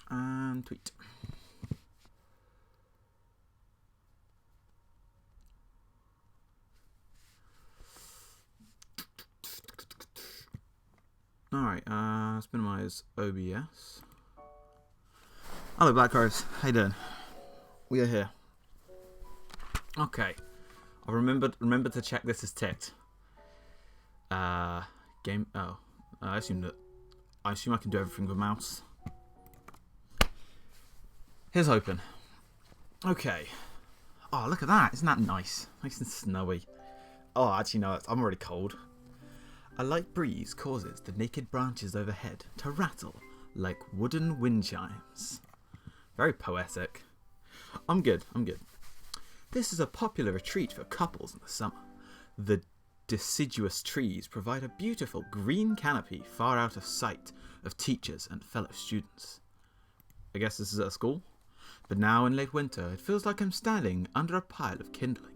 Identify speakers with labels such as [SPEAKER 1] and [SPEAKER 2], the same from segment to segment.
[SPEAKER 1] And tweet. Alright, let's minimize OBS. Hello, Black Rose. How you doing? We are here. Okay. I remembered to check this is ticked. Game. Oh, I assume I can do everything with mouse. Here's hoping. Okay. Oh, look at that! Isn't that nice? Nice and snowy. Oh, actually no, I'm already cold. A light breeze causes the naked branches overhead to rattle like wooden wind chimes. Very poetic. I'm good. This is a popular retreat for couples in the summer. The deciduous trees provide a beautiful green canopy far out of sight of teachers and fellow students. I guess this is at a school? But now in late winter, it feels like I'm standing under a pile of kindling.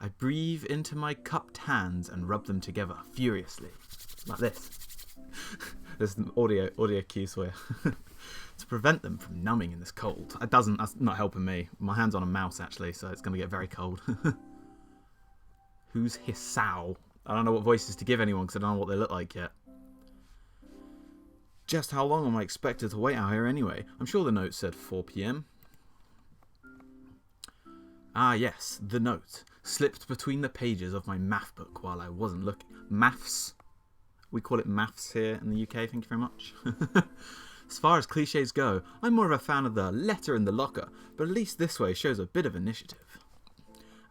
[SPEAKER 1] I breathe into my cupped hands and rub them together furiously, like this. There's an audio cues for you. To prevent them from numbing in this cold. That's not helping me. My hand's on a mouse actually, so it's going to get very cold. Who's Hisao? I don't know what voices to give anyone because I don't know what they look like yet. Just how long am I expected to wait out here anyway? I'm sure the note said 4 PM. Ah yes, the note. Slipped between the pages of my math book while I wasn't looking. Maths? We call it maths here in the UK, thank you very much. As far as cliches go, I'm more of a fan of the letter in the locker, but at least this way shows a bit of initiative.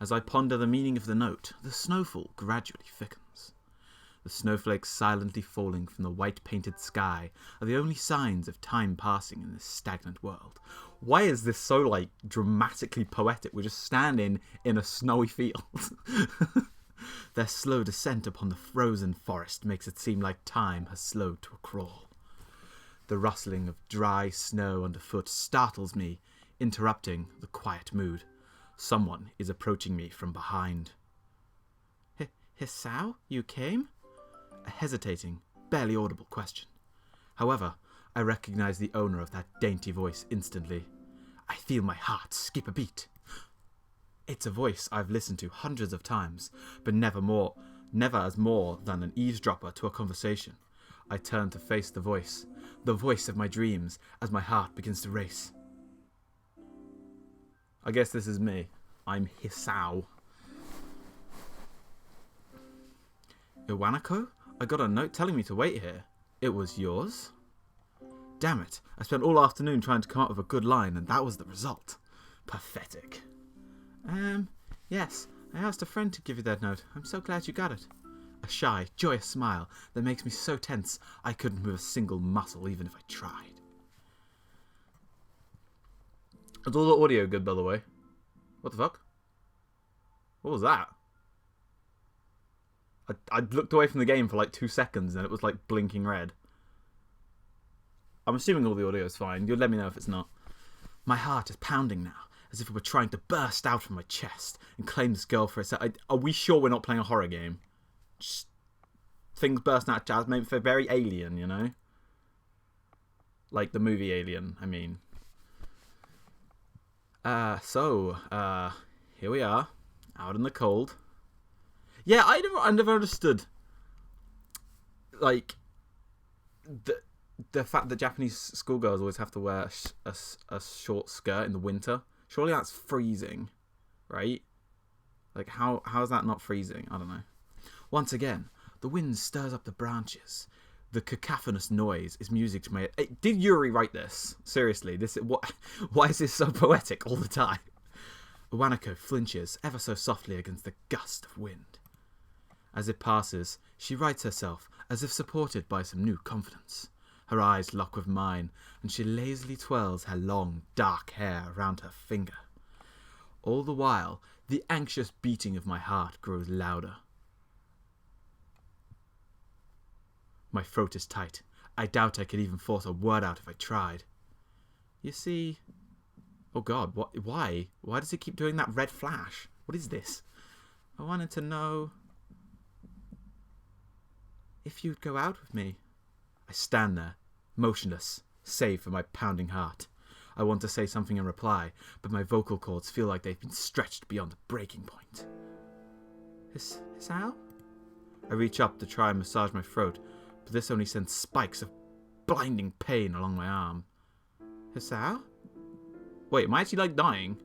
[SPEAKER 1] As I ponder the meaning of the note, the snowfall gradually thickens. The snowflakes silently falling from the white-painted sky are the only signs of time passing in this stagnant world. Why is this so, dramatically poetic? We're just standing in a snowy field. Their slow descent upon the frozen forest makes it seem like time has slowed to a crawl. The rustling of dry snow underfoot startles me, interrupting the quiet mood. Someone is approaching me from behind. Hisao, you came? A hesitating, barely audible question. However, I recognize the owner of that dainty voice instantly. I feel my heart skip a beat. It's a voice I've listened to hundreds of times, but never as more than an eavesdropper to a conversation. I turn to face the voice of my dreams, as my heart begins to race. I guess this is me. I'm Hisao. Iwanako? I got a note telling me to wait here. It was yours? Damn it, I spent all afternoon trying to come up with a good line and that was the result. Pathetic. Yes, I asked a friend to give you that note. I'm so glad you got it. A shy, joyous smile that makes me so tense I couldn't move a single muscle even if I tried. Is all the audio good, by the way? What the fuck? What was that? I looked away from the game for 2 seconds and it was blinking red. I'm assuming all the audio is fine. You'll let me know if it's not. My heart is pounding now, as if it were trying to burst out from my chest and claim this girl for itself. Are we sure we're not playing a horror game? Just things bursting out of jazz, maybe for very Alien, you know? Like the movie Alien, I mean. Here we are, out in the cold. Yeah, I never understood, the fact that Japanese schoolgirls always have to wear a short skirt in the winter. Surely that's freezing, right? How is that not freezing? I don't know. Once again, the wind stirs up the branches. The cacophonous noise is music to my... Did Yuri write this? Seriously, why is this so poetic all the time? Iwanako flinches ever so softly against the gust of wind. As it passes, she rights herself as if supported by some new confidence. Her eyes lock with mine, and she lazily twirls her long, dark hair around her finger. All the while, the anxious beating of my heart grows louder. My throat is tight. I doubt I could even force a word out if I tried. You see, Oh god, what? Why? Why does it keep doing that red flash? What is this? I wanted to know if you'd go out with me. I stand there, motionless, save for my pounding heart. I want to say something in reply, but my vocal cords feel like they've been stretched beyond the breaking point. Hisao? I reach up to try and massage my throat, but this only sends spikes of blinding pain along my arm. Hisao? Wait, am I actually like dying?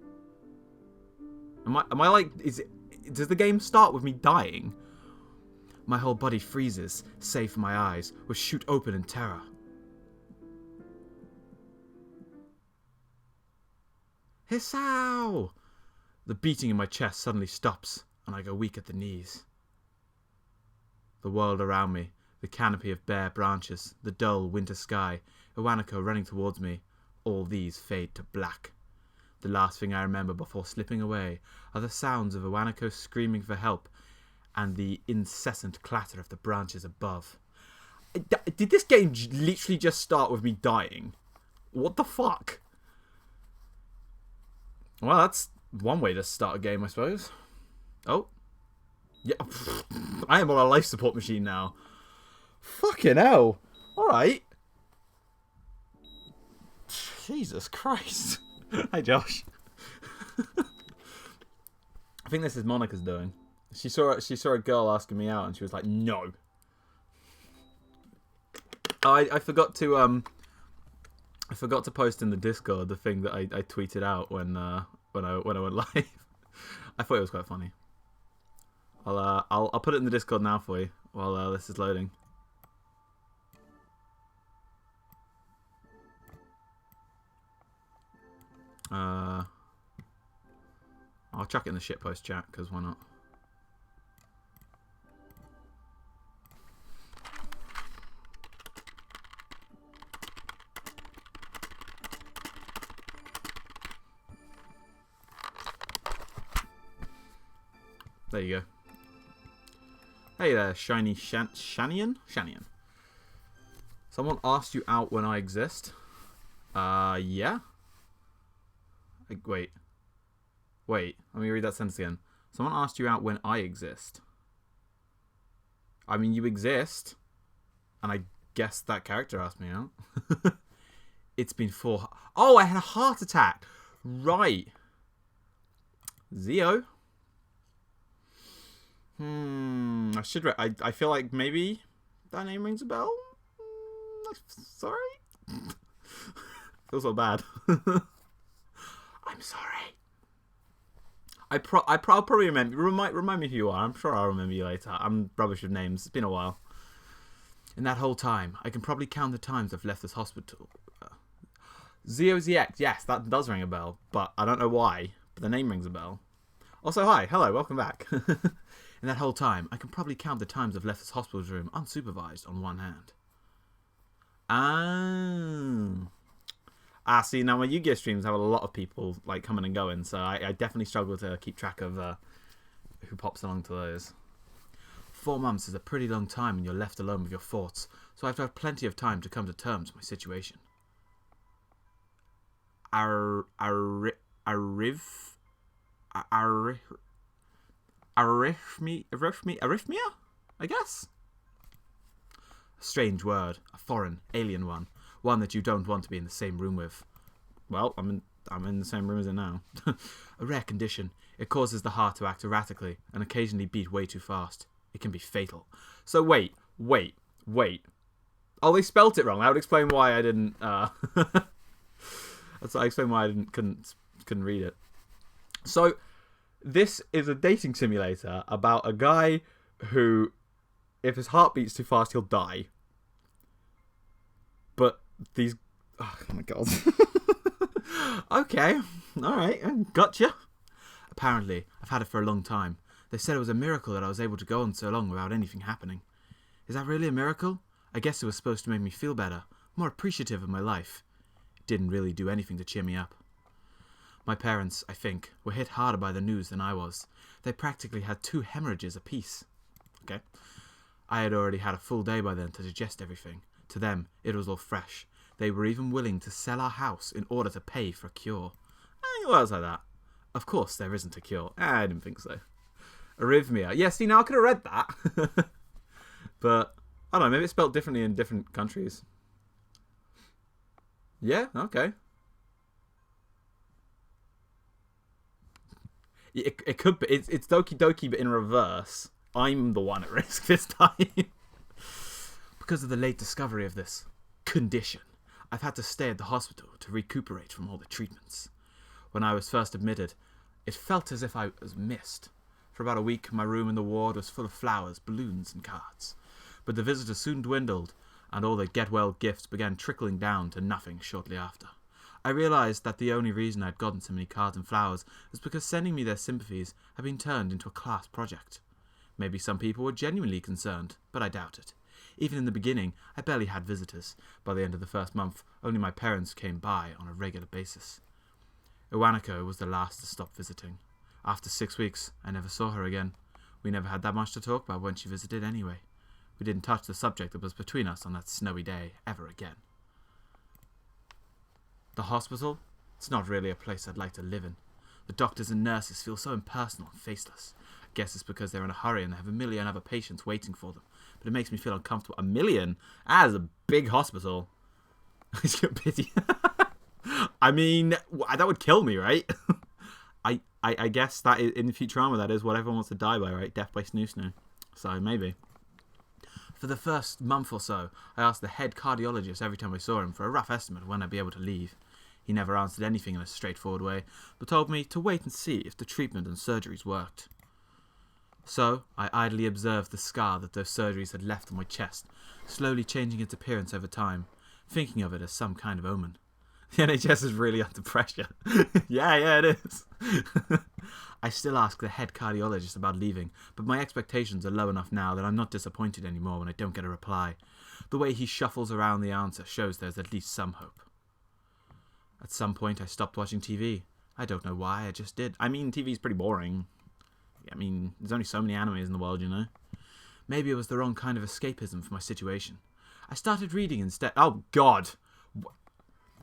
[SPEAKER 1] Am I like, does the game start with me dying? My whole body freezes, save for my eyes, which shoot open in terror. Hisao! The beating in my chest suddenly stops, and I go weak at the knees. The world around me, the canopy of bare branches, the dull winter sky, Iwanako running towards me, all these fade to black. The last thing I remember before slipping away are the sounds of Iwanako screaming for help and the incessant clatter of the branches above. Did this game literally just start with me dying? What the fuck? Well, that's one way to start a game, I suppose. Oh. Yeah. I am on a life support machine now. Fucking hell. Alright. Jesus Christ. Hi, Josh. I think this is Monica's doing. She saw a girl asking me out, and she was like, "No." I forgot to post in the Discord the thing that I tweeted out when I went live. I thought it was quite funny. I'll put it in the Discord now for you while this is loading. I'll chuck it in the shitpost chat, because why not? There you go. Hey there, shiny Shanian? Shanian. Someone asked you out when I exist? Yeah? Wait, let me read that sentence again. Someone asked you out when I exist. I mean, you exist. And I guess that character asked me out. It's been 4... Oh, I had a heart attack. Right. Zio. I should... I feel like maybe that name rings a bell. Sorry. Feels so bad. I'm sorry. I'll probably remember. Remind me who you are. I'm sure I'll remember you later. I'm rubbish with names. It's been a while. In that whole time, I can probably count the times I've left this hospital. ZOZX. Yes, that does ring a bell, but I don't know why. But the name rings a bell. Also, hi. Hello. Welcome back. In that whole time, I can probably count the times I've left this hospital room unsupervised on one hand. See, now my Yu-Gi-Oh! Streams have a lot of people like coming and going, so I definitely struggle to keep track of who pops along to those. 4 months is a pretty long time when you're left alone with your thoughts, so I've had plenty of time to come to terms with my situation. Arrhythmia, I guess? A strange word, a foreign, alien one that you don't want to be in the same room with. Well, I'm in the same room as it now. A rare condition. It causes the heart to act erratically and occasionally beat way too fast. It can be fatal. So wait. Oh, they spelt it wrong. That would explain why I didn't. That's I explain why I couldn't read it. So this is a dating simulator about a guy who, if his heart beats too fast, he'll die. But these... Oh my god. Okay. Alright. Gotcha. Apparently, I've had it for a long time. They said it was a miracle that I was able to go on so long without anything happening. Is that really a miracle? I guess it was supposed to make me feel better, more appreciative of my life. It didn't really do anything to cheer me up. My parents, I think, were hit harder by the news than I was. They practically had 2 hemorrhages apiece. Okay. I had already had a full day by then to digest everything. To them, it was all fresh. They were even willing to sell our house in order to pay for a cure. think it works like that. Of course, there isn't a cure. I didn't think so. Arrhythmia. Yeah, see, now I could have read that. But, I don't know, maybe it's spelled differently in different countries. Yeah, okay. It could be. It's Doki Doki, but in reverse. I'm the one at risk this time. Because of the late discovery of this condition, I've had to stay at the hospital to recuperate from all the treatments. When I was first admitted, it felt as if I was missed. For about a week, my room in the ward was full of flowers, balloons, and cards. But the visitors soon dwindled, and all the get-well gifts began trickling down to nothing shortly after. I realized that the only reason I'd gotten so many cards and flowers was because sending me their sympathies had been turned into a class project. Maybe some people were genuinely concerned, but I doubt it. Even in the beginning, I barely had visitors. By the end of the first month, only my parents came by on a regular basis. Iwanako was the last to stop visiting. After 6 weeks, I never saw her again. We never had that much to talk about when she visited anyway. We didn't touch the subject that was between us on that snowy day ever again. The hospital? It's not really a place I'd like to live in. The doctors and nurses feel so impersonal and faceless. I guess it's because they're in a hurry and they have a million other patients waiting for them. But it makes me feel uncomfortable. 1 million? That is a big hospital. It's your pity. I mean, that would kill me, right? I guess that is, in Futurama, that is what everyone wants to die by, right? Death by snoo. So maybe. For the first month or so, I asked the head cardiologist every time I saw him for a rough estimate of when I'd be able to leave. He never answered anything in a straightforward way, but told me to wait and see if the treatment and surgeries worked. So, I idly observed the scar that those surgeries had left on my chest, slowly changing its appearance over time, thinking of it as some kind of omen. The NHS is really under pressure. Yeah, it is. I still ask the head cardiologist about leaving, but my expectations are low enough now that I'm not disappointed anymore when I don't get a reply. The way he shuffles around the answer shows there's at least some hope. At some point, I stopped watching TV. I don't know why, I just did. I mean, TV's pretty boring. I mean, there's only so many animes in the world, you know? Maybe it was the wrong kind of escapism for my situation. I started reading instead. Oh, God!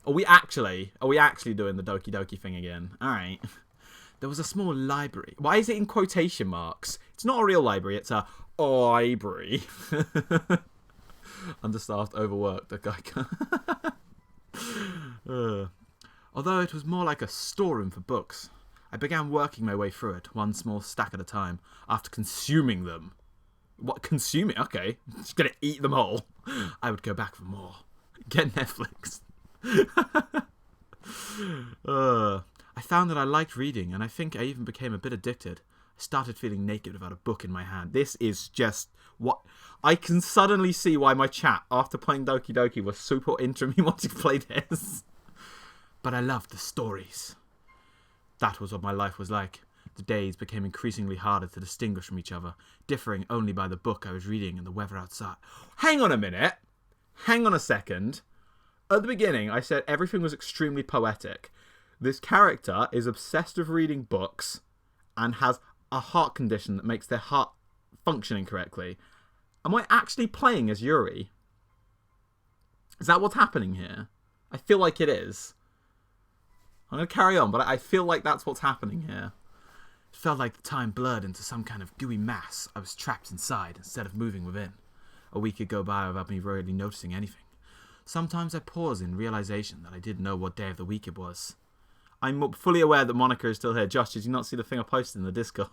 [SPEAKER 1] Are we actually doing the Doki Doki thing again? Alright. There was a small library. Why is it in quotation marks? It's not a real library, it's a library. Understaffed, overworked, that guy can't. Although it was more like a storeroom for books, I began working my way through it, one small stack at a time, after consuming them. What, consuming? Okay, just gonna eat them all. I would go back for more. Get Netflix. I found that I liked reading, and I think I even became a bit addicted. I started feeling naked without a book in my hand. This is just what... I can suddenly see why my chat, after playing Doki Doki, was super into me wanting to play this. But I loved the stories. That was what my life was like. The days became increasingly harder to distinguish from each other, differing only by the book I was reading and the weather outside. Hang on a minute. Hang on a second. At the beginning, I said everything was extremely poetic. This character is obsessed with reading books and has a heart condition that makes their heart function incorrectly. Am I actually playing as Yuri? Is that what's happening here? I feel like it is. I'm going to carry on, but I feel like that's what's happening here. It felt like the time blurred into some kind of gooey mass. I was trapped inside instead of moving within. A week could go by without me really noticing anything. Sometimes I pause in realization that I didn't know what day of the week it was. I'm fully aware that Monica is still here. Josh, did you not see the thing I posted in the Discord?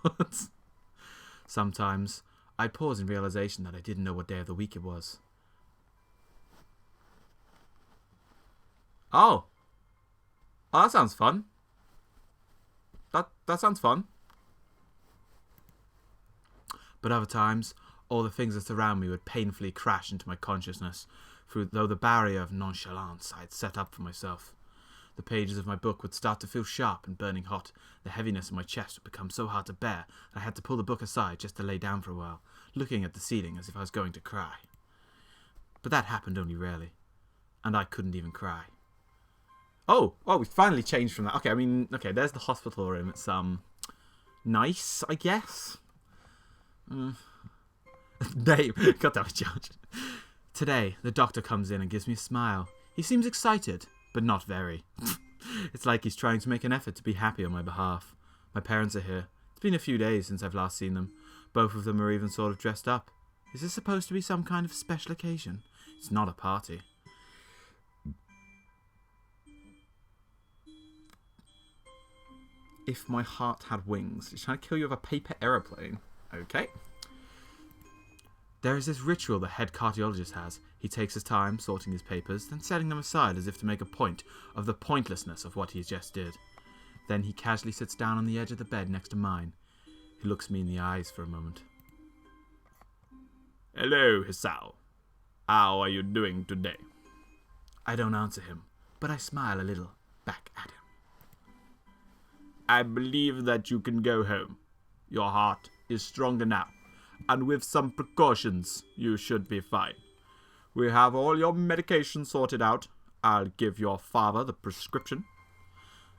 [SPEAKER 1] Sometimes I'd pause in realization that I didn't know what day of the week it was. Oh, that sounds fun. That sounds fun. But other times, all the things that surround me would painfully crash into my consciousness through the barrier of nonchalance I had set up for myself. The pages of my book would start to feel sharp and burning hot. The heaviness in my chest would become so hard to bear that I had to pull the book aside just to lay down for a while, looking at the ceiling as if I was going to cry. But that happened only rarely, and I couldn't even cry. Oh, we finally changed from that. Okay, I mean, okay, there's the hospital room. It's, nice, I guess. Name, Katawa Shoujo. Today, the doctor comes in and gives me a smile. He seems excited, but not very. It's like he's trying to make an effort to be happy on my behalf. My parents are here. It's been a few days since I've last seen them. Both of them are even sort of dressed up. Is this supposed to be some kind of special occasion? It's not a party. If my heart had wings. He's trying to kill you with a paper aeroplane. Okay. There is this ritual the head cardiologist has. He takes his time sorting his papers, then setting them aside as if to make a point of the pointlessness of what he just did. Then he casually sits down on the edge of the bed next to mine. He looks me in the eyes for a moment. Hello, Hisao. How are you doing today? I don't answer him, but I smile a little back at him. I believe that you can go home. Your heart is stronger now, and with some precautions, you should be fine. We have all your medication sorted out. I'll give your father the prescription.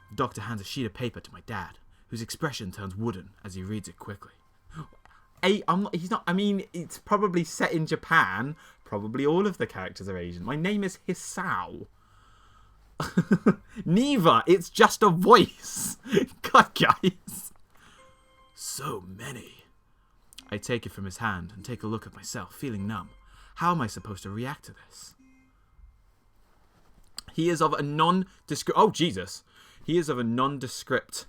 [SPEAKER 1] The doctor hands a sheet of paper to my dad, whose expression turns wooden as he reads it quickly. Hey, he's not, I mean, it's probably set in Japan. Probably all of the characters are Asian. My name is Hisao. Neither, it's just a voice. God, guys. So many. I take it from his hand and take a look at myself, feeling numb. How am I supposed to react to this? He is of a nondescript... Oh, Jesus. He is of a nondescript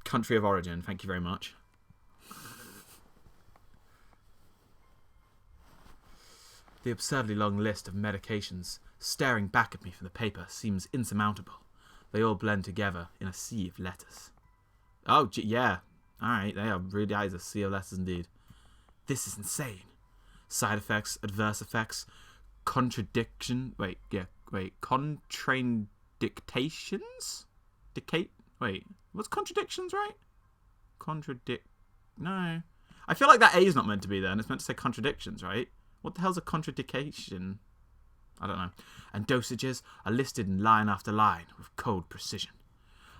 [SPEAKER 1] country of origin. Thank you very much. The absurdly long list of medications staring back at me from the paper seems insurmountable. They all blend together in a sea of letters. Oh, yeah. Alright, they are really a sea of letters indeed. This is insane. Side effects, adverse effects, contrandictations? What's contradictions, right? No. I feel like that A is not meant to be there, and it's meant to say contradictions, right? What the hell's a contradiction? I don't know. And dosages are listed in line after line with cold precision.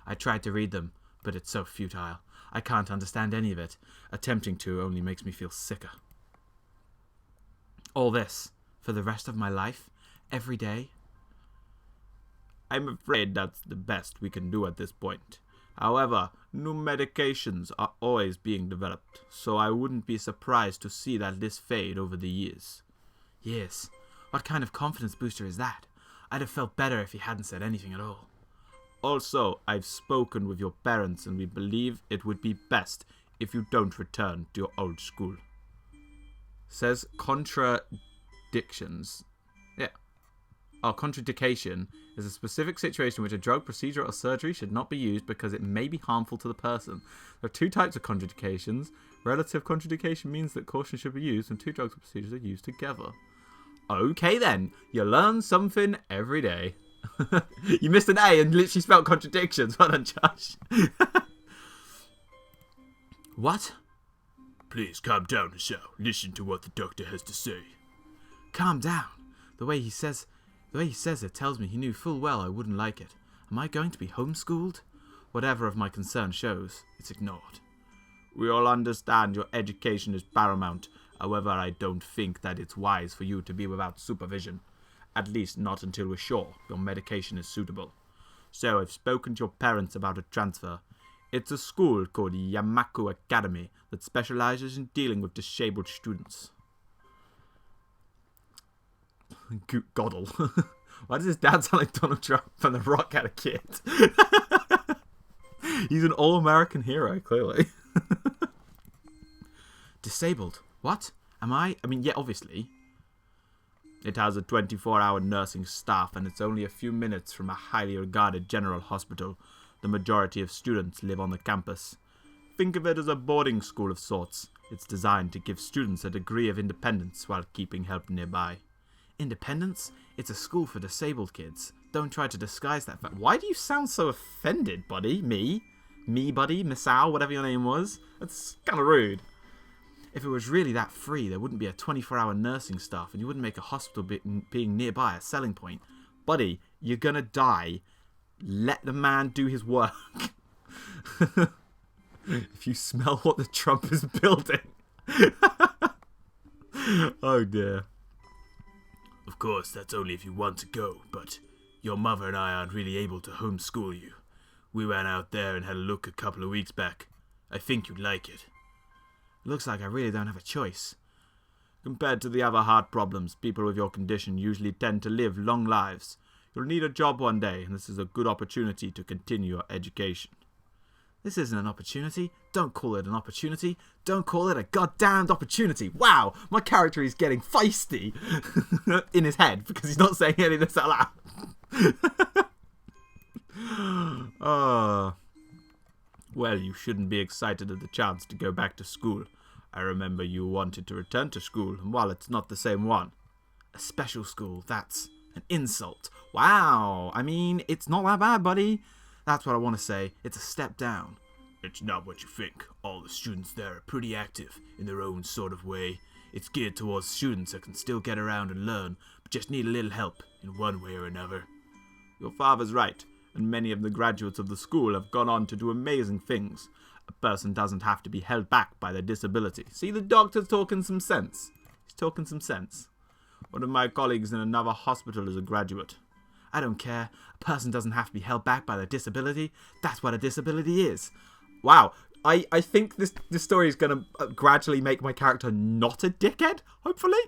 [SPEAKER 1] I tried to read them, but it's so futile. I can't understand any of it. Attempting to only makes me feel sicker. All this, for the rest of my life, every day? I'm afraid that's the best we can do at this point. However, new medications are always being developed, so I wouldn't be surprised to see that list fade over the years. Yes. What kind of confidence booster is that? I'd have felt better if he hadn't said anything at all. Also, I've spoken with your parents and we believe it would be best if you don't return to your old school. Says contradictions. Yeah. Contradication is a specific situation in which a drug, procedure, or surgery should not be used because it may be harmful to the person. There are two types of contraindications. Relative contraindication means that caution should be used when two drugs or procedures are used together. Okay then, you learn something every day. You missed an A and literally spelled contradictions. Well done, Josh. What? Please calm down, Michelle. Listen to what the doctor has to say. Calm down. The way he says it tells me he knew full well I wouldn't like it. Am I going to be homeschooled? Whatever of my concern shows, it's ignored. We all understand your education is paramount. However, I don't think that it's wise for you to be without supervision. At least not until we're sure your medication is suitable. So I've spoken to your parents about a transfer. It's a school called Yamaku Academy that specializes in dealing with disabled students. Goddle. Why does his dad sound like Donald Trump and The Rock had a kid? He's an all-American hero, clearly. Disabled. What? Am I? I mean, yeah, obviously. It has a 24-hour nursing staff and it's only a few minutes from a highly regarded general hospital. The majority of students live on the campus. Think of it as a boarding school of sorts. It's designed to give students a degree of independence while keeping help nearby. Independence? It's a school for disabled kids. Don't try to disguise that fact. Why do you sound so offended, buddy? Me, buddy? Misao, whatever your name was? That's kind of rude. If it was really that free, there wouldn't be a 24-hour nursing staff and you wouldn't make a hospital being nearby a selling point. Buddy, you're gonna die. Let the man do his work. If you smell what the Trump is building. Oh dear. Of course, that's only if you want to go, but
[SPEAKER 2] your mother and I aren't really able to homeschool you. We went out there and had a look a couple of weeks back. I think you'd like it.
[SPEAKER 1] Looks like I really don't have a choice.
[SPEAKER 2] Compared to the other heart problems, people with your condition usually tend to live long lives. You'll need a job one day, and this is a good opportunity to continue your education.
[SPEAKER 1] This isn't an opportunity. Don't call it an opportunity. Don't call it a goddamned opportunity. Wow, my character is getting feisty in his head because he's not saying any of this out loud.
[SPEAKER 2] Well, you shouldn't be excited at the chance to go back to school. I remember you wanted to return to school, and while it's not the same one.
[SPEAKER 1] A special school, that's an insult. Wow, I mean, it's not that bad, buddy. That's what I want to say. It's a step down.
[SPEAKER 2] It's not what you think. All the students there are pretty active in their own sort of way. It's geared towards students that can still get around and learn, but just need a little help in one way or another. Your father's right, and many of the graduates of the school have gone on to do amazing things. A person doesn't have to be held back by their disability.
[SPEAKER 1] See, the doctor's talking some sense. He's talking some sense.
[SPEAKER 2] One of my colleagues in another hospital is a graduate.
[SPEAKER 1] I don't care. A person doesn't have to be held back by their disability. That's what a disability is. Wow. I think this story is going to gradually make my character not a dickhead, hopefully.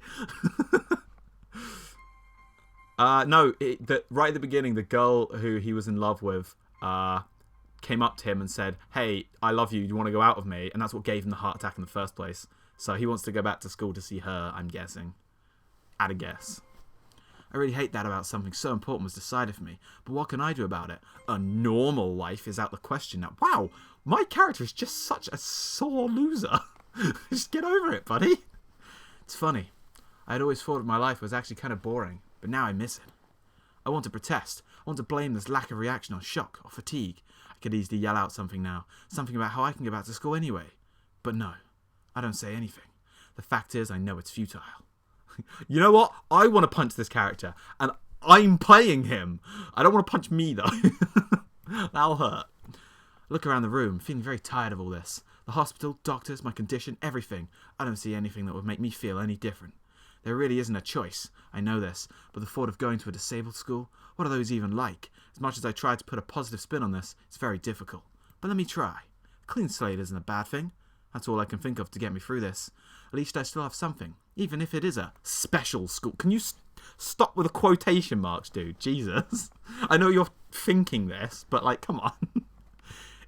[SPEAKER 1] No, right at the beginning, the girl who he was in love with came up to him and said, hey, I love you. Do you want to go out with me? And that's what gave him the heart attack in the first place. So he wants to go back to school to see her, I'm guessing. At a guess. I really hate that about something so important was decided for me. But what can I do about it? A normal life is out the question now. Wow, my character is just such a sore loser. Just get over it, buddy. It's funny. I had always thought my life was actually kind of boring, but now I miss it. I want to protest. I want to blame this lack of reaction on shock or fatigue. I could easily yell out something now. Something about how I can go back to school anyway. But no, I don't say anything. The fact is, I know it's futile. You know what? I want to punch this character, and I'm playing him. I don't want to punch me, though. That'll hurt. Look around the room, feeling very tired of all this. The hospital, doctors, my condition, everything. I don't see anything that would make me feel any different. There really isn't a choice. I know this, but the thought of going to a disabled school, what are those even like? As much as I try to put a positive spin on this, it's very difficult. But let me try. A clean slate isn't a bad thing. That's all I can think of to get me through this. At least I still have something, even if it is a special school. Can you stop with the quotation marks, dude? Jesus. I know you're thinking this, but, like, come on.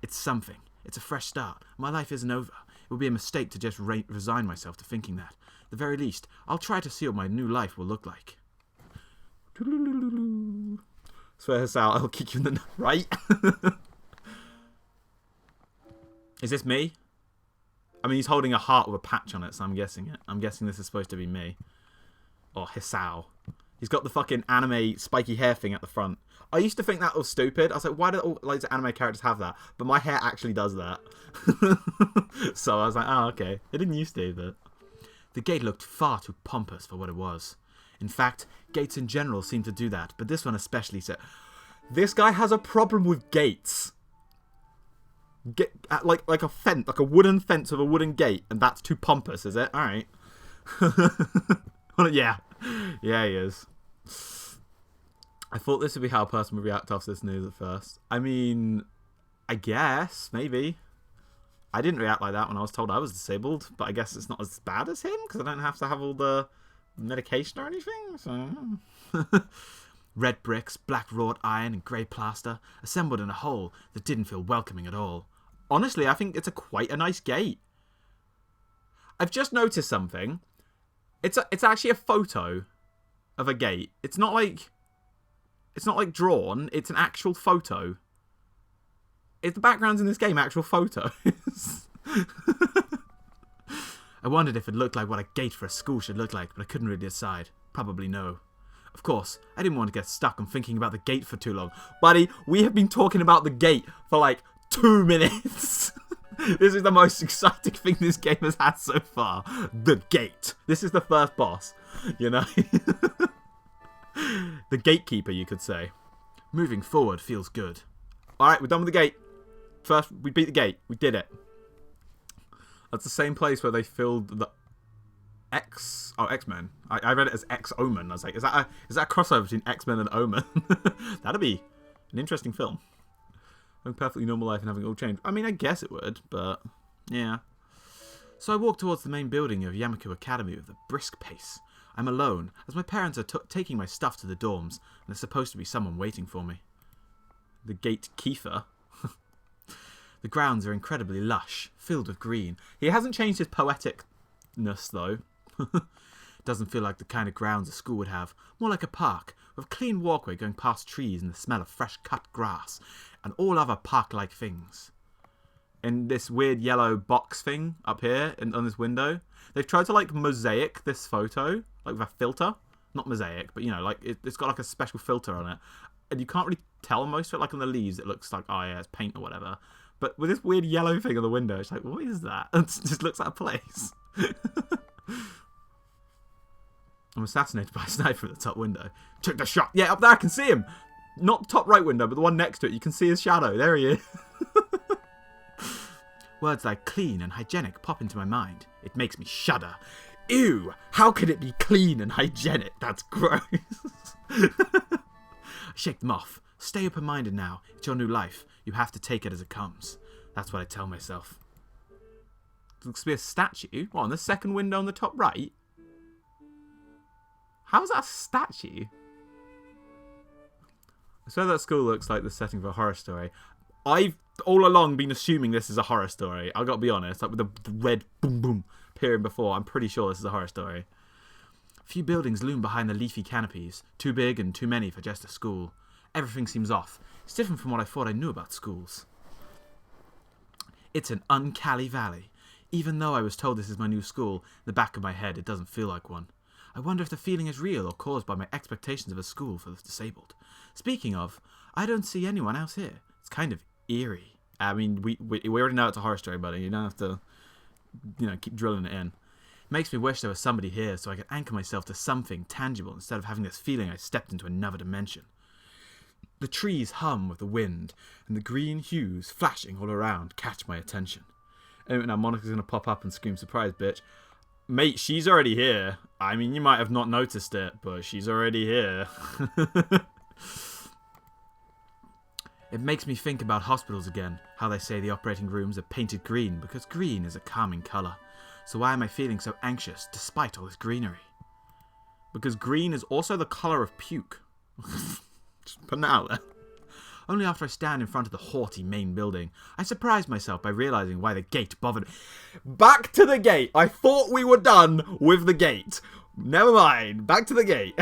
[SPEAKER 1] It's something. It's a fresh start. My life isn't over. It would be a mistake to just resign myself to thinking that. At the very least, I'll try to see what my new life will look like. Swear this out, I'll kick you in the... Right? Is this me? I mean, he's holding a heart with a patch on it, so I'm guessing it. I'm guessing this is supposed to be me. Or Hisao. He's got the fucking anime spiky hair thing at the front. I used to think that was stupid. I was like, why do all loads of anime characters have that? But my hair actually does that. So I was like, oh, okay. It didn't used to, but... The gate looked far too pompous for what it was. In fact, gates in general seem to do that, but this one especially so. This guy has a problem with gates. Like a fence, like a wooden fence with a wooden gate, and that's too pompous, is it? Alright. Yeah, he is. I thought this would be how a person would react off this news at first. I mean, I guess, maybe. I didn't react like that when I was told I was disabled, but I guess it's not as bad as him, because I don't have to have all the medication or anything, so... Red bricks, black wrought iron, and grey plaster, assembled in a hole that didn't feel welcoming at all. Honestly, I think it's quite a nice gate. I've just noticed something. It's actually a photo of a gate. It's not like drawn. It's an actual photo. The backgrounds in this game actual photos. I wondered if it looked like what a gate for a school should look like, but I couldn't really decide. Probably no. Of course, I didn't want to get stuck on thinking about the gate for too long. Buddy, we have been talking about the gate for like 2 minutes. This is the most exciting thing this game has had so far. The gate. This is the first boss, you know? The gatekeeper, you could say. Moving forward feels good. Alright, we're done with the gate. First, we beat the gate. We did it. That's the same place where they filled the... X-Men. I read it as X-Omen. I was like, is that a crossover between X-Men and Omen? That'd be an interesting film. Having a perfectly normal life and having it all changed. I mean, I guess it would, but yeah. So I walk towards the main building of Yamaku Academy with a brisk pace. I'm alone, as my parents are taking my stuff to the dorms, and there's supposed to be someone waiting for me. The gatekeeper. The grounds are incredibly lush, filled with green. He hasn't changed his poeticness, though. Doesn't feel like the kind of grounds a school would have. More like a park, with a clean walkway going past trees and the smell of fresh cut grass, and all other park-like things. In this weird yellow box thing up here on this window, they've tried to like mosaic this photo, like with a filter. Not mosaic, but you know, like it's got like a special filter on it. And you can't really tell most of it, like on the leaves it looks like, oh yeah, it's paint or whatever. But with this weird yellow thing on the window, it's like, what is that? It just looks like a place. I'm assassinated by a sniper at the top window. Took the shot. Yeah, up there I can see him. Not the top right window, but the one next to it. You can see his shadow. There he is. Words like clean and hygienic pop into my mind. It makes me shudder. Ew! How could it be clean and hygienic? That's gross. I shake them off. Stay open-minded now. It's your new life. You have to take it as it comes. That's what I tell myself. It looks to be a statue. What, on the second window on the top right? How is that a statue? I swear that school looks like the setting of a horror story. I've all along been assuming this is a horror story. I've got to be honest. Like with the red boom boom appearing before, I'm pretty sure this is a horror story. A few buildings loom behind the leafy canopies. Too big and too many for just a school. Everything seems off. It's different from what I thought I knew about schools. It's an uncanny valley. Even though I was told this is my new school, in the back of my head it doesn't feel like one. I wonder if the feeling is real or caused by my expectations of a school for the disabled. Speaking of, I don't see anyone else here. It's kind of eerie. I mean, we already know it's a horror story, buddy. You don't have to, keep drilling it in. It makes me wish there was somebody here so I could anchor myself to something tangible instead of having this feeling I stepped into another dimension. The trees hum with the wind, and the green hues flashing all around catch my attention. Anyway, now Monica's going to pop up and scream, "Surprise, bitch." Mate, she's already here. I mean, you might have not noticed it, but she's already here. It makes me think about hospitals again, how they say the operating rooms are painted green because green is a calming colour. So why am I feeling so anxious despite all this greenery? Because green is also the colour of puke. Just putting that out there. Only after I stand in front of the haughty main building, I surprise myself by realising why the gate bothered. Back to the gate! I thought we were done with the gate. Never mind. Back to the gate.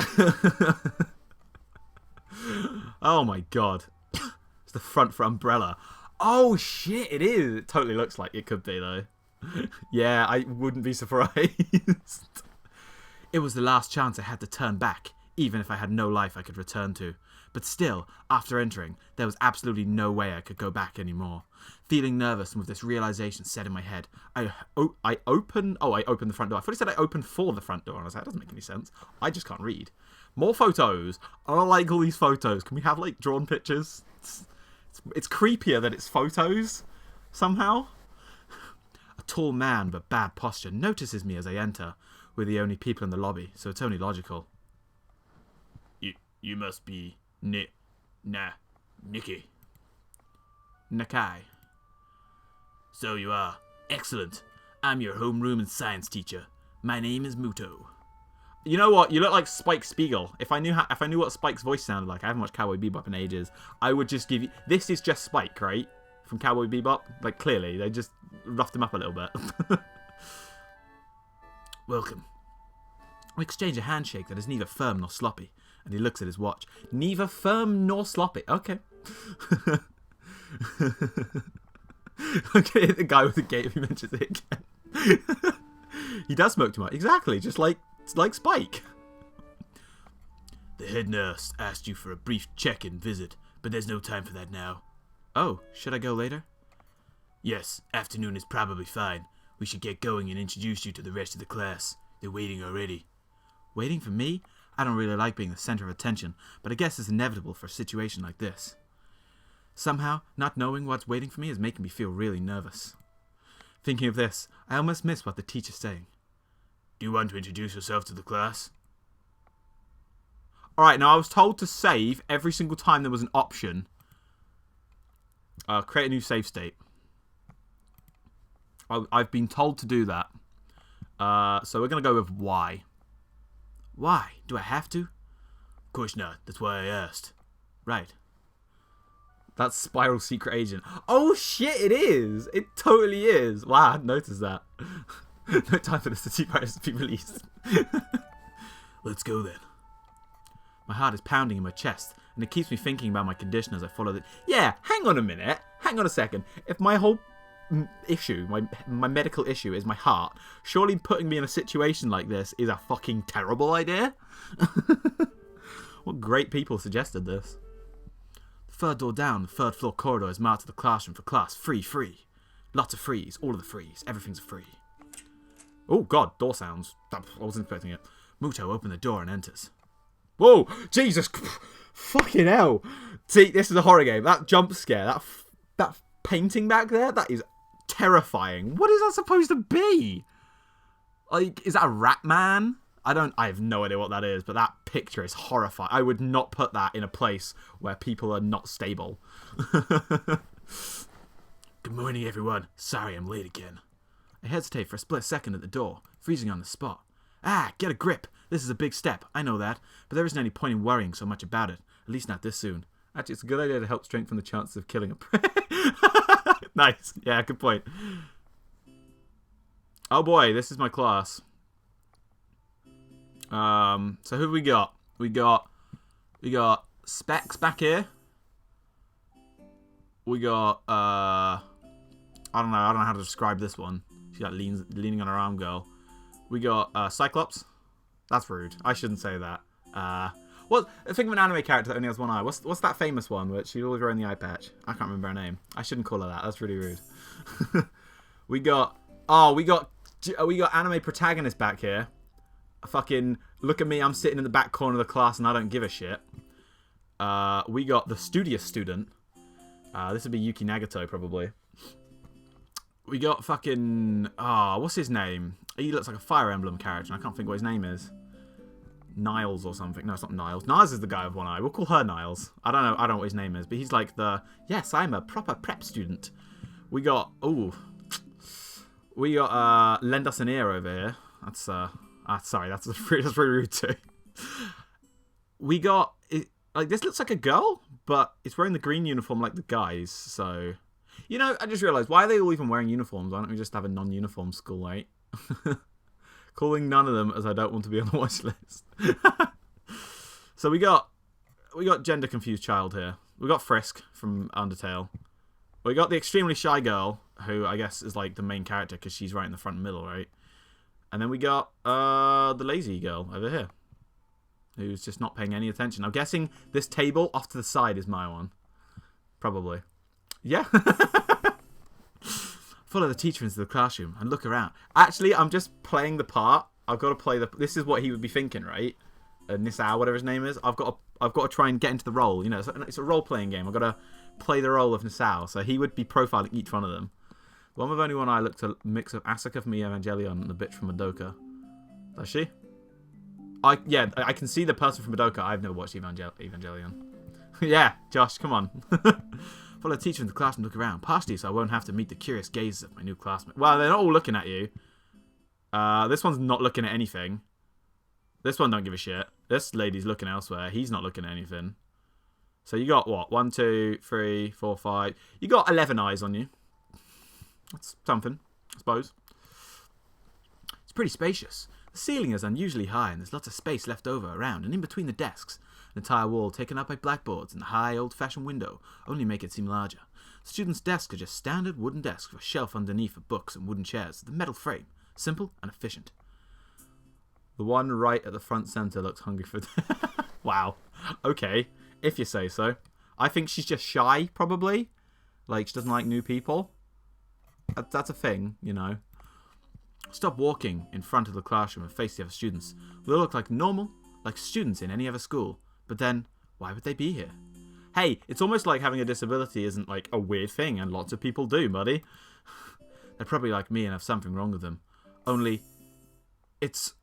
[SPEAKER 1] Oh my god. It's the front for Umbrella. Oh shit, it is. It totally looks like it could be though. Yeah, I wouldn't be surprised. It was the last chance I had to turn back, even if I had no life I could return to. But still, after entering, there was absolutely no way I could go back anymore. Feeling nervous and with this realization set in my head, I opened the front door. I thought he said I opened for the front door, and I was like, that doesn't make any sense. I just can't read. More photos. I don't like all these photos. Can we have, like, drawn pictures? It's creepier that it's photos, somehow. A tall man, but bad posture, notices me as I enter. We're the only people in the lobby, so it's only logical.
[SPEAKER 2] You must be Nikki.
[SPEAKER 1] Nakai.
[SPEAKER 2] So you are. Excellent. I'm your homeroom and science teacher. My name is Muto.
[SPEAKER 1] You know what? You look like Spike Spiegel. If I knew what Spike's voice sounded like, I haven't watched Cowboy Bebop in ages. I would just give you. This is just Spike, right? From Cowboy Bebop. Like clearly, they just roughed him up a little bit.
[SPEAKER 2] Welcome.
[SPEAKER 1] We exchange a handshake that is neither firm nor sloppy, and he looks at his watch. Neither firm nor sloppy. Okay. Okay, the guy with the gate, if he mentions it again. He does smoke too much. Exactly, just like Spike.
[SPEAKER 2] The head nurse asked you for a brief check-in visit, but there's no time for that now.
[SPEAKER 1] Oh, should I go later?
[SPEAKER 2] Yes, afternoon is probably fine. We should get going and introduce you to the rest of the class. They're waiting already.
[SPEAKER 1] Waiting for me? I don't really like being the center of attention, but I guess it's inevitable for a situation like this. Somehow, not knowing what's waiting for me is making me feel really nervous. Thinking of this, I almost miss what the teacher's saying.
[SPEAKER 2] Do you want to introduce yourself to the class?
[SPEAKER 1] Alright, now I was told to save every single time there was an option. Create a new save state. I've been told to do that. So we're going to go with Y. Why? Do I have to?
[SPEAKER 2] Of course not. That's why I asked.
[SPEAKER 1] Right. That's Spiral Secret Agent. Oh shit, it is! It totally is! Wow, I hadn't noticed that. No time for this to be released.
[SPEAKER 2] Let's go then.
[SPEAKER 1] My heart is pounding in my chest, and it keeps me thinking about my condition as I follow it. Yeah, hang on a minute. Hang on a second. If my whole issue, my medical issue is my heart, surely putting me in a situation like this is a fucking terrible idea? What great people suggested this. The third door down, the third floor corridor is marked to the classroom for class. Free. Lots of frees. All of the frees. Everything's free. Oh god, door sounds. I wasn't expecting it. Muto opens the door and enters. Whoa! Jesus! Fucking hell! See, this is a horror game. That jump scare, that painting back there, that is terrifying. What is that supposed to be? Like, is that a rat man? I have no idea what that is, but that picture is horrifying. I would not put that in a place where people are not stable.
[SPEAKER 2] Good morning, everyone. Sorry I'm late again.
[SPEAKER 1] I hesitate for a split second at the door, freezing on the spot. Ah, get a grip. This is a big step, I know that, but there isn't any point in worrying so much about it. At least not this soon. Actually, it's a good idea to help strengthen the chances of killing a prey. Nice. Yeah, good point. Oh boy, this is my class. So who we got? We got Specs back here. We got I don't know how to describe this one. She got leaning on her arm girl. We got Cyclops. That's rude. I shouldn't say that. Well, think of an anime character that only has one eye. What's that famous one where she's always wearing the eye patch? I can't remember her name. I shouldn't call her that. That's really rude. we got anime protagonist back here. Fucking look at me. I'm sitting in the back corner of the class and I don't give a shit. We got the studious student. This would be Yuki Nagato probably. We got fucking what's his name? He looks like a Fire Emblem character. And I can't think what his name is. Niles or something. No, it's not Niles. Niles is the guy with one eye. We'll call her Niles. I don't know what his name is, but he's like the yes, I'm a proper prep student. We got lend us an ear over here. That's sorry, that's really rude too. We got like this looks like a girl, but it's wearing the green uniform like the guys. So, you know, I just realised why are they all even wearing uniforms? Why don't we just have a non-uniform school, right? Calling none of them as I don't want to be on the watch list. So we got gender confused child here. We got Frisk from Undertale. We got the extremely shy girl, who I guess is like the main character because she's right in the front and middle, right? And then we got the lazy girl over here, who's just not paying any attention. I'm guessing this table off to the side is my one. Probably. Yeah. Follow the teacher into the classroom and look around. Actually, I'm just playing the part. I've got to play this is what he would be thinking, right? Nisao, whatever his name is. I've got to try and get into the role. You know, it's a role-playing game. I've got to play the role of Nisao. So he would be profiling each one of them. The one with only one eye looked a mix of Asuka from Evangelion and the bitch from Madoka. Does she? I can see the person from Madoka. I've never watched Evangelion. Yeah, Josh, come on. Follow the teacher in the class and look around. Partially so I won't have to meet the curious gazes of my new classmates. Well, they're not all looking at you. This one's not looking at anything. This one don't give a shit. This lady's looking elsewhere. He's not looking at anything. So you got what? 1, 2, 3, 4, 5. You got 11 eyes on you. That's something, I suppose. It's pretty spacious. The ceiling is unusually high and there's lots of space left over around and in between the desks. The entire wall taken up by blackboards and the high old-fashioned window only make it seem larger. The students' desks are just standard wooden desks with a shelf underneath for books and wooden chairs with a metal frame. Simple and efficient. The one right at the front center looks hungry for... Wow. Okay. If you say so. I think she's just shy, probably. Like, she doesn't like new people. That's a thing, you know. Stop walking in front of the classroom and face the other students. They look like normal, like students in any other school. But then, why would they be here? Hey, it's almost like having a disability isn't like a weird thing, and lots of people do, buddy. They're probably like me and have something wrong with them. Only, It's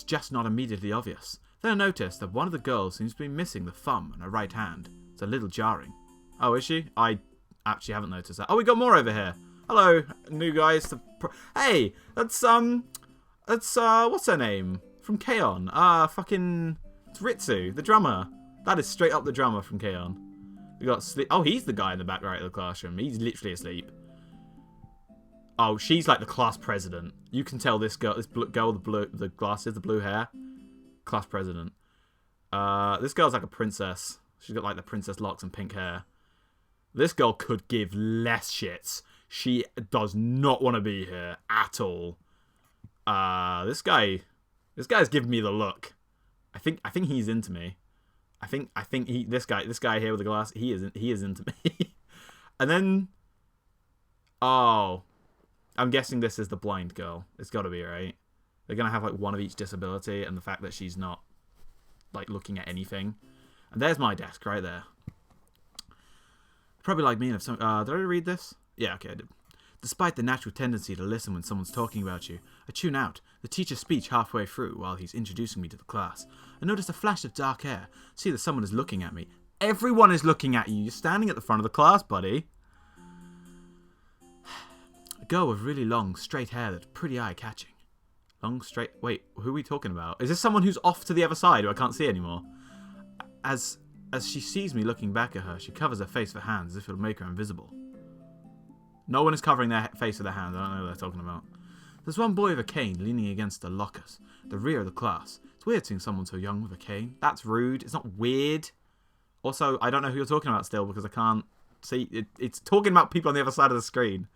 [SPEAKER 1] just not immediately obvious. Then I noticed that one of the girls seems to be missing the thumb on her right hand. It's a little jarring. Oh, is she? I actually haven't noticed that. Oh, we got more over here. Hello, new guys. Hey, that's what's her name? From K-On! It's Ritsu, the drummer. That is straight up the drummer from K-On! We got sleep. Oh, he's the guy in the back right of the classroom. He's literally asleep. Oh, she's like the class president. You can tell this girl, girl with the glasses, the blue hair, class president. This girl's like a princess. She's got like the princess locks and pink hair. This girl could give less shits. She does not want to be here at all. This guy's giving me the look. I think he's into me. I think this guy here with the glass, he is into me. And then, oh, I'm guessing this is the blind girl. It's got to be, right? They're gonna have like one of each disability, and the fact that she's not like looking at anything. And there's my desk right there. Probably like me. If some, did I read this? Yeah, okay, I did. Despite the natural tendency to listen when someone's talking about you, I tune out, the teacher's speech halfway through while he's introducing me to the class. I notice a flash of dark hair, see that someone is looking at me. Everyone is looking at you. You're standing at the front of the class, buddy. A girl with really long, straight hair that's pretty eye-catching. Long, straight... Wait, who are we talking about? Is this someone who's off to the other side who I can't see anymore? As she sees me looking back at her, she covers her face with her hands as if it'll make her invisible. No one is covering their face with their hands. I don't know what they're talking about. There's one boy with a cane leaning against the lockers, the rear of the class. It's weird seeing someone so young with a cane. That's rude. It's not weird. Also, I don't know who you're talking about still because I can't see. It's talking about people on the other side of the screen.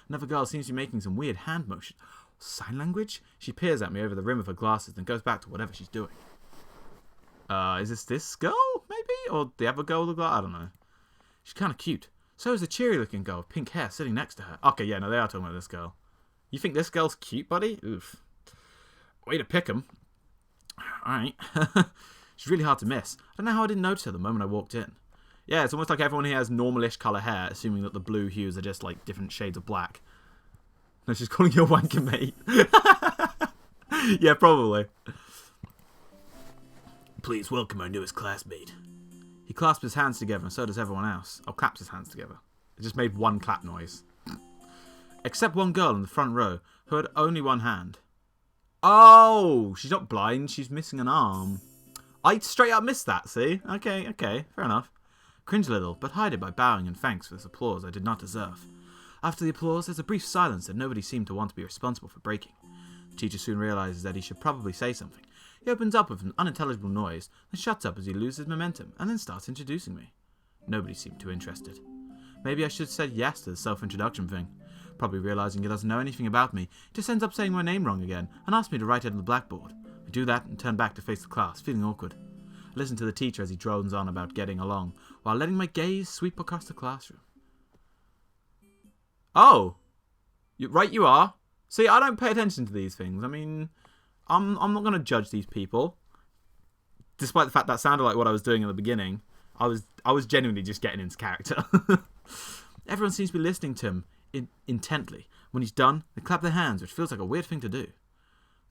[SPEAKER 1] Another girl seems to be making some weird hand motion. Sign language? She peers at me over the rim of her glasses and goes back to whatever she's doing. Is this girl, maybe? Or the other girl with the glass? I don't know. She's kind of cute. So is the cheery-looking girl with pink hair sitting next to her. Okay, yeah, no, they are talking about this girl. You think this girl's cute, buddy? Oof. Way to pick 'em. Alright. She's really hard to miss. I don't know how I didn't notice her the moment I walked in. Yeah, it's almost like everyone here has normal-ish colour hair, assuming that the blue hues are just, like, different shades of black. No, she's calling you a wanker, mate. Yeah, probably.
[SPEAKER 2] Please welcome our newest classmate.
[SPEAKER 1] He clasps his hands together, and so does everyone else. Oh, claps his hands together. It just made one clap noise. Except one girl in the front row, who had only one hand. Oh, she's not blind, she's missing an arm. I straight up missed that, see? Okay, fair enough. Cringe a little, but hide it by bowing in thanks for this applause I did not deserve. After the applause, there's a brief silence that nobody seemed to want to be responsible for breaking. The teacher soon realizes that he should probably say something. He opens up with an unintelligible noise, then shuts up as he loses momentum, and then starts introducing me. Nobody seemed too interested. Maybe I should have said yes to the self-introduction thing. Probably realizing he doesn't know anything about me, he just ends up saying my name wrong again, and asks me to write it on the blackboard. I do that and turn back to face the class, feeling awkward. I listen to the teacher as he drones on about getting along, while letting my gaze sweep across the classroom. Oh! Right you are. See, I don't pay attention to these things. I mean, I'm not going to judge these people. Despite the fact that sounded like what I was doing in the beginning, I was genuinely just getting into character. Everyone seems to be listening to him intently. When he's done, they clap their hands, which feels like a weird thing to do.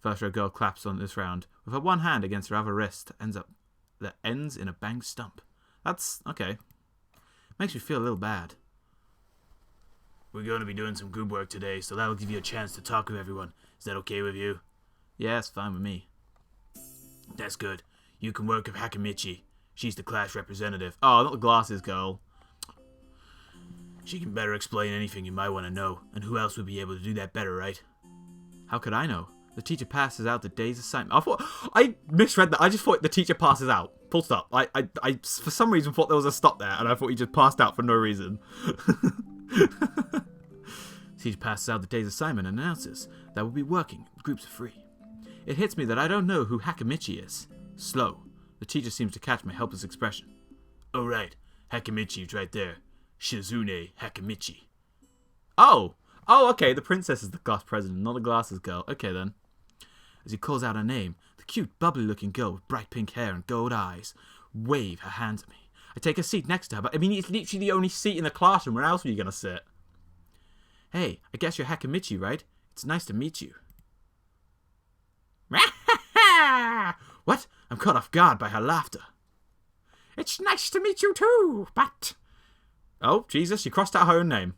[SPEAKER 1] First row girl claps on this round, with her one hand against her other wrist that ends in a banged stump. That's okay. Makes me feel a little bad.
[SPEAKER 2] We're going to be doing some group work today, so that'll give you a chance to talk with everyone. Is that okay with you?
[SPEAKER 1] Yeah, it's fine with me.
[SPEAKER 2] That's good. You can work with Hakamichi. She's the class representative.
[SPEAKER 1] Oh, not the glasses girl.
[SPEAKER 2] She can better explain anything you might want to know, and who else would be able to do that better, right?
[SPEAKER 1] How could I know? The teacher passes out the day's assignment. I misread that. I just thought the teacher passes out. Full stop. I for some reason thought there was a stop there, and I thought he just passed out for no reason. The teacher passes out the day's assignment and announces that we'll be working in groups of 3. It hits me that I don't know who Hakamichi is. Slow. The teacher seems to catch my helpless expression.
[SPEAKER 2] Oh, right. Hakamichi's right there. Shizune Hakamichi.
[SPEAKER 1] Oh, okay. The princess is the class president, not the glasses girl. Okay, then. As he calls out her name, the cute, bubbly-looking girl with bright pink hair and gold eyes wave her hands at me. I take a seat next to her, but I mean, it's literally the only seat in the classroom. Where else were you going to sit? Hey, I guess you're Hakamichi, right? It's nice to meet you. I'm caught off guard by her laughter. It's nice to meet you too, but... Oh, Jesus, she crossed out her own name.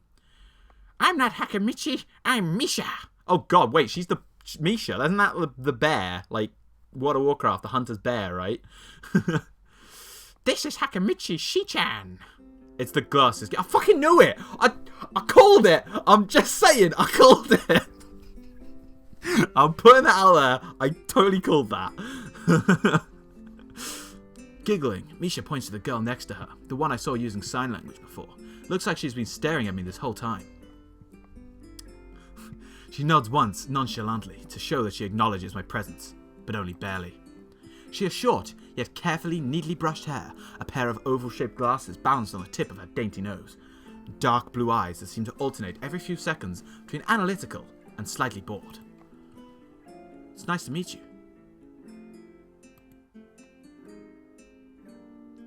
[SPEAKER 1] I'm not Hakamichi, I'm Misha. Oh, God, wait, she's the... Misha, isn't that the bear? Like, World of Warcraft, the hunter's bear, right? This is Hakamichi Shichan. It's the glasses. I fucking knew it. I called it. I'm just saying, I called it. I'm putting that out there. I totally called that. Giggling, Misha points to the girl next to her, the one I saw using sign language before. Looks like she's been staring at me this whole time. She nods once, nonchalantly, to show that she acknowledges my presence, but only barely. She has short, yet carefully, neatly brushed hair, a pair of oval-shaped glasses balanced on the tip of her dainty nose, dark blue eyes that seem to alternate every few seconds between analytical and slightly bored. It's nice to meet you.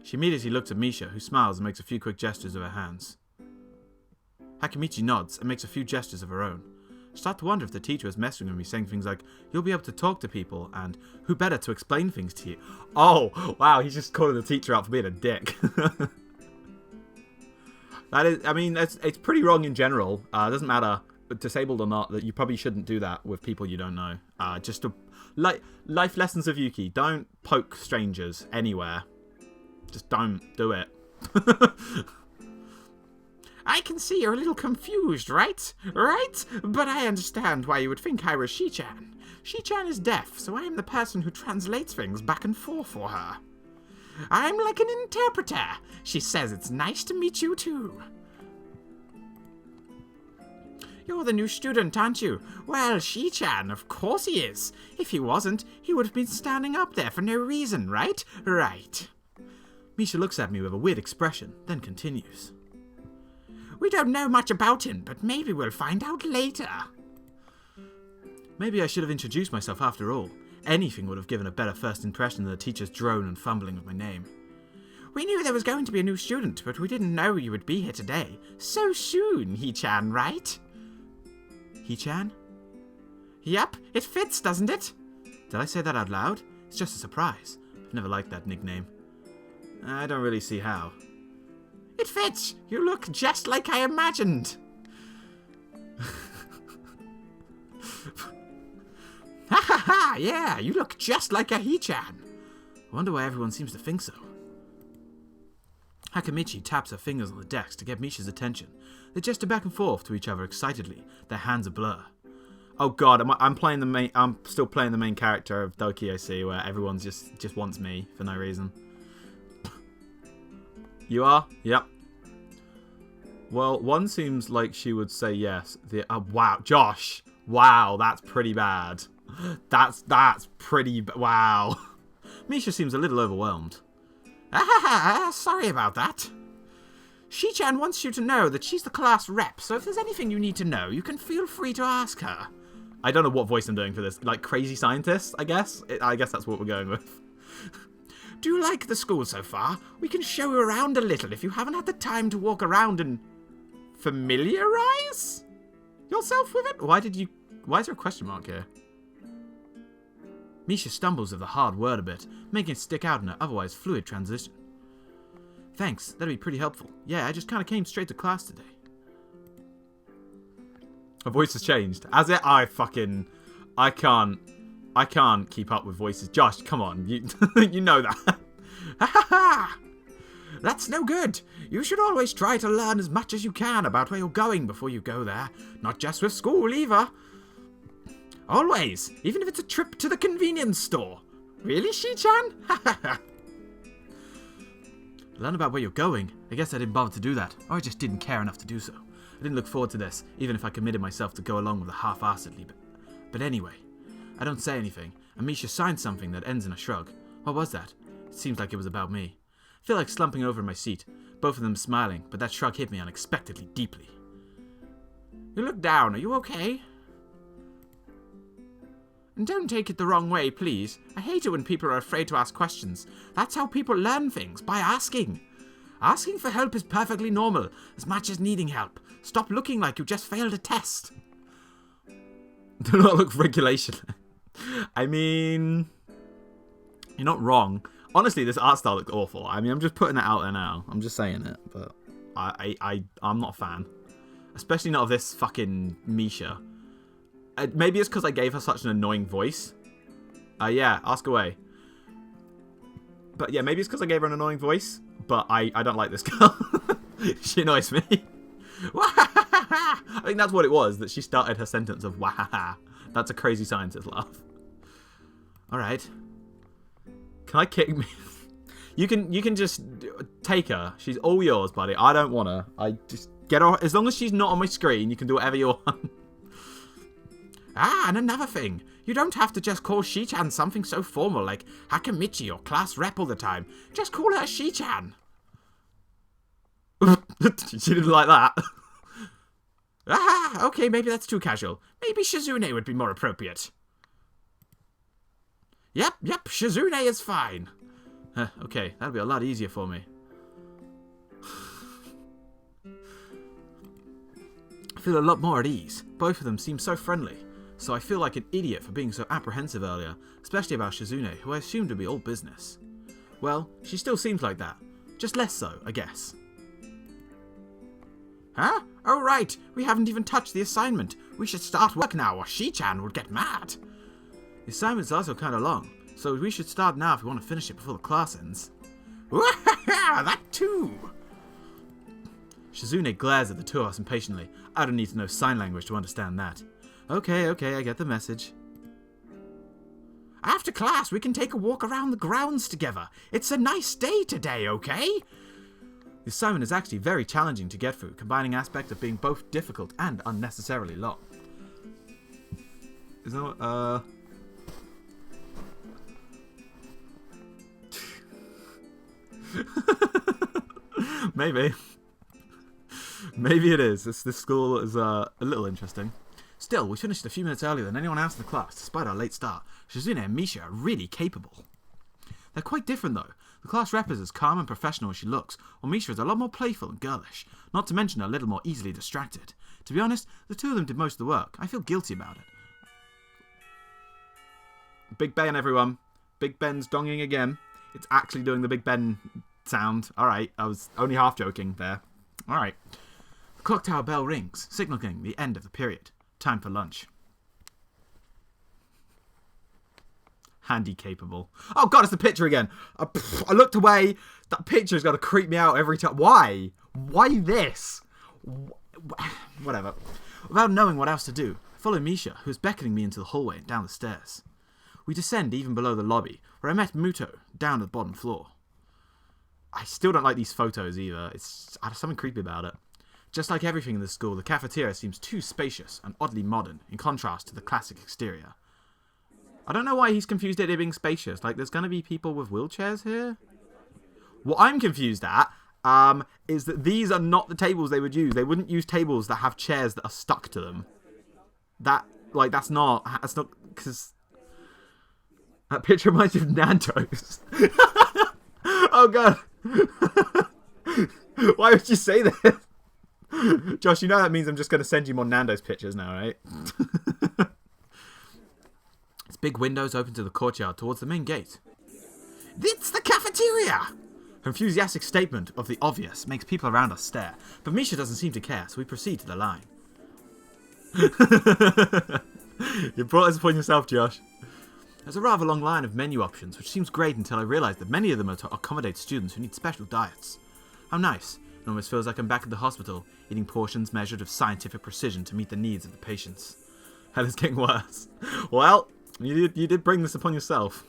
[SPEAKER 1] She immediately looks at Misha, who smiles and makes a few quick gestures of her hands. Hakamichi nods and makes a few gestures of her own. I start to wonder if the teacher is messing with me, saying things like, you'll be able to talk to people, and who better to explain things to you? Oh, wow, he's just calling the teacher out for being a dick. That is, I mean, it's pretty wrong in general. It doesn't matter, disabled or not, that you probably shouldn't do that with people you don't know. Just to, like, life lessons of Yuki, don't poke strangers anywhere. Just don't do it. I can see you're a little confused, right? Right? But I understand why you would think I was Shichan. Shichan is deaf, so I am the person who translates things back and forth for her. I'm like an interpreter. She says it's nice to meet you too. You're the new student, aren't you? Well, Shichan, of course he is. If he wasn't, he would have been standing up there for no reason, right? Right. Misha looks at me with a weird expression, then continues. We don't know much about him, but maybe we'll find out later. Maybe I should have introduced myself after all. Anything would have given a better first impression than the teacher's drone and fumbling of my name. We knew there was going to be a new student, but we didn't know you would be here today. So soon, He-chan, right? He-chan? Yep, it fits, doesn't it? Did I say that out loud? It's just a surprise. I've never liked that nickname. I don't really see how. It fits! You look just like I imagined! Ha ha ha! Yeah, you look just like a He-chan! I wonder why everyone seems to think so. Hakamichi taps her fingers on the desk to get Misha's attention. They gesture back and forth to each other excitedly, their hands a blur. Oh god, I'm still playing the main character of Doki OC, where everyone just wants me for no reason. You are? Yep. Well, one seems like she would say yes. Wow, Josh. Wow, that's pretty bad. That's pretty wow. Misha seems a little overwhelmed. Sorry about that. Shichan wants you to know that she's the class rep, so if there's anything you need to know, you can feel free to ask her. I don't know what voice I'm doing for this. Like, crazy scientist, I guess? I guess that's what we're going with. Do you like the school so far? We can show you around a little if you haven't had the time to walk around and familiarize yourself with it? Why is there a question mark here? Misha stumbles with the hard word a bit, making it stick out in her otherwise fluid transition. Thanks, that'd be pretty helpful. Yeah, I just kind of came straight to class today. Her voice has changed. As it, I can't keep up with voices. Josh, come on. You know that. Ha ha ha! That's no good. You should always try to learn as much as you can about where you're going before you go there. Not just with school, either. Always. Even if it's a trip to the convenience store. Really, Shichan? Ha ha ha. Learn about where you're going. I guess I didn't bother to do that. Or I just didn't care enough to do so. I didn't look forward to this, even if I committed myself to go along with it half-assedly. But anyway. I don't say anything, and Misha signs something that ends in a shrug. What was that? It seems like it was about me. I feel like slumping over in my seat, both of them smiling, but that shrug hit me unexpectedly deeply. You look down. Are you okay? And don't take it the wrong way, please. I hate it when people are afraid to ask questions. That's how people learn things, by asking. Asking for help is perfectly normal, as much as needing help. Stop looking like you just failed a test. Do not look for regulation. I mean, You're not wrong. Honestly, this art style looks awful. I mean, I'm just putting it out there now. I'm just saying it, but I'm not a fan. Especially not of this fucking Misha. Maybe it's because I gave her such an annoying voice. Yeah, ask away. But yeah, maybe it's because I gave her an annoying voice. But I don't like this girl. She annoys me. I think that's what it was, that she started her sentence of wahaha. That's a crazy scientist laugh. Alright. Can I kick me? You can just take her. She's all yours, buddy. I don't want her. I just get her. As long as she's not on my screen, you can do whatever you want. And another thing. You don't have to just call Shi-chan something so formal like Hakamichi or class rep all the time. Just call her Shi-chan. She didn't like that. Okay, maybe that's too casual. Maybe Shizune would be more appropriate. Yep, Shizune is fine. Okay, that'll be a lot easier for me. I feel a lot more at ease. Both of them seem so friendly. So I feel like an idiot for being so apprehensive earlier, especially about Shizune, who I assumed would be all business. Well, she still seems like that. Just less so, I guess. Huh? Oh right, we haven't even touched the assignment. We should start work now or Shi-chan would get mad. The assignment's also kind of long, so we should start now if we want to finish it before the class ends. That too! Shizune glares at the two of us impatiently. I don't need to know sign language to understand that. Okay, I get the message. After class, we can take a walk around the grounds together. It's a nice day today, okay? The assignment is actually very challenging to get through, combining aspects of being both difficult and unnecessarily long. Is that what, Maybe. Maybe it is. This school is a little interesting. Still, we finished a few minutes earlier than anyone else in the class, despite our late start. Shizune and Misha are really capable. They're quite different, though. The class rep is as calm and professional as she looks, while Misha is a lot more playful and girlish, not to mention a little more easily distracted. To be honest, the two of them did most of the work. I feel guilty about it. Big Ben, everyone. Big Ben's donging again. It's actually doing the Big Ben sound. Alright, I was only half joking there. Alright. The clock tower bell rings, signaling the end of the period. Time for lunch. Handy capable. Oh god, it's the picture again. I looked away. That picture's got to creep me out every time. Why? Why this? Whatever. Without knowing what else to do, I follow Misha, who is beckoning me into the hallway and down the stairs. We descend even below the lobby, where I met Muto down at the bottom floor. I still don't like these photos either. There's something creepy about it. Just like everything in this school, the cafeteria seems too spacious and oddly modern, in contrast to the classic exterior. I don't know why he's confused at it being spacious. Like, there's going to be people with wheelchairs here? What I'm confused at is that these are not the tables they would use. They wouldn't use tables that have chairs that are stuck to them. That's not, because that picture reminds me of Nando's. Oh, God. Why would you say that? Josh, you know that means I'm just going to send you more Nando's pictures now, right? Its big windows open to the courtyard towards the main gate. It's the cafeteria! Her enthusiastic statement of the obvious makes people around us stare, but Misha doesn't seem to care, so we proceed to the line. You brought this upon yourself, Josh. There's a rather long line of menu options, which seems great until I realise that many of them are to accommodate students who need special diets. How nice. It almost feels like I'm back at the hospital, eating portions measured with scientific precision to meet the needs of the patients. Hell is getting worse. Well, you did bring this upon yourself.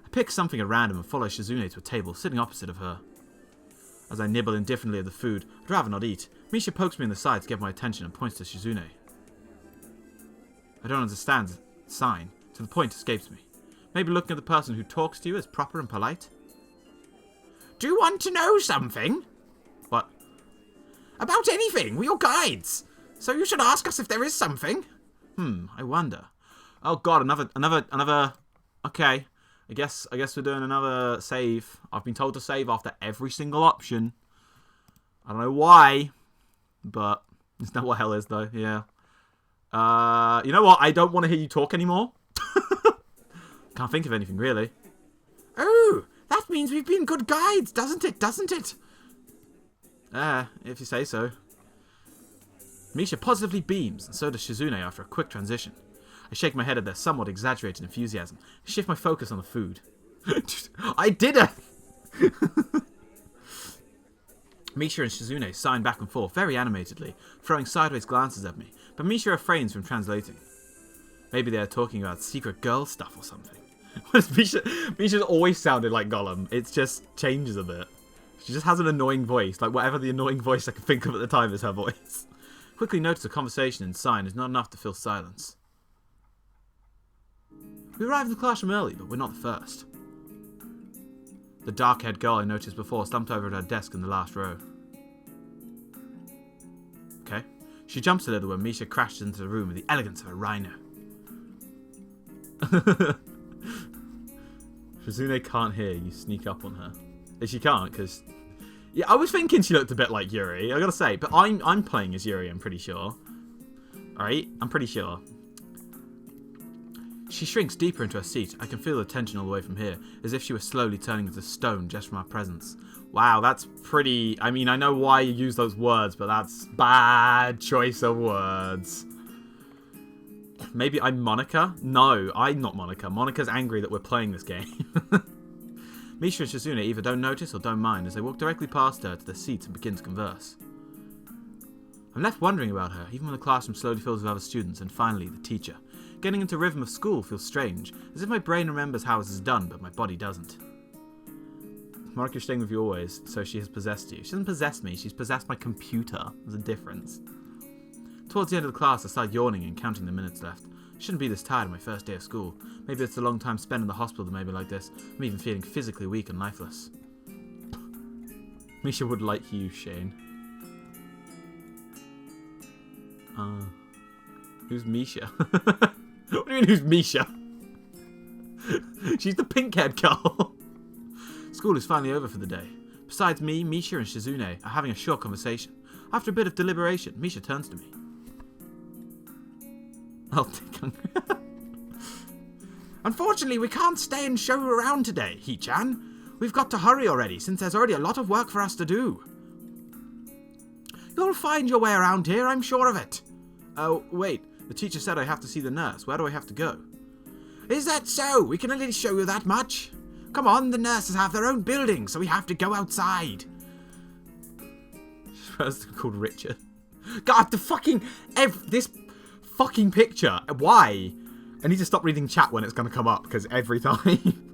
[SPEAKER 1] I pick something at random and follow Shizune to a table sitting opposite of her. As I nibble indifferently at the food, I'd rather not eat. Misha pokes me in the side to get my attention and points to Shizune. I don't understand the sign, so the point escapes me. Maybe looking at the person who talks to you is proper and polite? Do you want to know something? What? About anything, we're your guides. So you should ask us if there is something. I wonder. Oh god, another. Okay, I guess we're doing another save. I've been told to save after every single option. I don't know why, but isn't that what hell is though? Yeah. You know what? I don't want to hear you talk anymore. Can't think of anything really. Oh That means we've been good guides, doesn't it? Doesn't it? If you say so. Misha positively beams, and so does Shizune after a quick transition. I shake my head at their somewhat exaggerated enthusiasm. I shift my focus on the food. I did it! Misha and Shizune sign back and forth very animatedly, throwing sideways glances at me, but Misha refrains from translating. Maybe they're talking about secret girl stuff or something. Misha's always sounded like Gollum. It just changes a bit. She just has an annoying voice. Like, whatever the annoying voice I can think of at the time is her voice. Quickly notice a conversation and sign is not enough to fill silence. We arrived in the classroom early, but we're not the first. The dark-haired girl I noticed before slumped over at her desk in the last row. Okay. She jumps a little when Misha crashes into the room with the elegance of a rhino. Shizune can't hear you sneak up on her. She can't, because... Yeah, I was thinking she looked a bit like Yuri, I gotta say. But I'm playing as Yuri, I'm pretty sure. Alright? I'm pretty sure. She shrinks deeper into her seat. I can feel the tension all the way from here, as if she was slowly turning into stone just from our presence. Wow, that's pretty... I mean, I know why you use those words, but that's bad choice of words. Maybe I'm Monica? No, I'm not Monica. Monica's angry that we're playing this game. Misha and Shizune either don't notice or don't mind as they walk directly past her to their seats and begin to converse. I'm left wondering about her, even when the classroom slowly fills with other students, and finally, the teacher. Getting into rhythm of school feels strange, as if my brain remembers how this is done, but my body doesn't. Monica's staying with you always, so she has possessed you. She doesn't possess me, she's possessed my computer. There's a difference. Towards the end of the class, I start yawning and counting the minutes left. I shouldn't be this tired on my first day of school. Maybe it's a long time spent in the hospital that made me like this. I'm even feeling physically weak and lifeless. Misha would like you, Shane. Who's Misha? What do you mean, who's Misha? She's the pink-haired girl. School is finally over for the day. Besides me, Misha and Shizune are having a short conversation. After a bit of deliberation, Misha turns to me. I'll take on. Unfortunately, we can't stay and show you around today, Hee-chan. We've got to hurry already, since there's already a lot of work for us to do. You'll find your way around here, I'm sure of it. Oh, wait. The teacher said I have to see the nurse. Where do I have to go? Is that so? We can only show you that much. Come on, the nurses have their own building, so we have to go outside. She's called Richard. God, the fucking... this fucking picture. Why? I need to stop reading chat when it's going to come up, because every time...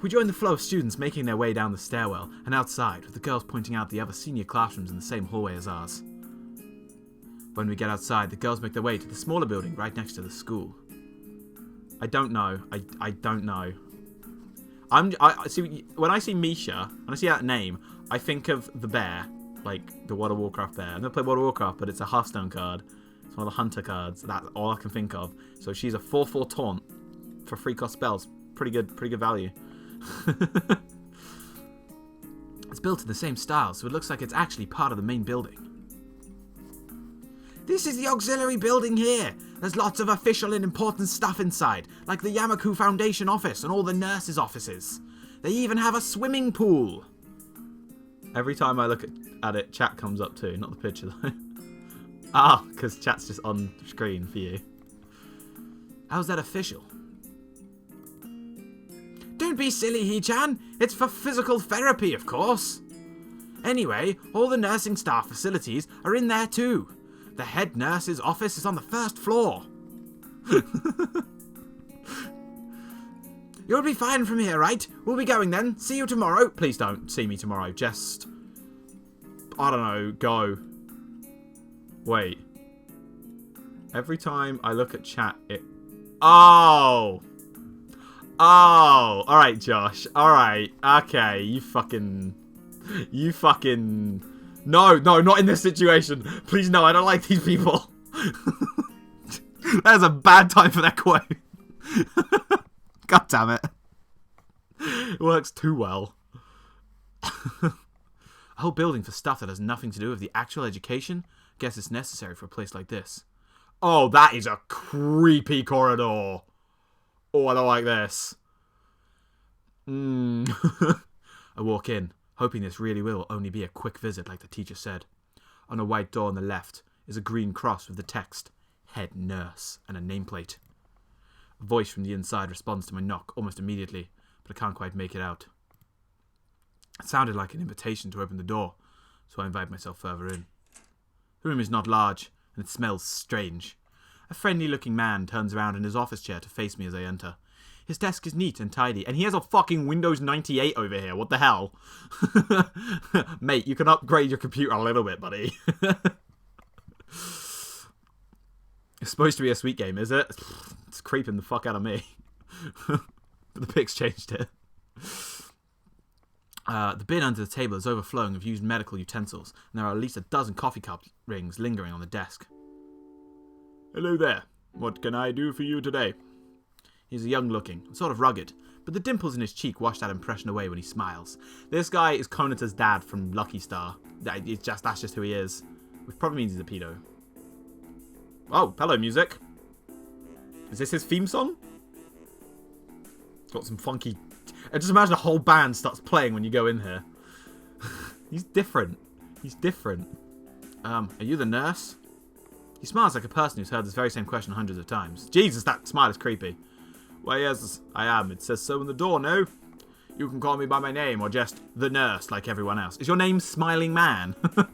[SPEAKER 1] We join the flow of students making their way down the stairwell and outside, with the girls pointing out the other senior classrooms in the same hallway as ours. When we get outside, the girls make their way to the smaller building right next to the school. I don't know. I don't know. I see, when I see Misha, when I see that name, I think of the bear, like the World of Warcraft bear. I'm going to play World of Warcraft, but it's a Hearthstone card. It's one of the Hunter cards. That's all I can think of. So she's a 4/4 taunt for free cost spells. Pretty good value. It's built in the same style, so it looks like it's actually part of the main building. This is the auxiliary building here. There's lots of official and important stuff inside, like the Yamaku Foundation office and all the nurses' offices. They even have a swimming pool. Every time I look at it, chat comes up too, not the picture though. Ah, because chat's just on screen for you. How's that official? Don't be silly, Hee-chan. It's for physical therapy, of course. Anyway, all the nursing staff facilities are in there too. The head nurse's office is on the first floor. You'll be fine from here, right? We'll be going then. See you tomorrow. Please don't see me tomorrow. Just... I don't know. Go. Wait. Every time I look at chat, it... Oh! Oh! Alright, Josh. Alright. Okay. You fucking... No, not in this situation. Please, no, I don't like these people. That is a bad time for that quote. God damn it. It works too well. A whole building for stuff that has nothing to do with the actual education? Guess it's necessary for a place like this. Oh, that is a creepy corridor. Oh, I don't like this. I walk in, hoping this really will only be a quick visit like the teacher said. On a white door on the left is a green cross with the text, Head Nurse, and a nameplate. A voice from the inside responds to my knock almost immediately, but I can't quite make it out. It sounded like an invitation to open the door, so I invite myself further in. The room is not large, and it smells strange. A friendly-looking man turns around in his office chair to face me as I enter. His desk is neat and tidy, and he has a fucking Windows 98 over here. What the hell? Mate, you can upgrade your computer a little bit, buddy. It's supposed to be a sweet game, is it? It's creeping the fuck out of me. But the pics changed it. The bin under the table is overflowing with used medical utensils, and there are at least a dozen coffee cup rings lingering on the desk. Hello there. What can I do for you today? He's young-looking, sort of rugged, but the dimples in his cheek wash that impression away when he smiles. This guy is Konata's dad from Lucky Star. That's just who he is. Which probably means he's a pedo. Oh, hello, music. Is this his theme song? It's got some funky... I just imagine a whole band starts playing when you go in here. He's different. He's different. Are you the nurse? He smiles like a person who's heard this very same question hundreds of times. Jesus, that smile is creepy. Why, yes, I am. It says so in the door, no? You can call me by my name, or just the nurse, like everyone else. Is your name Smiling Man? Of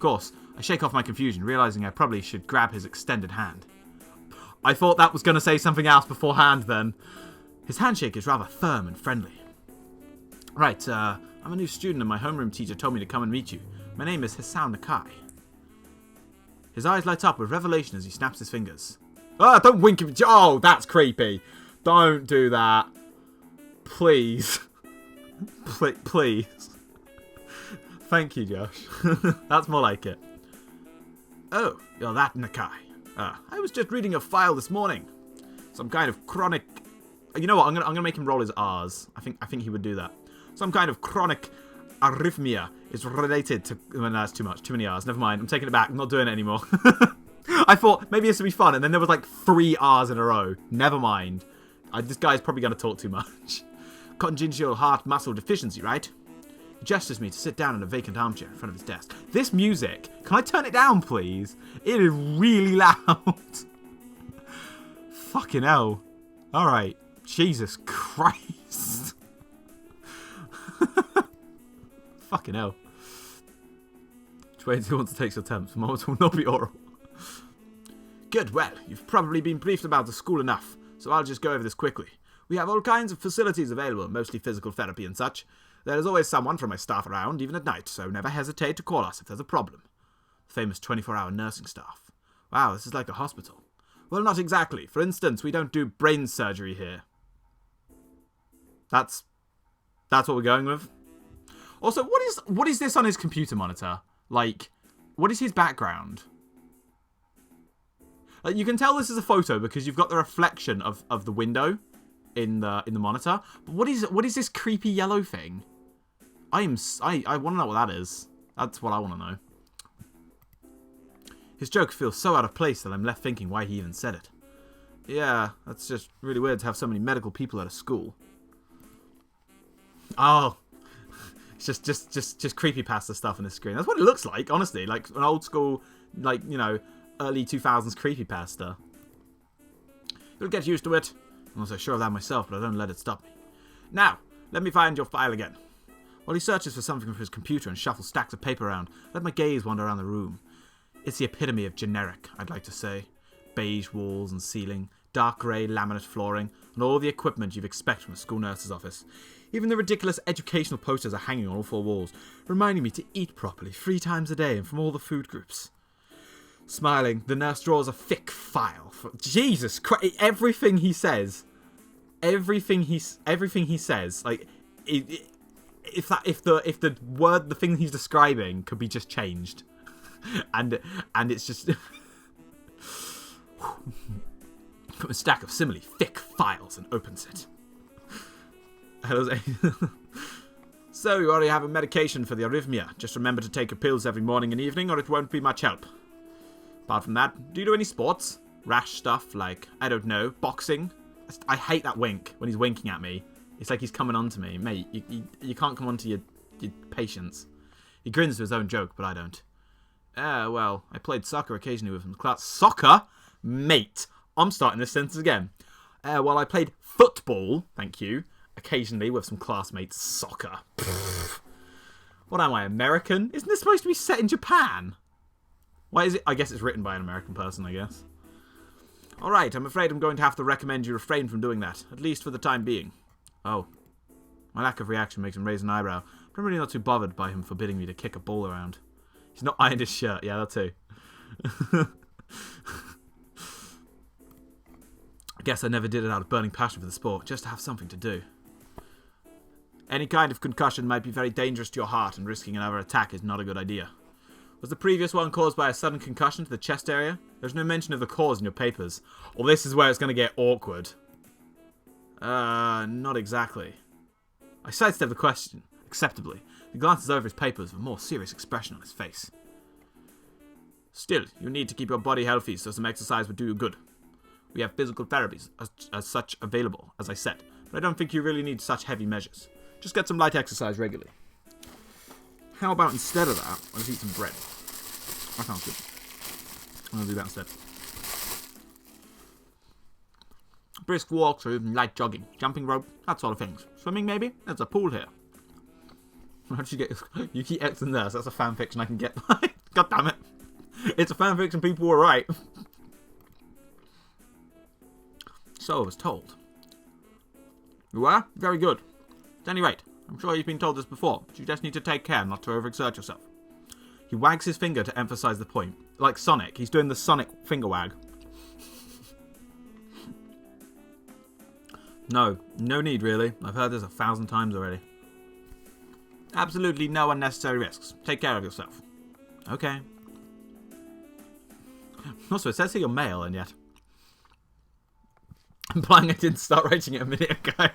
[SPEAKER 1] course, I shake off my confusion, realizing I probably should grab his extended hand. I thought that was going to say something else beforehand, then. His handshake is rather firm and friendly. Right, I'm a new student, and my homeroom teacher told me to come and meet you. My name is Hisao Nakai. His eyes light up with revelation as he snaps his fingers. Ah, don't wink at me. Oh, that's creepy. Don't do that. Please. Please. Thank you, Josh. That's more like it. Oh, you're that Nakai. I was just reading a file this morning. Some kind of chronic... You know what? I'm gonna make him roll his R's. I think he would do that. Some kind of chronic arrhythmia is related to... Well, no, that's too much. Too many R's. Never mind. I'm taking it back. I'm not doing it anymore. I thought maybe this would be fun, and then there was like 3 R's in a row. Never mind. This guy's probably going to talk too much. Congenital heart muscle deficiency, right? He gestures me to sit down in a vacant armchair in front of his desk. This music, can I turn it down, please? It is really loud. Fucking hell. Alright. Jesus Christ. Fucking hell. Which way do you want to take your temps? Moments will not be oral. Good, well, you've probably been briefed about the school enough, so I'll just go over this quickly. We have all kinds of facilities available, mostly physical therapy and such. There is always someone from my staff around, even at night, so never hesitate to call us if there's a problem. Famous 24-hour nursing staff. Wow, this is like a hospital. Well, not exactly. For instance, we don't do brain surgery here. That's what we're going with. Also, what is this on his computer monitor? Like, what is his background? Like, you can tell this is a photo because you've got the reflection of the window in the monitor. But what is this creepy yellow thing? I want to know what that is. That's what I want to know. His joke feels so out of place that I'm left thinking why he even said it. Yeah, that's just really weird to have so many medical people at a school. Oh, it's just creepypasta stuff on the screen. That's what it looks like, honestly, like an old school, like, you know, early 2000s creepypasta. You'll get used to it. I'm not so sure of that myself, but I don't let it stop me. Now, let me find your file again. While he searches for something from his computer and shuffles stacks of paper around, let my gaze wander around the room. It's the epitome of generic, I'd like to say. Beige walls and ceiling, dark grey laminate flooring, and all the equipment you'd expect from a school nurse's office. Even the ridiculous educational posters are hanging on all 4 walls, reminding me to eat properly 3 times a day and from all the food groups. Smiling, the nurse draws a thick file. Jesus Christ! Everything he says, like, if the word, the thing he's describing could be just changed, and it's just got a stack of similarly thick files and opens it. So you already have a medication for the arrhythmia. Just remember to take your pills every morning and evening, or it won't be much help. Apart from that, do you do any sports? Rash stuff like, I don't know, boxing? I hate that wink when he's winking at me. It's like he's coming on to me. Mate, you can't come on to your patients. He grins to his own joke, but I don't. Well, I played soccer occasionally with him. Class soccer? Mate, I'm starting this sentence again. Well, I played football, thank you, occasionally with some classmates. Soccer. Pfft. What am I, American? Isn't this supposed to be set in Japan? Why is it? I guess it's written by an American person, I guess. Alright, I'm afraid I'm going to have to recommend you refrain from doing that, at least for the time being. Oh. My lack of reaction makes him raise an eyebrow, but I'm really not too bothered by him forbidding me to kick a ball around. He's not ironed his shirt. Yeah, that too. I guess I never did it out of burning passion for the sport, just to have something to do. Any kind of concussion might be very dangerous to your heart, and risking another attack is not a good idea. Was the previous one caused by a sudden concussion to the chest area? There's no mention of the cause in your papers. Well, this is where it's going to get awkward. Not exactly. I sidestep the question, acceptably. He glances over his papers with a more serious expression on his face. Still, you need to keep your body healthy, so some exercise would do you good. We have physical therapies as such available, as I said, but I don't think you really need such heavy measures. Just get some light exercise regularly. How about instead of that, let's eat some bread. That sounds good. I'm going to do that instead. Brisk walk through, light jogging, jumping rope, that sort of things. Swimming maybe? There's a pool here. How'd you get Yuki X and Nurse? That's a fanfiction I can get by. God damn it. It's a fanfiction, people were right. So I was told. You were? Very good. At any rate, I'm sure you've been told this before, but you just need to take care not to overexert yourself. He wags his finger to emphasize the point. Like Sonic, he's doing the Sonic finger wag. No need really. I've heard this 1,000 times already. Absolutely no unnecessary risks. Take care of yourself. Okay. Also, it says here you're male, and yet implying I didn't start writing it a minute ago.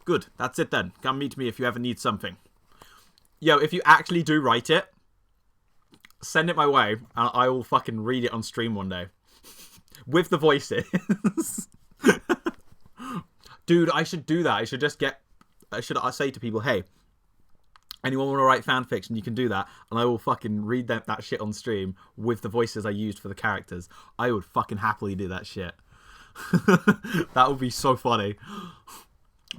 [SPEAKER 1] Good, that's it then. Come meet me if you ever need something. Yo, if you actually do write it, send it my way, and I will fucking read it on stream one day. With the voices. Dude, I should do that. I should say to people, hey, anyone want to write fanfiction, you can do that, and I will fucking read that shit on stream with the voices I used for the characters. I would fucking happily do that shit. That would be so funny.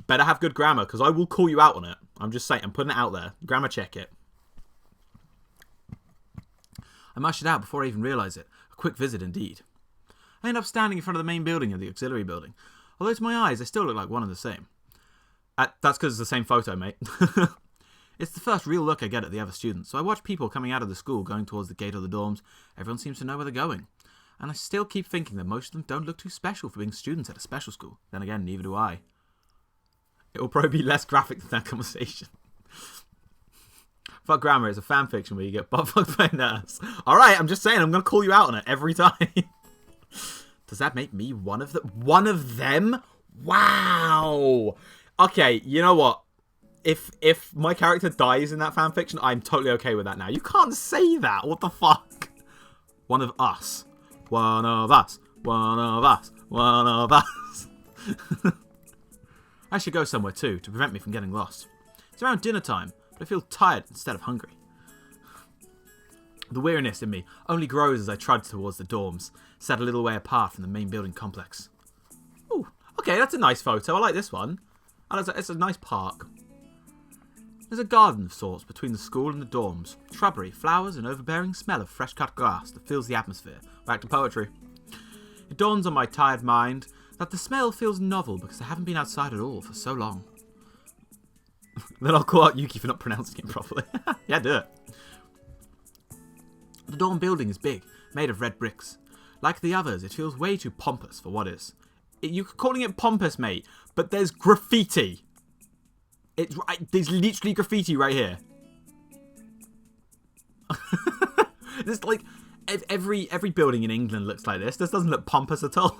[SPEAKER 1] Better have good grammar, because I will call you out on it. I'm just saying, I'm putting it out there. Grammar check it. I mushed it out before I even realised it. A quick visit indeed. I end up standing in front of the main building of the auxiliary building. Although to my eyes, they still look like one and the same. That's because it's the same photo, mate. It's the first real look I get at the other students, so I watch people coming out of the school going towards the gate of the dorms. Everyone seems to know where they're going. And I still keep thinking that most of them don't look too special for being students at a special school. Then again, neither do I. It will probably be less graphic than that conversation. Fuck Grammar is a fanfiction where you get butt-fucked by a nurse. Alright, I'm just saying, I'm going to call you out on it every time. Does that make me one of them? One of them? Wow! Okay, you know what? If my character dies in that fanfiction, I'm totally okay with that now. You can't say that. What the fuck? One of us. One of us. One of us. One of us. I should go somewhere too, to prevent me from getting lost. It's around dinner time, but I feel tired instead of hungry. The weariness in me only grows as I trudge towards the dorms, set a little way apart from the main building complex. Ooh, okay, that's a nice photo. I like this one. And it's a nice park. There's a garden of sorts between the school and the dorms. Shrubbery, flowers, and overbearing smell of fresh-cut grass that fills the atmosphere. Back to poetry. It dawns on my tired mind that the smell feels novel because I haven't been outside at all for so long. Then I'll call out Yuki for not pronouncing it properly. Yeah, do it. The dorm building is big, made of red bricks. Like the others, it feels way too pompous for what is. You're calling it pompous, mate, but there's graffiti. There's literally graffiti right here. It's like every building in England looks like this. This doesn't look pompous at all.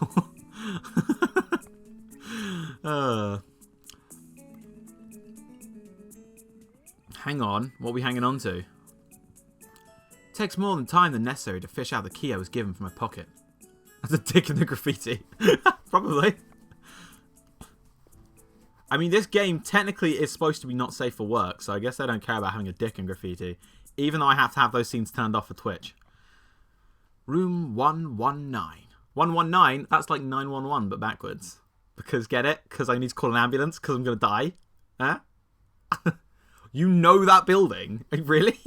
[SPEAKER 1] Hang on, what are we hanging on to? It takes more time than necessary to fish out the key I was given from my pocket. That's a dick in the graffiti. Probably. I mean, this game technically is supposed to be not safe for work, so I guess they don't care about having a dick in graffiti. Even though I have to have those scenes turned off for Twitch. Room 119. 119, that's like 911, but backwards. Because, get it? Because I need to call an ambulance because I'm going to die. Huh? You know that building? Really?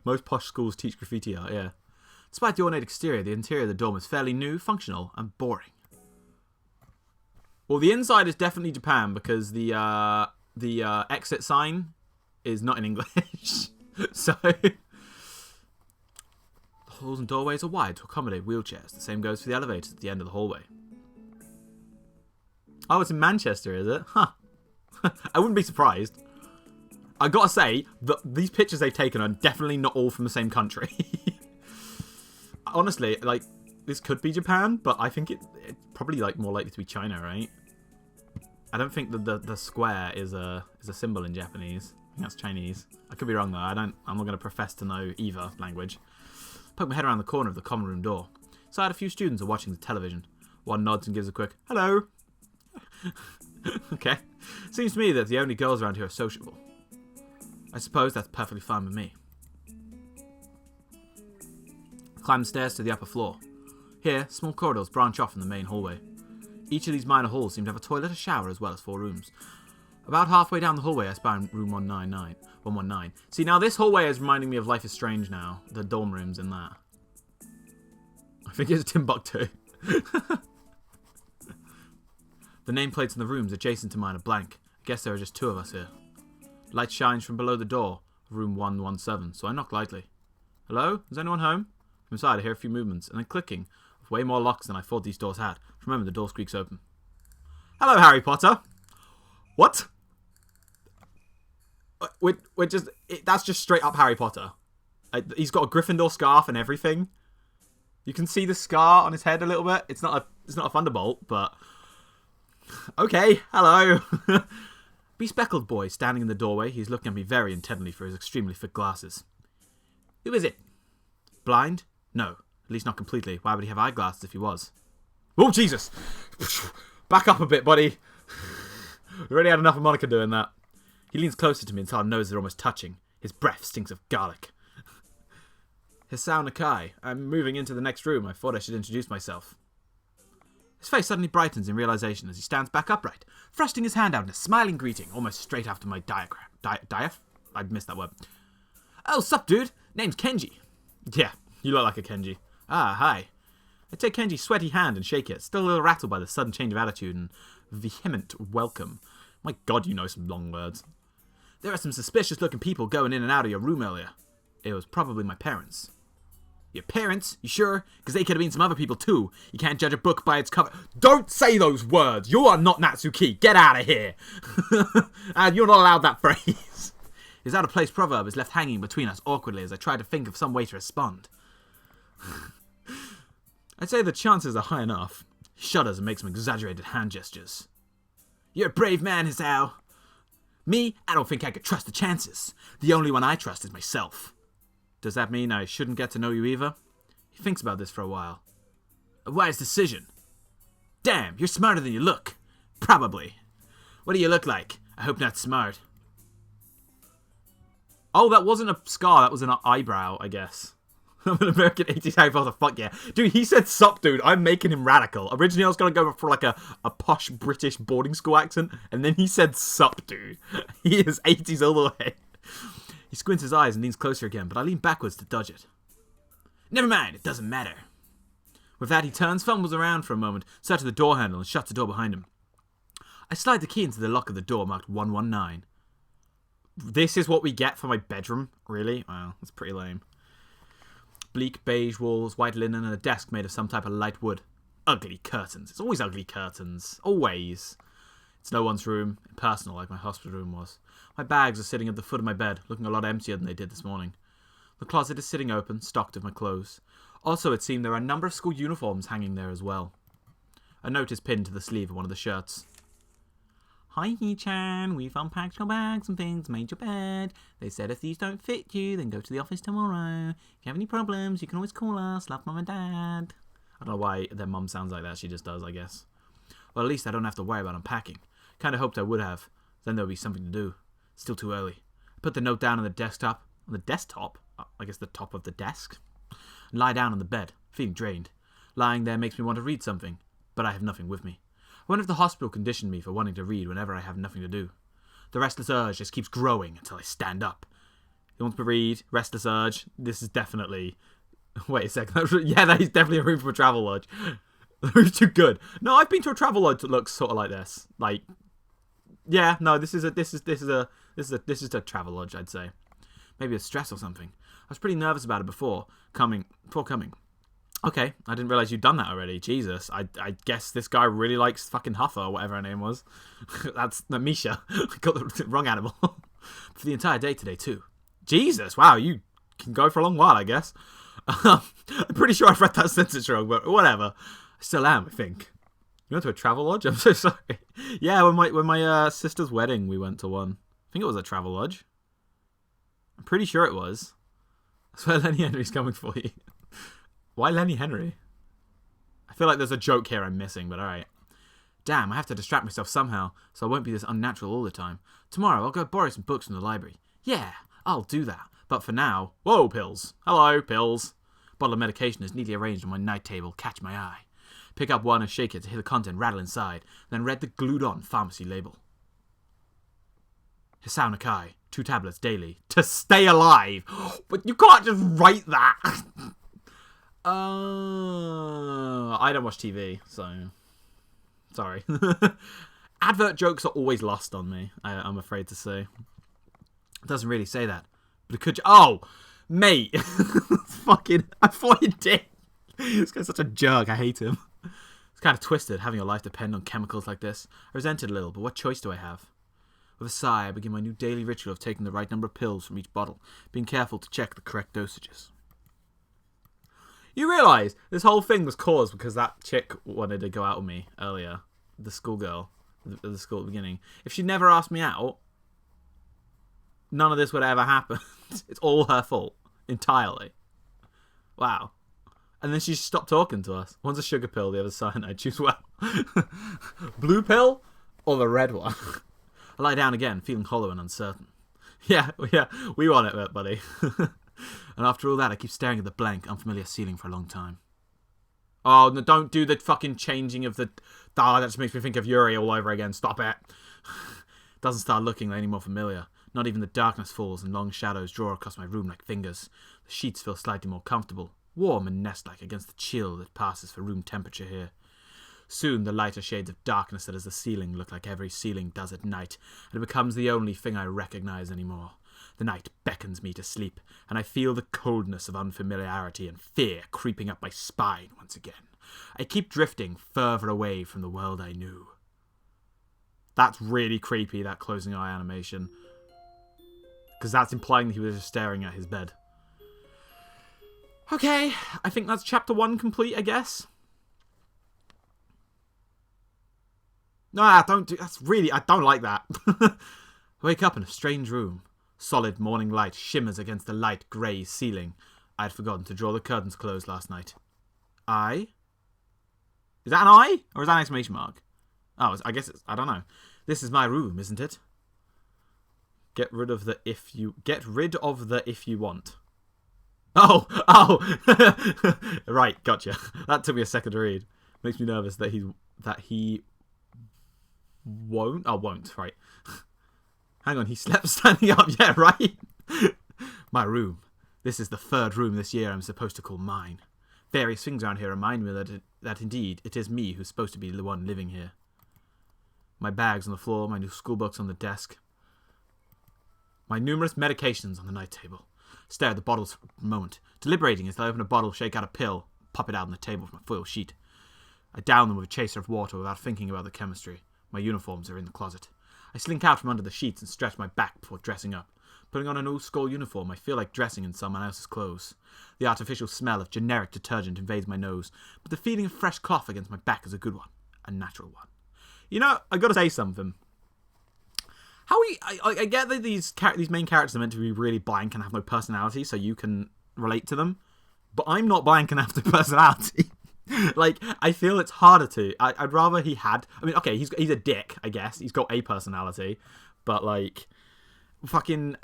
[SPEAKER 1] Most posh schools teach graffiti art, yeah. Despite the ornate exterior, the interior of the dorm is fairly new, functional, and boring. Well, the inside is definitely Japan because the exit sign is not in English. So, the halls and doorways are wide to accommodate wheelchairs. The same goes for the elevators at the end of the hallway. Oh, it's in Manchester, is it? Huh. I wouldn't be surprised. I gotta say, that these pictures they've taken are definitely not all from the same country. Honestly, like, this could be Japan, but I think it's probably like more likely to be China, right? I don't think that the square is a symbol in Japanese. I think that's Chinese. I could be wrong though. I'm not going to profess to know either language. Poke my head around the corner of the common room door. Inside, a few students are watching the television. One nods and gives a quick hello. Okay. Seems to me that the only girls around here are sociable. I suppose that's perfectly fine with me. Climb the stairs to the upper floor. Here, small corridors branch off from the main hallway. Each of these minor halls seem to have a toilet, a shower, as well as 4 rooms. About halfway down the hallway, I spy room 119. See, now this hallway is reminding me of Life is Strange now. The dorm rooms in that. I think it's Timbuktu. The nameplates in the rooms adjacent to mine are blank. I guess there are just 2 of us here. Light shines from below the door of room 117, so I knock lightly. Hello? Is anyone home? From inside, I hear a few movements, and then clicking of way more locks than I thought these doors had. Remember, the door squeaks open. Hello, Harry Potter. What? That's just straight up Harry Potter. He's got a Gryffindor scarf and everything. You can see the scar on his head a little bit. It's not a thunderbolt, but okay. Hello. Bespeckled boy standing in the doorway. He's looking at me very intently through his extremely thick glasses. Who is it? Blind? No, at least not completely. Why would he have eyeglasses if he was? Oh, Jesus! Back up a bit, buddy. We already had enough of Monica doing that. He leans closer to me until our noses are almost touching. His breath stinks of garlic. Hisao Nakai. I'm moving into the next room. I thought I should introduce myself. His face suddenly brightens in realization as he stands back upright, thrusting his hand out in a smiling greeting, almost straight after my diagram. I missed that word. Oh, sup, dude? Name's Kenji. Yeah, you look like a Kenji. Ah, hi. I take Kenji's sweaty hand and shake it, still a little rattled by the sudden change of attitude and vehement welcome. My God, you know some long words. There are some suspicious-looking people going in and out of your room earlier. It was probably my parents. Your parents? You sure? Because they could have been some other people too. You can't judge a book by its cover. Don't say those words! You are not Natsuki! Get out of here! You're not allowed that phrase. His out-of-place proverb is left hanging between us awkwardly as I try to think of some way to respond. I'd say the chances are high enough. He shudders and makes some exaggerated hand gestures. You're a brave man, Hisao. Me? I don't think I could trust the chances. The only one I trust is myself. Does that mean I shouldn't get to know you either? He thinks about this for a while. A wise decision. Damn, you're smarter than you look. Probably. What do you look like? I hope not smart. Oh, that wasn't a scar, that was an eyebrow, I guess. I'm an American 80s Harry Potter, fuck yeah. Dude, he said sup, dude. I'm making him radical. Originally, I was going to go for like a posh British boarding school accent, and then he said sup, dude. He is 80s all the way. He squints his eyes and leans closer again, but I lean backwards to dodge it. Never mind, it doesn't matter. With that, he turns, fumbles around for a moment, searches the door handle, and shuts the door behind him. I slide the key into the lock of the door marked 119. This is what we get for my bedroom? Really? Wow, that's pretty lame. Bleak beige walls, white linen, and a desk made of some type of light wood. Ugly curtains. It's always ugly curtains. Always. It's no one's room. Impersonal, like my hospital room was. My bags are sitting at the foot of my bed, looking a lot emptier than they did this morning. The closet is sitting open, stocked with my clothes. Also, it seemed there are a number of school uniforms hanging there as well. A note is pinned to the sleeve of one of the shirts. Hi, Hee-chan. We've unpacked your bags and things, made your bed. They said if these don't fit you, then go to the office tomorrow. If you have any problems, you can always call us. Love, Mum and Dad. I don't know why their mum sounds like that. She just does, I guess. Well, at least I don't have to worry about unpacking. Kinda hoped I would have. Then there'll be something to do. Still too early. I put the note down on the desktop. On the desktop? I guess the top of the desk. And lie down on the bed, feeling drained. Lying there makes me want to read something, but I have nothing with me. I wonder if the hospital conditioned me for wanting to read whenever I have nothing to do. The restless urge just keeps growing until I stand up. He wants to read, restless urge. This is definitely... Wait a second. Yeah, that is definitely a room for a travel lodge. The room's too good. No, I've been to a travel lodge that looks sort of like this. Like, yeah, no, this is a travel lodge, I'd say. Maybe a stress or something. I was pretty nervous about it before coming. Okay, I didn't realize you'd done that already. Jesus, I guess this guy really likes fucking Huffer or whatever her name was. That's Misha. I got the wrong animal. For the entire day today too. Jesus, wow, you can go for a long while, I guess. I'm pretty sure I've read that sentence wrong, but whatever. I still am, I think. You went to a travel lodge? I'm so sorry. Yeah, when my sister's wedding, we went to one. I think it was a travel lodge. I'm pretty sure it was. I swear Lenny Henry's coming for you. Why Lenny Henry? I feel like there's a joke here I'm missing, but alright. Damn, I have to distract myself somehow, so I won't be this unnatural all the time. Tomorrow, I'll go borrow some books from the library. Yeah, I'll do that. But for now... Whoa, pills. Hello, pills. Bottle of medication is neatly arranged on my night table. Catch my eye. Pick up one and shake it to hear the content rattle inside, then read the glued-on pharmacy label. Hisao Nakai, 2 tablets daily. To stay alive! But you can't just write that! I don't watch TV, so... Sorry. Advert jokes are always lost on me, I'm afraid to say. It doesn't really say that. But it could... Oh! Mate! Fucking... I thought you did! This guy's such a jerk, I hate him. It's kind of twisted, having your life depend on chemicals like this. I resent it a little, but what choice do I have? With a sigh, I begin my new daily ritual of taking the right number of pills from each bottle, being careful to check the correct dosages. You realise this whole thing was caused because that chick wanted to go out with me earlier. The schoolgirl. The school at the beginning. If she'd never asked me out, none of this would ever happen. It's all her fault. Entirely. Wow. And then she stopped talking to us. One's a sugar pill, the other's cyanide. Choose well. Blue pill or the red one? I lie down again, feeling hollow and uncertain. Yeah, we want it, buddy. And after all that, I keep staring at the blank, unfamiliar ceiling for a long time. Oh, no, don't do the fucking changing of the... Ah, that just makes me think of Yuri all over again. Stop it. Doesn't start looking any more familiar. Not even the darkness falls and long shadows draw across my room like fingers. The sheets feel slightly more comfortable, warm and nest-like against the chill that passes for room temperature here. Soon the lighter shades of darkness that is the ceiling look like every ceiling does at night, and it becomes the only thing I recognize anymore. The night beckons me to sleep, and I feel the coldness of unfamiliarity and fear creeping up my spine once again. I keep drifting further away from the world I knew. That's really creepy, that closing eye animation. Because that's implying that he was just staring at his bed. Okay, I think that's chapter 1 complete, I guess. No, don't do... That's really... I don't like that. I wake up in a strange room. Solid morning light shimmers against the light grey ceiling. I had forgotten to draw the curtains closed last night. I? Is that an I? Or is that an exclamation mark? Oh, I guess it's... I don't know. This is my room, isn't it? Get rid of the if you... Get rid of the if you want. Oh! Right, gotcha. That took me a second to read. Makes me nervous that he won't? Oh, won't, right. Hang on, he slept standing up, yeah, right? My room. This is the 3rd room this year I'm supposed to call mine. Various things around here remind me that indeed it is me who's supposed to be the one living here. My bags on the floor, my new school books on the desk. My numerous medications on the night table. Stare at the bottles for a moment, deliberating as I open a bottle, shake out a pill, pop it out on the table from a foil sheet. I down them with a chaser of water without thinking about the chemistry. My uniforms are in the closet. I slink out from under the sheets and stretch my back before dressing up. Putting on an old school uniform, I feel like dressing in someone else's clothes. The artificial smell of generic detergent invades my nose, but the feeling of fresh cloth against my back is a good one. A natural one. You know, I gotta say something. I get that these main characters are meant to be really blank and have no personality, so you can relate to them. But I'm not blank and have no personality. Like, I feel it's harder to. I'd rather he had. I mean, okay, he's a dick, I guess. He's got a personality, but like, fucking.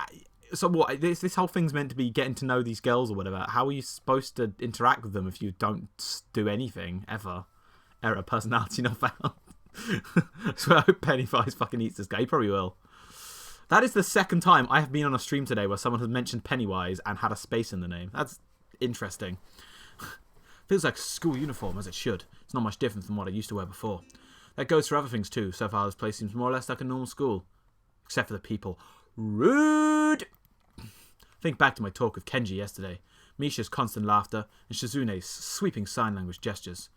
[SPEAKER 1] So what? This whole thing's meant to be getting to know these girls or whatever. How are you supposed to interact with them if you don't do anything ever? Error, personality not found. So I hope Pennywise fucking eats this guy. He probably will. That is the second time I have been on a stream today where someone has mentioned Pennywise and had a space in the name. That's interesting. Feels like school uniform, as it should. It's not much different from what I used to wear before. That goes for other things too. So far, this place seems more or less like a normal school. Except for the people. Rude! Think back to my talk with Kenji yesterday. Misha's constant laughter and Shizune's sweeping sign language gestures.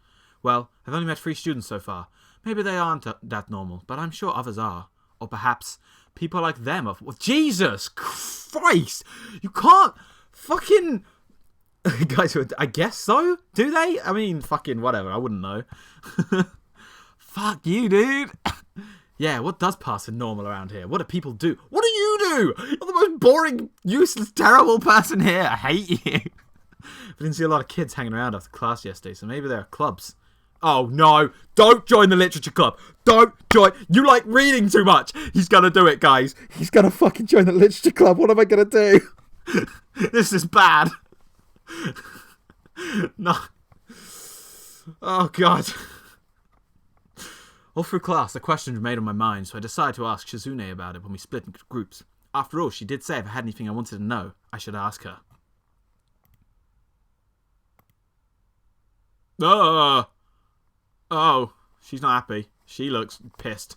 [SPEAKER 1] Well, I've only met 3 students so far. Maybe they aren't that normal, but I'm sure others are. Or perhaps people like them are... Well, Jesus Christ! You can't fucking... Guys, I guess so? Do they? I mean, fucking whatever. I wouldn't know. Fuck you, dude. Yeah, what does pass for normal around here? What do people do? What do you do? You're the most boring, useless, terrible person here. I hate you. I didn't see a lot of kids hanging around after class yesterday, so maybe there are clubs. Oh, no. Don't join the literature club. Don't join. You like reading too much. He's gonna do it, guys. He's gonna fucking join the literature club. What am I gonna do? This is bad. No. Oh, God. All through class, the question remained on my mind, so I decided to ask Shizune about it when we split into groups. After all, she did say if I had anything I wanted to know, I should ask her. Oh, she's not happy. She looks pissed.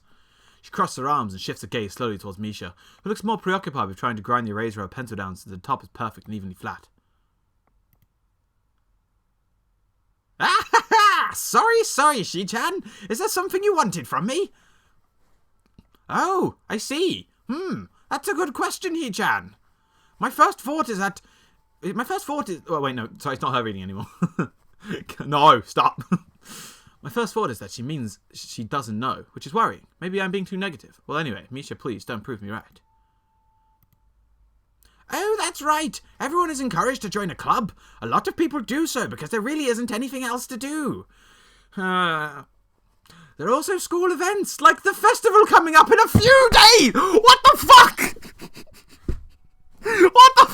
[SPEAKER 1] She crosses her arms and shifts her gaze slowly towards Misha, who looks more preoccupied with trying to grind the eraser of her pencil down so the top is perfect and evenly flat. Ah, sorry, Shi-chan. Is there something you wanted from me? Oh, I see. That's a good question, Hee-chan. My first thought is... Oh, wait, no. Sorry, it's not her reading anymore. No, stop. My first thought is that she means she doesn't know, which is worrying. Maybe I'm being too negative. Well, anyway, Misha, please don't prove me right. Oh, that's right. Everyone is encouraged to join a club. A lot of people do so because there really isn't anything else to do. There are also school events, like the festival coming up in a few days. What the fuck? What the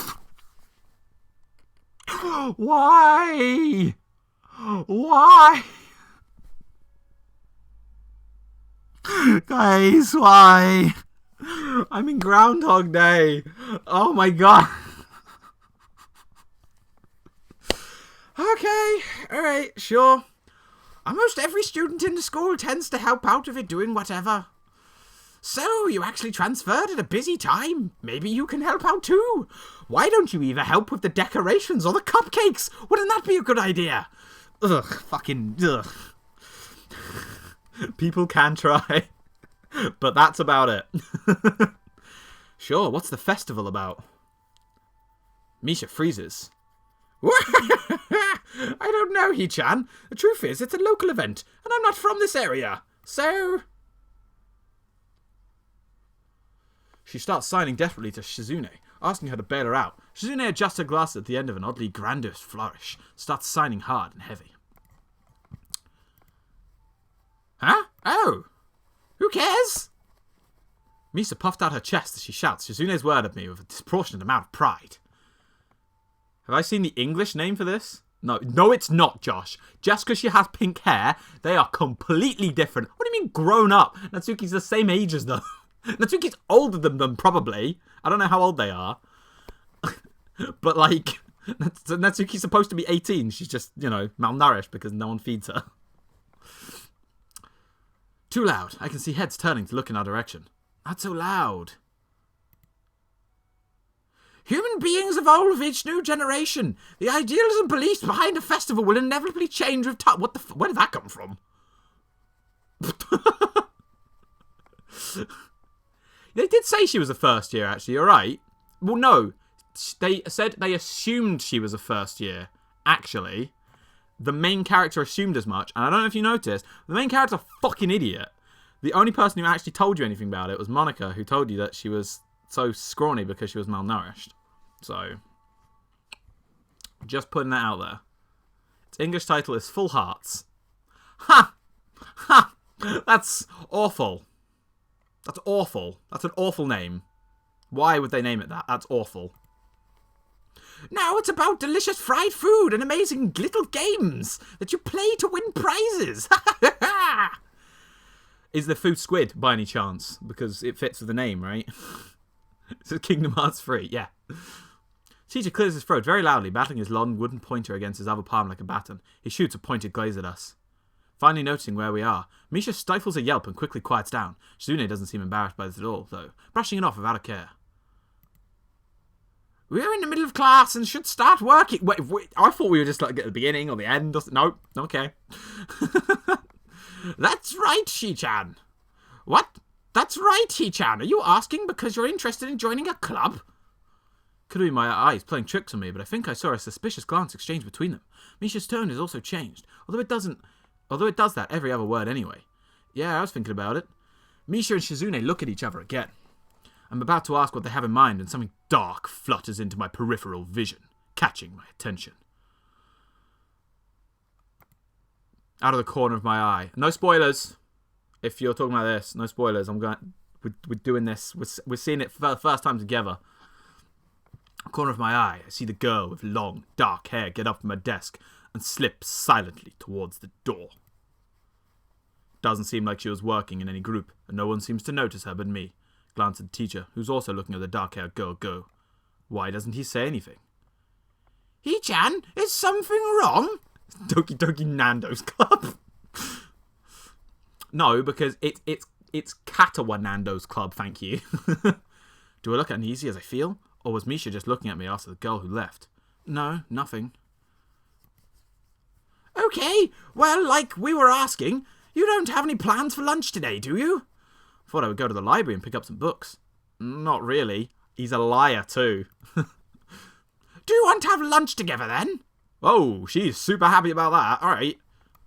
[SPEAKER 1] Why? Why? Guys, why? I'm in Groundhog Day. Oh my god. Okay, alright, sure. Almost every student in the school tends to help out with it doing whatever. So, you actually transferred at a busy time. Maybe you can help out too. Why don't you either help with the decorations or the cupcakes? Wouldn't that be a good idea? Ugh, fucking ugh. People can try. But that's about it. Sure, what's the festival about? Misha freezes. I don't know, Hee-chan. The truth is, it's a local event, and I'm not from this area. So... She starts signing desperately to Shizune, asking her to bail her out. Shizune adjusts her glasses at the end of an oddly grandiose flourish, starts signing hard and heavy. Huh? Oh! Who cares? Misa puffed out her chest as she shouts Shizune's word at me with a disproportionate amount of pride. Have I seen the English name for this? No, it's not, Josh. Just because she has pink hair, they are completely different. What do you mean grown up? Natsuki's the same age as them. Natsuki's older than them, probably. I don't know how old they are. But, like, Natsuki's supposed to be 18. She's just, you know, malnourished because no one feeds her. Too loud. I can see heads turning to look in our direction. Not so loud. Human beings evolve with each new generation. The ideals and beliefs behind a festival will inevitably change with time. What the where did that come from? They did say she was a first year, actually. You're right. Well, no. They said they assumed she was a first year. Actually, the main character assumed as much. And I don't know if you noticed, the main character's a fucking idiot. The only person who actually told you anything about it was Monica, who told you that she was so scrawny because she was malnourished. So, just putting that out there. Its English title is Full Hearts. Ha! Ha! That's awful. That's awful. That's an awful name. Why would they name it that? That's awful. Now it's about delicious fried food and amazing little games that you play to win prizes. Is the food squid by any chance? Because it fits with the name, right? It's Kingdom Hearts 3, yeah. Teacher clears his throat very loudly, battling his long wooden pointer against his other palm like a baton. He shoots a pointed glaze at us. Finally noticing where we are, Misha stifles a yelp and quickly quiets down. Shizune doesn't seem embarrassed by this at all, though, brushing it off without a care. We're in the middle of class and should start working. Wait, I thought we were just like at the beginning or the end. Nope. Okay. That's right, Shi-chan. What? That's right, He-chan. Are you asking because you're interested in joining a club? Could be my eyes playing tricks on me, but I think I saw a suspicious glance exchanged between them. Misha's tone has also changed, although it does that every other word anyway. Yeah, I was thinking about it. Misha and Shizune look at each other again. I'm about to ask what they have in mind when something dark flutters into my peripheral vision, catching my attention. Out of the corner of my eye. No spoilers. If you're talking about this, no spoilers. We're doing this. We're seeing it for the first time together. Corner of my eye, I see the girl with long, dark hair get up from her desk and slip silently towards the door. Doesn't seem like she was working in any group, and no one seems to notice her but me. Glance at the teacher, who's also looking at the dark-haired girl go. Why doesn't he say anything? He-chan, is something wrong? Doki Doki Nando's Club. No, because it's Katawa Nando's Club, thank you. Do I look uneasy as I feel? Or was Misha just looking at me after the girl who left? No, nothing. Okay, well, like we were asking, you don't have any plans for lunch today, do you? Thought I would go to the library and pick up some books. Not really. He's a liar too. Do you want to have lunch together then? Oh, she's super happy about that. Alright.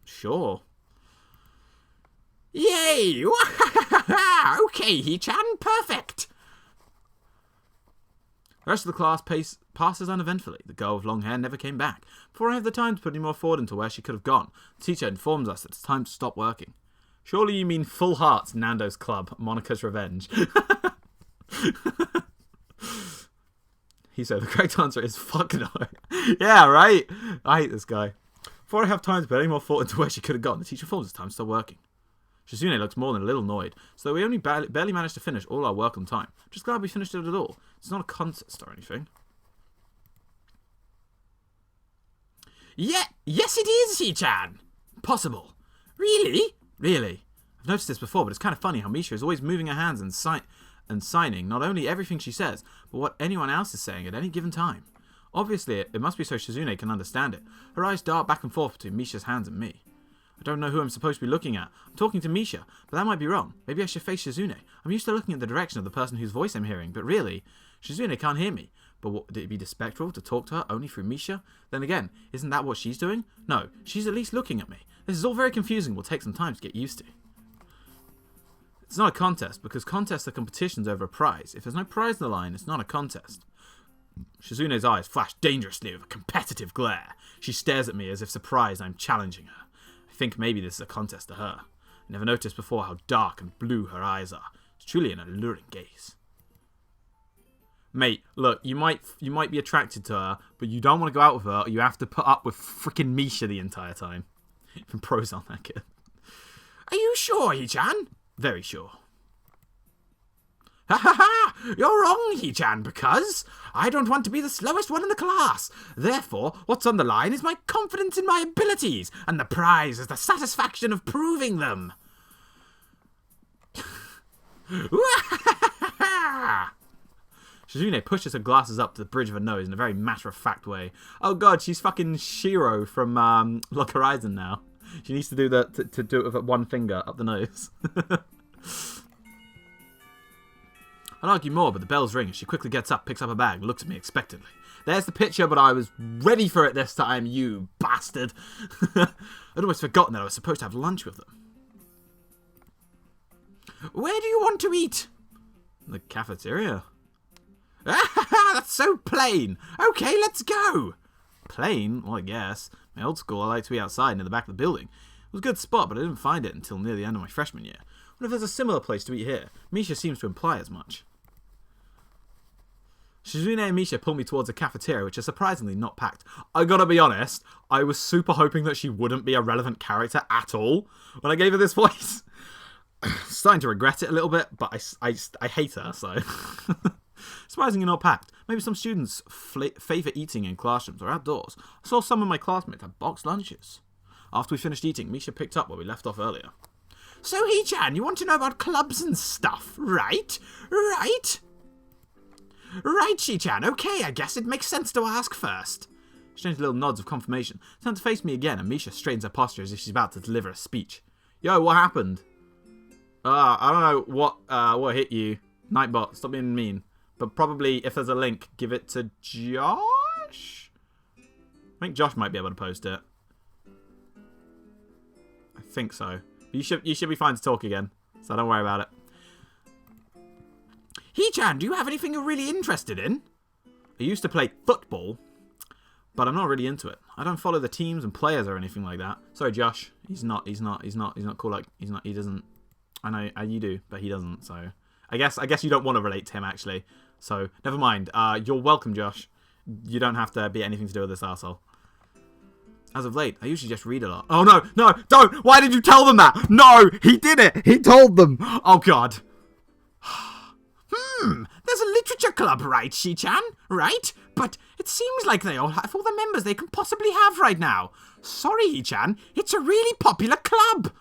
[SPEAKER 1] Sure. Yay! Okay, He-chan, perfect. The rest of the class passes uneventfully. The girl with long hair never came back. Before I have the time to put any more thought into where she could have gone, the teacher informs us that it's time to stop working. Surely you mean Full Hearts Nando's Club, Monica's Revenge. He said the correct answer is fuck no. Yeah, right? I hate this guy. Before I have time to put any more thought into where she could have gone, the teacher informs it's time to stop working. Shizune looks more than a little annoyed, so we only barely managed to finish all our work on time. Just glad we finished it at all. It's not a contest or anything. Yeah, yes it is, He-chan. Possible. Really? Really. I've noticed this before, but it's kind of funny how Misha is always moving her hands and signing not only everything she says, but what anyone else is saying at any given time. Obviously, it must be so Shizune can understand it. Her eyes dart back and forth between Misha's hands and me. I don't know who I'm supposed to be looking at. I'm talking to Misha, but that might be wrong. Maybe I should face Shizune. I'm used to looking at the direction of the person whose voice I'm hearing, but really, Shizune can't hear me. But would it be disrespectful to talk to her only through Misha? Then again, isn't that what she's doing? No, she's at least looking at me. This is all very confusing and will take some time to get used to. It's not a contest, because contests are competitions over a prize. If there's no prize on the line, it's not a contest. Shizune's eyes flash dangerously with a competitive glare. She stares at me as if surprised I'm challenging her. I think maybe this is a contest to her. I never noticed before how dark and blue her eyes are. It's truly an alluring gaze. Mate, look, you might be attracted to her, but you don't want to go out with her, or you have to put up with freaking Misha the entire time. Even pros aren't that good. Are you sure, He-chan? Very sure. Ha ha ha! You're wrong, He-chan, because I don't want to be the slowest one in the class. Therefore, what's on the line is my confidence in my abilities, and the prize is the satisfaction of proving them. Shizune pushes her glasses up to the bridge of her nose in a very matter-of-fact way. Oh god, she's fucking Shiro from Lock Horizon now. She needs to do that to do it with one finger up the nose. I'd argue more, but the bells ring. She quickly gets up, picks up her bag, and looks at me expectantly. There's the picture, but I was ready for it this time, you bastard. I'd almost forgotten that I was supposed to have lunch with them. Where do you want to eat? The cafeteria. That's so plain. Okay, let's go. Plain? Well, I guess. My old school, I liked to be outside near the back of the building. It was a good spot, but I didn't find it until near the end of my freshman year. What if there's a similar place to eat here? Misha seems to imply as much. Shizune and Misha pulled me towards a cafeteria, which is surprisingly not packed. I gotta be honest, I was super hoping that she wouldn't be a relevant character at all when I gave her this voice. Starting to regret it a little bit, but I hate her, so... Surprisingly not packed. Maybe some students favour eating in classrooms or outdoors. I saw some of my classmates have boxed lunches. After we finished eating, Misha picked up where we left off earlier. So, Hee-chan, you want to know about clubs and stuff, right? Right, Shi-chan. Okay, I guess it makes sense to ask first. Exchanged little nods of confirmation. Turned to face me again, and Misha straightens her posture as if she's about to deliver a speech. Yo, what happened? I don't know what hit you. Nightbot, stop being mean. But probably, if there's a link, give it to Josh? I think Josh might be able to post it. I think so. You should be fine to talk again, so don't worry about it. Hee-chan, do you have anything you're really interested in? I used to play football, but I'm not really into it. I don't follow the teams and players or anything like that. Sorry, Josh. He's not cool. Like, he doesn't. I know you do, but he doesn't. So I guess you don't want to relate to him actually. So never mind. You're welcome, Josh. You don't have to be anything to do with this arsehole. As of late, I usually just read a lot. Oh no, don't! Why did you tell them that? No, he did it. He told them. Oh God. There's a literature club, right, Shi-chan? Right? But it seems like they all have all the members they can possibly have right now. Sorry, Hee-chan. It's a really popular club.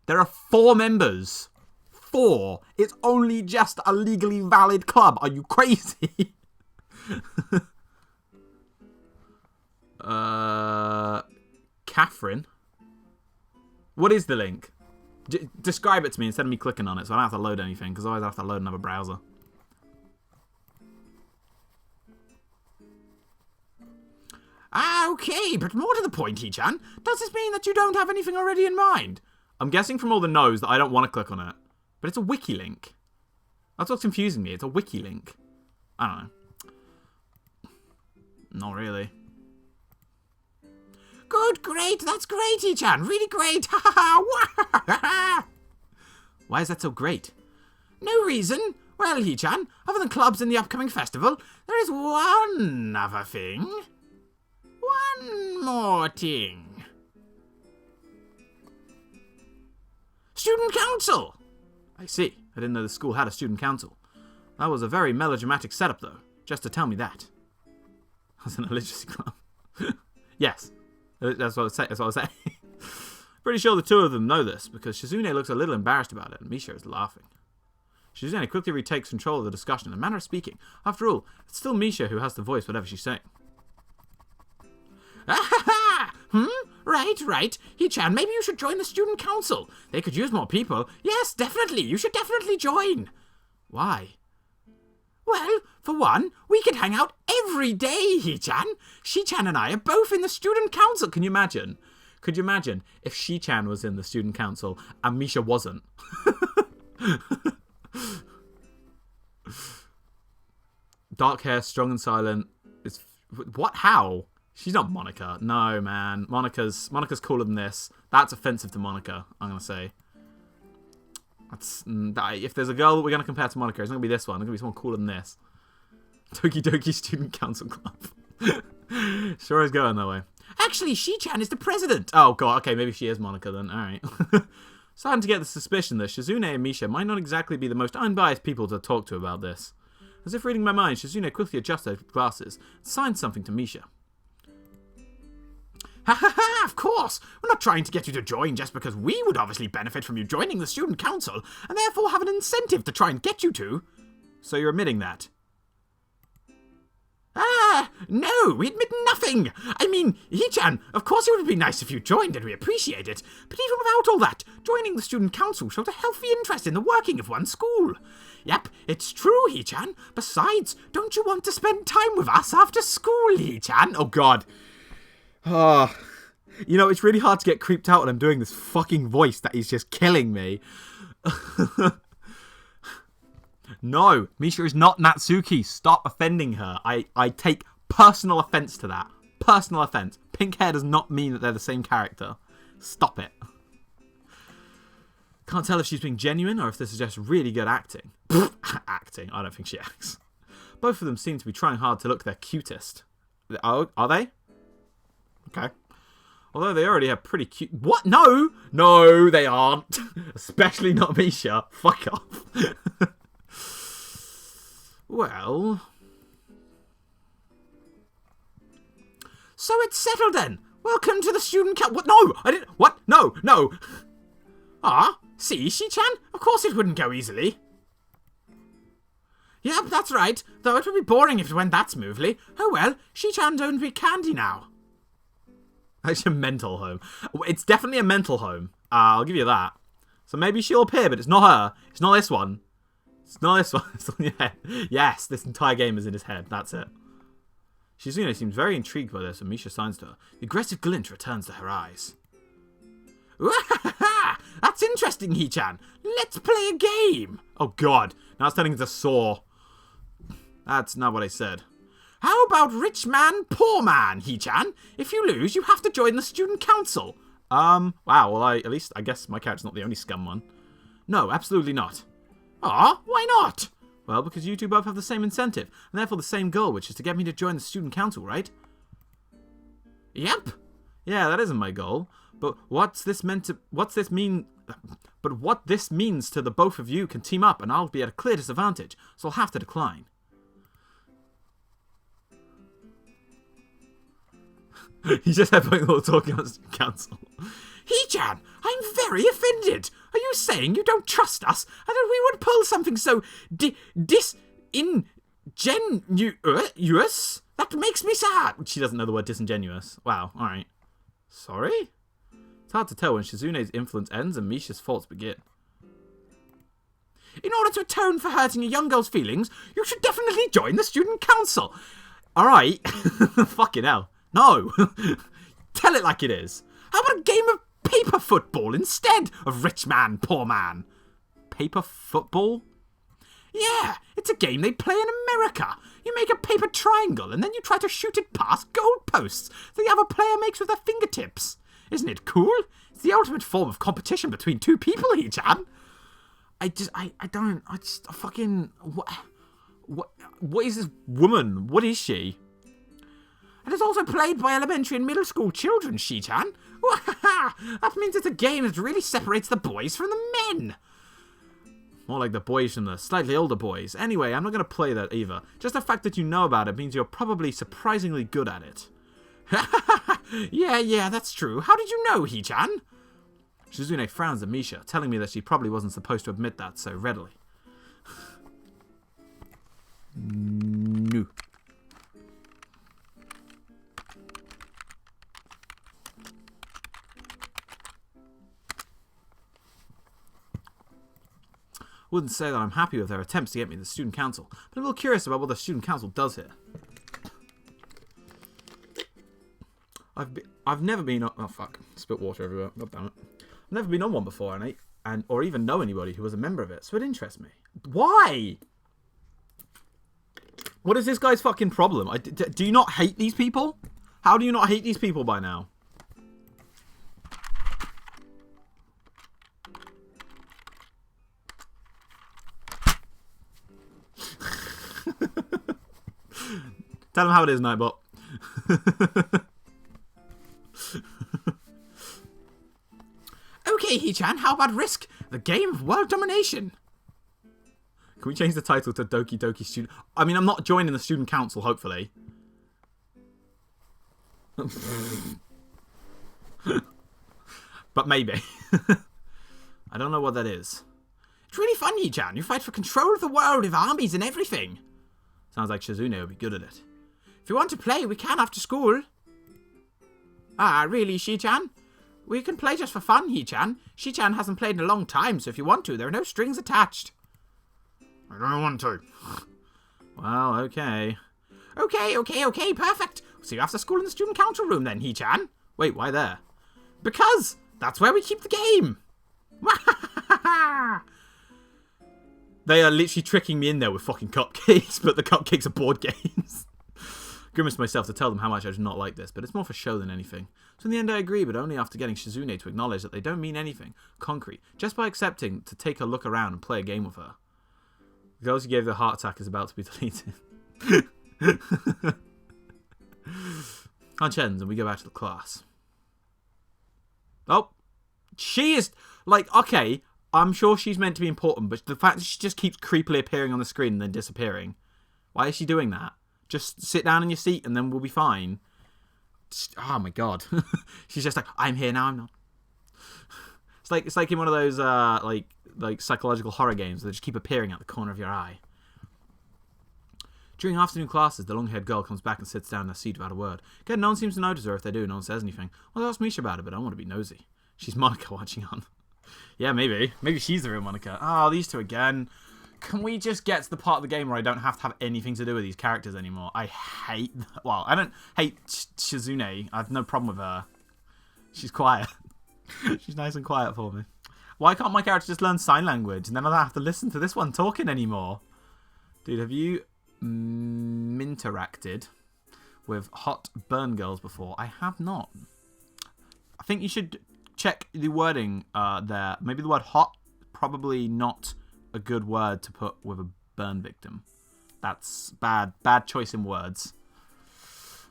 [SPEAKER 1] There are 4 members. 4. It's only just a legally valid club. Are you crazy? Catherine? What is the link? Describe it to me instead of me clicking on it so I don't have to load anything, because otherwise I have to load another browser. Okay, but more to the point, Hee-chan. Does this mean that you don't have anything already in mind? I'm guessing from all the no's that I don't want to click on it. But it's a wiki link. That's what's confusing me. It's a wiki link. I don't know. Not really. Good, great. That's great, Hee-chan. Really great. Ha ha ha. Why is that so great? No reason. Well, Hee-chan, other than clubs and the upcoming festival, there is one other thing. One more thing. Student council! I see. I didn't know the school had a student council. That was a very melodramatic setup, though, just to tell me that. That's an illiteracy club. Yes. That's what I was saying. Pretty sure the 2 of them know this, because Shizune looks a little embarrassed about it, and Misha is laughing. Shizune quickly retakes control of the discussion and manner of speaking. After all, it's still Misha who has the voice, whatever she's saying. Right. Hee-chan, maybe you should join the student council. They could use more people. Yes, definitely. You should definitely join. Why? Well, for one, we could hang out every day, Hee-chan. Shi-chan and I are both in the student council. Can you imagine? Could you imagine if Shi-chan was in the student council and Misha wasn't? Dark hair, strong and silent. What? How? She's not Monica. No, man. Monica's cooler than this. That's offensive to Monica, I'm going to say. If there's a girl that we're going to compare to Monica, it's not going to be this one. It's going to be someone cooler than this. Toki Doki Student Council Club. Sure is going that way. Actually, Shi-chan is the president. Oh, God. Okay, maybe she is Monica then. All right. Starting to get the suspicion that Shizune and Misha might not exactly be the most unbiased people to talk to about this. As if reading my mind, Shizune quickly adjusts her glasses and signs something to Misha. Ha ha ha, of course! We're not trying to get you to join just because we would obviously benefit from you joining the student council, and therefore have an incentive to try and get you to. So you're admitting that? No, we admit nothing! I mean, Hee-chan, of course it would be nice if you joined and we appreciate it, but even without all that, joining the student council shows a healthy interest in the working of one school. Yep, it's true, Hee-chan. Besides, don't you want to spend time with us after school, Hee-chan? Oh, God. You know, it's really hard to get creeped out when I'm doing this fucking voice that is just killing me. No, Misha is not Natsuki. Stop offending her. I take personal offense to that. personal offence. Pink hair does not mean that they're the same character. Stop it. Can't tell if she's being genuine or if this is just really good acting. Acting. I don't think she acts. Both of them seem to be trying hard to look their cutest. Oh, are they? Okay. Although they already have pretty cute... What? No! No, they aren't. Especially not Misha. Fuck off. Well... So it's settled then. Welcome to the student council. What? No! I didn't... What? No! No! Ah, see, Shi-chan? Of course it wouldn't go easily. Yep, that's right. Though it would be boring if it went that smoothly. Oh well, Shi-chan don't be candy now. It's a mental home. It's definitely a mental home. I'll give you that. So maybe she'll appear, but it's not her. It's not this one. It's not this one. It's on your head. Yes, this entire game is in his head. That's it. Shizune seems very intrigued by this, and Misha signs to her. The aggressive glint returns to her eyes. That's interesting, Hee-chan. Let's play a game. Oh, God. Now it's turning into Saw. That's not what I said. How about rich man, poor man, Hee-chan? If you lose, you have to join the student council. Wow, well, I guess my character's not the only scum one. No, absolutely not. Ah, why not? Well, because you two both have the same incentive, and therefore the same goal, which is to get me to join the student council, right? Yep. Yeah, that isn't my goal. But what this means to the both of you can team up, and I'll be at a clear disadvantage, so I'll have to decline. He's just having a little talking on the council. Hee-chan, I'm very offended. Are you saying you don't trust us, and that we would pull something so disingenuous? That makes me sad. She doesn't know the word disingenuous. Wow, alright. Sorry? It's hard to tell when Shizune's influence ends and Misha's faults begin. In order to atone for hurting a young girl's feelings, you should definitely join the student council. Alright. Fucking hell. No. Tell it like it is. How about a game of paper football instead of rich man, poor man? Paper football? Yeah, it's a game they play in America. You make a paper triangle and then you try to shoot it past goalposts that the other player makes with their fingertips. Isn't it cool? It's the ultimate form of competition between two people, Hee-chan. What is this woman? What is she? It is also played by elementary and middle school children, Shi-chan. That means it's a game that really separates the boys from the men. More like the boys from the slightly older boys. Anyway, I'm not going to play that either. Just the fact that you know about it means you're probably surprisingly good at it. Yeah, that's true. How did you know, Hee-chan? Shizune frowns at Misha, telling me that she probably wasn't supposed to admit that so readily. No. Wouldn't say that I'm happy with their attempts to get me to the student council, but I'm a little curious about what the student council does here. I've never been on... Oh, fuck. Spit water everywhere. God damn it. I've never been on one before, or even know anybody who was a member of it, so it interests me. Why? What is this guy's fucking problem? Do you not hate these people? How do you not hate these people by now? Tell him how it is, Nightbot. Okay, Hee-chan, how about Risk, the game of world domination? Can we change the title to Doki Doki Student... I mean, I'm not joining the student council, hopefully. But maybe. I don't know what that is. It's really fun, Hee-chan. You fight for control of the world with armies and everything. Sounds like Shizune would be good at it. If you want to play, we can after school. Ah, really, Shi-chan? We can play just for fun, Hee-chan. Shi-chan hasn't played in a long time, so if you want to, there are no strings attached. I don't want to. Well, okay. Okay, perfect. See you after school in the student council room then, Hee-chan. Wait, why there? Because that's where we keep the game. They are literally tricking me in there with fucking cupcakes, but the cupcakes are board games. grimaced myself to tell them how much I did not like this, but it's more for show than anything. So in the end I agree, but only after getting Shizune to acknowledge that they don't mean anything concrete, just by accepting to take a look around and play a game with her. The girl who gave the heart attack is about to be deleted. Lunch ends and we go back to the class. Oh, she is, like, okay, I'm sure she's meant to be important, but the fact that she just keeps creepily appearing on the screen and then disappearing. Why is she doing that? Just sit down in your seat and then we'll be fine. Just, oh my god. She's just like, I'm here now, I'm not. It's like in one of those like psychological horror games that just keep appearing at the corner of your eye. During afternoon classes, the long-haired girl comes back and sits down in her seat without a word. Again, no one seems to notice her. If they do, no one says anything. Well, I'll ask Misha about it, but I don't want to be nosy. She's Monica watching on. Yeah, maybe. Maybe she's the real Monica. Oh, these two again. Can we just get to the part of the game where I don't have to have anything to do with these characters anymore? I hate... Well, I don't hate Shizune. I have no problem with her. She's quiet. She's nice and quiet for me. Why can't my character just learn sign language and then I don't have to listen to this one talking anymore? Dude, have you interacted with hot burn girls before? I have not. I think you should check the wording there. Maybe the word hot, probably not a good word to put with a burn victim. That's bad choice in words.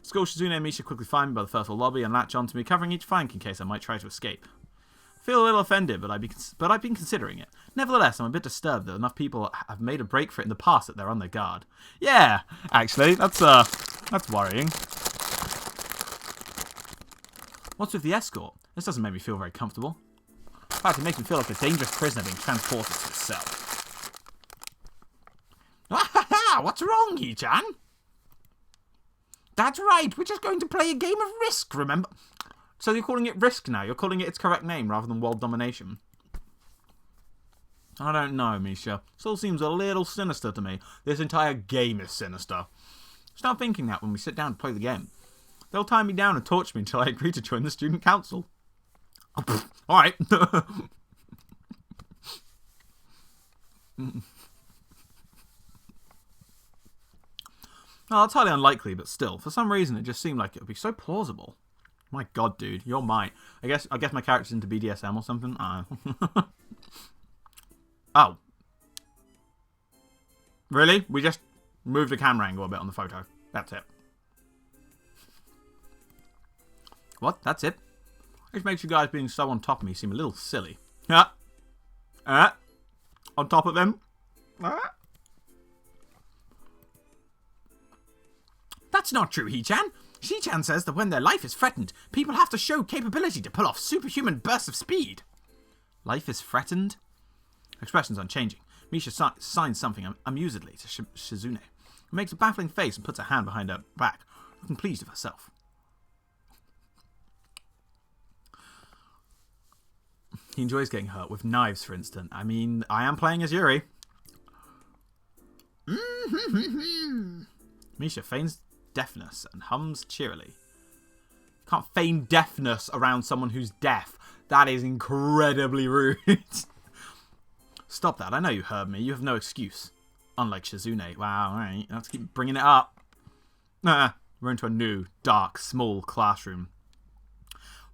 [SPEAKER 1] Skull, Shizune, and Misha quickly find me by the first floor lobby and latch onto me, covering each flank in case I might try to escape. I feel a little offended, but I've been considering it. Nevertheless, I'm a bit disturbed that enough people have made a break for it in the past that they're on their guard. Yeah, actually, that's worrying. What's with the escort? This doesn't make me feel very comfortable. In fact, it makes me feel like a dangerous prisoner being transported to his cell. What's wrong, Hee-chan? That's right, we're just going to play a game of Risk, remember? So you're calling it Risk now? You're calling it its correct name rather than World Domination? I don't know, Misha. This all seems a little sinister to me. This entire game is sinister. Start thinking that when we sit down to play the game. They'll tie me down and torture me until I agree to join the student council. Alright. Well, that's highly unlikely, but still, for some reason, it just seemed like it would be so plausible. My god, dude, you're mine. I guess my character's into BDSM or something. Oh. Really? We just moved the camera angle a bit on the photo. That's it. What? That's it? Which makes you guys being so on top of me seem a little silly. Yeah. On top of him. That's not true, Hee-chan. Shi-chan says that when their life is threatened, people have to show capability to pull off superhuman bursts of speed. Life is threatened? Expression's unchanging. Misha signs something amusedly to Shizune, who makes a baffling face and puts a hand behind her back, looking pleased with herself. He enjoys getting hurt with knives, for instance. I mean, I am playing as Yuri. Misha feigns deafness and hums cheerily. Can't feign deafness around someone who's deaf. That is incredibly rude. Stop that. I know you heard me. You have no excuse. Unlike Shizune. Wow, alright. Let's keep bringing it up. We're into a new, dark, small classroom.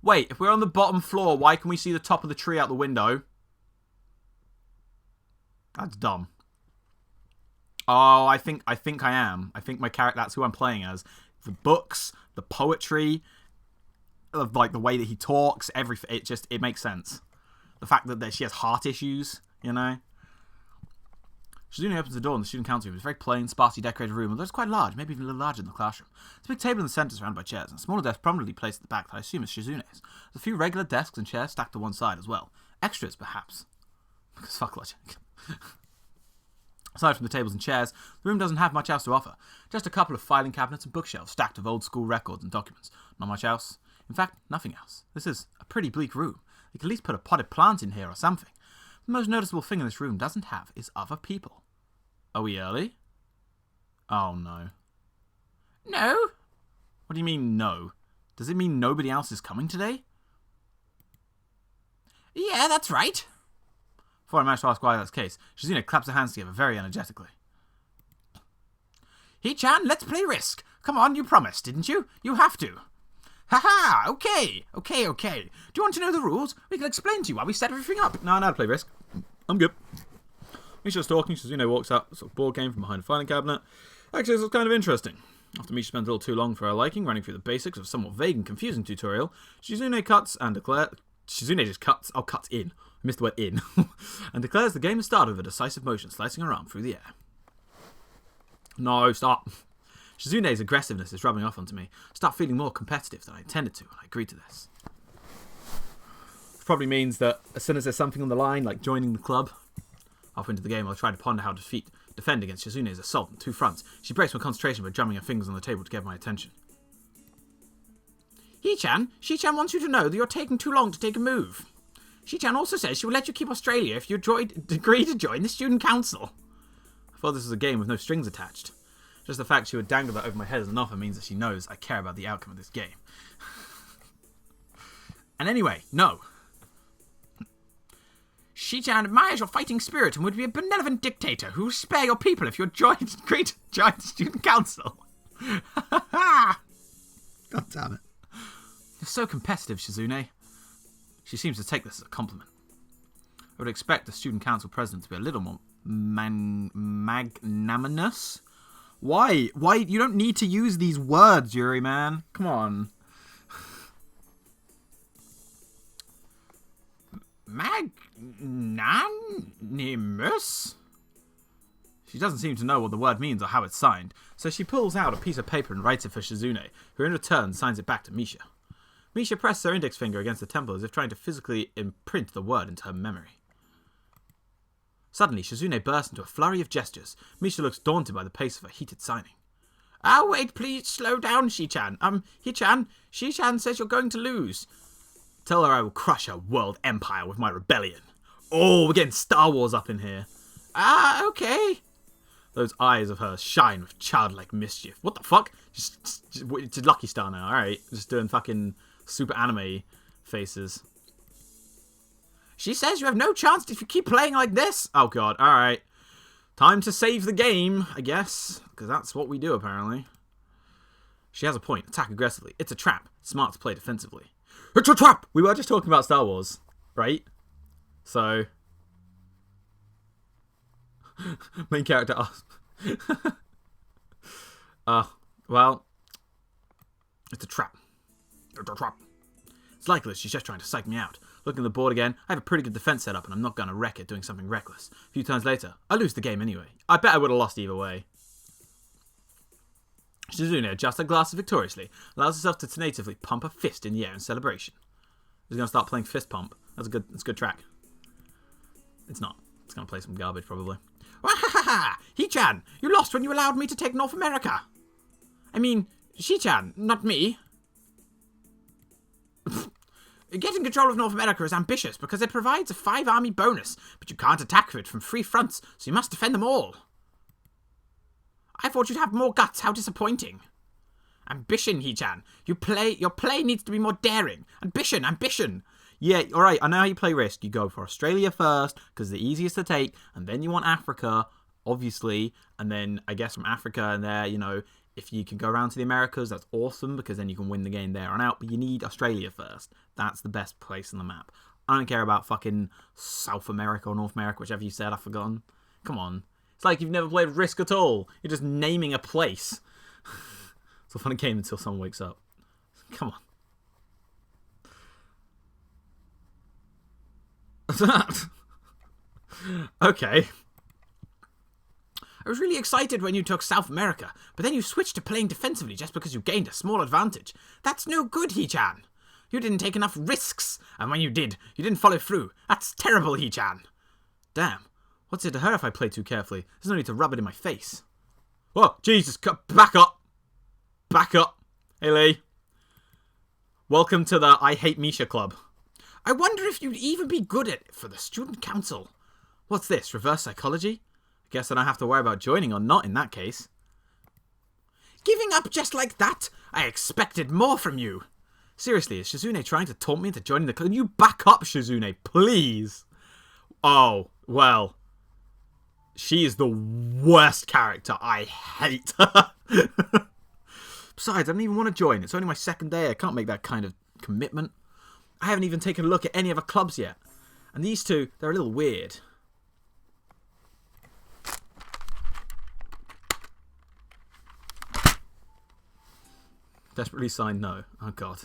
[SPEAKER 1] Wait, if we're on the bottom floor, why can we see the top of the tree out the window? That's dumb. Oh, I think I am. I think my character, that's who I'm playing as. The books, the poetry, like the way that he talks, everything, it makes sense. The fact that she has heart issues, you know. Shizune opens the door in the student council room. It's a very plain, sparsely decorated room, although it's quite large, maybe even a little larger than the classroom. There's a big table in the centre surrounded by chairs, and a smaller desk prominently placed at the back that I assume is Shizune's. There's a few regular desks and chairs stacked to one side as well. Extras, perhaps. Because fuck logic. Aside from the tables and chairs, the room doesn't have much else to offer. Just a couple of filing cabinets and bookshelves stacked with old-school records and documents. Not much else. In fact, nothing else. This is a pretty bleak room. You could at least put a potted plant in here or something. The most noticeable thing in this room doesn't have is other people. Are we early? Oh, no. No? What do you mean, no? Does it mean nobody else is coming today? Yeah, that's right. Before I managed to ask why that's the case, Shizune claps her hands together very energetically. Hee-chan, let's play Risk. Come on, you promised, didn't you? You have to. Haha, okay. Do you want to know the rules? We can explain to you while we set everything up. No, I know how to play Risk. I'm good. Misha's talking. Shizune walks out a sort of board game from behind a filing cabinet. Actually, this was kind of interesting. After Misha spends a little too long for her liking, running through the basics of a somewhat vague and confusing tutorial, Shizune cuts and declares... Shizune just cuts... Oh, cuts in. I missed the word in. And declares the game has started with a decisive motion, slicing her arm through the air. No, stop. Shizune's aggressiveness is rubbing off onto me. I start feeling more competitive than I intended to, and I agreed to this. Probably means that as soon as there's something on the line, like joining the club, halfway into the game, I'll try to ponder how to defend against Shizune's assault on two fronts. She breaks my concentration by drumming her fingers on the table to get my attention. Hee-chan, Shi-chan wants you to know that you're taking too long to take a move. Shi-chan also says she will let you keep Australia if you agree to join the student council. I thought this was a game with no strings attached. Just the fact she would dangle that over my head as an offer means that she knows I care about the outcome of this game. And anyway, no. Shi-chan admires your fighting spirit and would be a benevolent dictator who will spare your people if you agree to join the student council. God damn it. You're so competitive, Shizune. She seems to take this as a compliment. I would expect the student council president to be a little more magnanimous. Why? You don't need to use these words, Yuri, man. Come on. Magnanimous? She doesn't seem to know what the word means or how it's signed, so she pulls out a piece of paper and writes it for Shizune, who in return signs it back to Misha. Misha presses her index finger against the temple as if trying to physically imprint the word into her memory. Suddenly, Shizune bursts into a flurry of gestures. Misha looks daunted by the pace of her heated signing. Oh, wait, please, slow down, Shi-chan. Hee-chan, Shi-chan says you're going to lose. Tell her I will crush her world empire with my rebellion. Oh, we're getting Star Wars up in here. Ah, okay. Those eyes of hers shine with childlike mischief. What the fuck? It's Lucky Star now, alright. Just doing fucking super anime faces. She says you have no chance if you keep playing like this. Oh god, alright. Time to save the game, I guess. Because that's what we do, apparently. She has a point. Attack aggressively. It's a trap. Smart to play defensively. It's a trap! We were just talking about Star Wars, right? So... main character asks. Well... It's a trap. It's a trap. It's likely she's just trying to psych me out. Looking at the board again, I have a pretty good defense set up and I'm not going to wreck it doing something reckless. A few turns later, I lose the game anyway. I bet I would have lost either way. Shizune adjusts her glasses victoriously, allows herself to tentatively pump a fist in the air in celebration. She's going to start playing Fist Pump. That's a good track. It's not. It's going to play some garbage, probably. Wahahaha! Hee-chan, you lost when you allowed me to take North America. I mean, Shi-chan, not me. Getting control of North America is ambitious because it provides a 5-army bonus, but you can't attack it from 3 fronts, so you must defend them all. I thought you'd have more guts. How disappointing. Ambition, Hee-chan. Your play needs to be more daring. Ambition. Yeah, alright, I know how you play Risk. You go for Australia first, because the easiest to take, and then you want Africa, obviously, and then, I guess, from Africa and there, you know, if you can go around to the Americas, that's awesome, because then you can win the game there on out, but you need Australia first. That's the best place on the map. I don't care about fucking South America or North America, whichever you said, I've forgotten. Come on. It's like you've never played Risk at all. You're just naming a place. It's a fun game until someone wakes up. Come on. What's that? Okay. I was really excited when you took South America, but then you switched to playing defensively just because you gained a small advantage. That's no good, Hee-chan. You didn't take enough risks, and when you did, you didn't follow through. That's terrible, Hee-chan. Damn. What's it to her if I play too carefully? There's no need to rub it in my face. Whoa, Jesus, back up. Back up. Hey, Lee. Welcome to the I Hate Misha Club. I wonder if you'd even be good at it for the student council. What's this, reverse psychology? I guess I don't have to worry about joining or not in that case. Giving up just like that? I expected more from you. Seriously, is Shizune trying to taunt me into joining the club? Can you back up, Shizune, please? Oh, well. She is the worst character. I hate her. Besides, I don't even want to join. It's only my second day. I can't make that kind of commitment. I haven't even taken a look at any other clubs yet. And these two, they're a little weird. Desperately signed no. Oh, God.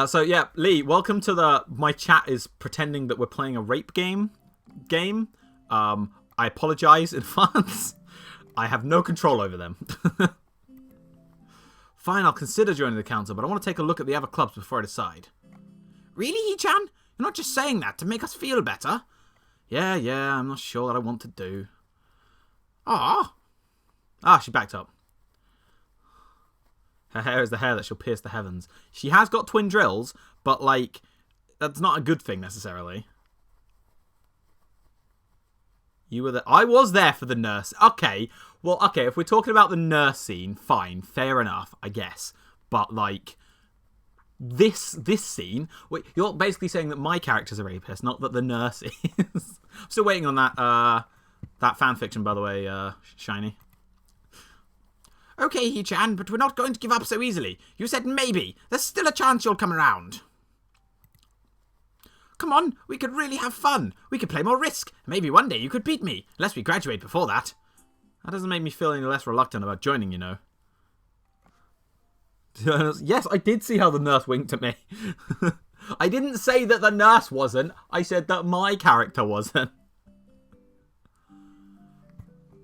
[SPEAKER 1] So, yeah, Lee, welcome to the... My chat is pretending that we're playing a rape game. I apologize in advance. I have no control over them. Fine, I'll consider joining the council, but I want to take a look at the other clubs before I decide. Really, Hee-chan? You're not just saying that to make us feel better? Yeah, I'm not sure that I want to do. Ah, she backed up. Her hair is the hair that shall pierce the heavens. She has got twin drills, but, like, that's not a good thing, necessarily. You were there. I was there for the nurse. Okay. Well, okay, if we're talking about the nurse scene, fine. Fair enough, I guess. But, like, this scene... Wait, you're basically saying that my character's a rapist, not that the nurse is. I'm still waiting on that fanfiction, by the way, Shiny. Okay, Hee-chan, but we're not going to give up so easily. You said maybe. There's still a chance you'll come around. Come on, we could really have fun. We could play more Risk. Maybe one day you could beat me, unless we graduate before that. That doesn't make me feel any less reluctant about joining, you know. Yes, I did see how the nurse winked at me. I didn't say that the nurse wasn't. I said that my character wasn't.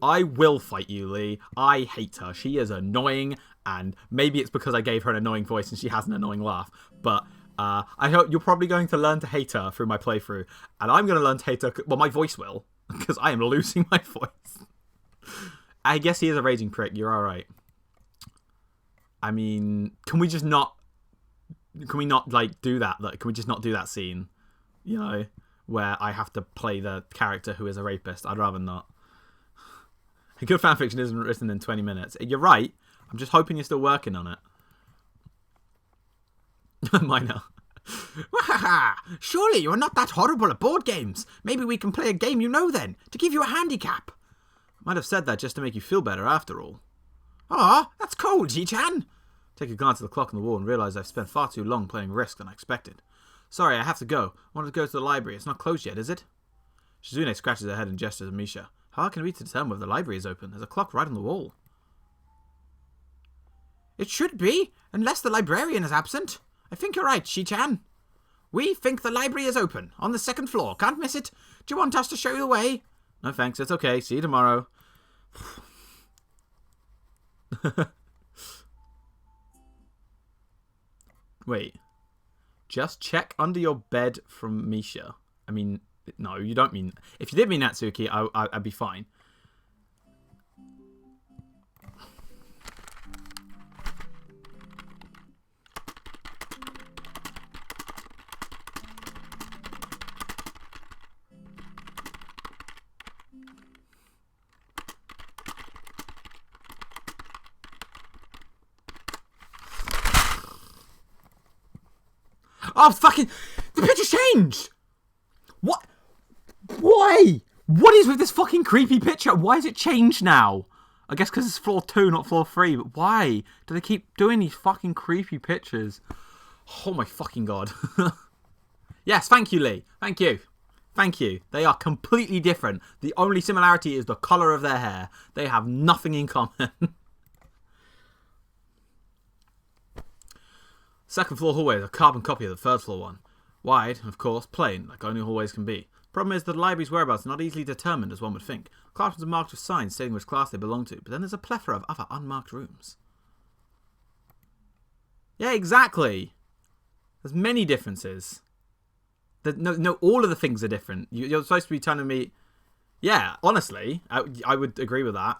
[SPEAKER 1] I will fight you, Lee. I hate her. She is annoying, and maybe it's because I gave her an annoying voice and she has an annoying laugh. But I hope you're probably going to learn to hate her through my playthrough, and I'm going to learn to hate her. Well, my voice will, because I am losing my voice. I guess he is a raging prick. You're all right. I mean, can we not like do that? Like, can we just not do that scene? You know, where I have to play the character who is a rapist. I'd rather not. A good fanfiction isn't written in 20 minutes. You're right. I'm just hoping you're still working on it. Minor. Surely you're not that horrible at board games. Maybe we can play a game you know then, to give you a handicap. Might have said that just to make you feel better after all. Ah, that's cold, Hee-chan. Take a glance at the clock on the wall and realise I've spent far too long playing Risk than I expected. Sorry, I have to go. I wanted to go to the library. It's not closed yet, is it? Shizune scratches her head and gestures at Misha. How can we determine whether the library is open? There's a clock right on the wall. It should be, unless the librarian is absent. I think you're right, Shi-chan. We think the library is open, on the second floor. Can't miss it. Do you want us to show you the way? No thanks, it's okay. See you tomorrow. Wait. Just check under your bed from Misha. I mean... No, you don't mean... If you did mean Natsuki, I'd be fine. Oh, fucking... The picture's changed! What? Why? What is with this fucking creepy picture? Why is it changed now? I guess because it's floor 2, not floor 3. But why do they keep doing these fucking creepy pictures? Oh my fucking god. Yes, thank you, Lee. Thank you. Thank you. They are completely different. The only similarity is the colour of their hair. They have nothing in common. Second floor hallway is a carbon copy of the third floor one. Wide, of course, plain, like only hallways can be. Problem is that the library's whereabouts are not easily determined as one would think. Classrooms are marked with signs stating which class they belong to, but then there's a plethora of other unmarked rooms. Yeah, exactly. There's many differences. No, all of the things are different. You're supposed to be telling me... Yeah, honestly, I would agree with that.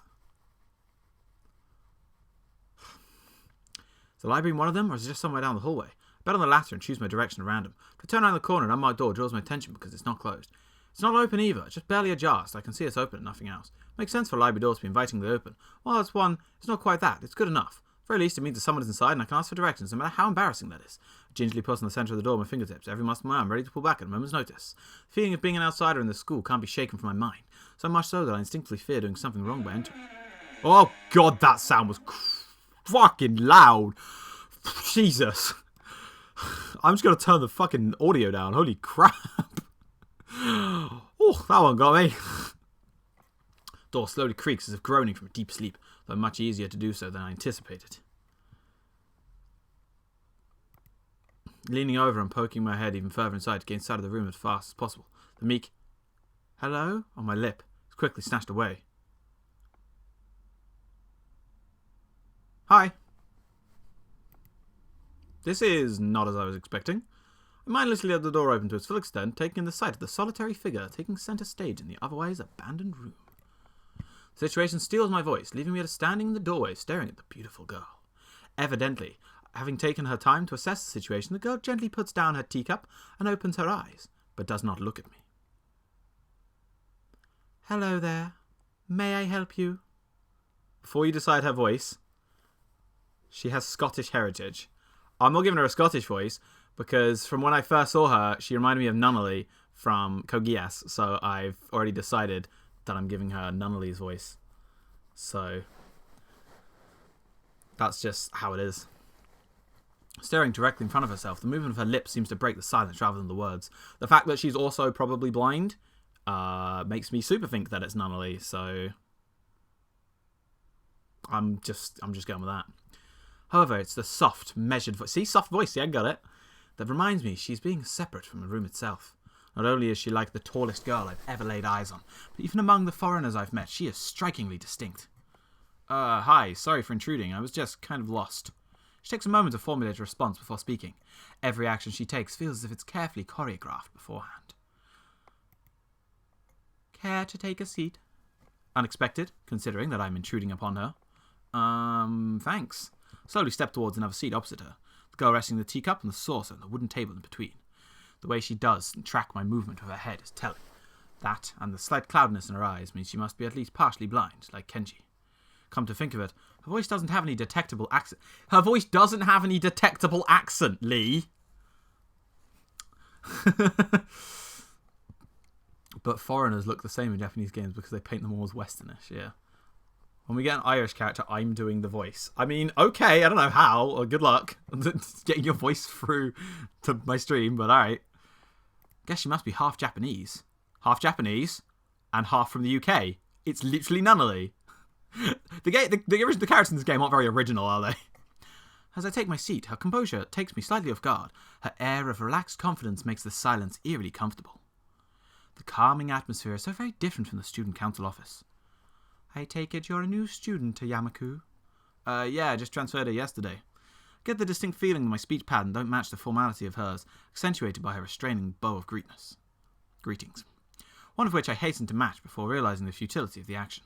[SPEAKER 1] Is the library one of them, or is it just somewhere down the hallway? I bet on the latter and choose my direction at random. If I turn around the corner, an unmarked door draws my attention because it's not closed. It's not open either, it's just barely ajar, so I can see it's open and nothing else. Makes sense for a library door to be invitingly open. Well, it's not quite that. It's good enough. very least, it means that someone is inside and I can ask for directions, no matter how embarrassing that is. I gingerly put on the centre of the door with my fingertips, every muscle in my arm ready to pull back at a moment's notice. The feeling of being an outsider in this school can't be shaken from my mind, so much so that I instinctively fear doing something wrong by entering. Oh god, that sound was fucking loud. Jesus. I'm just going to turn the fucking audio down. Holy crap. Oh, that one got me. Door slowly creaks as if groaning from a deep sleep, though much easier to do so than I anticipated. Leaning over and poking my head even further inside to gain sight of the room as fast as possible, the meek "hello" on my lip is quickly snatched away. Hi. This is not as I was expecting. I mindlessly left the door open to its full extent, taking in the sight of the solitary figure taking centre stage in the otherwise abandoned room. The situation steals my voice, leaving me standing in the doorway staring at the beautiful girl. Evidently, having taken her time to assess the situation, the girl gently puts down her teacup and opens her eyes, but does not look at me. "Hello there. May I help you?" Before you decide her voice, she has Scottish heritage. I'm not giving her a Scottish voice, because from when I first saw her, she reminded me of Nunnally from Code Geass, so I've already decided that I'm giving her Nunnally's voice. So that's just how it is. Staring directly in front of herself, the movement of her lips seems to break the silence rather than the words. The fact that she's also probably blind makes me super think that it's Nunnally, so I'm just going with that. However, it's the soft, measured voice. See, soft voice, I got it. That reminds me she's being separate from the room itself. Not only is she like the tallest girl I've ever laid eyes on, but even among the foreigners I've met, she is strikingly distinct. Hi, sorry for intruding. I was just kind of lost. She takes a moment to formulate a response before speaking. Every action she takes feels as if it's carefully choreographed beforehand. Care to take a seat? Unexpected, considering that I'm intruding upon her. Thanks. Slowly step towards another seat opposite her, the girl resting the teacup and the saucer and the wooden table in between. The way she does track my movement of her head is telling. That, and the slight cloudiness in her eyes, means she must be at least partially blind, like Kenji. Come to think of it, her voice doesn't have any detectable accent. Her voice doesn't have any detectable accent, Lee! But foreigners look the same in Japanese games because they paint them all as Westernish, yeah. When we get an Irish character, I'm doing the voice. I mean, okay, I don't know how, or good luck getting your voice through to my stream, but alright. Guess she must be half Japanese. Half Japanese, and half from the UK. It's literally Nunnally. The characters in this game aren't very original, are they? As I take my seat, her composure takes me slightly off guard. Her air of relaxed confidence makes the silence eerily comfortable. The calming atmosphere is so very different from the student council office. I take it you're a new student to Yamaku? Yeah, I just transferred her yesterday. I get the distinct feeling that my speech pattern don't match the formality of hers, accentuated by her restraining bow of greetings. One of which I hasten to match before realizing the futility of the action.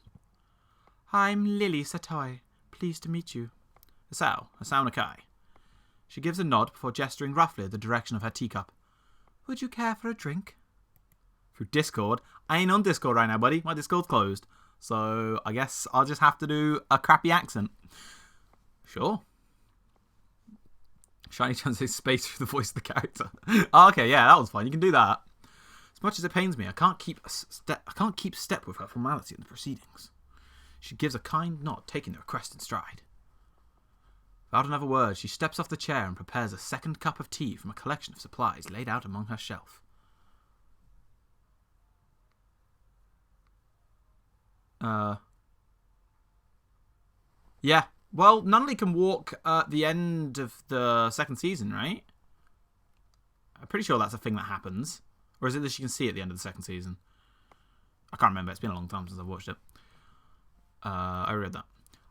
[SPEAKER 1] I'm Lily Satoi. Pleased to meet you. Asao Nakai. She gives a nod before gesturing roughly at the direction of her teacup. Would you care for a drink? Through Discord? I ain't on Discord right now, buddy. My Discord's closed. So I guess I'll just have to do a crappy accent. Sure. Shiny translates space through the voice of the character. Oh, okay, yeah, that was fine. You can do that. As much as it pains me, I can't keep step with her formality in the proceedings. She gives a kind nod, taking the request in stride. Without another word, she steps off the chair and prepares a second cup of tea from a collection of supplies laid out among her shelf. Yeah. Well, Nunnally can walk at the end of the second season, right? I'm pretty sure that's a thing that happens. Or is it that she can see at the end of the second season? I can't remember. It's been a long time since I've watched it. I read that.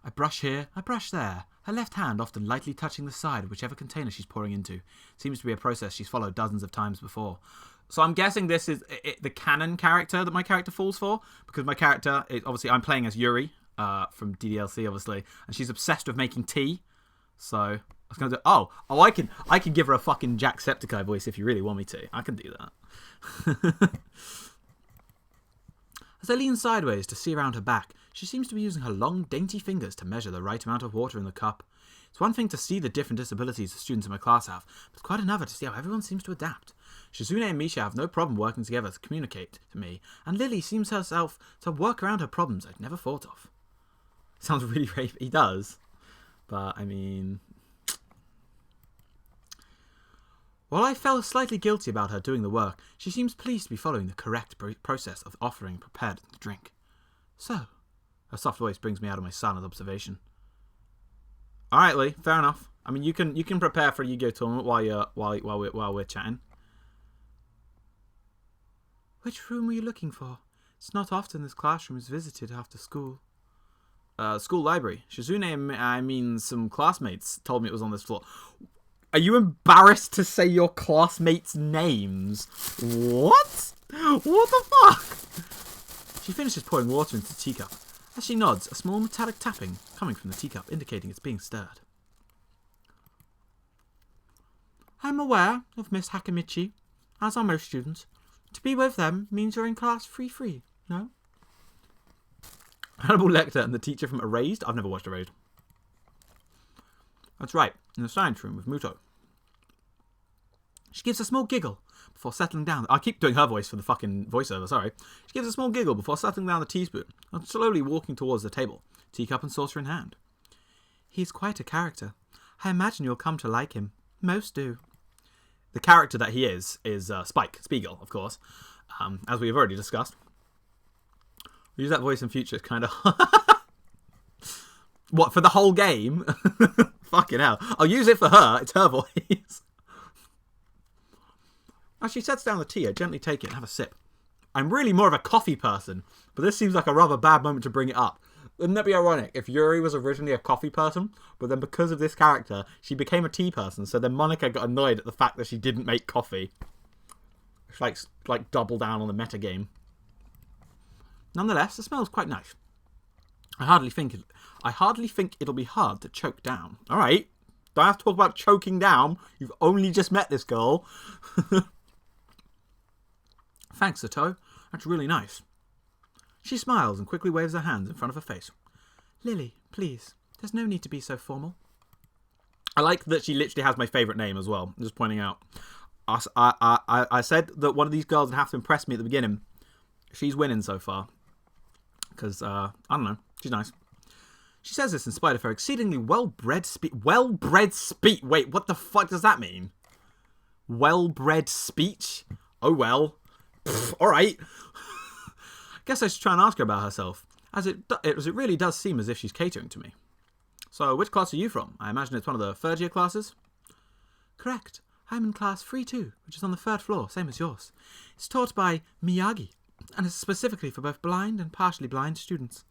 [SPEAKER 1] I brush here, I brush there. Her left hand often lightly touching the side of whichever container she's pouring into. Seems to be a process she's followed dozens of times before. So I'm guessing this is the canon character that my character falls for. Because my character, obviously I'm playing as Yuri from DDLC, obviously. And she's obsessed with making tea. So I was going to do, I can give her a fucking Jacksepticeye voice if you really want me to. I can do that. As I lean sideways to see around her back, she seems to be using her long, dainty fingers to measure the right amount of water in the cup. It's one thing to see the different disabilities the students in my class have, but quite another to see how everyone seems to adapt. Shizune and Misha have no problem working together to communicate to me, and Lily seems herself to work around her problems I'd never thought of. Sounds really rapey. He does. But, I mean... While I felt slightly guilty about her doing the work, she seems pleased to be following the correct process of offering prepared the drink. So, her soft voice brings me out of my silent observation. Alright, Lee, fair enough. I mean, you can prepare for a Yu-Gi-Oh tournament while we're chatting. Which room were you looking for? It's not often this classroom is visited after school. School library. Shizune, I mean, some classmates told me it was on this floor. Are you embarrassed to say your classmates' names? What? What the fuck? She finishes pouring water into the teacup. As she nods, a small metallic tapping coming from the teacup, indicating it's being stirred. I'm aware of Miss Hakamichi, as are most students. To be with them means you're in class free, no? Hannibal Lecter and the teacher from Erased? I've never watched Erased. That's right, in the science room with Muto. She gives a small giggle before settling down. I keep doing her voice for the fucking voiceover, sorry. She gives a small giggle before settling down the teaspoon and slowly walking towards the table, teacup and saucer in hand. He's quite a character. I imagine you'll come to like him. Most do. The character that he is Spike Spiegel, of course, as we have already discussed. We'll use that voice in future, kind of. What, for the whole game? Fucking hell. I'll use it for her. It's her voice. As she sets down the tea, I gently take it and have a sip. I'm really more of a coffee person, but this seems like a rather bad moment to bring it up. Wouldn't that be ironic if Yuri was originally a coffee person, but then because of this character, she became a tea person, so then Monica got annoyed at the fact that she didn't make coffee. It's like double down on the meta game. Nonetheless, the smell is quite nice. I hardly think it'll be hard to choke down. Alright, don't have to talk about choking down. You've only just met this girl. Thanks, Sato. That's really nice. She smiles and quickly waves her hands in front of her face. Lily, please. There's no need to be so formal. I like that she literally has my favourite name as well. I'm just pointing out. I said that one of these girls would have to impress me at the beginning. She's winning so far. Because, I don't know. She's nice. She says this in spite of her exceedingly well-bred speech. Well-bred speech? Wait, what the fuck does that mean? Well-bred speech? Oh well. Alright. Guess I should try and ask her about herself, as it really does seem as if she's catering to me. So, which class are you from? I imagine it's one of the third year classes? Correct. I'm in class 3-2, which is on the third floor, same as yours. It's taught by Miyagi, and it's specifically for both blind and partially blind students.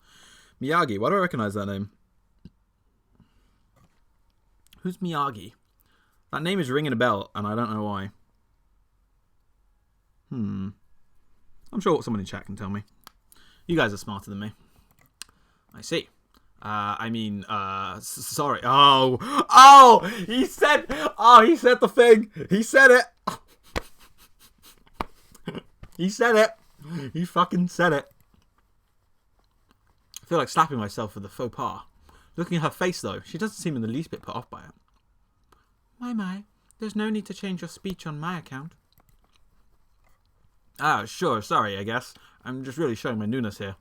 [SPEAKER 1] Miyagi, why do I recognise that name? Who's Miyagi? That name is ringing a bell, and I don't know why. I'm sure someone in chat can tell me. You guys are smarter than me. I see. Sorry. He said the thing. He said it. He said it. He fucking said it. I feel like slapping myself for the faux pas. Looking at her face, though, she doesn't seem in the least bit put off by it. My. There's no need to change your speech on my account. Ah, sure, sorry, I guess. I'm just really showing my newness here.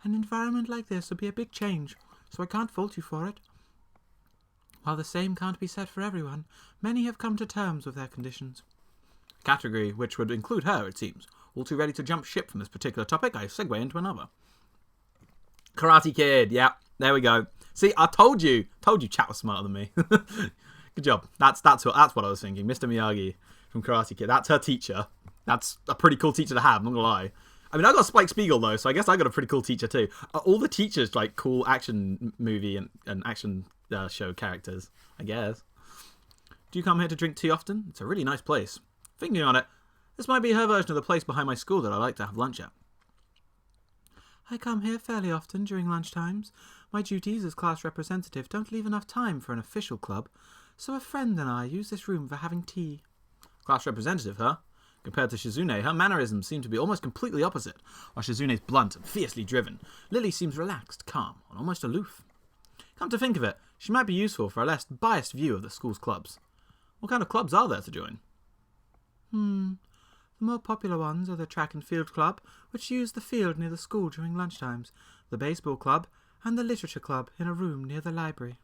[SPEAKER 1] An environment like this would be a big change, so I can't fault you for it. While the same can't be said for everyone, many have come to terms with their conditions. A category which would include her, it seems. All too ready to jump ship from this particular topic, I segue into another. Karate Kid, yeah, there we go. See, I told you chat was smarter than me. Good job. That's what I was thinking. Mr. Miyagi from Karate Kid. That's her teacher. That's a pretty cool teacher to have, I'm not gonna lie. I mean, I got Spike Spiegel, though, so I guess I got a pretty cool teacher, too. All the teachers, like, cool action movie and action show characters, I guess. Do you come here to drink tea often? It's a really nice place. Thinking on it, this might be her version of the place behind my school that I like to have lunch at. I come here fairly often during lunch times. My duties as class representative don't leave enough time for an official club, so a friend and I use this room for having tea. Class representative, huh? Compared to Shizune, her mannerisms seem to be almost completely opposite. While Shizune's blunt and fiercely driven, Lily seems relaxed, calm, and almost aloof. Come to think of it, She might be useful for a less biased view of the school's clubs. What kind of clubs are there to join? The more popular ones are the track and field club, which use the field near the school during lunchtimes, the baseball club, and the literature club in a room near the library.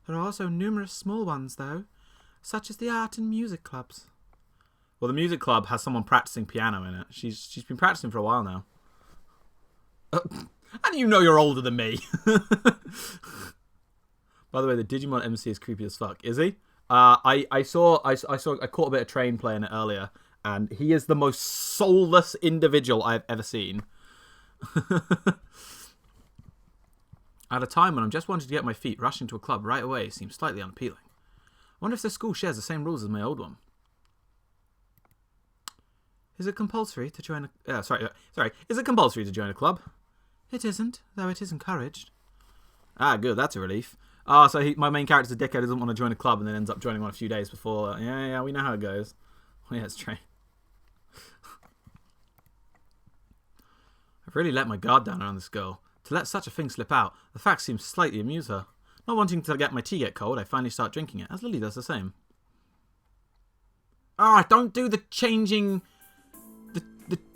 [SPEAKER 1] There are also numerous small ones, though, such as the art and music clubs. Well, the music club has someone practicing piano in it. She's been practicing for a while now. And you know you're older than me. By the way, the Digimon MC is creepy as fuck. Is he? I caught a bit of Train playing it earlier, and he is the most soulless individual I've ever seen. At a time when I'm just wanting to get my feet, rushing to a club right away seems slightly unappealing. I wonder if the school shares the same rules as my old one. Is it compulsory to join a... Is it compulsory to join a club? It isn't, though it is encouraged. Ah, good. That's a relief. So my main character's a dickhead, doesn't want to join a club, and then ends up joining one a few days before. Yeah, we know how it goes. Oh, yeah, it's Train. I've really let my guard down around this girl. To let such a thing slip out, the fact seems to slightly amuse her. Not wanting to get my tea get cold, I finally start drinking it, as Lily does the same. Don't do the changing...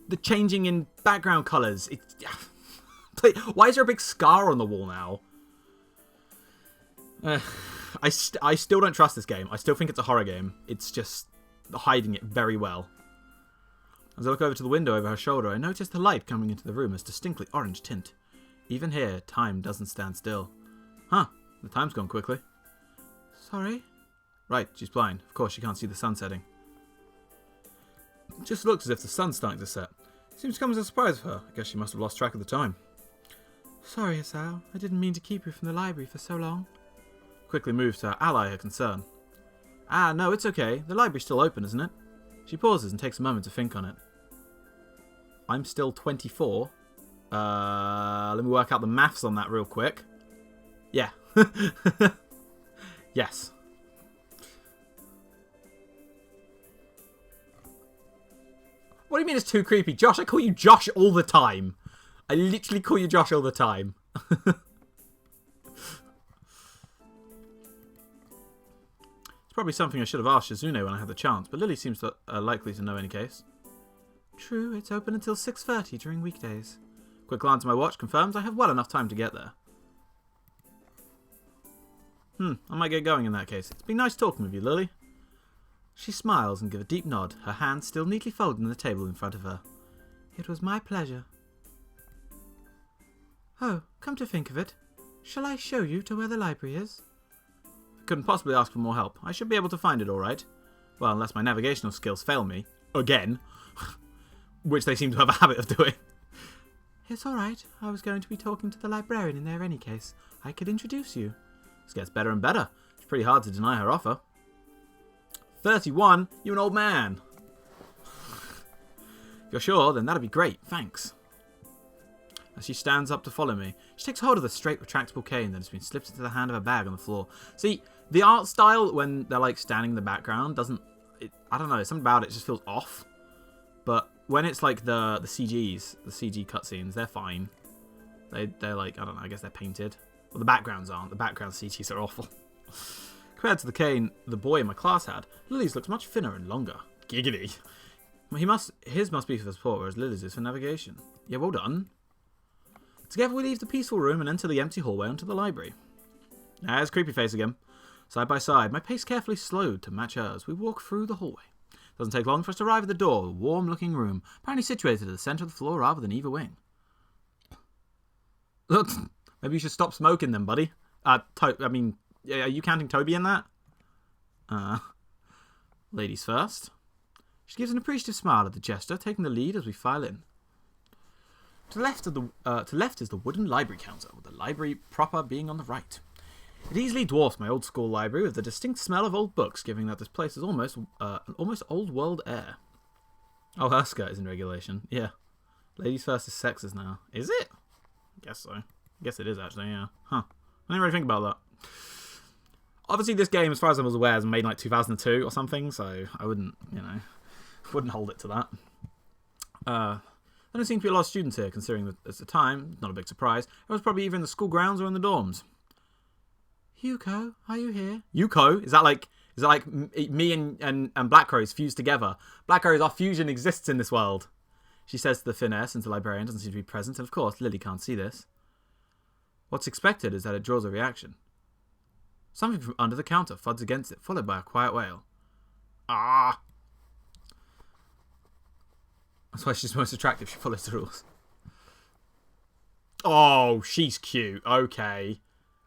[SPEAKER 1] The changing in background colours. Why is there a big scar on the wall now? I still don't trust this game. I still think it's a horror game. It's just hiding it very well. As I look over to the window over her shoulder, I notice the light coming into the room has distinctly orange tint. Even here, time doesn't stand still. Huh, the time's gone quickly. Sorry? Right, she's blind. Of course, she can't see the sun setting. It just looks as if the sun's starting to set. Seems to come as a surprise for her. I guess she must have lost track of the time. Sorry, Asao. I didn't mean to keep you from the library for so long. Quickly moves to allay her concern. No, it's okay. The library's still open, isn't it? She pauses and takes a moment to think on it. I'm still 24. Let me work out the maths on that real quick. Yeah. Yes. What do you mean it's too creepy? Josh, I call you Josh all the time. I literally call you Josh all the time. It's probably something I should have asked Shizune when I had the chance, but Lily seems to, likely to know any case. True, it's open until 6:30 during weekdays. Quick glance at my watch confirms I have well enough time to get there. I might get going in that case. It's been nice talking with you, Lily. She smiles and gives a deep nod, her hands still neatly folded on the table in front of her. It was my pleasure. Oh, come to think of it, shall I show you to where the library is? I couldn't possibly ask for more help. I should be able to find it all right. Well, unless my navigational skills fail me. Again. Which they seem to have a habit of doing. It's all right. I was going to be talking to the librarian in there any case. I could introduce you. This gets better and better. It's pretty hard to deny her offer. 31? You an old man. If you're sure, then that'd be great. Thanks. As she stands up to follow me, she takes hold of the straight retractable cane that has been slipped into the hand of a bag on the floor. See, the art style when they're like standing in the background doesn't... I don't know, something about it just feels off. But when it's like the CGs, the CG cutscenes, they're fine. They're like, I don't know, I guess they're painted. Well, the backgrounds aren't. The background CGs are awful. Compared to the cane the boy in my class had, Lily's looks much thinner and longer. Giggity. Well, his must be for support, whereas Lily's is for navigation. Yeah, well done. Together we leave the peaceful room and enter the empty hallway onto the library. There's Creepy Face again. Side by side, my pace carefully slowed to match hers. We walk through the hallway. Doesn't take long for us to arrive at the door, a warm-looking room, apparently situated at the centre of the floor rather than either wing. Look, maybe you should stop smoking then, buddy. Are you counting Toby in that? Ladies first. She gives an appreciative smile at the gesture, taking the lead as we file in. To the left is the wooden library counter, with the library proper being on the right. It easily dwarfs my old school library with the distinct smell of old books, giving that this place is almost an almost old world air. Oh, her skirt is in regulation. Yeah. Ladies first is sexist now. Is it? I guess so. I guess it is actually, yeah. Huh. I didn't really think about that. Obviously this game, as far as I was aware, is made in like 2002 or something, so I wouldn't hold it to that. There don't seem to be a lot of students here, considering that at the time, not a big surprise, it was probably either in the school grounds or in the dorms. Yuko, are you here? Yuko? Is that like me and Black Rose fused together? Black Rose, our fusion exists in this world. She says to the thin air, since the librarian doesn't seem to be present, and of course Lily can't see this. What's expected is that it draws a reaction. Something from under the counter thuds against it, followed by a quiet wail. Ah! That's why she's most attractive. She follows the rules. Oh, she's cute. Okay.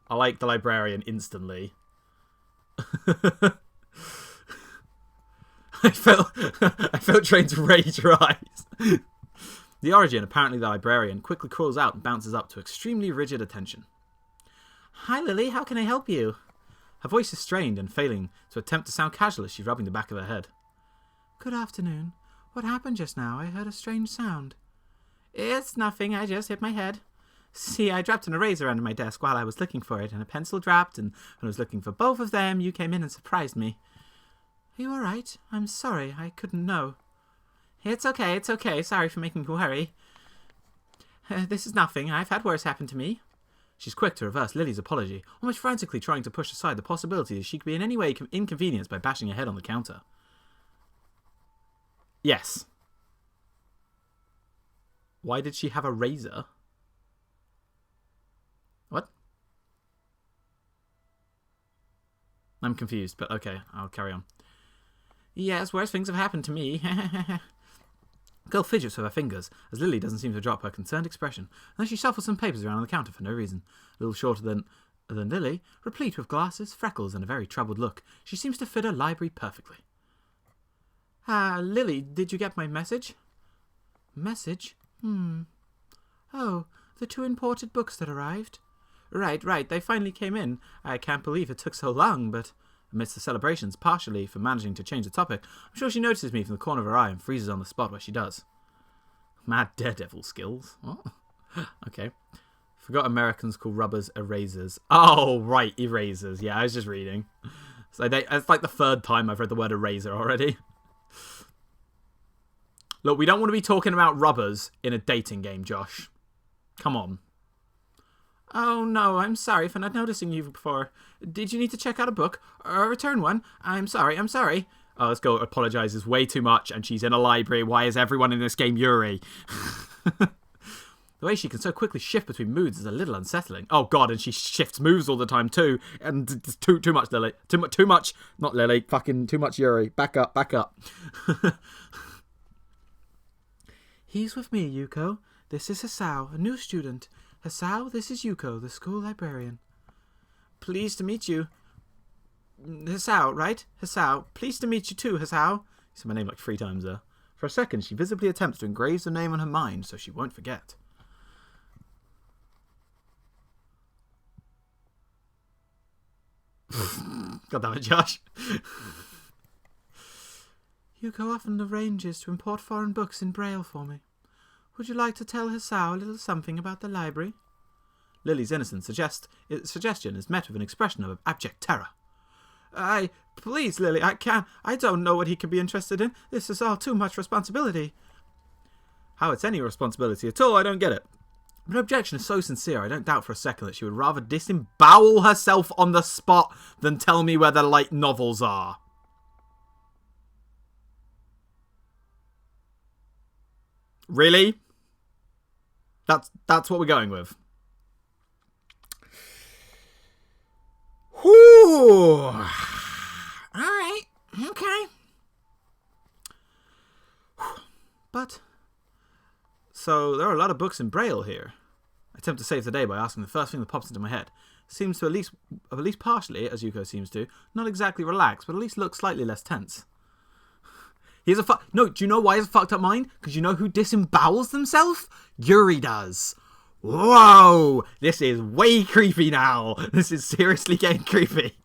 [SPEAKER 1] I like the librarian instantly. I felt trained to rage rise. The Origin, apparently the librarian, quickly crawls out and bounces up to extremely rigid attention. Hi, Lily. How can I help you? Her voice is strained and failing to attempt to sound casual as she's rubbing the back of her head. Good afternoon. What happened just now? I heard a strange sound. It's nothing. I just hit my head. See, I dropped an eraser under my desk while I was looking for it, and a pencil dropped, and when I was looking for both of them, you came in and surprised me. Are you all right? I'm sorry. I couldn't know. It's okay. It's okay. Sorry for making you worry. This is nothing. I've had worse happen to me. She's quick to reverse Lily's apology, almost frantically trying to push aside the possibility that she could be in any way inconvenienced by bashing her head on the counter. Yes. Why did she have a razor? What? I'm confused, but okay, I'll carry on. Yes, worse things have happened to me. Girl fidgets with her fingers, as Lily doesn't seem to drop her concerned expression, and then she shuffles some papers around on the counter for no reason. A little shorter than Lily, replete with glasses, freckles, and a very troubled look, she seems to fit her library perfectly. Lily, did you get my message? Message? Oh, the 2 imported books that arrived? Right, they finally came in. I can't believe it took so long, but... Amidst the celebrations, partially for managing to change the topic, I'm sure she notices me from the corner of her eye and freezes on the spot where she does. Mad daredevil skills. What? Okay. Forgot Americans call rubbers erasers. Oh, right, erasers. Yeah, I was just reading. So it's like the 3rd time I've read the word eraser already. Look, we don't want to be talking about rubbers in a dating game, Josh. Come on. Oh, no, I'm sorry for not noticing you before. Did you need to check out a book? Or return one? I'm sorry. Oh, this girl apologizes way too much, and she's in a library. Why is everyone in this game Yuri? The way she can so quickly shift between moods is a little unsettling. Oh, God, and she shifts moves all the time, too. And it's too much, Lily. Too much. Not Lily. Fucking too much Yuri. Back up. He's with me, Yuko. This is Hisao, a new student. Hisao, this is Yuko, the school librarian. Pleased to meet you. Hisao, right? Hisao. Pleased to meet you too, Hisao. You said my name like 3 times there. For a second, she visibly attempts to engrave the name on her mind so she won't forget. God damn it, Josh. Yuko often arranges to import foreign books in Braille for me. Would you like to tell Hisao a little something about the library? Lily's innocent suggestion is met with an expression of abject terror. Please, Lily, I don't know what he could be interested in. This is all too much responsibility. How it's any responsibility at all, I don't get it. But her objection is so sincere, I don't doubt for a second that she would rather disembowel herself on the spot than tell me where the light novels are. Really? That's what we're going with. Whew. Alright. Okay. But, so there are a lot of books in Braille here. I attempt to save the day by asking the first thing that pops into my head. Seems to at least partially, as Yuko seems to, not exactly relax, but at least look slightly less tense. No, do you know why he has a fucked up mind? Because you know who disembowels themselves? Yuri does. Whoa! This is way creepy now. This is seriously getting creepy.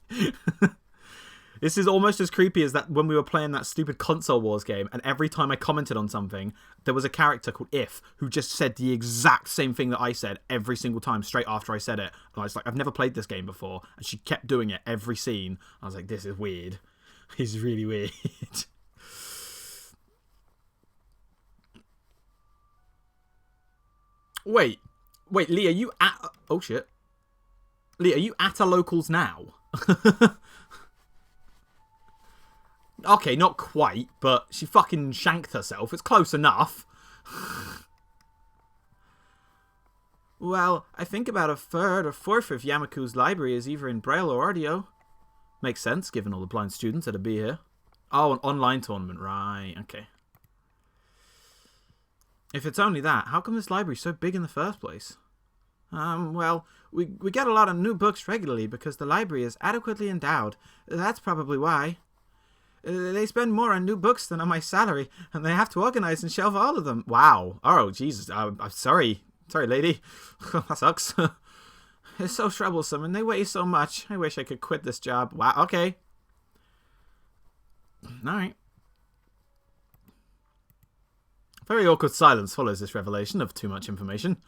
[SPEAKER 1] This is almost as creepy as that when we were playing that stupid console wars game, and every time I commented on something, there was a character called If who just said the exact same thing that I said every single time straight after I said it. And I was like, I've never played this game before. And she kept doing it every scene. I was like, this is weird. This is really weird. Wait, Leah, you oh shit. Lee, are you at a locals now? Okay, not quite, but she fucking shanked herself. It's close enough. Well, I think about a third or fourth of Yamaku's library is either in Braille or audio. Makes sense, given all the blind students that'd be here. Oh, an online tournament, right, okay. If it's only that, how come this library's so big in the first place? Well, we get a lot of new books regularly because the library is adequately endowed. That's probably why. They spend more on new books than on my salary, and they have to organize and shelve all of them. Wow. Oh, Jesus. I'm sorry. Sorry, lady. That sucks. It's so troublesome, and they weigh so much. I wish I could quit this job. Wow. Okay. Alright. Very awkward silence follows this revelation of too much information.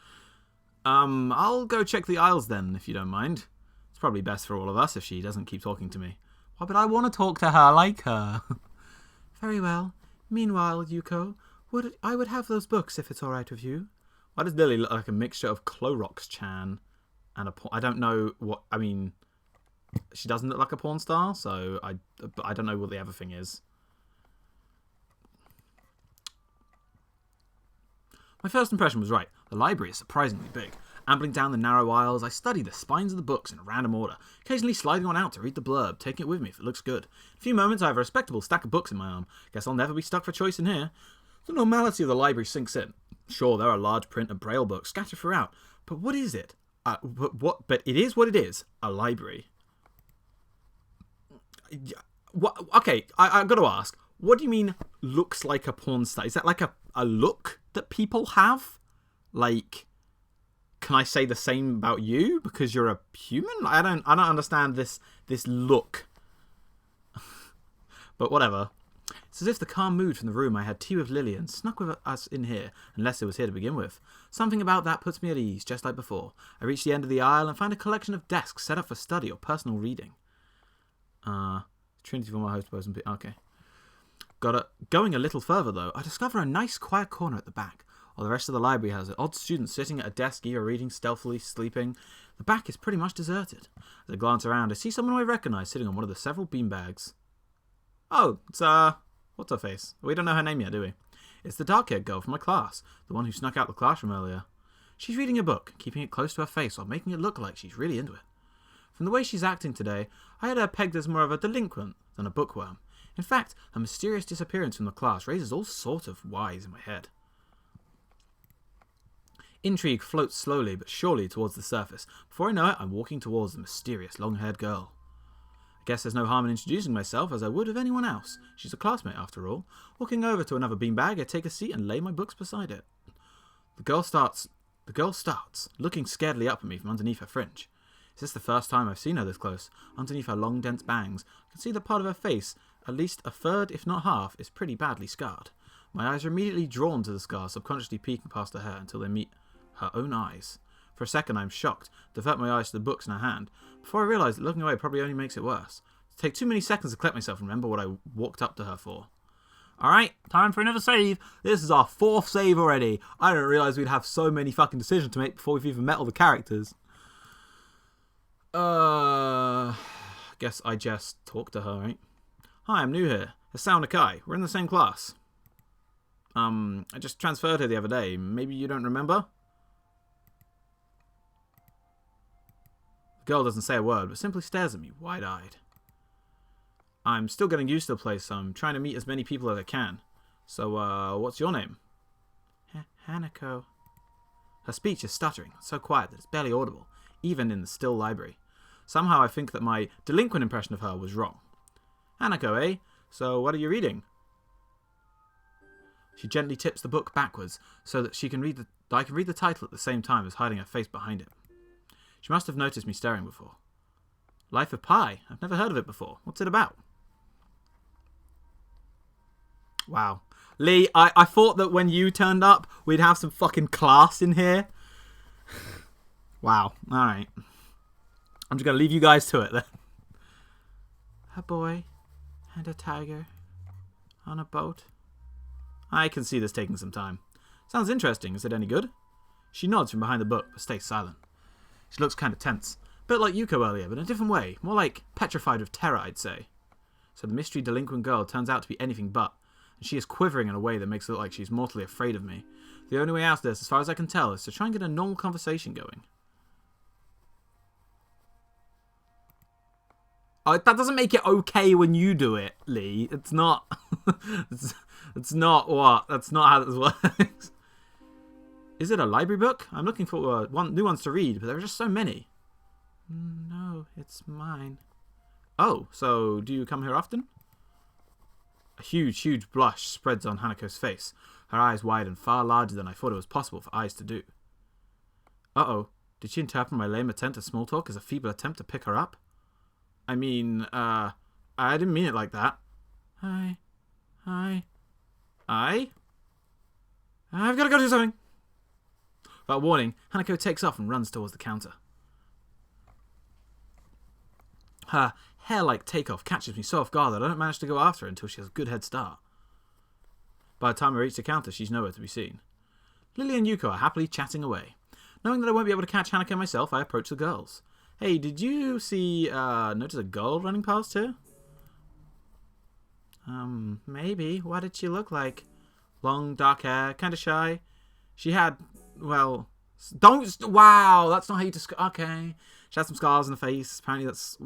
[SPEAKER 1] I'll go check the aisles then, if you don't mind. It's probably best for all of us if she doesn't keep talking to me. Why, but I want to talk to her like her. Very well. Meanwhile, Yuko, I would have those books if it's alright with you. Why does Lily look like a mixture of Clorox-chan and a porn? I don't know what... I mean, she doesn't look like a porn star, so I don't know what the other thing is. My first impression was right. The library is surprisingly big. Ambling down the narrow aisles, I study the spines of the books in a random order, occasionally sliding one out to read the blurb, taking it with me if it looks good. In a few moments, I have a respectable stack of books in my arm. Guess I'll never be stuck for choice in here. The normality of the library sinks in. Sure, there are large print and braille books scattered throughout, but what is it? But it is what it is. A library. What? Okay, I've got to ask. What do you mean looks like a porn star? Is that like a look that people have? Like, can I say the same about you because you're a human? I don't understand this look. But whatever. It's as if the calm mood from the room I had tea with Lily and snuck with us in here, unless it was here to begin with. Something about that puts me at ease, just like before. I reach the end of the aisle and find a collection of desks set up for study or personal reading. Trinity for my host person. Okay. Going a little further, though, I discover a nice quiet corner at the back. While the rest of the library has odd students sitting at a desk, either reading, stealthily sleeping, the back is pretty much deserted. As I glance around, I see someone I recognise sitting on one of the several beanbags. Oh, it's, what's her face? We don't know her name yet, do we? It's the dark-haired girl from my class, the one who snuck out the classroom earlier. She's reading a book, keeping it close to her face while making it look like she's really into it. From the way she's acting today, I had her pegged as more of a delinquent than a bookworm. In fact, her mysterious disappearance from the class raises all sorts of whys in my head. Intrigue floats slowly but surely towards the surface. Before I know it, I'm walking towards the mysterious long-haired girl. I guess there's no harm in introducing myself as I would of anyone else. She's a classmate after all. Walking over to another beanbag, I take a seat and lay my books beside it. The girl starts, looking scaredly up at me from underneath her fringe. Is this the first time I've seen her this close? Underneath her long, dense bangs, I can see that part of her face, at least a third, if not half, is pretty badly scarred. My eyes are immediately drawn to the scar, subconsciously peeking past her hair until they meet her own eyes. For a second, I'm shocked, divert my eyes to the books in her hand, before I realise that looking away probably only makes it worse. It takes too many seconds to collect myself and remember what I walked up to her for. Alright, time for another save. This is our 4th save already. I didn't realise we'd have so many fucking decisions to make before we've even met all the characters. Guess I just talked to her, right? Hi, I'm new here. Asao Nakai. We're in the same class. I just transferred her the other day. Maybe you don't remember? The girl doesn't say a word, but simply stares at me, wide-eyed. I'm still getting used to the place, so I'm trying to meet as many people as I can. So, what's your name? Hanako. Her speech is stuttering, so quiet that it's barely audible, even in the still library. Somehow I think that my delinquent impression of her was wrong. Hanako, eh? So, what are you reading? She gently tips the book backwards so that I can read the title at the same time as hiding her face behind it. She must have noticed me staring before. Life of Pi. I've never heard of it before. What's it about? Wow. Lee, I thought that when you turned up, we'd have some fucking class in here. Wow. Alright. I'm just going to leave you guys to it then. A boy and a tiger on a boat. I can see this taking some time. Sounds interesting. Is it any good? She nods from behind the book, but stays silent. She looks kind of tense. bit like Yuko earlier, but in a different way. More like petrified with terror, I'd say. So the mystery delinquent girl turns out to be anything but, and she is quivering in a way that makes it look like she's mortally afraid of me. The only way out of this, as far as I can tell, is to try and get a normal conversation going. Oh, that doesn't make it okay when you do it, Lee. It's not... it's not what? That's not how this works. Is it a library book? I'm looking for new ones to read, but there are just so many. No, it's mine. Oh, so do you come here often? A huge blush spreads on Hanako's face. Her eyes widen, far larger than I thought it was possible for eyes to do. Uh-oh. Did she interpret my lame attempt at small talk as a feeble attempt to pick her up? I mean, I didn't mean it like that. I've got to go do something. Without warning, Hanako takes off and runs towards the counter. Her hair-like takeoff catches me so off guard that I don't manage to go after her until she has a good head start. By the time I reach the counter, she's nowhere to be seen. Lily and Yuko are happily chatting away. Knowing that I won't be able to catch Hanako myself, I approach the girls. Hey, did you notice a girl running past here? Maybe. What did she look like? Long, dark hair, kind of shy. She had, well, wow, that's not how you describe, okay. She had some scars on the face, apparently that's,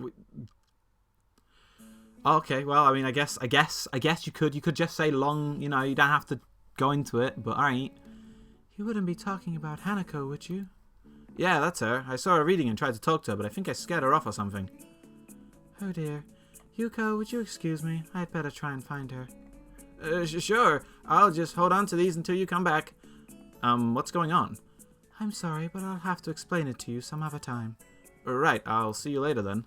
[SPEAKER 1] okay, well, I mean, I guess you could just say long, you don't have to go into it, but alright. You wouldn't be talking about Hanako, would you? Yeah, that's her. I saw her reading and tried to talk to her, but I think I scared her off or something. Oh dear. Yuko, would you excuse me? I'd better try and find her. Sure. I'll just hold on to these until you come back. What's going on? I'm sorry, but I'll have to explain it to you some other time. Right, I'll see you later then.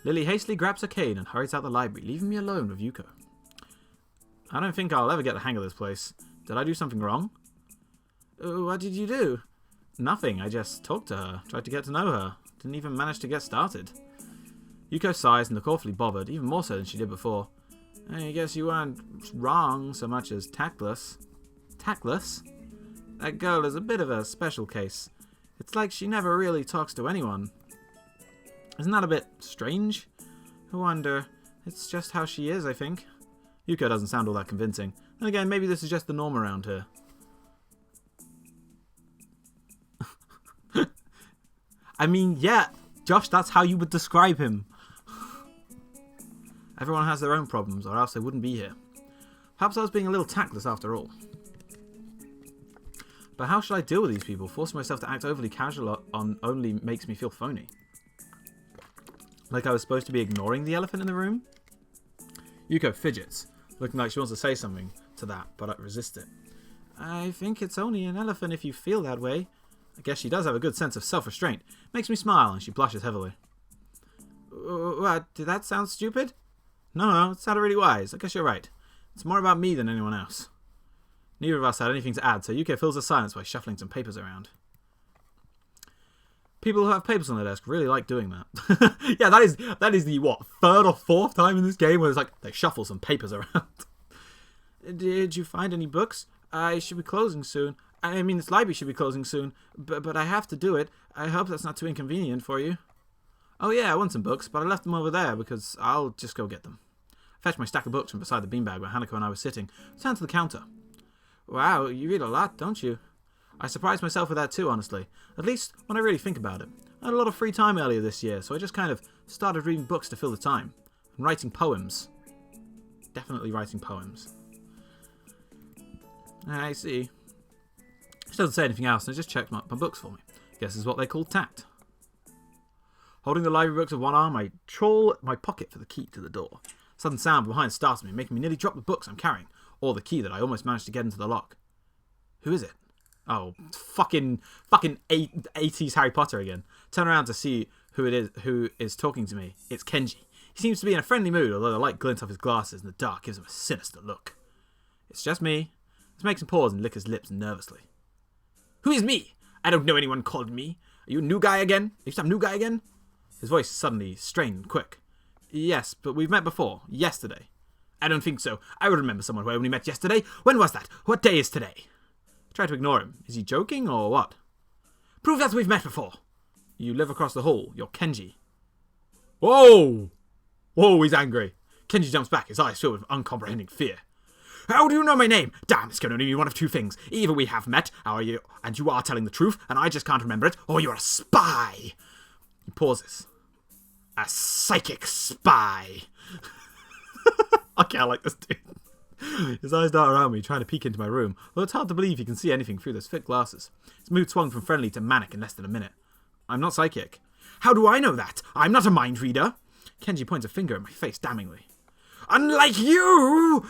[SPEAKER 1] Lily hastily grabs her cane and hurries out the library, leaving me alone with Yuko. I don't think I'll ever get the hang of this place. Did I do something wrong? What did you do? Nothing, I just talked to her, tried to get to know her. Didn't even manage to get started. Yuko sighs and looked awfully bothered, even more so than she did before. I guess you weren't wrong so much as tactless. Tactless? That girl is a bit of a special case. It's like she never really talks to anyone. Isn't that a bit strange? I wonder. It's just how she is, I think. Yuko doesn't sound all that convincing. Then again, maybe this is just the norm around here. I mean, yeah, Josh, that's how you would describe him. Everyone has their own problems, or else they wouldn't be here. Perhaps I was being a little tactless after all. But how should I deal with these people? Forcing myself to act overly casual on only makes me feel phony. Like I was supposed to be ignoring the elephant in the room? Yuko fidgets, looking like she wants to say something to that, but I resist it. I think it's only an elephant if you feel that way. I guess she does have a good sense of self-restraint. Makes me smile, and she blushes heavily. What? Did that sound stupid? No, it sounded really wise. I guess you're right. It's more about me than anyone else. Neither of us had anything to add, so Yuko fills the silence by shuffling some papers around. People who have papers on their desk really like doing that. Yeah, that is the, what, third or fourth time in this game where it's like, they shuffle some papers around. Did you find any books? I should be closing soon. I mean, this library should be closing soon, but I have to do it. I hope that's not too inconvenient for you. Oh yeah, I want some books, but I left them over there because I'll just go get them. I fetched my stack of books from beside the beanbag where Hanako and I were sitting. Turned to the counter. Wow, you read a lot, don't you? I surprised myself with that too, honestly. At least when I really think about it. I had a lot of free time earlier this year, so I just kind of started reading books to fill the time. And writing poems. Definitely writing poems. I see. She doesn't say anything else, and I just checked my books for me. Guess it's what they call tact. Holding the library books with one arm, I trawl my pocket for the key to the door. A sudden sound behind starts me, making me nearly drop the books I'm carrying, or the key that I almost managed to get into the lock. Who is it? Oh, fucking 80s Harry Potter again. Turn around to see who it is who is talking to me. It's Kenji. He seems to be in a friendly mood, although the light glint off his glasses in the dark gives him a sinister look. It's just me. This makes him pause and lick his lips nervously. Who is me? I don't know anyone called me. Are you a new guy again? Are you some new guy again? His voice suddenly strained and quick. Yes, but we've met before. Yesterday. I don't think so. I would remember someone who I only met yesterday. When was that? What day is today? I tried to ignore him. Is he joking or what? Prove that we've met before. You live across the hall. You're Kenji. Whoa! Whoa, he's angry. Kenji jumps back, his eyes filled with uncomprehending fear. How do you know my name? Damn, this can only be one of two things. Either we have met, and you are telling the truth, and I just can't remember it, or you're a spy. He pauses. A psychic spy. Okay, I like this dude. His eyes dart around me, trying to peek into my room, although it's hard to believe he can see anything through those thick glasses. His mood swung from friendly to manic in less than a minute. I'm not psychic. How do I know that? I'm not a mind reader. Kenji points a finger at my face damningly. Unlike you!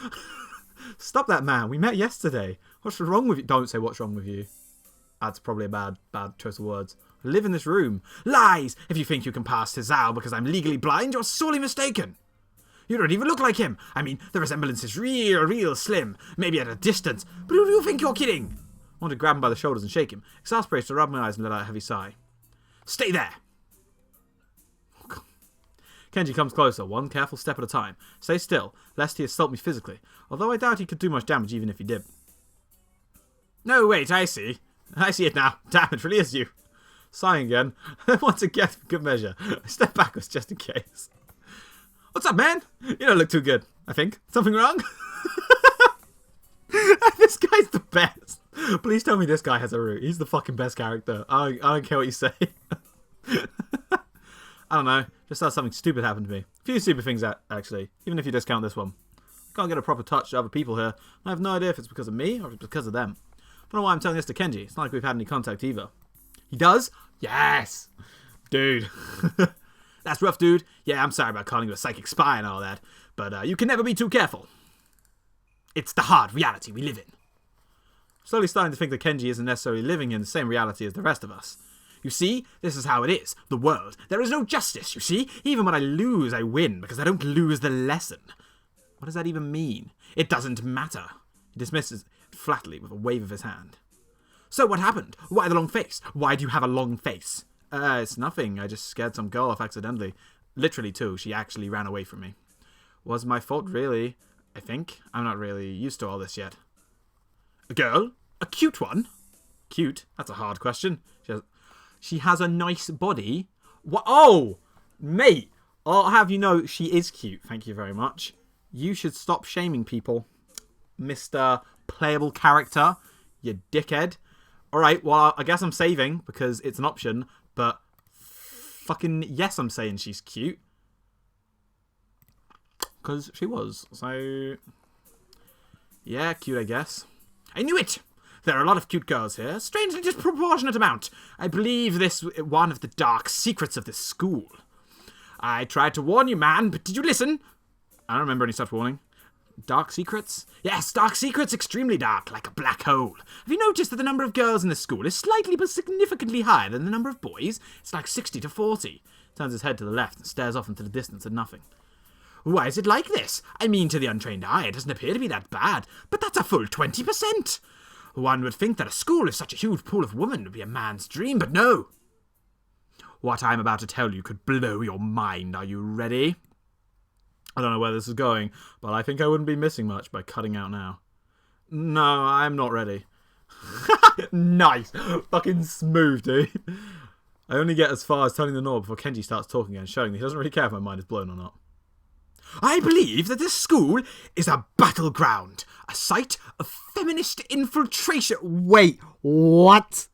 [SPEAKER 1] Stop that, man. We met yesterday. What's wrong with you? Don't say what's wrong with you. That's probably a bad choice of words. I live in this room. Lies! If you think you can pass Tizal because I'm legally blind, you're sorely mistaken. You don't even look like him. I mean, the resemblance is real slim. Maybe at a distance. But who do you think you're kidding? I want to grab him by the shoulders and shake him. Exasperated, I rub my eyes and let out a heavy sigh. Stay there! Kenji comes closer, one careful step at a time. Stay still, lest he assault me physically, although I doubt he could do much damage even if he did. No, wait, I see. I see it now. Damn, it really is you. Sighing again. Once again, for good measure. I step backwards just in case. What's up, man? You don't look too good, I think. Something wrong? This guy's the best. Please tell me this guy has a root. He's the fucking best character. I don't care what you say. I don't know. Just had something stupid happen to me. A few stupid things, actually. Even if you discount this one. I can't get a proper touch to other people here. I have no idea if it's because of me or if it's because of them. I don't know why I'm telling this to Kenji. It's not like we've had any contact either. He does? Yes! Dude. That's rough, dude. Yeah, I'm sorry about calling you a psychic spy and all that. But you can never be too careful. It's the hard reality we live in. Slowly starting to think that Kenji isn't necessarily living in the same reality as the rest of us. You see, this is how it is. The world. There is no justice, you see? Even when I lose, I win, because I don't lose the lesson. What does that even mean? It doesn't matter. He dismisses it flatly with a wave of his hand. So what happened? Why the long face? Why do you have a long face? It's nothing. I just scared some girl off accidentally. Literally, too. She actually ran away from me. Was my fault, really? I think. I'm not really used to all this yet. A girl? A cute one? Cute? That's a hard question. She has a nice body. What? Oh, mate. I'll have you know she is cute. Thank you very much. You should stop shaming people, Mr. Playable Character. You dickhead. All right, well, I guess I'm saving because it's an option, but fucking yes, I'm saying she's cute. Because she was. So, yeah, cute, I guess. I knew it! There are a lot of cute girls here. Strangely disproportionate amount. I believe this one of the dark secrets of this school. I tried to warn you, man, but did you listen? I don't remember any such warning. Dark secrets? Yes, dark secrets, extremely dark, like a black hole. Have you noticed that the number of girls in this school is slightly but significantly higher than the number of boys? It's like 60 to 40. Turns his head to the left and stares off into the distance at nothing. Why is it like this? I mean, to the untrained eye, it doesn't appear to be that bad, but that's a full 20%. One would think that a school with such a huge pool of women would be a man's dream, but no. What I'm about to tell you could blow your mind. Are you ready? I don't know where this is going, but I think I wouldn't be missing much by cutting out now. No, I'm not ready. Nice. Fucking smooth, dude. I only get as far as turning the knob before Kenji starts talking again, showing that he doesn't really care if my mind is blown or not. I believe that this school is a battleground, a site of feminist infiltration. Wait, what?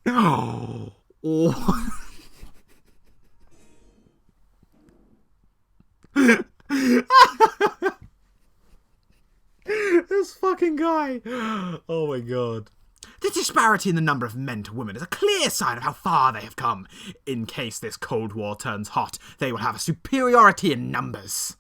[SPEAKER 1] Oh. This fucking guy. Oh my god. The disparity in the number of men to women is a clear sign of how far they have come. In case this Cold War turns hot, they will have a superiority in numbers.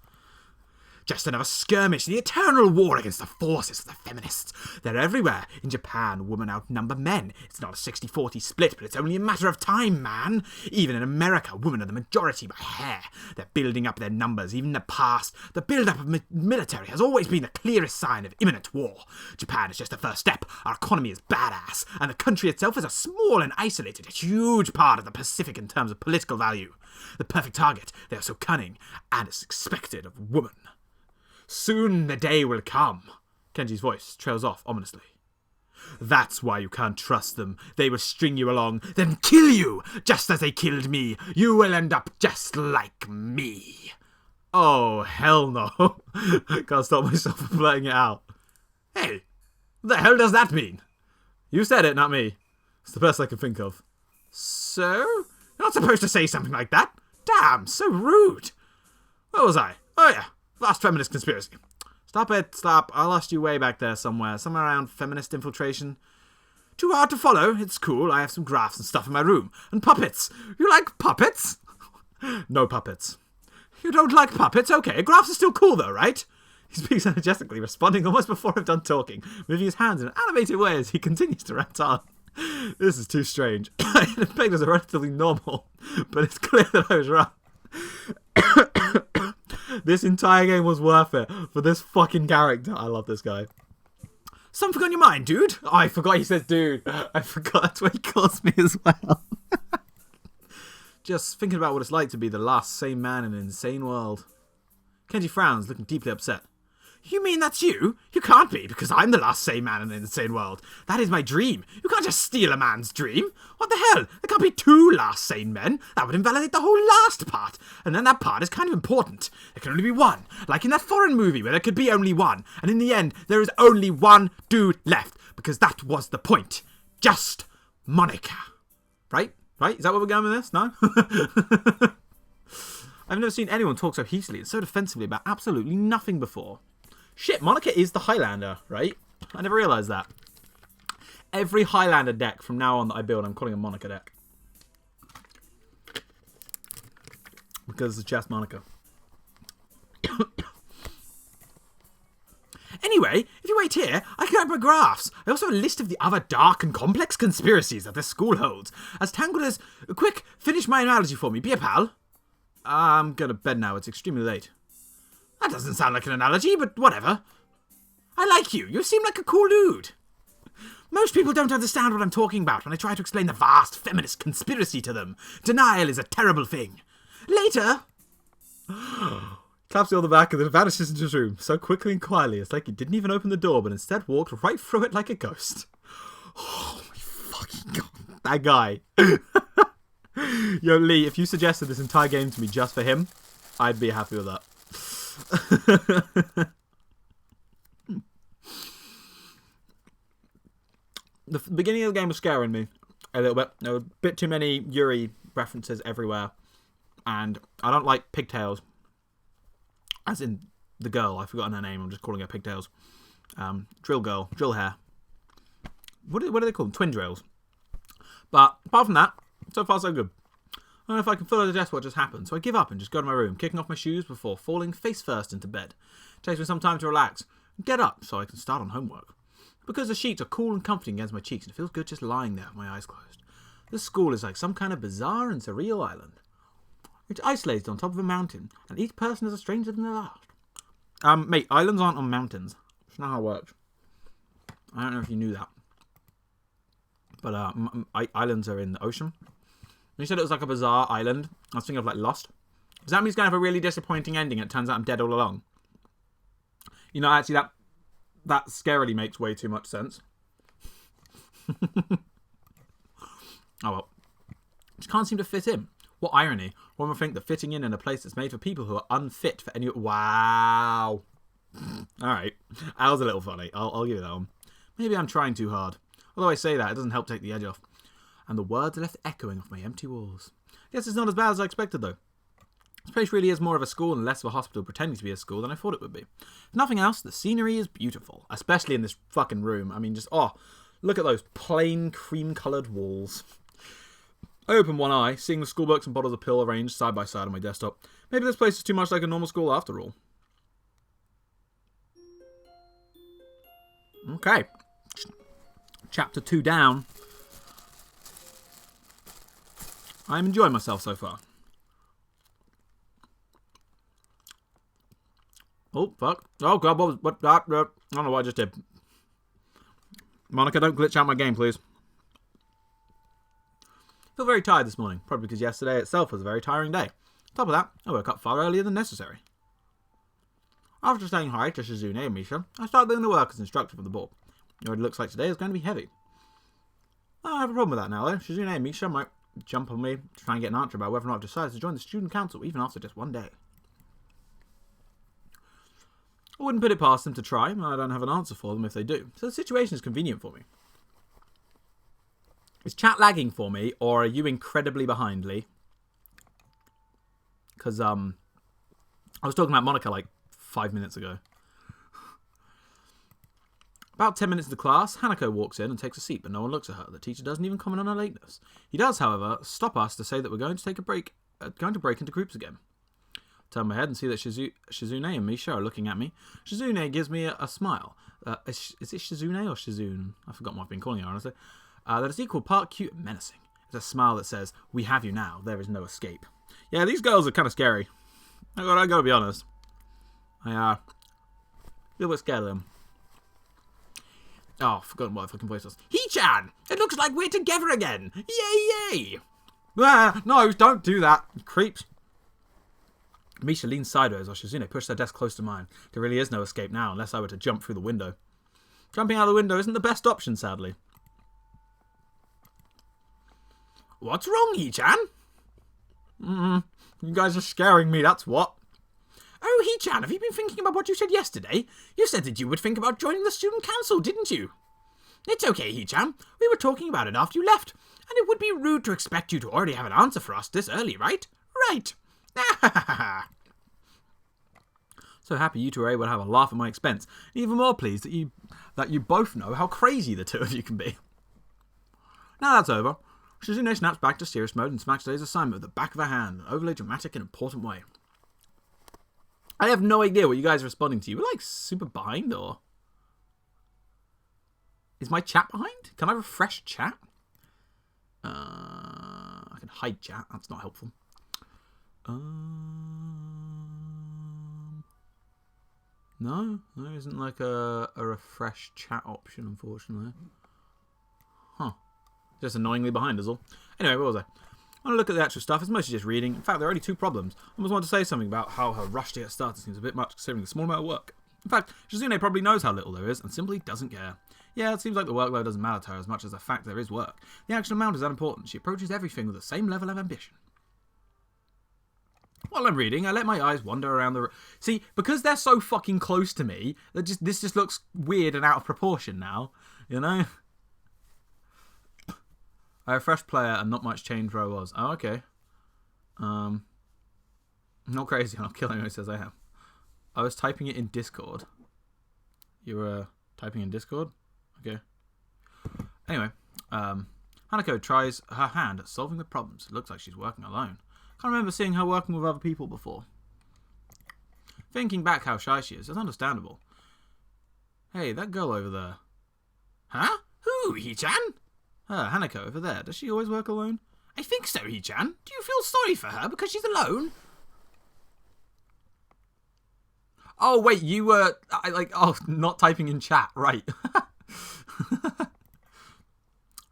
[SPEAKER 1] Just another skirmish in the eternal war against the forces of the feminists. They're everywhere. In Japan, women outnumber men. It's not a 60-40 split, but it's only a matter of time, man. Even in America, women are the majority by hair. They're building up their numbers. Even in the past, the build-up of military has always been the clearest sign of imminent war. Japan is just the first step. Our economy is badass, and the country itself is a small and isolated, huge part of the Pacific in terms of political value. The perfect target. They are so cunning, and it's expected of women. Soon the day will come. Kenji's voice trails off ominously.
[SPEAKER 2] That's why you can't trust them. They will string you along, then kill you, just as they killed me. You will end up just like me.
[SPEAKER 1] Oh, hell no. Can't stop myself from blurting it out.
[SPEAKER 2] Hey, what the hell does that mean?
[SPEAKER 1] You said it, not me. It's the best I can think of.
[SPEAKER 2] So? You're not supposed to say something like that. Damn, so rude. Where was I? Oh yeah, vast feminist conspiracy.
[SPEAKER 1] Stop it, stop. I lost you way back there somewhere. Somewhere around feminist infiltration.
[SPEAKER 2] Too hard to follow. It's cool. I have some graphs and stuff in my room. And puppets. You like puppets?
[SPEAKER 1] No puppets.
[SPEAKER 2] You don't like puppets? Okay, graphs are still cool though, right?
[SPEAKER 1] He speaks energetically, responding almost before I've done talking, moving his hands in an animated way as he continues to rant on. This is too strange. I had pegged as a relatively normal, but it's clear that I was wrong. This entire game was worth it for this fucking character. I love this guy.
[SPEAKER 2] Something on your mind, dude?
[SPEAKER 1] Oh, I forgot he says dude. I forgot that's what he calls me as well. Just thinking about what it's like to be the last sane man in an insane world. Kenji frowns, looking deeply upset.
[SPEAKER 2] You mean that's you? You can't be, because I'm the last sane man in an insane world. That is my dream. You can't just steal a man's dream. What the hell? There can't be two last sane men. That would invalidate the whole last part. And then that part is kind of important. There can only be one. Like in that foreign movie where there could be only one. And in the end, there is only one dude left. Because that was the point. Just Monica.
[SPEAKER 1] Right? Right? Is that where we're going with this? No? I've never seen anyone talk so hastily and so defensively about absolutely nothing before. Shit, Monica is the Highlander, right? I never realised that. Every Highlander deck from now on that I build, I'm calling a Monica deck. Because it's just Monica.
[SPEAKER 2] Anyway, if you wait here, I can grab my graphs. I also have a list of the other dark and complex conspiracies that this school holds. As tangled as... Quick, finish my analogy for me. Be a pal.
[SPEAKER 1] I'm going to bed now. It's extremely late.
[SPEAKER 2] That doesn't sound like an analogy, but whatever. I like you. You seem like a cool dude. Most people don't understand what I'm talking about when I try to explain the vast feminist conspiracy to them. Denial is a terrible thing. Later...
[SPEAKER 1] Taps you on the back and then vanishes into his room so quickly and quietly. It's like he didn't even open the door, but instead walked right through it like a ghost. Oh my fucking god. That guy. Yo, Lee, if you suggested this entire game to me just for him, I'd be happy with that. The beginning of the game was scaring me a little bit. There were a bit too many Yuri references everywhere. And I don't like pigtails. As in the girl. I've forgotten her name. I'm just calling her pigtails. Drill girl. Drill hair. What are they called? Twin drills. But apart from that, so far so good. I don't know if I can fully digest what just happened, so I give up and just go to my room, kicking off my shoes before falling face first into bed. It takes me some time to relax and get up so I can start on homework. Because the sheets are cool and comforting against my cheeks, and it feels good just lying there with my eyes closed. This school is like some kind of bizarre and surreal island. It's isolated on top of a mountain, and each person is a stranger than the last. Mate, islands aren't on mountains. That's not how it works. I don't know if you knew that. But islands are in the ocean. You said it was like a bizarre island. I was thinking of like Lost. Does that mean it's going to have a really disappointing ending and it turns out I'm dead all along? You know, actually that scarily makes way too much sense. Oh well. Just can't seem to fit in. What irony. One would think that fitting in a place that's made for people who are unfit for any... Wow. Alright. That was a little funny. I'll give you that one. Maybe I'm trying too hard. Although I say that, it doesn't help take the edge off. And the words are left echoing off my empty walls. Guess it's not as bad as I expected, though. This place really is more of a school and less of a hospital pretending to be a school than I thought it would be. If nothing else, the scenery is beautiful. Especially in this fucking room. I mean, just, look at those plain cream-coloured walls. I open one eye, seeing the schoolbooks and bottles of pill arranged side by side on my desktop. Maybe this place is too much like a normal school after all. Okay. Chapter 2 down. I'm enjoying myself so far. Oh, fuck. Oh, God, what I don't know what I just did. Monica, don't glitch out my game, please. I feel very tired this morning, probably because yesterday itself was a very tiring day. On top of that, I woke up far earlier than necessary. After saying hi to Shizune and Misha, I started doing the work as instructed from the board. It already looks like today is going to be heavy. I don't have a problem with that now, though. Shizune and Misha might jump on me to try and get an answer about whether or not I've decided to join the student council, even after just one day. I wouldn't put it past them to try, and I don't have an answer for them if they do. So the situation is convenient for me. Is chat lagging for me, or are you incredibly behind, Lee? Because, I was talking about Monica like 5 minutes ago. About 10 minutes into class, Hanako walks in and takes a seat, but no one looks at her. The teacher doesn't even comment on her lateness. He does, however, stop us to say that we're going to take a break, going to break into groups again. Turn my head and see that Shizune and Misha are looking at me. Shizune gives me a smile. Is it Shizune or Shizune? I've forgotten what I've been calling her, honestly. That is equal part cute and menacing. It's a smile that says, "We have you now. There is no escape." Yeah, these girls are kind of scary. I gotta be honest. A little bit scared of them. Oh, I've forgotten what I fucking voice was. He-chan! It looks like we're together again! Yay, yay! Ah, no, don't do that, you creeps. Misha leans sideways while Shizune pushed her desk close to mine. There really is no escape now unless I were to jump through the window. Jumping out of the window isn't the best option, sadly. What's wrong, He-chan? You guys are scaring me, that's what. Oh, He-chan, have you been thinking about what you said yesterday? You said that you would think about joining the student council, didn't you? It's okay, He-chan. We were talking about it after you left, and it would be rude to expect you to already have an answer for us this early, right? Right. So happy you two are able to have a laugh at my expense. Even more pleased that you both know how crazy the two of you can be. Now that's over, Shizune snaps back to serious mode and smacks today's assignment with the back of her hand, an overly dramatic and important way. I have no idea what you guys are responding to. You were like super behind, or is my chat behind? Can I refresh chat? I can hide chat. That's not helpful. No, there isn't like a refresh chat option, unfortunately. Huh. Just annoyingly behind is all. Anyway, what was I? I want to look at the actual stuff. It's mostly just reading. In fact, there are only 2 problems. I almost want to say something about how her rush to get started seems a bit much considering the small amount of work. In fact, Shizune probably knows how little there is and simply doesn't care. Yeah, it seems like the workload doesn't matter to her as much as the fact there is work. The actual amount is unimportant. She approaches everything with the same level of ambition. While I'm reading, I let my eyes wander around the... See, because they're so fucking close to me, this just looks weird and out of proportion now. You know? I refreshed player and not much changed where I was. Oh, okay. Not crazy, I'm not killing who says I am. I was typing it in Discord. You were typing in Discord? Okay. Anyway, Hanako tries her hand at solving the problems. It looks like she's working alone. Can't remember seeing her working with other people before. Thinking back how shy she is, it's understandable. Hey, that girl over there. Huh? Who, He-chan? Hanako over there. Does she always work alone? I think so, He-chan. Do you feel sorry for her because she's alone? Oh, wait, you were... not typing in chat. Right.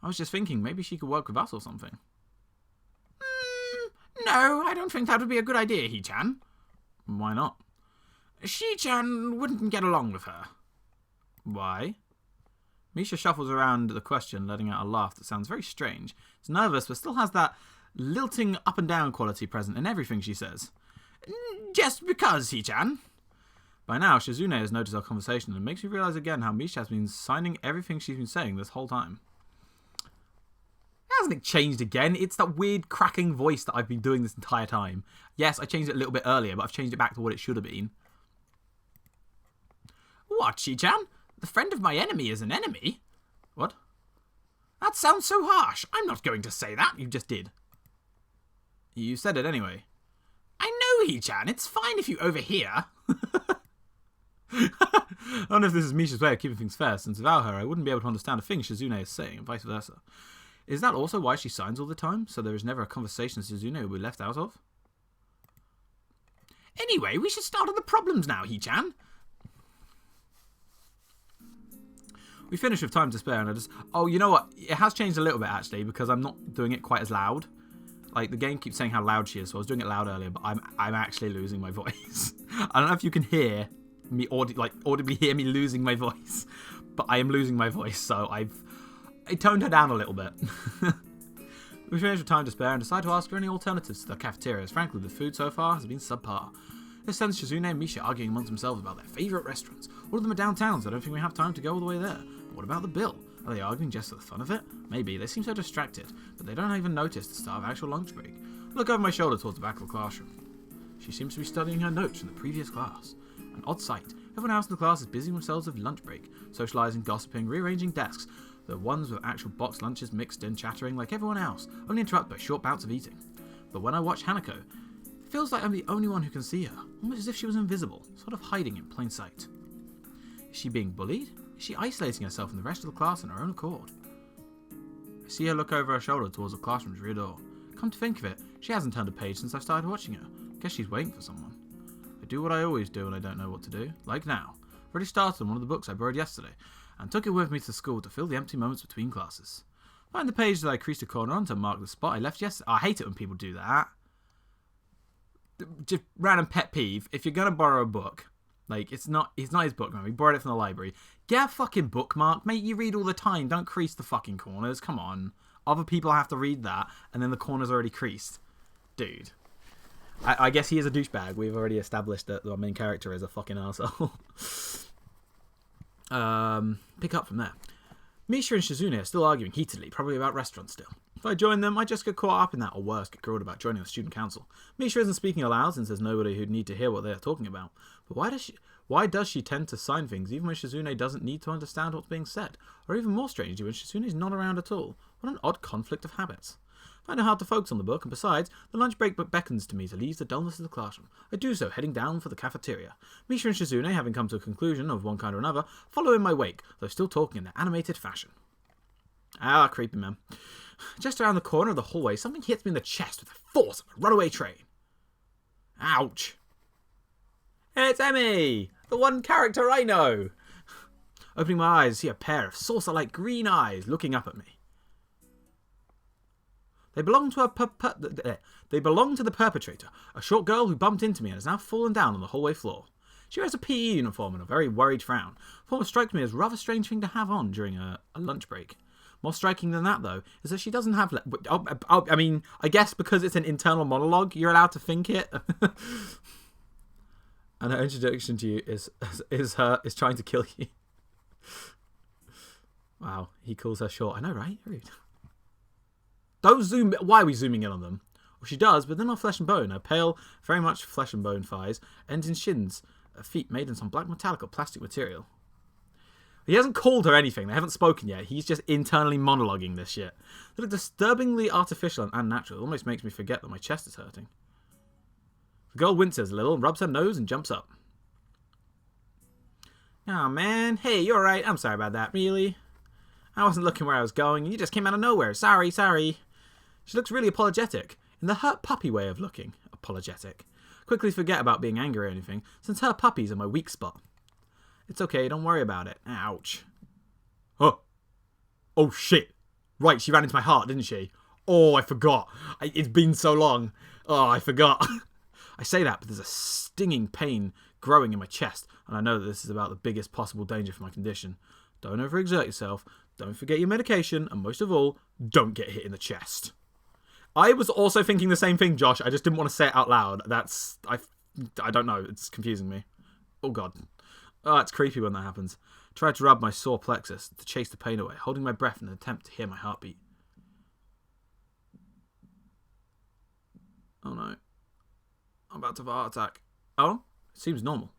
[SPEAKER 1] I was just thinking, maybe she could work with us or something. No, I don't think that would be a good idea, He-chan. Why not? She-chan wouldn't get along with her. Why? Misha shuffles around the question, letting out a laugh that sounds very strange. It's nervous, but still has that lilting up and down quality present in everything she says. Just because, He-chan. By now, Shizune has noticed our conversation and makes me realise again how Misha has been signing everything she's been saying this whole time. Hasn't it changed again? It's that weird cracking voice that I've been doing this entire time. Yes, I changed it a little bit earlier, but I've changed it back to what it should have been. What, Shi-chan? The friend of my enemy is an enemy? What? That sounds so harsh. I'm not going to say that. You just did. You said it anyway. I know, He-chan. It's fine if you overhear. I don't know if this is Misha's way of keeping things fair, since without her I wouldn't be able to understand a thing Shizune is saying, and vice versa. Is that also why she signs all the time, so there is never a conversation Shizune will be left out of? Anyway, we should start on the problems now, He-chan. We finished with time to spare, and I just... Oh, you know what? It has changed a little bit, actually, because I'm not doing it quite as loud. Like, the game keeps saying how loud she is, so I was doing it loud earlier, but I'm actually losing my voice. I don't know if you can hear me, audibly hear me losing my voice. but I am losing my voice, so I toned her down a little bit. We finished with time to spare and decided to ask her any alternatives to the cafeteria, as frankly the food so far has been subpar. This sends Shizune and Misha arguing amongst themselves about their favourite restaurants. All of them are downtown, so I don't think we have time to go all the way there. But what about the bill? Are they arguing just for the fun of it? Maybe. They seem so distracted, but they don't even notice the start of actual lunch break. I look over my shoulder towards the back of the classroom. She seems to be studying her notes from the previous class. An odd sight. Everyone else in the class is busying themselves with lunch break, socialising, gossiping, rearranging desks. The ones with actual boxed lunches mixed in, chattering like everyone else, only interrupted by short bouts of eating. But when I watch Hanako, it feels like I'm the only one who can see her, almost as if she was invisible, sort of hiding in plain sight. Is she being bullied? Is she isolating herself from the rest of the class on her own accord? I see her look over her shoulder towards the classroom's rear door. Come to think of it, she hasn't turned a page since I started watching her. Guess she's waiting for someone. I do what I always do when I don't know what to do, like now. I've already started on one of the books I borrowed yesterday, and took it with me to school to fill the empty moments between classes. Find the page that I creased a corner on to mark the spot I left yesterday. I hate it when people do that. Just random pet peeve. If you're going to borrow a book, like, it's not his book, man. We borrowed it from the library. Get a fucking bookmark. Mate, you read all the time. Don't crease the fucking corners. Come on. Other people have to read that, and then the corner's already creased. Dude. I guess he is a douchebag. We've already established that our main character is a fucking arsehole. Pick up from there. Misha and Shizune are still arguing heatedly, probably about restaurants still. If I join them, I just get caught up in that, or worse, get grilled about joining the student council. Misha isn't speaking aloud since there's nobody who'd need to hear what they're talking about. But why does she tend to sign things even when Shizune doesn't need to understand what's being said? Or even more strangely, when Shizune's not around at all. What an odd conflict of habits. I find it hard to focus on the book, and besides, the lunch break beckons to me to leave the dullness of the classroom. I do so, heading down for the cafeteria. Misha and Shizune, having come to a conclusion of one kind or another, follow in my wake, though still talking in their animated fashion. Ah, creepy man. Just around the corner of the hallway, something hits me in the chest with the force of a runaway train. Ouch. It's Emmy! The one character I know! Opening my eyes, I see a pair of saucer-like green eyes looking up at me. They belong to the perpetrator, a short girl who bumped into me and has now fallen down on the hallway floor. She wears a PE uniform and a very worried frown. What strikes me as a rather strange thing to have on during a lunch break. More striking than that, though, is that she doesn't have... I mean, I guess because it's an internal monologue, you're allowed to think it. And her introduction to you is trying to kill you. Wow, he calls her short. I know, right? Rude. Don't zoom... Why are we zooming in on them? Well, she does, but they're not flesh and bone. Her pale, very much flesh and bone thighs end in shins, feet made in some black metallic or plastic material. He hasn't called her anything. They haven't spoken yet. He's just internally monologuing this shit. They look disturbingly artificial and unnatural. It almost makes me forget that my chest is hurting. The girl winces a little, rubs her nose, and jumps up. Oh, man. Hey, you're right. I'm sorry about that. Really? I wasn't looking where I was going, and you just came out of nowhere. Sorry. She looks really apologetic. In the hurt puppy way of looking. Apologetic. Quickly forget about being angry or anything, since her puppies are my weak spot. It's okay, don't worry about it. Ouch. Oh shit. Right, she ran into my heart, didn't she? Oh, I forgot. It's been so long. Oh, I forgot. I say that, but there's a stinging pain growing in my chest, and I know that this is about the biggest possible danger for my condition. Don't overexert yourself, don't forget your medication, and most of all, don't get hit in the chest. I was also thinking the same thing, Josh. I just didn't want to say it out loud. I don't know. It's confusing me. Oh, God. Oh, it's creepy when that happens. Tried to rub my sore plexus to chase the pain away, holding my breath in an attempt to hear my heartbeat. Oh, no. I'm about to have a heart attack. Oh? It seems normal.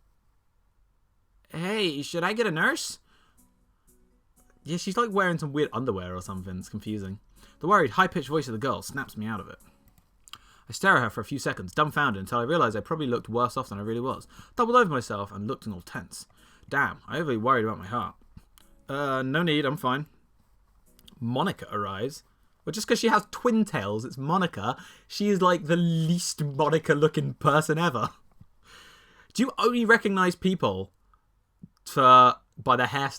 [SPEAKER 1] Hey, should I get a nurse? Yeah, she's like wearing some weird underwear or something. It's confusing. The worried, high-pitched voice of the girl snaps me out of it. I stare at her for a few seconds, dumbfounded, until I realise I probably looked worse off than I really was. Doubled over myself and looked all tense. Damn, I overly worried about my heart. No need, I'm fine. Monica arrives. Well, just because she has twin tails, it's Monica. She is like the least Monica-looking person ever. Do you only recognise people by their hair?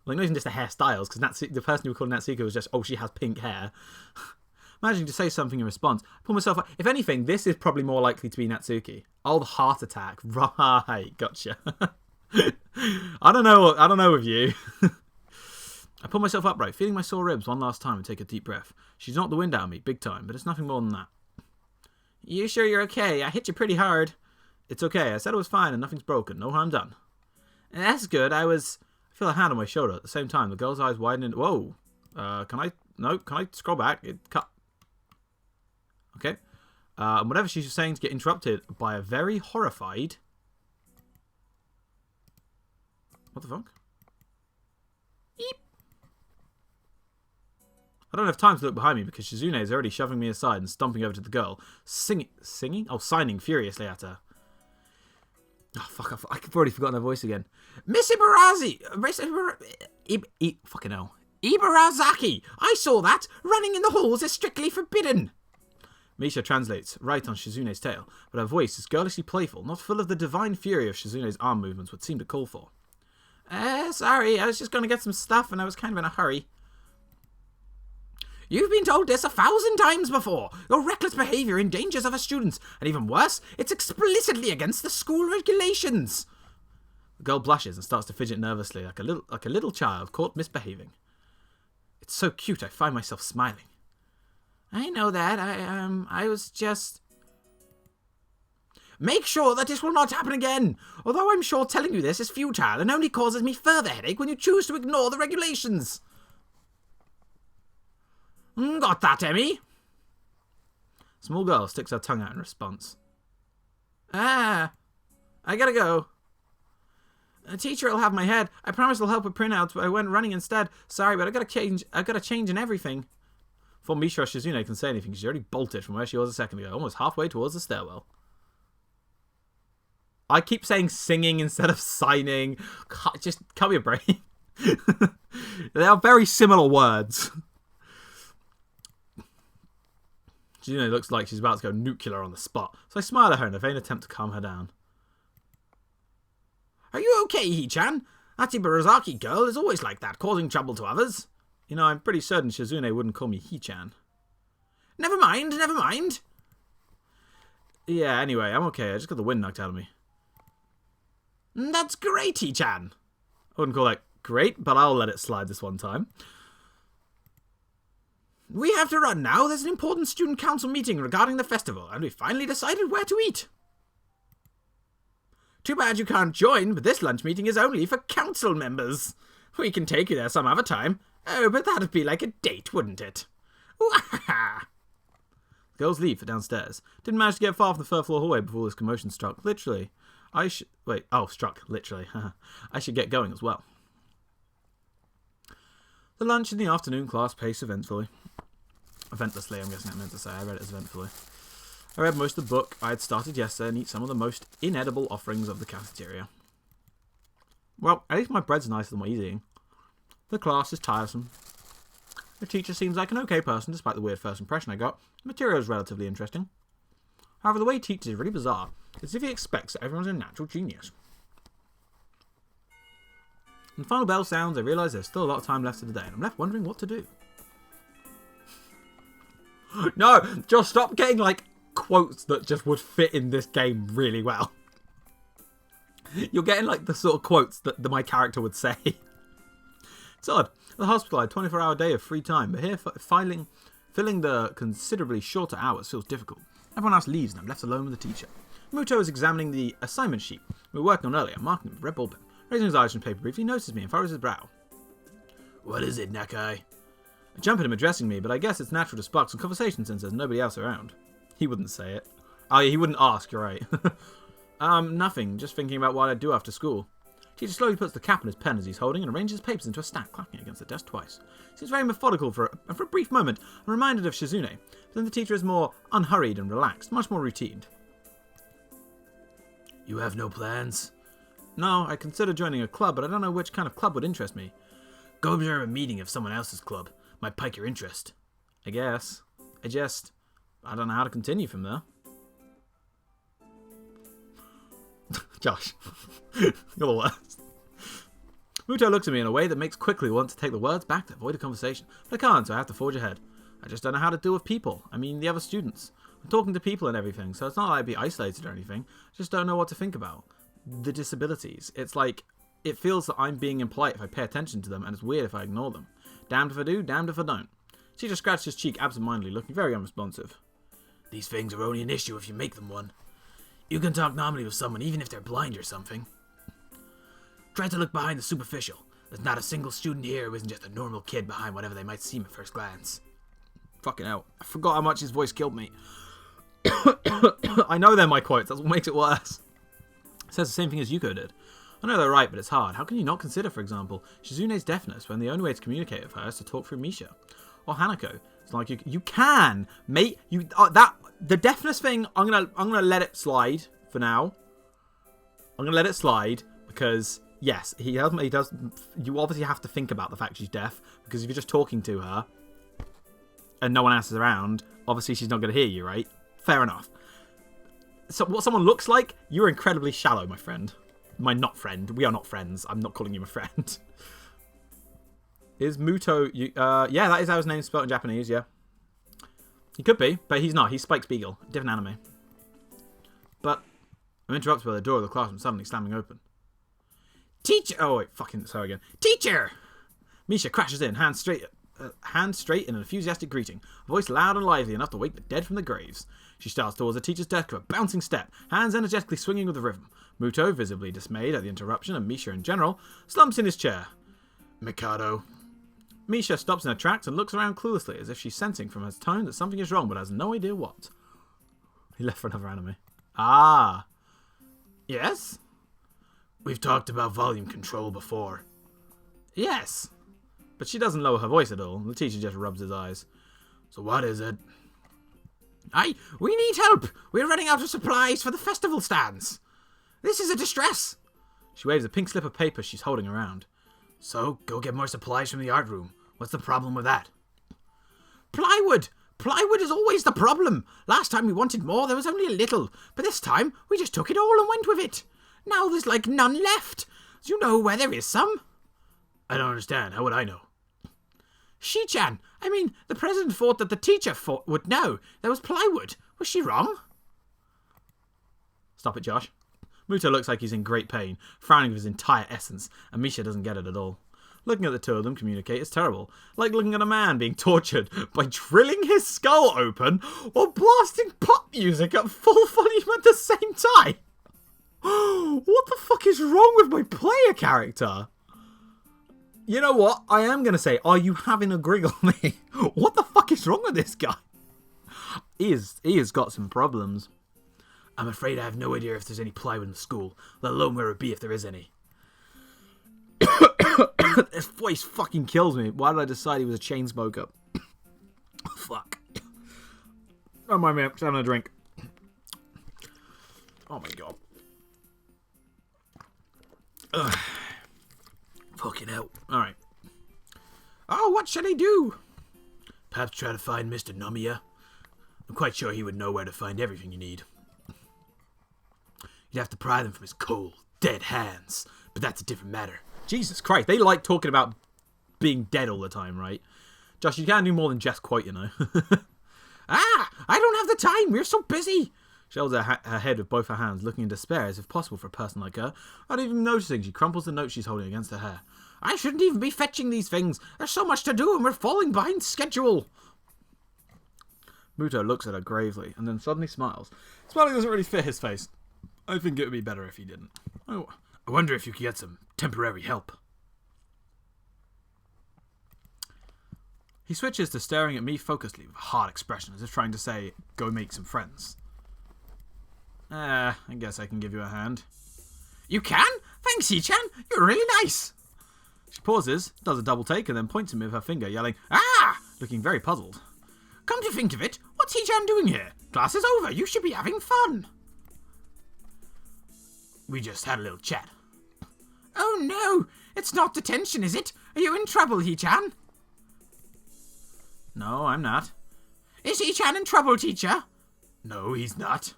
[SPEAKER 1] Like, not even just the hairstyles, because the person who called Natsuko was just, oh, she has pink hair. Managing to say something in response, I pull myself up. If anything, this is probably more likely to be Natsuki. Oh, the heart attack. Right, gotcha. I don't know with you. I pull myself upright, feeling my sore ribs one last time and take a deep breath. She's knocked the wind out of me, big time, but it's nothing more than that. You sure you're okay? I hit you pretty hard. It's okay. I said it was fine and nothing's broken. No harm done. That's good. I feel a hand on my shoulder at the same time. The girl's eyes widen. Whoa. Can I scroll back? It cut. Okay. And whatever she's saying to get interrupted by a very horrified... What the fuck? Eep. I don't have time to look behind me because Shizune is already shoving me aside and stomping over to the girl, singing? Oh, signing furiously at her. Oh, fuck, I've already forgotten her voice again. Miss Ibarazaki! Fucking hell. Ibarazaki! I saw that! Running in the halls is strictly forbidden! Misha translates, right on Shizune's tail, but her voice is girlishly playful, not full of the divine fury of Shizune's arm movements would seem to call for. Sorry, I was just going to get some stuff and I was kind of in a hurry. You've been told this 1,000 times before. Your reckless behaviour endangers other students, and even worse, it's explicitly against the school regulations. The girl blushes and starts to fidget nervously, like a little child caught misbehaving. It's so cute, I find myself smiling. I know that. I was just... Make sure that this will not happen again. Although I'm sure telling you this is futile and only causes me further headache when you choose to ignore the regulations. Got that, Emmy? Small girl sticks her tongue out in response. I gotta go. A teacher will have my head. I promised I'll help with printouts, but I went running instead. Sorry, but I've got to change in everything. Before Misha or Shizune can say anything, she's already bolted from where she was a second ago, almost halfway towards the stairwell. I keep saying singing instead of signing. Just cut me a break. They are very similar words. Shizune looks like she's about to go nuclear on the spot, so I smile at her in a vain attempt to calm her down. Are you okay, Hee-chan? That Ibarazaki girl is always like that, causing trouble to others. You know, I'm pretty certain Shizune wouldn't call me Hee-chan. Never mind, never mind. Yeah, anyway, I'm okay. I just got the wind knocked out of me. That's great, Hee-chan. I wouldn't call that great, but I'll let it slide this one time. We have to run now. There's an important student council meeting regarding the festival, and we finally decided where to eat. Too bad you can't join, but this lunch meeting is only for council members. We can take you there some other time. Oh, but that'd be like a date, wouldn't it? The girls leave for downstairs. Didn't manage to get far off the third floor hallway before this commotion struck. Literally. Struck, literally. I should get going as well. The lunch in the afternoon class paced eventfully. Eventlessly, I'm guessing I meant to say. I read it as eventfully. I read most of the book I had started yesterday and eat some of the most inedible offerings of the cafeteria. Well, at least my bread's nicer than what he's eating. The class is tiresome. The teacher seems like an okay person, despite the weird first impression I got. The material is relatively interesting. However, the way he teaches is really bizarre. It's as if he expects that everyone's a natural genius. When the final bell sounds, I realise there's still a lot of time left of the day, and I'm left wondering what to do. No! Just stop getting, quotes that just would fit in this game really well. You're getting, the sort of quotes that my character would say. It's odd. At the hospital, I had a 24-hour day of free time, but here, filling the considerably shorter hours feels difficult. Everyone else leaves, and I'm left alone with the teacher. Muto is examining the assignment sheet we were working on earlier, marking it with a red ballpen. Raising his eyes from the paper briefly, notices me and furrows his brow. What is it, Nakai? I jump at him addressing me, but I guess it's natural to spark some conversation since there's nobody else around. He wouldn't say it. Oh, yeah, he wouldn't ask, you're right. Nothing. Just thinking about what I'd do after school. Teacher slowly puts the cap on his pen as he's holding and arranges his papers into a stack, clacking against the desk twice. Seems very methodical and for a brief moment, I'm reminded of Shizune. But then the teacher is more unhurried and relaxed, much more routine. You have no plans? No, I consider joining a club, but I don't know which kind of club would interest me. Go observe a meeting of someone else's club. Might pique your interest. I guess. I don't know how to continue from there. Josh. You're the worst. Muto looks at me in a way that makes quickly want to take the words back to avoid a conversation. But I can't, so I have to forge ahead. I just don't know how to deal with people. I mean, the other students. I'm talking to people and everything, so it's not like I'd be isolated or anything. I just don't know what to think about. the disabilities. It's like, it feels that I'm being impolite if I pay attention to them, and it's weird if I ignore them. Damned if I do, damned if I don't. Teacher scratched his cheek absentmindedly, looking very unresponsive.
[SPEAKER 2] These things are only an issue if you make them one. You can talk normally with someone even if they're blind or something. Try to look behind the superficial. There's not a single student here who isn't just a normal kid behind whatever they might seem at first glance.
[SPEAKER 1] Fucking hell. I forgot how much his voice killed me. I know they're my quotes, that's what makes it worse. It says the same thing as Yuko did. I know they're right, but it's hard. How can you not consider, for example, Shizune's deafness when the only way to communicate with her is to talk through Misha? Or Hanako. It's like you can, mate. The deafness thing, I'm gonna let it slide for now. I'm gonna let it slide because yes, he does. You obviously have to think about the fact she's deaf, because if you're just talking to her and no one else is around, obviously she's not gonna hear you, right? Fair enough. So what someone looks like, you're incredibly shallow, my friend. My not friend. We are not friends. I'm not calling you my friend. Is Muto... yeah, that is how his name's spelled in Japanese, yeah. He could be, but he's not. He's Spike Spiegel. Different anime. But I'm interrupted by the door of the classroom suddenly slamming open. Teacher! Oh, wait. Fucking... Sorry again. Teacher! Misha crashes in, hand straight in an enthusiastic greeting. A voice loud and lively enough to wake the dead from the graves. She starts towards the teacher's desk with a bouncing step, hands energetically swinging with the rhythm. Muto, visibly dismayed at the interruption, and Misha in general, slumps in his chair. Mikado. Misha stops in her tracks and looks around cluelessly, as if she's sensing from her tone that something is wrong, but has no idea what. He left for another anime. Ah. Yes?
[SPEAKER 2] We've talked about volume control before.
[SPEAKER 1] Yes. But she doesn't lower her voice at all. The teacher just rubs his eyes.
[SPEAKER 2] So what is it?
[SPEAKER 1] We need help. We're running out of supplies for the festival stands. This is a distress. She waves a pink slip of paper she's holding around.
[SPEAKER 2] So, go get more supplies from the art room. What's the problem with that?
[SPEAKER 1] Plywood! Plywood is always the problem. Last time we wanted more, there was only a little. But this time, we just took it all and went with it. Now there's like none left. Do you know where there is some?
[SPEAKER 2] I don't understand. How would I know?
[SPEAKER 1] Shi-chan. I mean, the president thought that the teacher would know. There was plywood. Was she wrong? Stop it, Josh. Muto looks like he's in great pain, frowning with his entire essence, and Misha doesn't get it at all. Looking at the two of them communicate is terrible, like looking at a man being tortured by drilling his skull open or blasting pop music at full volume at the same time. What the fuck is wrong with my player character? You know what? I am going to say, are you having a grig on me? What the fuck is wrong with this guy? He has got some problems.
[SPEAKER 2] I'm afraid I have no idea if there's any plywood in the school, let alone where it would be if there is any.
[SPEAKER 1] This voice fucking kills me. Why did I decide he was a chain smoker? Fuck. Don't mind me, I'm just having a drink. Oh my god. Ugh. Fucking hell. Alright. Oh, what should I do?
[SPEAKER 2] Perhaps try to find Mr. Nomiya. I'm quite sure he would know where to find everything you need. You'd have to pry them from his cold, dead hands. But that's a different matter.
[SPEAKER 1] Jesus Christ, they like talking about being dead all the time, right? Josh, you can't do more than just quote, you know. I don't have the time. We're so busy. She holds her head with both her hands, looking in despair as if possible for a person like her. Not even noticing, she crumples the note she's holding against her hair. I shouldn't even be fetching these things. There's so much to do and we're falling behind schedule. Muto looks at her gravely and then suddenly smiles. Smiling doesn't really fit his face. I think it would be better if he didn't.
[SPEAKER 2] Oh, I wonder if you could get some temporary help.
[SPEAKER 1] He switches to staring at me focusedly with a hard expression, as if trying to say, go make some friends. I guess I can give you a hand. You can? Thanks, Shi-chan. You're really nice. She pauses, does a double take, and then points at me with her finger, yelling, ah! Looking very puzzled. Come to think of it, what's Shi-chan doing here? Class is over. You should be having fun.
[SPEAKER 2] We just had a little chat.
[SPEAKER 1] Oh no! It's not detention, is it? Are you in trouble, He-chan? No, I'm not. Is He-chan in trouble, teacher?
[SPEAKER 2] No, he's not.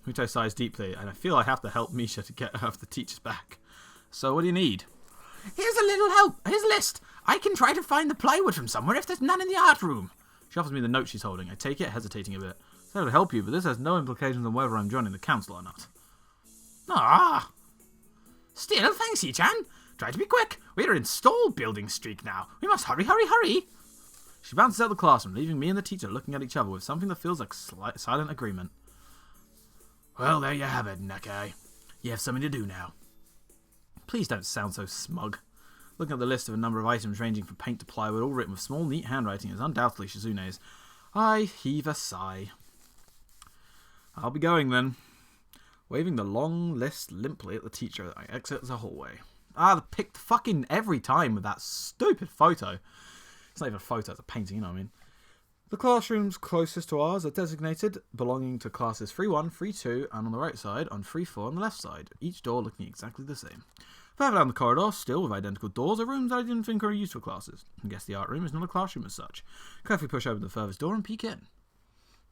[SPEAKER 1] Muto sighs deeply, and I feel I have to help Misha to get her off the teacher's back. So what do you need? Here's a little help. Here's a list. I can try to find the plywood from somewhere if there's none in the art room. She offers me the note she's holding. I take it, hesitating a bit. So it'll help you, but this has no implications on whether I'm joining the council or not. Ah! Still, thanks, Yi-chan. Try to be quick. We're in stall building streak now. We must hurry, hurry, hurry. She bounces out of the classroom, leaving me and the teacher looking at each other with something that feels like silent agreement. Well, there you have it, Nakai. You have something to do now. Please don't sound so smug. Looking at the list of a number of items ranging from paint to plywood, all written with small, neat handwriting, is undoubtedly Shizune's. I heave a sigh. I'll be going then. Waving the long list limply at the teacher, I exit the hallway. They picked fucking every time with that stupid photo. It's not even a photo, it's a painting, you know what I mean? The classrooms closest to ours are designated, belonging to classes 3-1, 3-2, and on the right side, on 3-4 on the left side, each door looking exactly the same. Further down the corridor, still with identical doors, are rooms that I didn't think were used for classes. I guess the art room is not a classroom as such. Carefully push open the furthest door and peek in.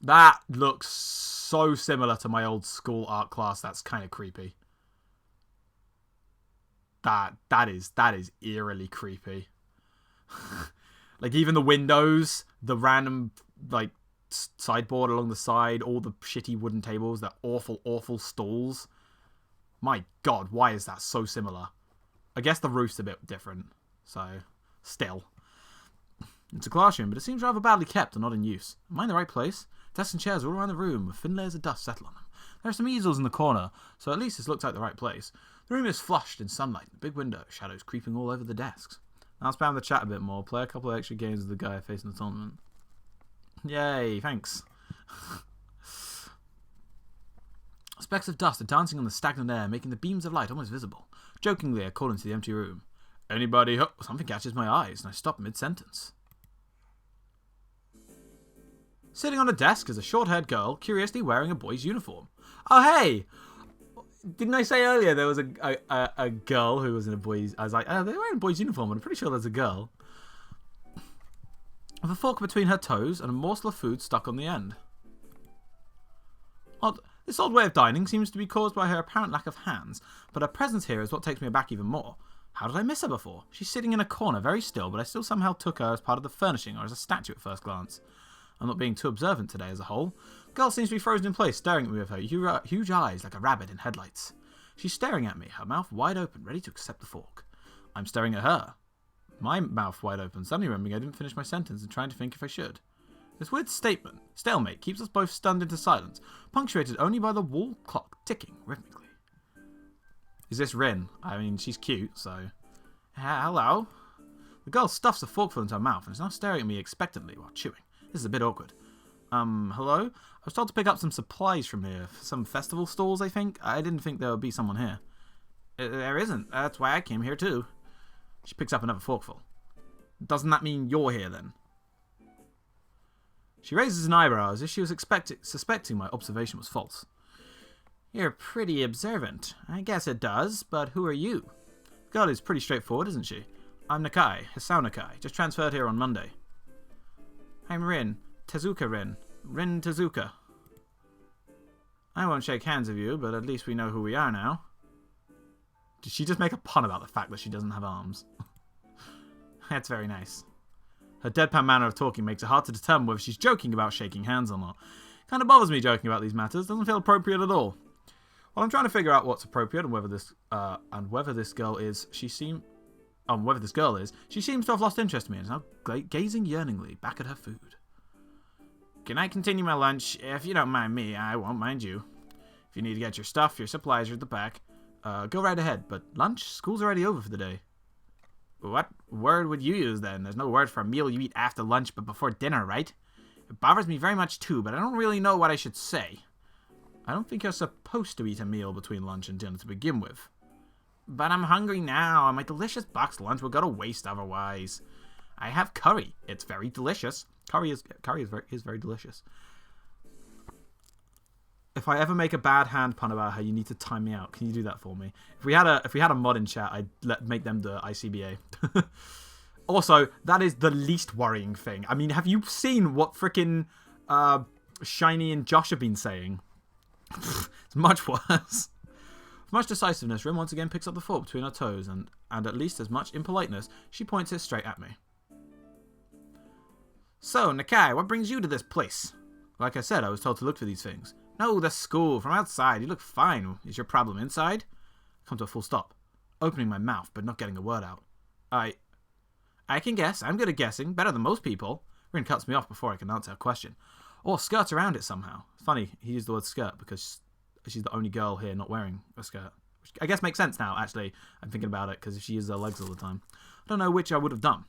[SPEAKER 1] That looks so similar to my old school art class, that's kind of creepy. That is eerily creepy. Like, even the windows, the random, like, sideboard along the side, all the shitty wooden tables, the awful, awful stalls. My god, why is that so similar? I guess the roof's a bit different, so, still. It's a classroom, but it seems rather badly kept and not in use. Am I in the right place? Desks and chairs all around the room, with thin layers of dust settle on them. There are some easels in the corner, so at least this looks like the right place. The room is flushed in sunlight, the big window, shadows creeping all over the desks. I'll spam the chat a bit more, play a couple of extra games with the guy facing the tournament. Yay, thanks. Specks of dust are dancing on the stagnant air, making the beams of light almost visible. Jokingly, I call into the empty room. Anybody? Oh, something catches my eyes, and I stop mid-sentence. Sitting on a desk is a short-haired girl, curiously wearing a boy's uniform. Oh, hey! Didn't I say earlier there was a girl who was in a boy's... I was like, oh, they're wearing a boy's uniform, but I'm pretty sure there's a girl. With a fork between her toes and a morsel of food stuck on the end. Odd. This odd way of dining seems to be caused by her apparent lack of hands, but her presence here is what takes me aback even more. How did I miss her before? She's sitting in a corner, very still, but I still somehow took her as part of the furnishing or as a statue at first glance. I'm not being too observant today as a whole. The girl seems to be frozen in place, staring at me with her huge eyes like a rabbit in headlights. She's staring at me, her mouth wide open, ready to accept the fork. I'm staring at her. My mouth wide open, suddenly remembering I didn't finish my sentence and trying to think if I should. This weird stalemate, keeps us both stunned into silence, punctuated only by the wall clock ticking rhythmically. Is this Rin? I mean, she's cute, so... Hello? The girl stuffs a forkful into her mouth and is now staring at me expectantly while chewing. This is a bit awkward. Hello? I was told to pick up some supplies from here. Some festival stalls, I think? I didn't think there would be someone here. There isn't. That's why I came here, too. She picks up another forkful. Doesn't that mean you're here, then? She raises an eyebrow as if she was suspecting my observation was false. You're pretty observant. I guess it does, but who are you? The girl is pretty straightforward, isn't she? I'm Nakai, Hisao Nakai, just transferred here on Monday. I'm Rin. Tezuka Rin. Rin Tezuka. I won't shake hands with you, but at least we know who we are now. Did she just make a pun about the fact that she doesn't have arms? That's very nice. Her deadpan manner of talking makes it hard to determine whether she's joking about shaking hands or not. Kind of bothers me joking about these matters. Doesn't feel appropriate at all. While I'm trying to figure out what's appropriate and whether this girl is, she seems to have lost interest in me and is now gazing yearningly back at her food. Can I continue my lunch? If you don't mind me, I won't mind you. If you need to get your stuff, your supplies are at the back. Go right ahead, but lunch? School's already over for the day. What word would you use then? There's no word for a meal you eat after lunch but before dinner, right? It bothers me very much too, but I don't really know what I should say. I don't think you're supposed to eat a meal between lunch and dinner to begin with. But I'm hungry now, and my delicious boxed lunch will go to waste otherwise. I have curry. It's very delicious. Curry is very delicious. If I ever make a bad hand pun about her, you need to time me out. Can you do that for me? If we had a mod in chat, I'd make them the ICBA. Also, that is the least worrying thing. I mean, have you seen what frickin' Shiny and Josh have been saying? It's much worse. With much decisiveness, Rin once again picks up the fork between her toes, and at least as much impoliteness, she points it straight at me. So, Nakai, what brings you to this place? Like I said, I was told to look for these things. No, the school. From outside. You look fine. Is your problem inside? Come to a full stop. opening my mouth but not getting a word out. I can guess. I'm good at guessing. Better than most people. Rin cuts me off before I can answer her question. Or skirts around it somehow. Funny, he used the word skirt because she's the only girl here not wearing a skirt. Which I guess makes sense now, actually. I'm thinking about it because if she uses her legs all the time. I don't know which I would have done.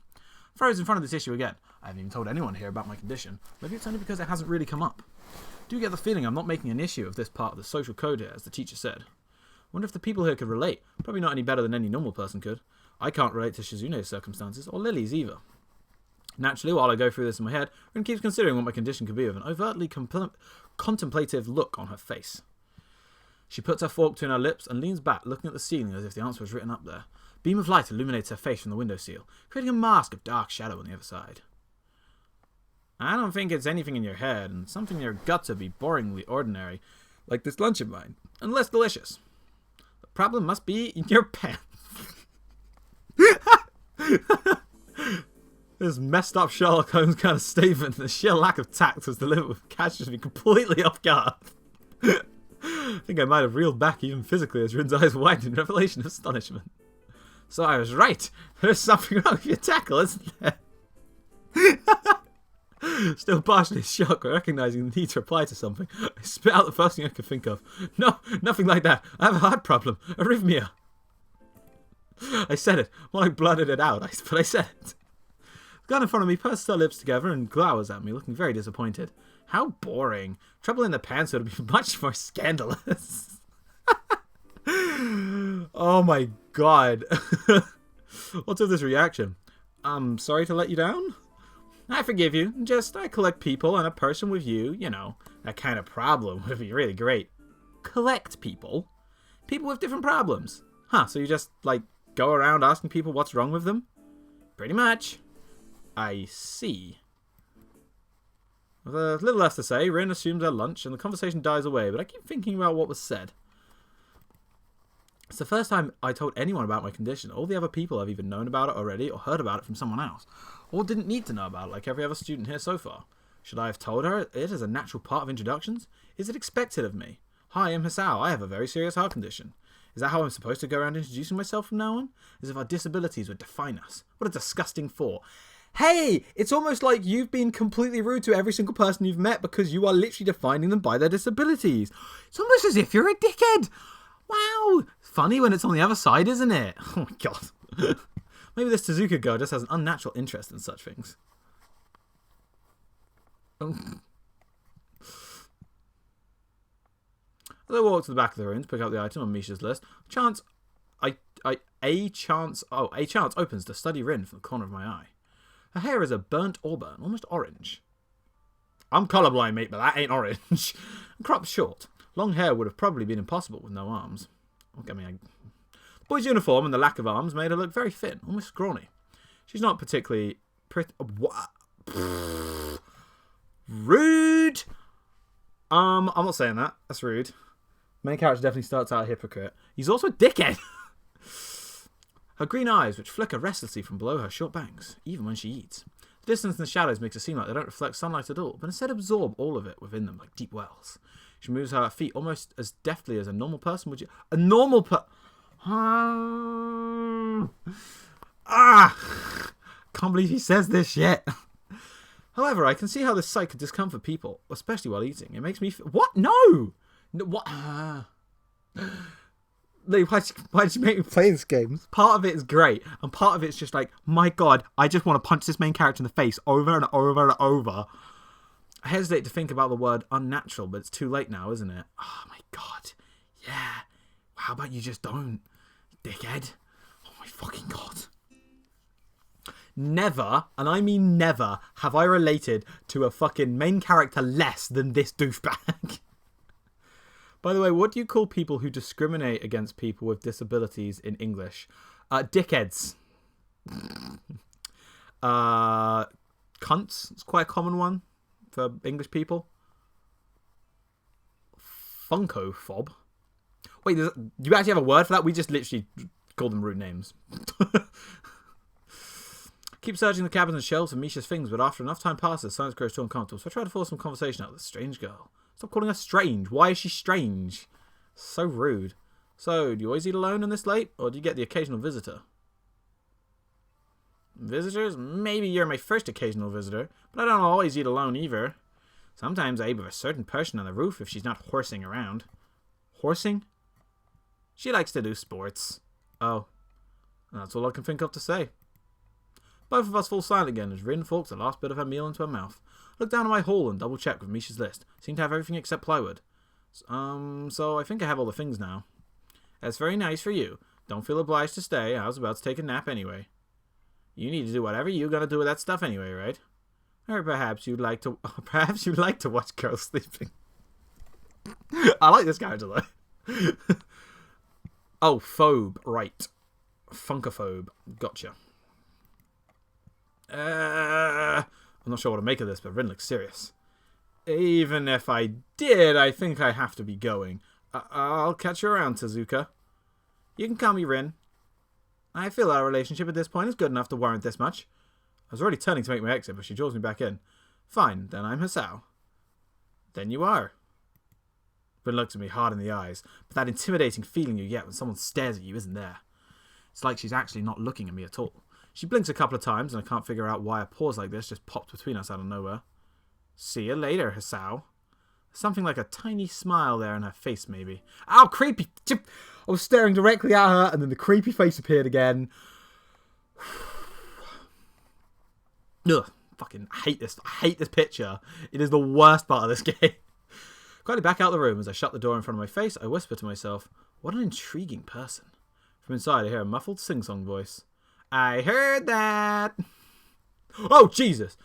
[SPEAKER 1] Throws in front of this issue again. I haven't even told anyone here about my condition. Maybe it's only because it hasn't really come up. Do get the feeling I'm not making an issue of this part of the social code here, as the teacher said. Wonder if the people here could relate. Probably not any better than any normal person could. I can't relate to Shizune's circumstances, or Lily's either. Naturally, while I go through this in my head, Rin keeps considering what my condition could be with an overtly contemplative look on her face. She puts her fork between her lips and leans back, looking at the ceiling as if the answer was written up there. A beam of light illuminates her face from the windowsill, creating a mask of dark shadow on the other side. I don't think it's anything in your head, and something in your guts would be boringly ordinary, like this lunch of mine, and less delicious. The problem must be in your pants. This messed up Sherlock Holmes kind of statement, the sheer lack of tact was delivered with catches me completely off guard. I think I might have reeled back even physically as Rin's eyes widened in revelation of astonishment. So I was right. There's something wrong with your tackle, isn't there? Still partially shocked, recognizing the need to reply to something, I spit out the first thing I could think of. No, nothing like that. I have a heart problem. Arrhythmia. I said it. Well, I blurted it out, but I said it. The girl in front of me purses her lips together and glowers at me, looking very disappointed. How boring. Trouble in the pants would be much more scandalous. Oh my god. What's with this reaction? I'm sorry to let you down? I forgive you. I collect people, and a person with you, that kind of problem would be really great. Collect people? People with different problems? Huh, so you just, go around asking people what's wrong with them? Pretty much. I see. With a little less to say, Rin assumes her lunch, and the conversation dies away, but I keep thinking about what was said. It's the first time I told anyone about my condition. All the other people have either known about it already or heard about it from someone else, or didn't need to know about it like every other student here so far. Should I have told her it as a natural part of introductions? Is it expected of me? Hi, I'm Hisao. I have a very serious heart condition. Is that how I'm supposed to go around introducing myself from now on? As if our disabilities would define us. What a disgusting thought. Hey, it's almost like you've been completely rude to every single person you've met because you are literally defining them by their disabilities. It's almost as if you're a dickhead. Wow. Funny when it's on the other side, isn't it? Oh my god. Maybe this Tezuka girl just has an unnatural interest in such things. As I walk to the back of the room to pick up the item on Misha's list, a chance opens to study Rin from the corner of my eye. Her hair is a burnt auburn, almost orange. I'm colourblind, mate, but that ain't orange. Cropped short. Long hair would have probably been impossible with no arms. The boy's uniform and the lack of arms made her look very thin, almost scrawny. She's not particularly pretty. Rude! I'm not saying that. That's rude. Main character definitely starts out a hypocrite. He's also a dickhead! Her green eyes, which flicker restlessly from below her short bangs, even when she eats. The distance and the shadows makes it seem like they don't reflect sunlight at all, but instead absorb all of it within them like deep wells. She moves her feet almost as deftly as a normal person would. A normal can't believe he says this shit. However, I can see how this sight could discomfort people, especially while eating. It makes me what? No! What? Like, why did you make me play this game? Part of it is great, and part of it's just like, my god, I just want to punch this main character in the face over and over and over. I hesitate to think about the word unnatural, but it's too late now, isn't it? Oh my god. Yeah. How about you just don't, dickhead? Oh my fucking god. Never, and I mean never, have I related to a fucking main character less than this doofbag. By the way, what do you call people who discriminate against people with disabilities in English? Dickheads. Cunts. It's quite a common one for English people. Funkophob. Wait, do you actually have a word for that? We just literally call them rude names. Keep searching the cabins and shelves for Misha's things, but after enough time passes, silence grows too uncomfortable, so I try to force some conversation out with this strange girl. Stop calling her strange. Why is she strange? So rude. So, do you always eat alone on this late, or do you get the occasional visitor? Visitors? Maybe you're my first occasional visitor, but I don't always eat alone either. Sometimes I eat with a certain person on the roof if she's not horsing around. Horsing? She likes to do sports. Oh. That's all I can think of to say. Both of us fall silent again as Rin forks the last bit of her meal into her mouth. Look down at my haul and double check with Misha's list. Seem to have everything except plywood. So I think I have all the things now. That's very nice for you. Don't feel obliged to stay. I was about to take a nap anyway. You need to do whatever you're gonna do with that stuff anyway, right? Or perhaps you'd like to watch girls sleeping. I like this character though. Oh, phobe, right. Funkophobe. Gotcha. I'm not sure what to make of this, but Rin looks serious. Even if I did, I think I have to be going. I'll catch you around, Tezuka. You can call me Rin. I feel our relationship at this point is good enough to warrant this much. I was already turning to make my exit, but she draws me back in. Fine, then I'm Hisao. Then you are. Rin looks at me hard in the eyes, but that intimidating feeling you get when someone stares at you isn't there. It's like she's actually not looking at me at all. She blinks a couple of times, and I can't figure out why a pause like this just popped between us out of nowhere. See you later, Hisao. Something like a tiny smile there in her face, maybe. Ow, creepy! I was staring directly at her, and then the creepy face appeared again. Ugh, fucking hate this. I hate this picture. It is the worst part of this game. Quietly back out the room as I shut the door in front of my face, I whisper to myself, what an intriguing person. From inside, I hear a muffled sing-song voice. I heard that! Oh, Jesus!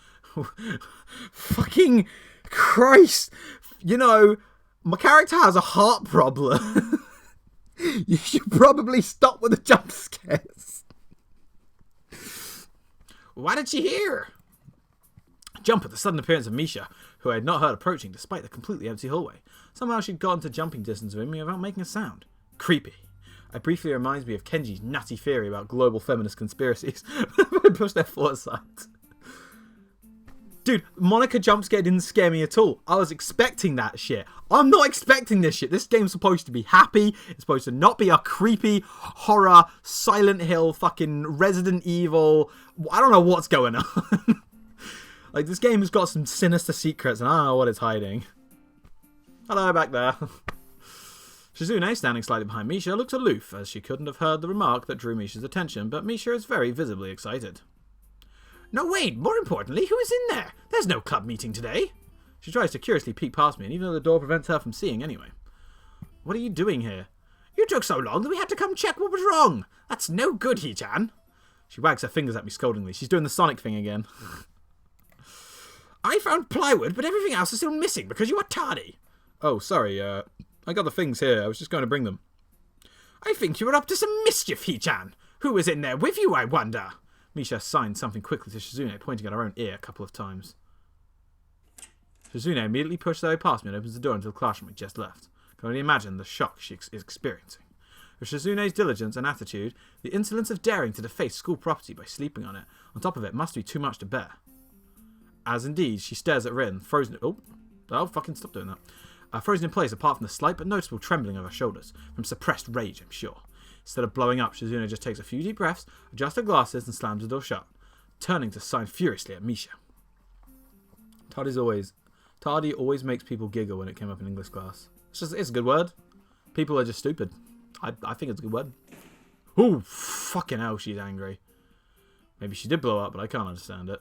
[SPEAKER 1] Fucking Christ! You know, my character has a heart problem. You should probably stop with the jump scares. Why did she hear? Jump at the sudden appearance of Misha, who I had not heard approaching despite the completely empty hallway. Somehow she'd gotten to jumping distance with me without making a sound. Creepy. It briefly reminds me of Kenji's nutty theory about global feminist conspiracies. They push their foot aside. Dude, Monica jump scare didn't scare me at all. I was expecting that shit. I'm not expecting this shit. This game's supposed to be happy. It's supposed to not be a creepy horror, Silent Hill, fucking Resident Evil. I don't know what's going on. Like, this game has got some sinister secrets and I don't know what it's hiding. Hello, back there. Shizune, standing slightly behind Misha, looks aloof, as she couldn't have heard the remark that drew Misha's attention, but Misha is very visibly excited. No, wait, more importantly, who is in there? There's no club meeting today. She tries to curiously peek past me, and even though the door prevents her from seeing anyway. What are you doing here? You took so long that we had to come check what was wrong. That's no good, Hee-chan. She wags her fingers at me scoldingly. She's doing the Sonic thing again. I found plywood, but everything else is still missing because you were tardy. Oh, sorry, I got the things here. I was just going to bring them. I think you were up to some mischief, Hee-chan. Who was in there with you, I wonder? Misha signed something quickly to Shizune, pointing at her own ear a couple of times. Shizune immediately pushed her way past me and opens the door into the classroom we just left. I can only imagine the shock she is experiencing. With Shizune's diligence and attitude, the insolence of daring to deface school property by sleeping on it, on top of it, must be too much to bear. As indeed, she stares at Rin, frozen... Oh, fucking stop doing that. Frozen in place apart from the slight but noticeable trembling of her shoulders, from suppressed rage, I'm sure. Instead of blowing up, Shizune just takes a few deep breaths, adjusts her glasses, and slams the door shut, turning to sign furiously at Misha. Tardy always makes people giggle when it came up in English class. It's a good word. People are just stupid. I think it's a good word. Oh, fucking hell, she's angry. Maybe she did blow up, but I can't understand it.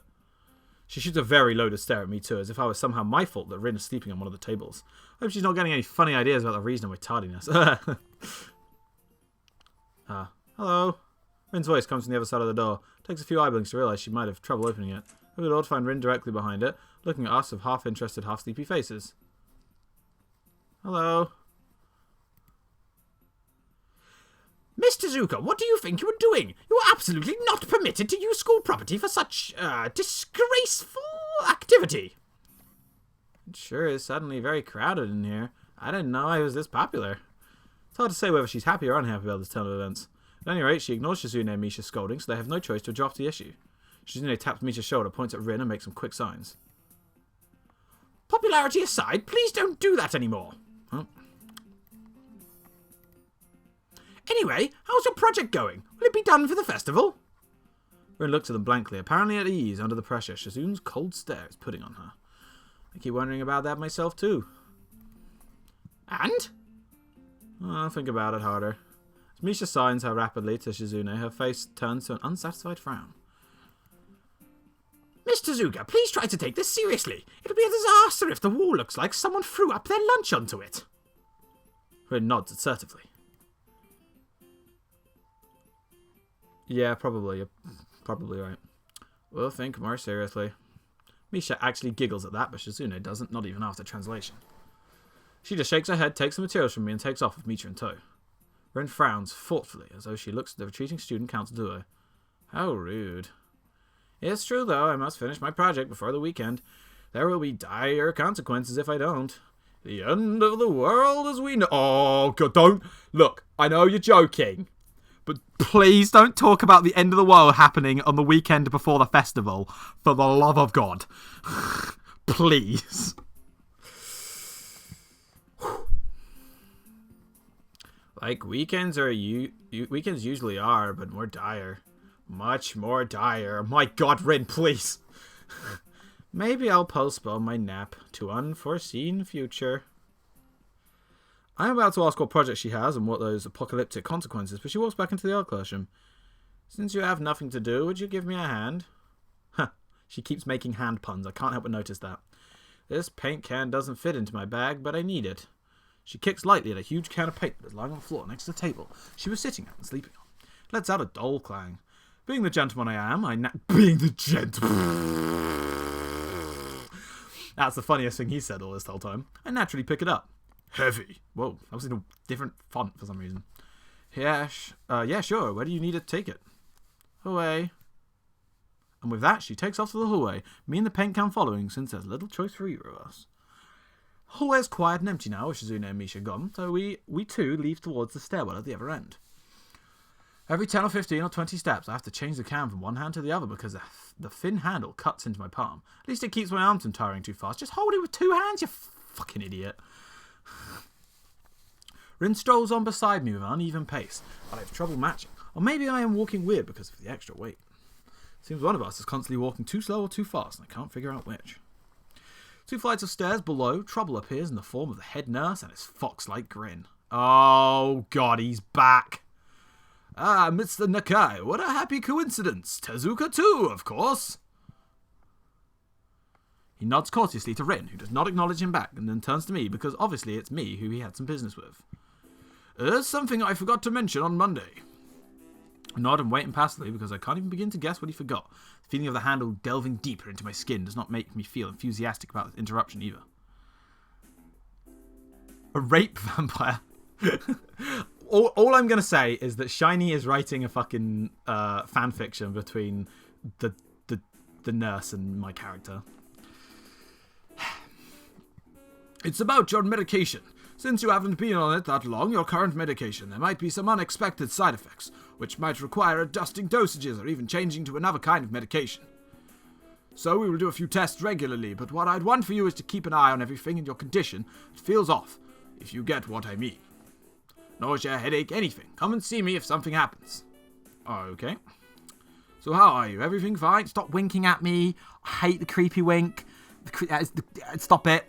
[SPEAKER 1] She shoots a very loaded stare at me too, as if I was somehow my fault that Rin is sleeping on one of the tables. I hope she's not getting any funny ideas about the reason of my tardiness. Hello. Rin's voice comes from the other side of the door. Takes a few eye blinks to realise she might have trouble opening it. We would all find Rin directly behind it, looking at us with half-interested, half-sleepy faces. Hello. Miss Tezuka, what do you think you are doing? You are absolutely not permitted to use school property for such, disgraceful activity. It sure is suddenly very crowded in here. I didn't know I was this popular. It's hard to say whether she's happy or unhappy about this turn of events. At any rate, she ignores Shizune and Misha's scolding, so they have no choice to drop the issue. Shizune taps Misha's shoulder, points at Rin, and makes some quick signs. Popularity aside, please don't do that anymore. Huh? Anyway, how's your project going? Will it be done for the festival? Rin looks at them blankly, apparently at ease under the pressure Shizune's cold stare is putting on her. I keep wondering about that myself too. And? I'll think about it harder. As Misha signs her rapidly to Shizune, her face turns to an unsatisfied frown. Miss Tezuka, please try to take this seriously. It'll be a disaster if the wall looks like someone threw up their lunch onto it. Rin nods assertively. Yeah, probably. You're probably right. We'll think more seriously. Misha actually giggles at that, but Shizune doesn't, not even after translation. She just shakes her head, takes the materials from me, and takes off with Misha in tow. Rin frowns thoughtfully as though she looks at the retreating student council duo. How rude. It's true, though, I must finish my project before the weekend. There will be dire consequences if I don't. The end of the world as we know. Oh, God, don't. Look, I know you're joking. But please don't talk about the end of the world happening on the weekend before the festival. For the love of God. Please. Like weekends weekends usually are, but more dire. Much more dire. My God, Rin, please. Maybe I'll postpone my nap to unforeseen future. I'm about to ask what project she has and what those apocalyptic consequences, but she walks back into the art classroom. Since you have nothing to do, would you give me a hand? Huh. She keeps making hand puns. I can't help but notice that. This paint can doesn't fit into my bag, but I need it. She kicks lightly at a huge can of paint that is lying on the floor next to the table she was sitting at and sleeping on. Lets out a dull clang. Being the gentleman I am, being the gentleman. That's the funniest thing he said all this whole time. I naturally pick it up. Heavy. Whoa, that was in a different font for some reason. Yeah, yeah, sure. Where do you need to take it? Away. And with that, she takes off to the hallway, me and the paint can following, since there's little choice for either of us. The hallway is quiet and empty now, with Shizune and Misha gone, so we too leave towards the stairwell at the other end. Every 10 or 15 or 20 steps, I have to change the can from one hand to the other because the thin handle cuts into my palm. At least it keeps my arms from tiring too fast. Just hold it with two hands, you fucking idiot. Rin strolls on beside me with an uneven pace, but I have trouble matching. Or maybe I am walking weird because of the extra weight. Seems one of us is constantly walking too slow or too fast, and I can't figure out which. 2 flights of stairs below, trouble appears in the form of the head nurse and his fox-like grin. Oh God, he's back. Ah, Mr. Nakai, what a happy coincidence. Tezuka too, of course. He nods courteously to Rin, who does not acknowledge him back, and then turns to me, because obviously it's me who he had some business with. There's something I forgot to mention on Monday. I nod and wait impassively, because I can't even begin to guess what he forgot. The feeling of the handle delving deeper into my skin does not make me feel enthusiastic about the interruption either. A rape vampire? All I'm going to say is that Shiny is writing a fucking fanfiction between the nurse and my character. It's about your medication. Since you haven't been on it that long, your current medication, there might be some unexpected side effects, which might require adjusting dosages or even changing to another kind of medication. So we will do a few tests regularly, but what I'd want for you is to keep an eye on everything in your condition that feels off, if you get what I mean. Nausea, headache, anything. Come and see me if something happens. Okay. So how are you? Everything fine? Stop winking at me. I hate the creepy wink. Stop it.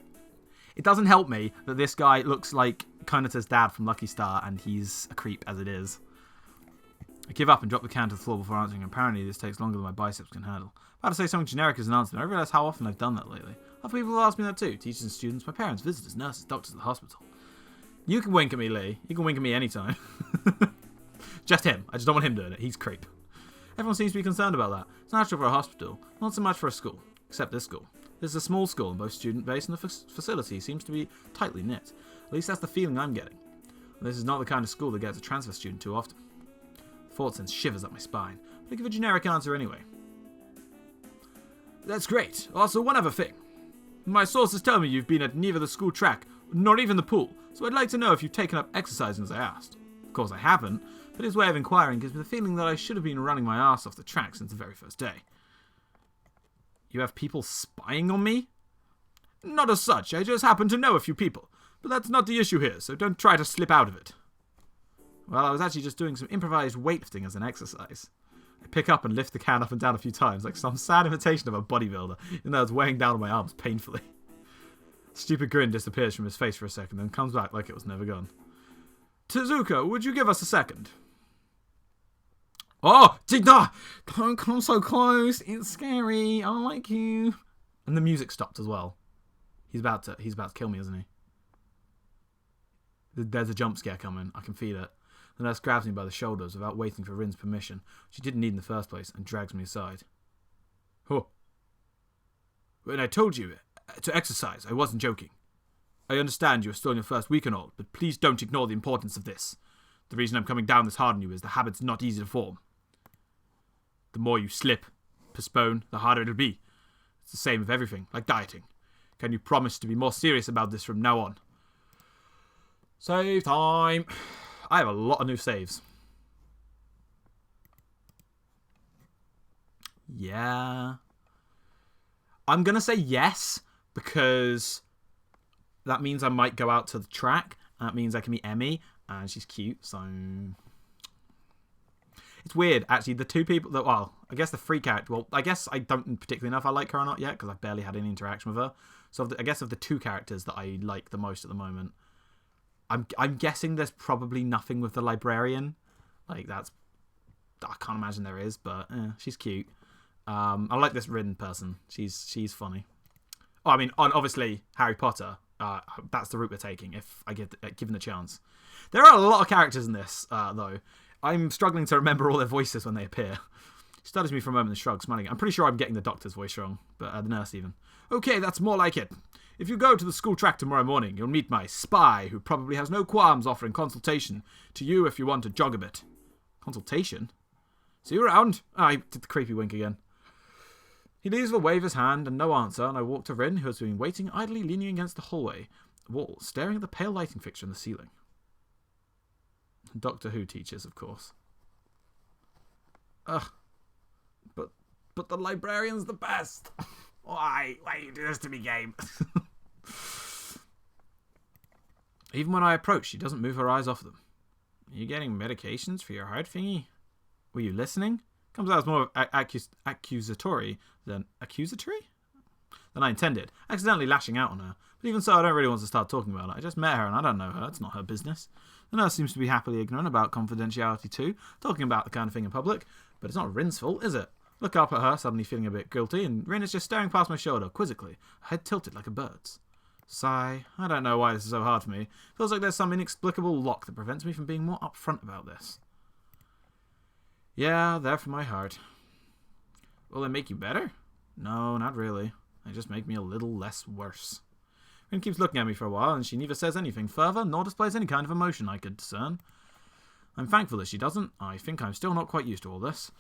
[SPEAKER 1] It doesn't help me that this guy looks like Konata's dad from Lucky Star, and he's a creep as it is. I give up and drop the can to the floor before answering. Apparently this takes longer than my biceps can handle. About to say something generic as an answer, and I realise how often I've done that lately. Other people have asked me that too. Teachers and students, my parents, visitors, nurses, doctors at the hospital. You can wink at me, Lee. You can wink at me anytime. Just him. I just don't want him doing it. He's creep. Everyone seems to be concerned about that. It's natural for a hospital, not so much for a school. Except this school. This is a small school, and both student-based, and the facility seems to be tightly knit. At least that's the feeling I'm getting. And this is not the kind of school that gets a transfer student too often. The thought sends shivers up my spine, but I give a generic answer anyway. That's great. Also, one other thing. My sources tell me you've been at neither the school track, nor even the pool, so I'd like to know if you've taken up exercising as I asked. Of course I haven't, but his way of inquiring gives me the feeling that I should have been running my ass off the track since the very first day. You have people spying on me? Not as such, I just happen to know a few people. But that's not the issue here, so don't try to slip out of it. Well, I was actually just doing some improvised weightlifting as an exercise. I pick up and lift the can up and down a few times, like some sad imitation of a bodybuilder, even though it's weighing down on my arms painfully. Stupid grin disappears from his face for a second, then comes back like it was never gone. Tezuka, would you give us a second? Oh, Jigda! Don't come so close. It's scary. I don't like you. And the music stopped as well. He's about to kill me, isn't he? There's a jump scare coming. I can feel it. The nurse grabs me by the shoulders without waiting for Rin's permission, which she didn't need in the first place, and drags me aside. Oh. When I told you to exercise, I wasn't joking. I understand you're still in your first week and all, but please don't ignore the importance of this. The reason I'm coming down this hard on you is the habit's not easy to form. The more you slip, postpone, the harder it'll be. It's the same with everything, like dieting. Can you promise to be more serious about this from now on? Save time. I have a lot of new saves. Yeah. I'm going to say yes, because that means I might go out to the track. That means I can meet Emmy, and she's cute, so... It's weird, actually. The two people that... Well, I guess the free character... Well, I guess I don't particularly know if I like her or not yet, because I've barely had any interaction with her. So I guess of the two characters that I like the most at the moment... I'm guessing there's probably nothing with the librarian. Like, that's... I can't imagine there is, but she's cute. I like this Rin person. She's funny. Oh, I mean, obviously, Harry Potter. That's the route we're taking, if I get given the chance. There are a lot of characters in this, though. I'm struggling to remember all their voices when they appear. He stutters me for a moment and shrugs, smiling. I'm pretty sure I'm getting the doctor's voice wrong, but the nurse even. Okay, that's more like it. If you go to the school track tomorrow morning, you'll meet my spy, who probably has no qualms offering consultation to you if you want to jog a bit. Consultation? See you around. I did the creepy wink again. He leaves with a wave his hand and no answer, and I walk to Rin, who has been waiting idly leaning against the hallway wall, staring at the pale lighting fixture in the ceiling. Doctor Who teachers, of course. Ugh. But the librarian's the best. Why you do this to me, game? Even when I approach, she doesn't move her eyes off them. Are you getting medications for your heart thingy? Were you listening? Comes out as more accusatory than I intended, accidentally lashing out on her. But even so, I don't really want to start talking about it. I just met her and I don't know her. It's not her business. The nurse seems to be happily ignorant about confidentiality too, talking about the kind of thing in public. But it's not Rin's fault, is it? Look up at her, suddenly feeling a bit guilty, and Rin is just staring past my shoulder, quizzically, her head tilted like a bird's. Sigh. I don't know why this is so hard for me. Feels like there's some inexplicable lock that prevents me from being more upfront about this. Yeah, they're for my heart. Will they make you better? No, not really. They just make me a little less worse. Rin keeps looking at me for a while, and she neither says anything further, nor displays any kind of emotion I could discern. I'm thankful that she doesn't. I think I'm still not quite used to all this.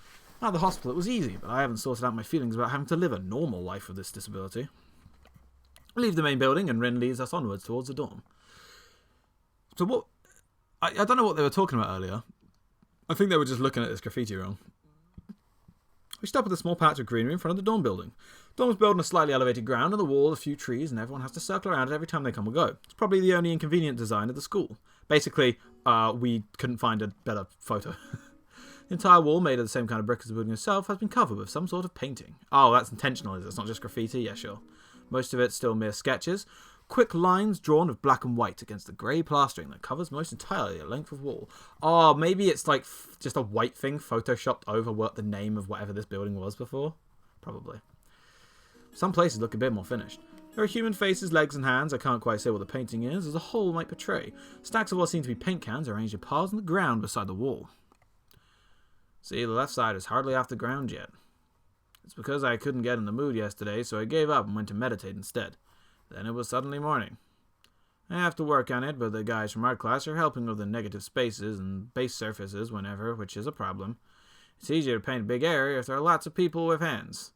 [SPEAKER 1] At the hospital it was easy, but I haven't sorted out my feelings about having to live a normal life with this disability. We leave the main building, and Rin leads us onwards towards the dorm. So what... I don't know what they were talking about earlier. I think they were just looking at this graffiti wrong. We stop at a small patch of greenery in front of the dorm building. The dorm is built on a slightly elevated ground, and the wall, a few trees, and everyone has to circle around it every time they come or go. It's probably the only inconvenient design of the school. Basically, we couldn't find a better photo. The entire wall, made of the same kind of brick as the building itself, has been covered with some sort of painting. Oh, that's intentional, is it? It's not just graffiti? Yeah, sure. Most of it's still mere sketches. Quick lines drawn of black and white against the grey plastering that covers most entirely the length of wall. Oh, maybe it's like just a white thing photoshopped over what the name of whatever this building was before? Probably. Some places look a bit more finished. There are human faces, legs and hands. I can't quite say what the painting is, as a whole might portray. Stacks of what seem to be paint cans are arranged in piles on the ground beside the wall. See, the left side is hardly off the ground yet. It's because I couldn't get in the mood yesterday, so I gave up and went to meditate instead. Then it was suddenly morning. I have to work on it, but the guys from art class are helping with the negative spaces and base surfaces whenever, which is a problem. It's easier to paint a big area if there are lots of people with hands.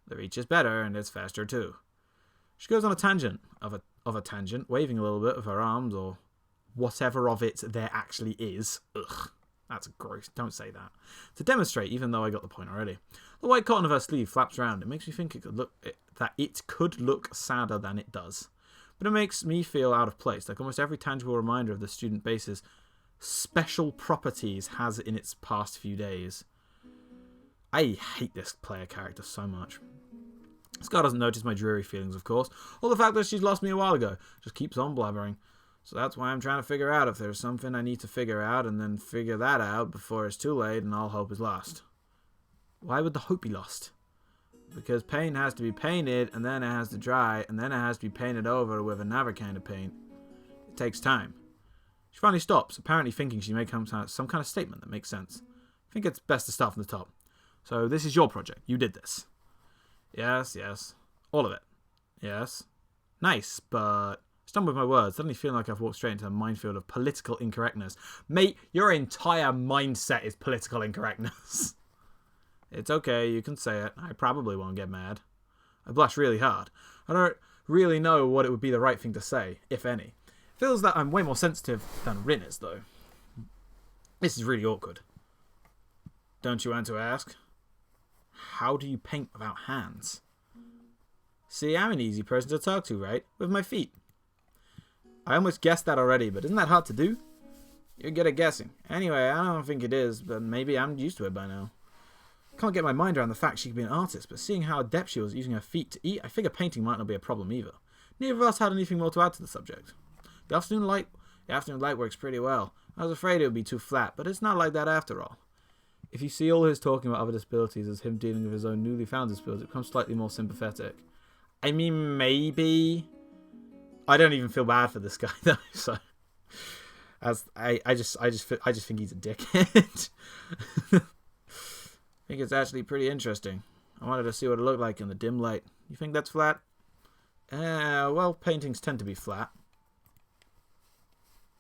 [SPEAKER 1] The reach is better, and it's faster too. She goes on a tangent of a tangent, waving a little bit of her arms, or whatever of it there actually is. Ugh. That's gross. Don't say that. To demonstrate, even though I got the point already. The white cotton of her sleeve flaps around. It makes me think that it could look sadder than it does. But it makes me feel out of place, like almost every tangible reminder of the student bases special properties has in its past few days. I hate this player character so much. Scar doesn't notice my dreary feelings, of course, or the fact that she's lost me a while ago. Just keeps on blabbering. So that's why I'm trying to figure out if there's something I need to figure out, and then figure that out before it's too late and all hope is lost. Why would the hope be lost? Because paint has to be painted, and then it has to dry, and then it has to be painted over with another kind of paint. It takes time. She finally stops, apparently thinking she may come to some kind of statement that makes sense. I think it's best to start from the top. So this is your project. You did this. Yes, yes. All of it. Yes. Nice, but... Stumble with my words, suddenly feeling like I've walked straight into a minefield of political incorrectness. Mate, your entire mindset is political incorrectness. It's okay, you can say it. I probably won't get mad. I blush really hard. I don't really know what it would be the right thing to say, if any. It feels that I'm way more sensitive than Rin is, though. This is really awkward. Don't you want to ask? How do you paint without hands? See, I'm an easy person to talk to, right? With my feet. I almost guessed that already, but isn't that hard to do? You're good at guessing. Anyway, I don't think it is, but maybe I'm used to it by now. Can't get my mind around the fact she could be an artist, but seeing how adept she was using her feet to eat, I figure painting might not be a problem either. Neither of us had anything more to add to the subject. The afternoon light works pretty well. I was afraid it would be too flat, but it's not like that after all. If you see all his talking about other disabilities as him dealing with his own newly found disabilities, it becomes slightly more sympathetic. I mean, maybe. I don't even feel bad for this guy though. So, I just think he's a dickhead. I think it's actually pretty interesting. I wanted to see what it looked like in the dim light. You think that's flat? Well, paintings tend to be flat.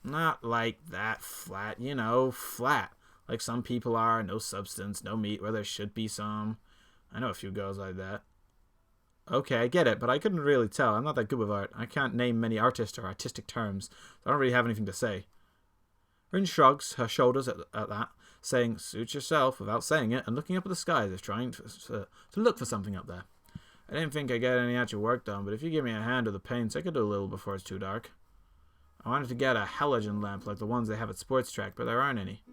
[SPEAKER 1] Not like that flat, you know, flat. Like some people are, no substance, no meat where there should be some. I know a few girls like that. Okay, I get it, but I couldn't really tell. I'm not that good with art. I can't name many artists or artistic terms, so I don't really have anything to say. Rin shrugs her shoulders at that, saying, suit yourself, without saying it, and looking up at the sky as if trying to look for something up there. I didn't think I'd get any actual work done, but if you give me a hand with the paints, I could do a little before it's too dark. I wanted to get a halogen lamp like the ones they have at Sports Track, but there aren't any.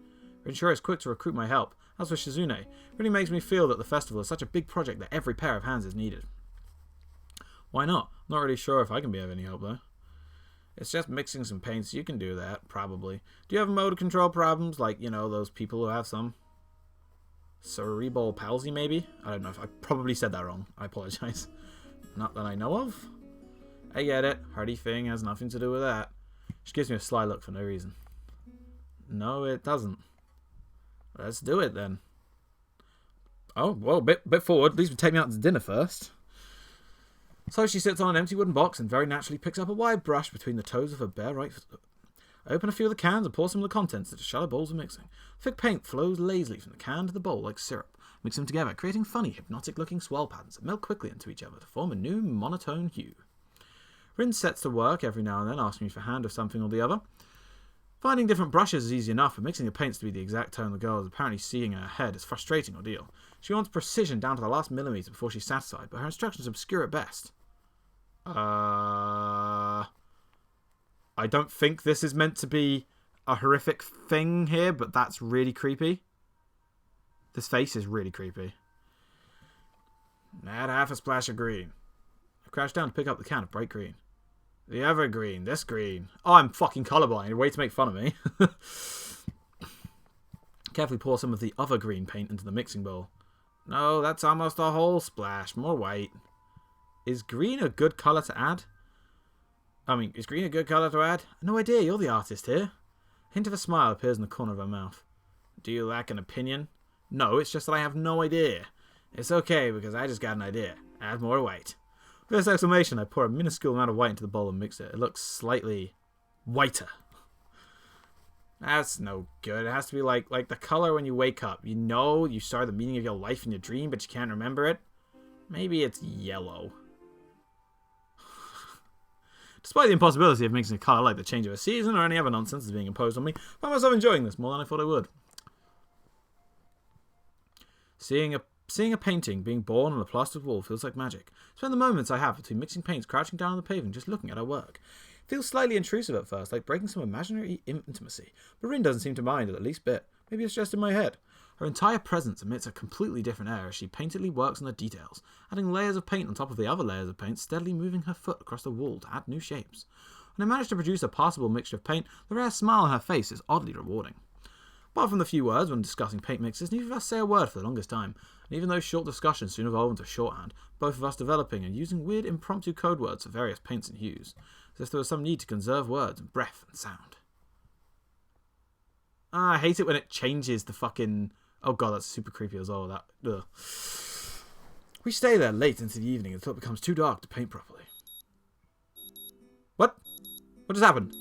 [SPEAKER 1] Rin sure is quick to recruit my help. As for Shizune, it really makes me feel that the festival is such a big project that every pair of hands is needed. Why not? I'm not really sure if I can be of any help, though. It's just mixing some paints. You can do that, probably. Do you have motor control problems? Like, you know, those people who have some cerebral palsy, maybe? I don't know. I probably said that wrong. I apologize. Not that I know of. I get it. Hardy thing has nothing to do with that. She gives me a sly look for no reason. No, it doesn't. Let's do it, then. Oh, well, bit forward. At least we take me out to dinner first. So she sits on an empty wooden box and very naturally picks up a wide brush between the toes of her bare right foot. I open a few of the cans and pour some of the contents into shallow bowls of mixing. Thick paint flows lazily from the can to the bowl like syrup, mixing them together, creating funny, hypnotic-looking swirl patterns that melt quickly into each other to form a new monotone hue. Rin sets to work every now and then, asking me for a hand of something or the other. Finding different brushes is easy enough, but mixing the paints to be the exact tone the girl is apparently seeing in her head is a frustrating ordeal. She wants precision down to the last millimetre before she's satisfied, but her instructions are obscure at best. I don't think this is meant to be a horrific thing here, but that's really creepy. This face is really creepy. Add half a splash of green. I crouch down to pick up the can of bright green. The other green, this green. Oh, I'm fucking colourblind. Way to make fun of me. Carefully pour some of the other green paint into the mixing bowl. No, that's almost a whole splash. More white. Is green a good colour to add? Is green a good colour to add? No idea, you're the artist here. A hint of a smile appears in the corner of her mouth. Do you lack an opinion? No, it's just that I have no idea. It's okay, because I just got an idea. Add more white. With this exclamation, I pour a minuscule amount of white into the bowl and mix it. It looks slightly whiter. That's no good. It has to be like the colour when you wake up. You know you saw the meaning of your life in your dream, but you can't remember it. Maybe it's yellow. Despite the impossibility of mixing a colour like the change of a season or any other nonsense that's being imposed on me, I find myself enjoying this more than I thought I would. Seeing a painting being born on a plastered wall feels like magic. Spend the moments I have between mixing paints, crouching down on the pavement, just looking at her work. Feels slightly intrusive at first, like breaking some imaginary intimacy, but Rin doesn't seem to mind it the least bit. Maybe it's just in my head. Her entire presence emits a completely different air as she painfully works on the details, adding layers of paint on top of the other layers of paint, steadily moving her foot across the wall to add new shapes. When I manage to produce a passable mixture of paint, the rare smile on her face is oddly rewarding. Apart from the few words when discussing paint mixes, neither of us say a word for the longest time, and even those short discussions soon evolve into shorthand, both of us developing and using weird impromptu code words for various paints and hues, as if there was some need to conserve words and breath and sound. I hate it when it changes the fucking... Oh god, that's super creepy as well. Ugh. We stay there late into the evening until it becomes too dark to paint properly. What? What just happened?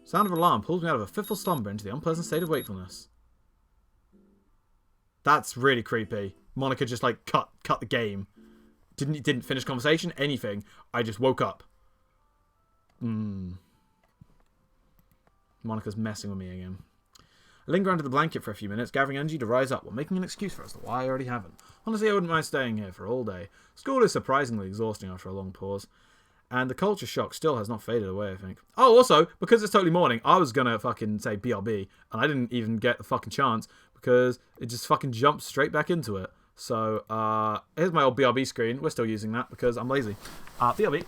[SPEAKER 1] Sound of alarm pulls me out of a fitful slumber into the unpleasant state of wakefulness. That's really creepy. Monica just like cut the game. Didn't finish conversation, anything. I just woke up. Monica's messing with me again. I linger under the blanket for a few minutes, gathering energy to rise up while making an excuse for us to why I already haven't. Honestly, I wouldn't mind staying here for all day. School is surprisingly exhausting after a long pause. And the culture shock still has not faded away, I think. Oh, also, because it's totally morning, I was gonna fucking say BRB, and I didn't even get the fucking chance, because it just fucking jumped straight back into it. So, here's my old BRB screen. We're still using that, because I'm lazy. BRB.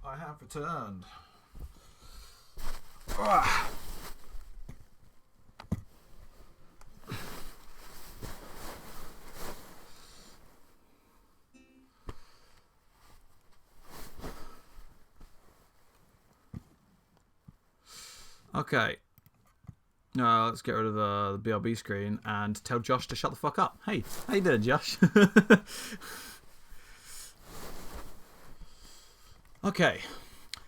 [SPEAKER 1] I have returned. Okay. Let's get rid of the BRB screen and tell Josh to shut the fuck up. Hey, how you doing, Josh? Okay.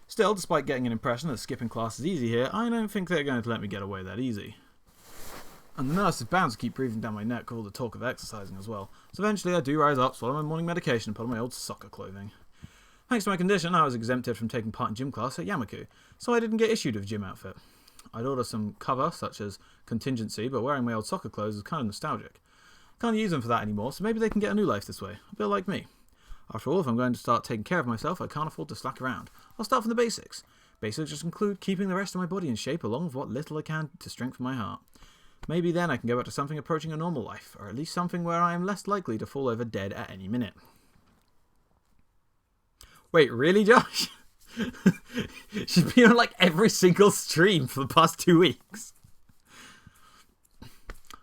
[SPEAKER 1] Still, despite getting an impression that skipping class is easy here, I don't think they're going to let me get away that easy. And the nurse is bound to keep breathing down my neck with all the talk of exercising as well. So eventually I do rise up, swallow my morning medication and put on my old soccer clothing. Thanks to my condition, I was exempted from taking part in gym class at Yamaku, so I didn't get issued a gym outfit. I'd order some cover, such as contingency, but wearing my old soccer clothes is kind of nostalgic. Can't use them for that anymore, so maybe they can get a new life this way, a bit like me. After all, if I'm going to start taking care of myself, I can't afford to slack around. I'll start from the basics. Basics just include keeping the rest of my body in shape along with what little I can to strengthen my heart. Maybe then I can go back to something approaching a normal life, or at least something where I am less likely to fall over dead at any minute. Wait, really, Josh? She's been on like every single stream for the past 2 weeks.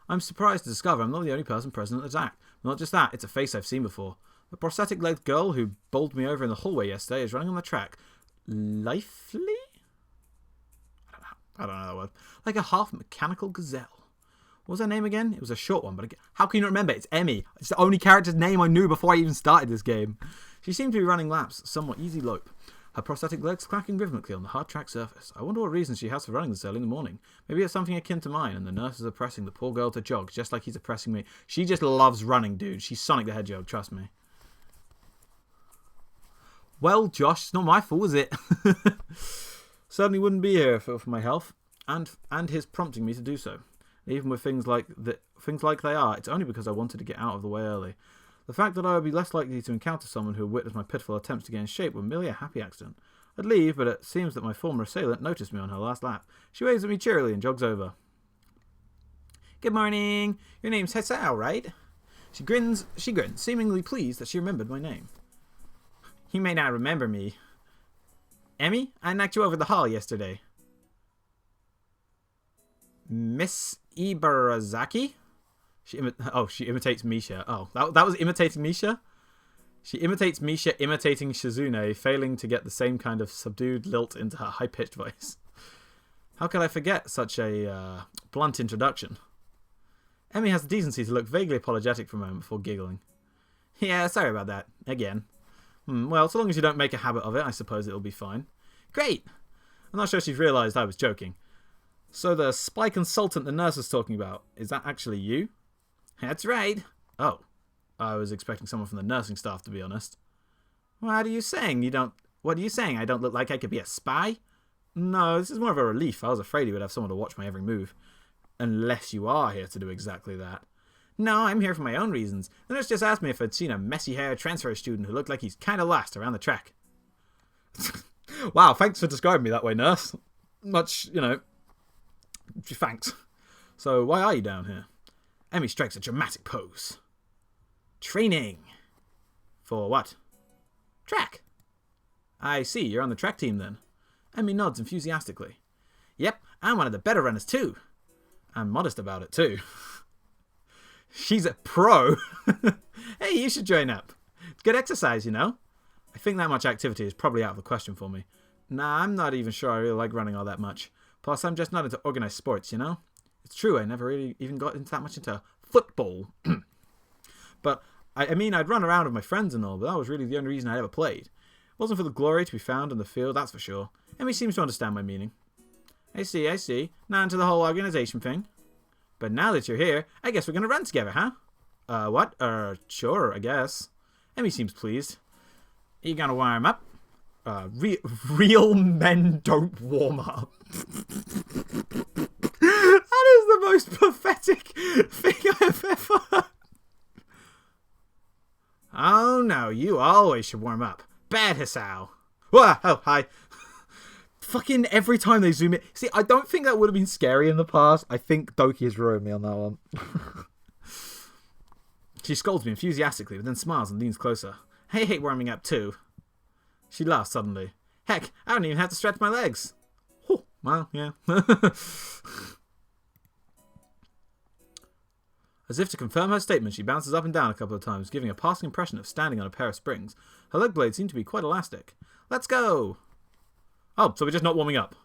[SPEAKER 1] I'm surprised to discover I'm not the only person present at the attack. Not just that, it's a face I've seen before. The prosthetic-legged girl who bowled me over in the hallway yesterday is running on the track. Lively? I don't know that word. Like a half-mechanical gazelle. What was her name again? It was a short one, but how can you not remember? It's Emmy. It's the only character's name I knew before I even started this game. She seemed to be running laps, somewhat easy lope. Her prosthetic legs clacking rhythmically on the hard track surface. I wonder what reason she has for running this early in the morning. Maybe it's something akin to mine, and the nurses are pressing the poor girl to jog, just like he's oppressing me. She just loves running, dude. She's Sonic the Hedgehog, trust me. Well, Josh, it's not my fault, is it? Certainly wouldn't be here if it were for my health, and his prompting me to do so. Even with things like they are, it's only because I wanted to get out of the way early. The fact that I would be less likely to encounter someone who would witness my pitiful attempts to get in shape were merely a happy accident. I'd leave, but it seems that my former assailant noticed me on her last lap. She waves at me cheerily and jogs over. Good morning. Your name's Hesao, right? She grins, seemingly pleased that she remembered my name. You may not remember me. Emmy, I knocked you over the hall yesterday. Miss Ibarazaki? She imitates Misha. Oh, that was imitating Misha? She imitates Misha imitating Shizune, failing to get the same kind of subdued lilt into her high-pitched voice. How could I forget such a blunt introduction? Emmy has the decency to look vaguely apologetic for a moment before giggling. Yeah, sorry about that. Again. Well, so long as you don't make a habit of it, I suppose it'll be fine. Great! I'm not sure she's realised I was joking. So the spy consultant the nurse was talking about, is that actually you? That's right. Oh. I was expecting someone from the nursing staff, to be honest. What are you saying? What are you saying? I don't look like I could be a spy? No, this is more of a relief. I was afraid you would have someone to watch my every move. Unless you are here to do exactly that. No, I'm here for my own reasons. The nurse just asked me if I'd seen a messy-haired transfer student who looked like he's kind of lost around the track. Wow, thanks for describing me that way, nurse. Much, thanks. So, why are you down here? Emmy strikes a dramatic pose. Training. For what? Track. I see, you're on the track team then. Emmy nods enthusiastically. Yep, I'm one of the better runners too. I'm modest about it too. She's a pro. Hey, you should join up. It's good exercise, I think that much activity is probably out of the question for me. Nah, I'm not even sure I really like running all that much. Plus, I'm just not into organized sports, It's true, I never really even got into that much into football. But, I mean, I'd run around with my friends and all, but that was really the only reason I ever played. It wasn't for the glory to be found in the field, that's for sure. Emmy seems to understand my meaning. I see. Not into the whole organization thing. But now that you're here, I guess we're going to run together, huh? What? Sure, I guess. Emmy seems pleased. You gonna warm up? Real men don't warm up. That is the most pathetic thing I've ever heard. Oh no, you always should warm up. Bad Hisao. Whoa, oh, hi. Fucking every time they zoom in. See, I don't think that would have been scary in the past. I think Doki has ruined me on that one. She scolds me enthusiastically, but then smiles and leans closer. I hate warming up too. She laughs suddenly. Heck, I don't even have to stretch my legs. Oh, well, yeah. As if to confirm her statement, she bounces up and down a couple of times, giving a passing impression of standing on a pair of springs. Her leg blades seem to be quite elastic. Let's go! Oh, so we're just not warming up.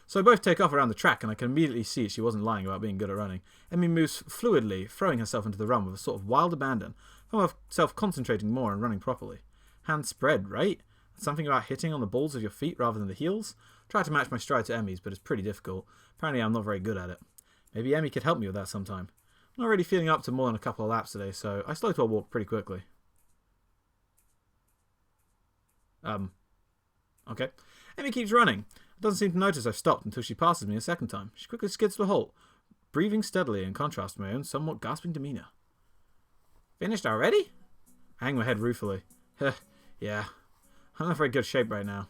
[SPEAKER 1] So we both take off around the track, and I can immediately see she wasn't lying about being good at running. Emmy moves fluidly, throwing herself into the run with a sort of wild abandon. I found myself concentrating more on running properly. Hands spread, right? Something about hitting on the balls of your feet rather than the heels? Try to match my stride to Emmy's, but it's pretty difficult. Apparently I'm not very good at it. Maybe Emmy could help me with that sometime. I'm not really feeling up to more than a couple of laps today, so I slow to a walk pretty quickly. Okay. Emmy keeps running. Doesn't seem to notice I've stopped until she passes me a second time. She quickly skids to a halt, breathing steadily in contrast to my own somewhat gasping demeanour. Finished already? I hang my head ruefully. Yeah. I'm not in very good shape right now.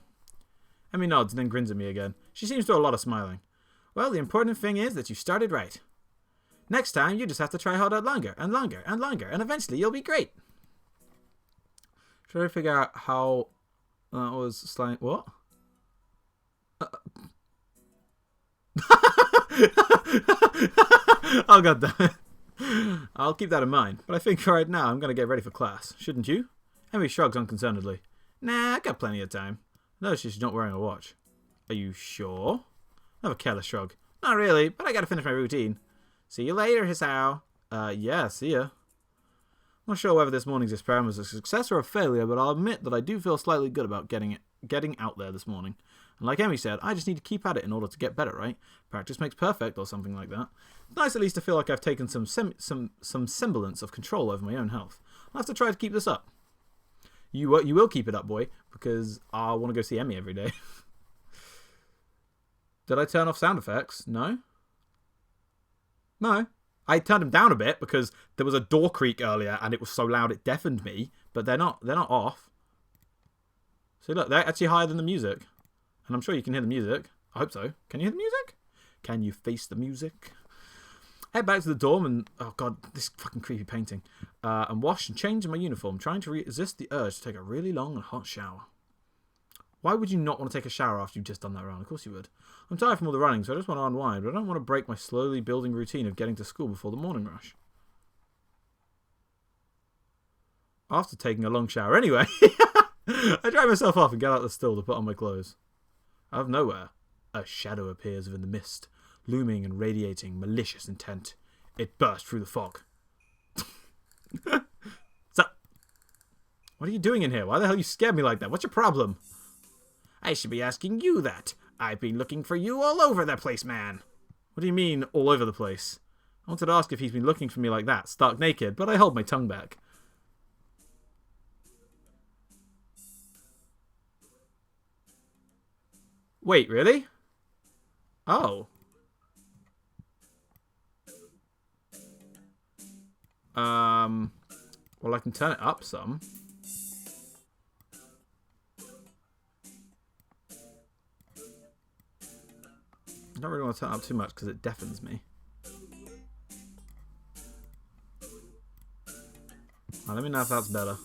[SPEAKER 1] Emmy nods and then grins at me again. She seems to do a lot of smiling. Well, the important thing is that you started right. Next time, you just have to try harder longer and longer and longer, and eventually you'll be great. Try to figure out how that was slang. What? Oh, god damn it. I'll keep that in mind, but I think right now I'm going to get ready for class. Shouldn't you? Emmy shrugs unconcernedly. Nah, I got plenty of time. Notice she's not wearing a watch. Are you sure? I have a careless shrug. Not really, but I gotta finish my routine. See you later, Hisao. Yeah, see ya. I'm not sure whether this morning's experiment was a success or a failure, but I'll admit that I do feel slightly good about getting out there this morning. And like Emmy said, I just need to keep at it in order to get better, right? Practice makes perfect, or something like that. It's nice at least to feel like I've taken some semblance of control over my own health. I'll have to try to keep this up. You will keep it up, boy, because I want to go see Emmy every day. Did I turn off sound effects? No? No. I turned them down a bit because there was a door creak earlier and it was so loud it deafened me, but they're not off. See, look, they're actually higher than the music. And I'm sure you can hear the music. I hope so. Can you hear the music? Can you face the music? Head back to the dorm and... Oh, God, this fucking creepy painting. And wash and change in my uniform, trying to resist the urge to take a really long and hot shower. Why would you not want to take a shower after you've just done that round? Of course you would. I'm tired from all the running, so I just want to unwind, but I don't want to break my slowly building routine of getting to school before the morning rush. After taking a long shower anyway, I dry myself off and get out the stall to put on my clothes. Out of nowhere, a shadow appears within the mist, looming and radiating malicious intent. It burst through the fog. So, what are you doing in here? Why the hell you scared me like that? What's your problem? I should be asking you that. I've been looking for you all over the place, man. What do you mean, all over the place? I wanted to ask if he's been looking for me like that, stark naked, but I hold my tongue back. Wait, really? Oh. Well, I can turn it up some. I don't really want to turn it up too much because it deafens me. Well, let me know if that's better.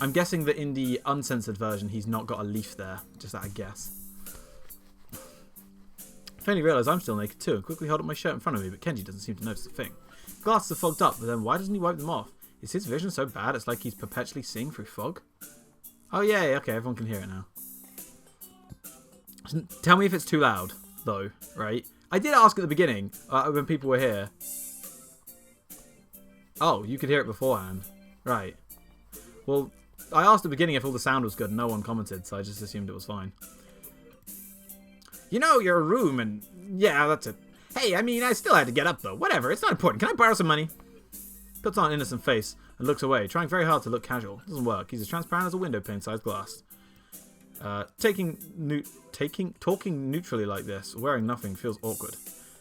[SPEAKER 1] I'm guessing that in the uncensored version, he's not got a leaf there. Just that I guess. I finally realise I'm still naked too and quickly hold up my shirt in front of me, but Kenji doesn't seem to notice a thing. Glasses are fogged up, but then why doesn't he wipe them off? Is his vision so bad it's like he's perpetually seeing through fog? Oh yeah, okay, everyone can hear it now. Tell me if it's too loud, though, right? I did ask at the beginning, when people were here. Oh, you could hear it beforehand. Right. Well, I asked at the beginning if all the sound was good and no one commented, so I just assumed it was fine. You know, your room and... Yeah, that's it. Hey, I mean, I still had to get up, though. Whatever, it's not important. Can I borrow some money? Puts on an innocent face and looks away, trying very hard to look casual. Doesn't work. He's as transparent as a window pane-sized glass. Talking neutrally like this, wearing nothing, feels awkward.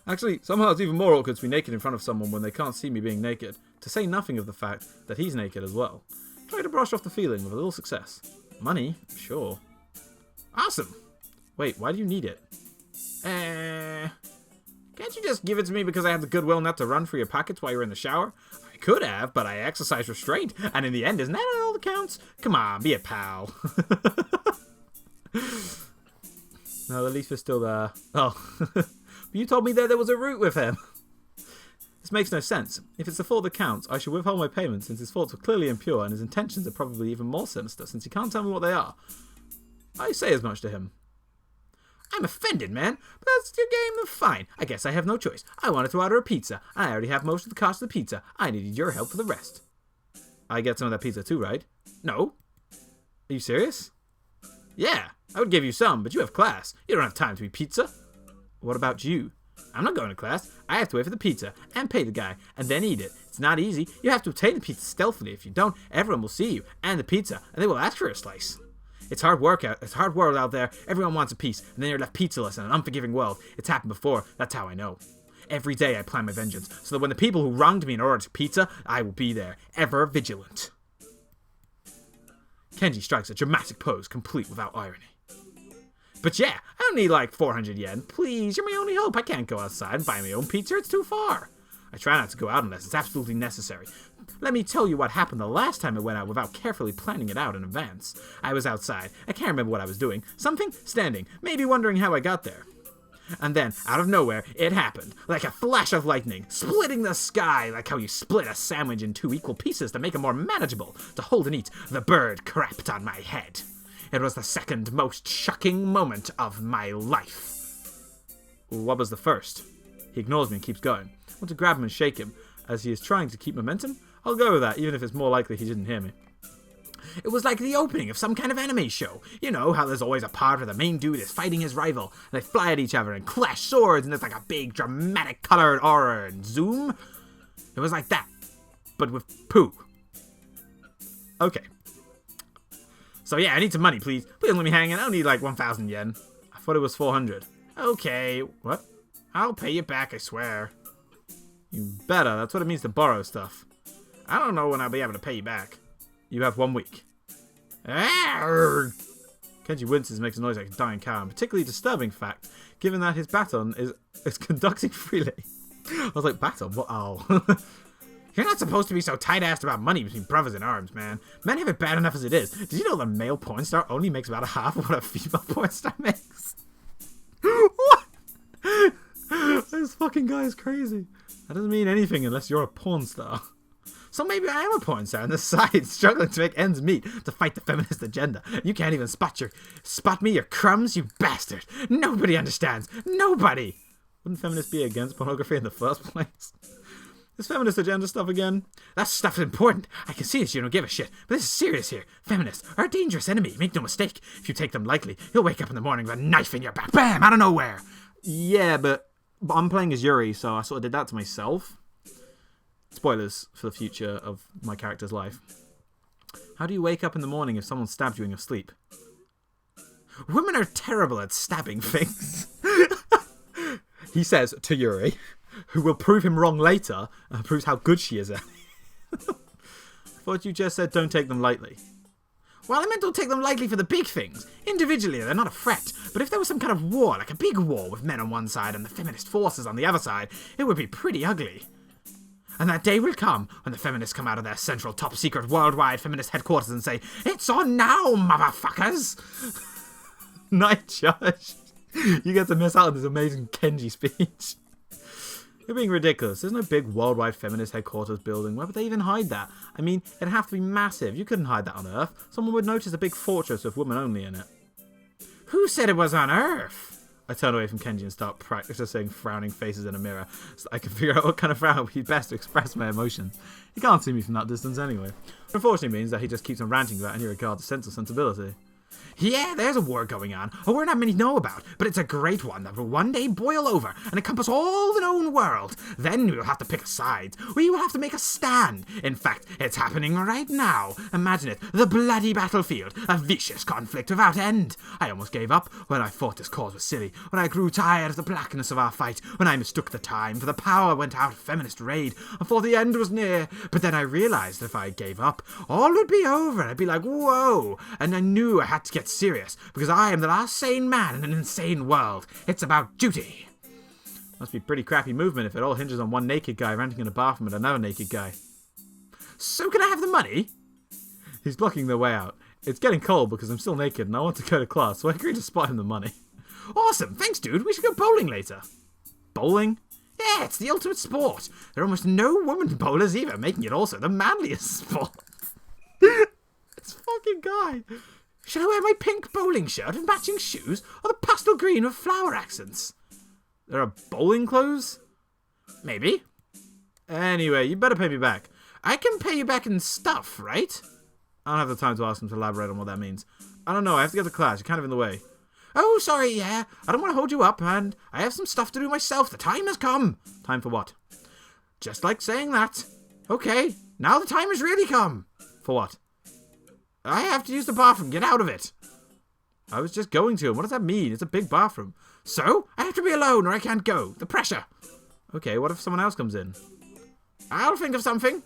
[SPEAKER 1] Actually, somehow it's even more awkward to be naked in front of someone when they can't see me being naked, to say nothing of the fact that he's naked as well. Try to brush off the feeling with a little success. Money? Sure. Awesome! Wait, why do you need it? Can't you just give it to me because I have the goodwill not to run through your pockets while you're in the shower? I could have, but I exercise restraint, and in the end, isn't that all that counts? Come on, be a pal. No, the leaf is still there. Oh. But you told me there was a route with him. This makes no sense. If it's the thought that counts, I should withhold my payment since his thoughts were clearly impure and his intentions are probably even more sinister since he can't tell me what they are. I say as much to him. I'm offended, man. But that's your game, then fine. I guess I have no choice. I wanted to order a pizza. I already have most of the cost of the pizza. I needed your help for the rest. I get some of that pizza too, right? No. Are you serious? Yeah, I would give you some, but you have class. You don't have time to eat pizza. What about you? I'm not going to class. I have to wait for the pizza and pay the guy and then eat it. It's not easy. You have to obtain the pizza stealthily. If you don't, everyone will see you and the pizza, and they will ask for a slice. It's hard work out. It's hard world out there. Everyone wants a piece, and then you're left pizzaless in an unforgiving world. It's happened before. That's how I know. Every day I plan my vengeance, so that when the people who wronged me in order to pizza, I will be there, ever vigilant. Kenji strikes a dramatic pose, complete without irony. But yeah, I don't need like 400 yen. Please, you're my only hope. I can't go outside and buy my own pizza. It's too far. I try not to go out unless it's absolutely necessary. Let me tell you what happened the last time I went out without carefully planning it out in advance. I was outside. I can't remember what I was doing. Something? Standing. Maybe wondering how I got there. And then, out of nowhere, it happened. Like a flash of lightning, splitting the sky like how you split a sandwich in 2 equal pieces to make it more manageable to hold and eat. The bird crapped on my head. It was the second most shocking moment of my life. What was the first? He ignores me and keeps going. I want to grab him and shake him, as he is trying to keep momentum. I'll go with that, even if it's more likely he didn't hear me. It was like the opening of some kind of anime show. You know, how there's always a part where the main dude is fighting his rival, and they fly at each other and clash swords, and there's like a big dramatic colored aura and zoom. It was like that, but with poo. Okay. So yeah, I need some money, please. Please let me hang in. I don't need like 1,000 yen. I thought it was 400. Okay, what? I'll pay you back, I swear. You better. That's what it means to borrow stuff. I don't know when I'll be able to pay you back. You have 1 week. Arrgh! Kenji winces and makes a noise like a dying cow, a particularly disturbing fact, given that his baton is conducting freely. I was like, baton? What? Oh. You're not supposed to be so tight-assed about money between brothers in arms, man. Men have it bad enough as it is. Did you know the male porn star only makes about half of what a female porn star makes? What? This fucking guy is crazy. That doesn't mean anything unless you're a porn star. So maybe I am a porn star on the side, struggling to make ends meet to fight the feminist agenda. You can't even spot me your crumbs, you bastard. Nobody understands. Nobody. Wouldn't feminists be against pornography in the first place? This feminist agenda stuff again? That stuff's important. I can see that you don't give a shit. But this is serious here. Feminists are a dangerous enemy. Make no mistake. If you take them lightly, you'll wake up in the morning with a knife in your back. Bam! Out of nowhere. Yeah, but I'm playing as Yuri, so I sort of did that to myself. Spoilers for the future of my character's life. How do you wake up in the morning if someone stabs you in your sleep? Women are terrible at stabbing things. He says to Yuri, who will prove him wrong later and proves how good she is at it. Thought you just said don't take them lightly. Well, I meant don't take them lightly for the big things. Individually, they're not a threat. But if there was some kind of war, like a big war with men on one side and the feminist forces on the other side, it would be pretty ugly. And that day will come when the feminists come out of their central top-secret worldwide feminist headquarters and say, "It's on now, motherfuckers!" Night Judge. You get to miss out on this amazing Kenji speech. You're being ridiculous. There's no big worldwide feminist headquarters building. Why would they even hide that? I mean, it'd have to be massive. You couldn't hide that on Earth. Someone would notice a big fortress with women only in it. Who said it was on Earth? I turn away from Kenji and start practicing frowning faces in a mirror so I can figure out what kind of frown would be best to express my emotions. He can't see me from that distance anyway. Unfortunately means that he just keeps on ranting without any regard to sense or sensibility. Yeah, there's a war going on, a war not many know about, but it's a great one that will one day boil over and encompass all the known world. Then we will have to pick a side. We will have to make a stand. In fact, it's happening right now. Imagine it, the bloody battlefield, a vicious conflict without end. I almost gave up when I thought this cause was silly, when I grew tired of the blackness of our fight, when I mistook the time for the power went out feminist raid, and thought the end was near. But then I realized that if I gave up, all would be over, and I'd be like, whoa, and I knew I had to get serious, because I am the last sane man in an insane world. It's about duty. Must be pretty crappy movement if it all hinges on one naked guy ranting in a bathroom with another naked guy. So can I have the money? He's blocking their way out. It's getting cold because I'm still naked and I want to go to class, so I agree to spot him the money. Awesome, thanks dude, we should go bowling later. Bowling? Yeah, it's the ultimate sport. There are almost no women bowlers either, making it also the manliest sport. This fucking guy. Should I wear my pink bowling shirt and matching shoes, or the pastel green with flower accents? There are bowling clothes? Maybe. Anyway, you better pay me back. I can pay you back in stuff, right? I don't have the time to ask him to elaborate on what that means. I don't know, I have to get to class. You're kind of in the way. Oh, sorry, yeah. I don't want to hold you up, and I have some stuff to do myself. The time has come. Time for what? Just like saying that. Okay, now the time has really come. For what? I have to use the bathroom. Get out of it. I was just going to. What does that mean? It's a big bathroom. So, I have to be alone or I can't go. The pressure. Okay, what if someone else comes in? I'll think of something.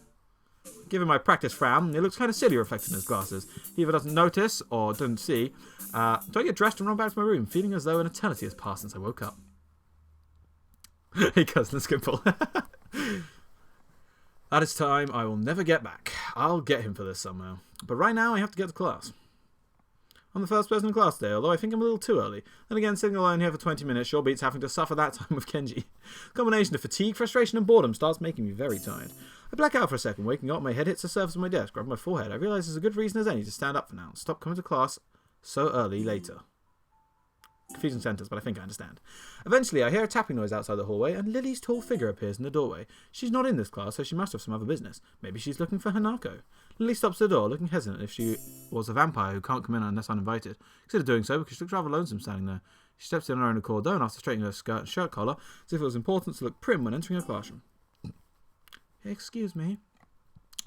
[SPEAKER 1] Given my practice frown, it looks kind of silly reflected in his glasses. He either doesn't notice or doesn't see. So I get dressed and run back to my room, feeling as though an eternity has passed since I woke up. Hey cousin, Skimple. At his time, I will never get back. I'll get him for this somehow. But right now, I have to get to class. I'm the first person in class today, although I think I'm a little too early. Then again, sitting alone here for 20 minutes sure beats having to suffer that time with Kenji. A combination of fatigue, frustration, and boredom starts making me very tired. I black out for a second, waking up, my head hits the surface of my desk, grabbing my forehead. I realise there's a good reason as any to stand up for now. Stop coming to class so early later. Confusing sentence, but I think I understand. Eventually, I hear a tapping noise outside the hallway, and Lily's tall figure appears in the doorway. She's not in this class, so she must have some other business. Maybe she's looking for Hanako. Lily stops at the door, looking hesitant if she was a vampire who can't come in unless uninvited. Considered doing so because she looks rather lonesome standing there. She steps in on her own accord, though, and after straightening her skirt and shirt collar, as if it was important to look prim when entering her classroom. Excuse me.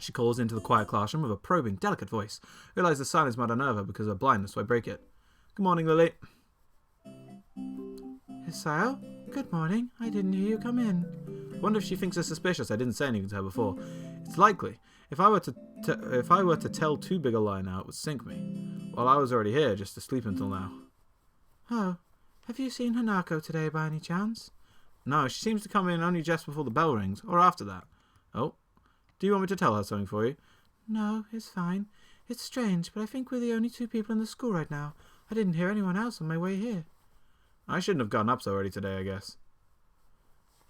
[SPEAKER 1] She calls into the quiet classroom with a probing, delicate voice. I realise the silence might unnerve her because of her blindness, so I break it. Good morning, Lily. Hisao? Good morning. I didn't hear you come in. I wonder if she thinks it's suspicious I didn't say anything to her before. It's likely. If I were to tell too big a lie now, it would sink me. Well, I was already here, just asleep until now. Oh, have you seen Hanako today by any chance? No, she seems to come in only just before the bell rings, or after that. Oh, do you want me to tell her something for you? No, it's fine. It's strange, but I think we're the only two people in the school right now. I didn't hear anyone else on my way here. I shouldn't have gotten up so early today, I guess.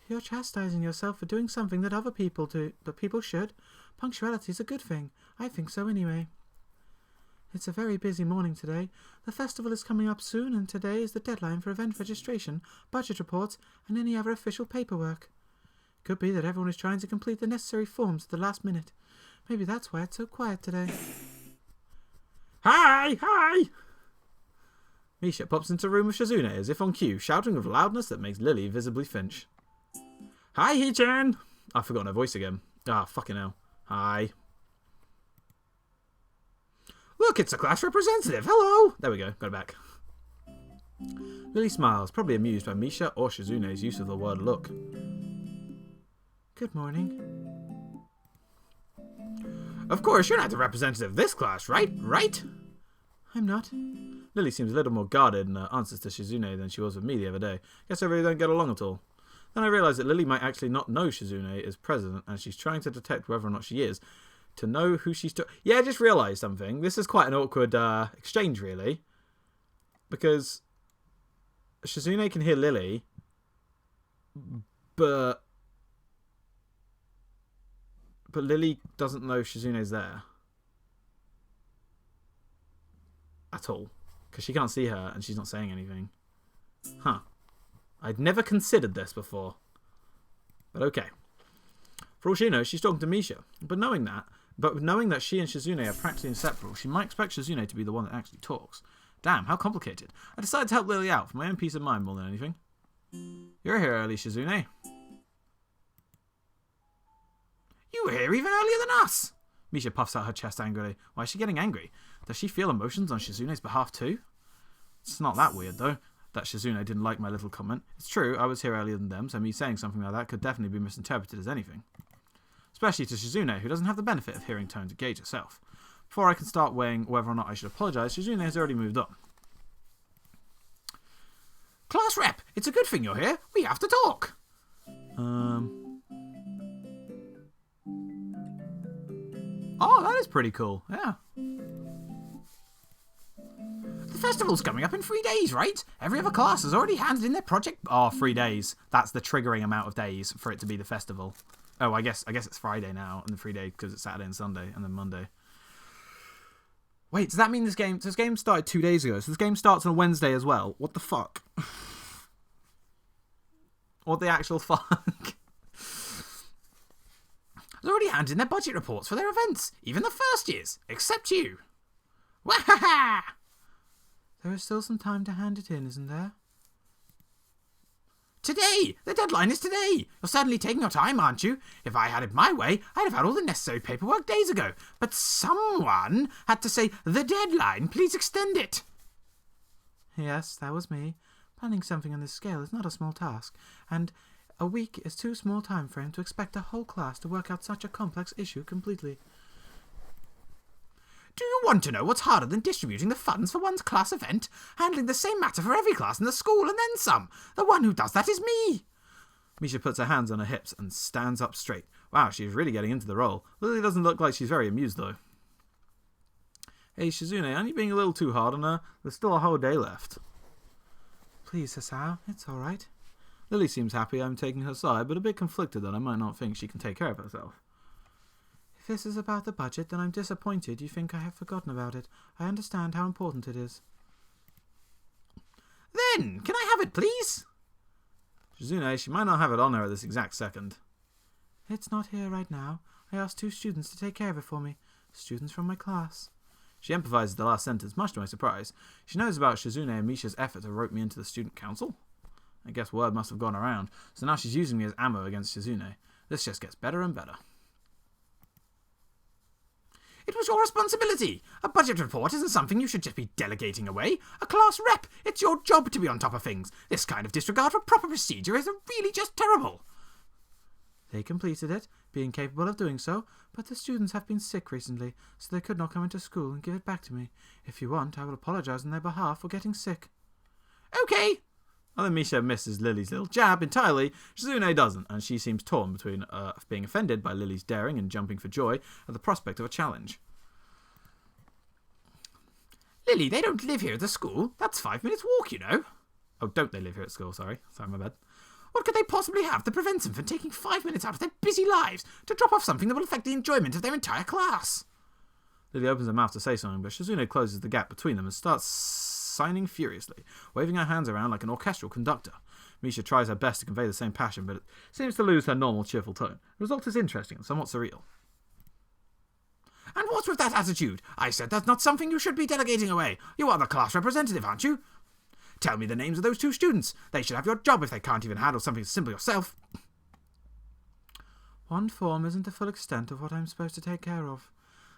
[SPEAKER 1] You're chastising yourself for doing something that other people do, but people should. Punctuality's a good thing. I think so anyway. It's a very busy morning today. The festival is coming up soon, and today is the deadline for event registration, budget reports, and any other official paperwork. Could be that everyone is trying to complete the necessary forms at the last minute. Maybe that's why it's so quiet today. Hi! Misha pops into the room with Shizune as if on cue, shouting with loudness that makes Lily visibly flinch. Hi, Hee-chan! I've forgotten her voice again. Ah, fucking hell. Hi. Look, it's a class representative. Hello! There we go. Got it back. Lily smiles, probably amused by Misha or Shizune's use of the word look. Good morning. Of course, you're not the representative of this class, right? Right? I'm not. Lily seems a little more guarded in her answers to Shizune than she was with me the other day. Guess I really don't get along at all. Then I realise that Lily might actually not know Shizune is president, and she's trying to detect whether or not she is, to know who she's Yeah, I just realised something. This is quite an awkward exchange, really. Because Shizune can hear Lily, but Lily doesn't know Shizune's there. At all. Because she can't see her and she's not saying anything. Huh. I'd never considered this before. But okay. For all she knows, she's talking to Misha. But knowing that she and Shizune are practically inseparable, she might expect Shizune to be the one that actually talks. Damn, how complicated. I decided to help Lily out for my own peace of mind more than anything. You're here early, Shizune. You were here even earlier than us! Misha puffs out her chest angrily. Why is she getting angry? Does she feel emotions on Shizune's behalf too? It's not that weird, though, that Shizune didn't like my little comment. It's true, I was here earlier than them, so me saying something like that could definitely be misinterpreted as anything. Especially to Shizune, who doesn't have the benefit of hearing tone to gauge herself. Before I can start weighing whether or not I should apologise, Shizune has already moved on. Class rep, it's a good thing you're here. We have to talk. Oh, that is pretty cool. Yeah. The festival's coming up in 3 days, right? Every other class has already handed in their project. Oh, 3 days. That's the triggering amount of days for it to be the festival. Oh, I guess it's Friday now, and the 3 days because it's Saturday and Sunday, and then Monday. Wait, does that mean this game started 2 days ago? So this game starts on Wednesday as well? What the fuck? What the actual fuck? They've already handed in their budget reports for their events. Even the first years. Except you. Wahaha! There is still some time to hand it in, isn't there? Today! The deadline is today! You're certainly taking your time, aren't you? If I had it my way, I'd have had all the necessary paperwork days ago. But someone had to say, the deadline, please extend it. Yes, that was me. Planning something on this scale is not a small task, and a week is too small time frame to expect a whole class to work out such a complex issue completely. Do you want to know what's harder than distributing the funds for one's class event? Handling the same matter for every class in the school and then some. The one who does that is me. Misha puts her hands on her hips and stands up straight. Wow, she's really getting into the role. Lily doesn't look like she's very amused, though. Hey, Shizune, aren't you being a little too hard on her? There's still a whole day left. Please, Sasao, it's all right. Lily seems happy I'm taking her side, but a bit conflicted that I might not think she can take care of herself. If this is about the budget, then I'm disappointed you think I have forgotten about it. I understand how important it is. Then, can I have it, please? Shizune, she might not have it on her at this exact second. It's not here right now. I asked 2 students to take care of it for me. Students from my class. She emphasizes the last sentence, much to my surprise. She knows about Shizune and Misha's effort to rope me into the student council. I guess word must have gone around, so now she's using me as ammo against Shizune. This just gets better and better. It was your responsibility. A budget report isn't something you should just be delegating away. A class rep, it's your job to be on top of things. This kind of disregard for proper procedure is really just terrible. They completed it, being capable of doing so, but the students have been sick recently, so they could not come into school and give it back to me. If you want, I will apologize on their behalf for getting sick. Okay. Although Misha misses Lily's little jab entirely, Shizune doesn't, and she seems torn between being offended by Lily's daring and jumping for joy at the prospect of a challenge. Lily, they don't live here at the school. That's 5 minutes walk, you know. Oh, don't they live here at school? Sorry, my bad. What could they possibly have that prevents them from taking 5 minutes out of their busy lives to drop off something that will affect the enjoyment of their entire class? Lily opens her mouth to say something, but Shizune closes the gap between them and starts signing furiously, waving her hands around like an orchestral conductor. Misha tries her best to convey the same passion, but it seems to lose her normal cheerful tone. The result is interesting and somewhat surreal. And what's with that attitude? I said that's not something you should be delegating away. You are the class representative, aren't you? Tell me the names of those 2 students. They should have your job if they can't even handle something simple yourself. One form isn't the full extent of what I'm supposed to take care of.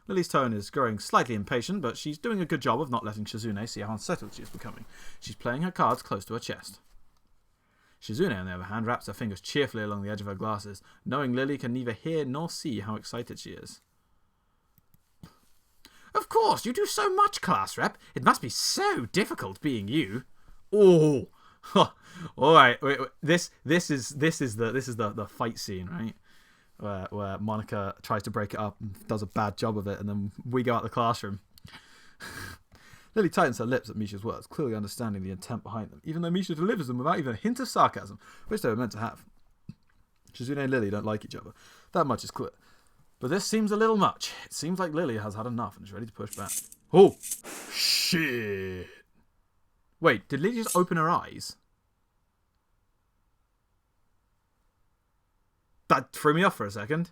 [SPEAKER 1] Lily's tone is growing slightly impatient, but she's doing a good job of not letting Shizune see how unsettled she is becoming. She's playing her cards close to her chest. Shizune, on the other hand, wraps her fingers cheerfully along the edge of her glasses, knowing Lily can neither hear nor see how excited she is. Of course, you do so much, class rep. It must be so difficult being you. Oh, all right. Wait. This is the fight scene, right? Where Monica tries to break it up and does a bad job of it, and then we go out the classroom. Lily tightens her lips at Misha's words, clearly understanding the intent behind them, even though Misha delivers them without even a hint of sarcasm, which they were meant to have. Shizune and Lily don't like each other. That much is clear. But this seems a little much. It seems like Lily has had enough and is ready to push back. Oh! Shit! Wait, did Lily just open her eyes? That threw me off for a second.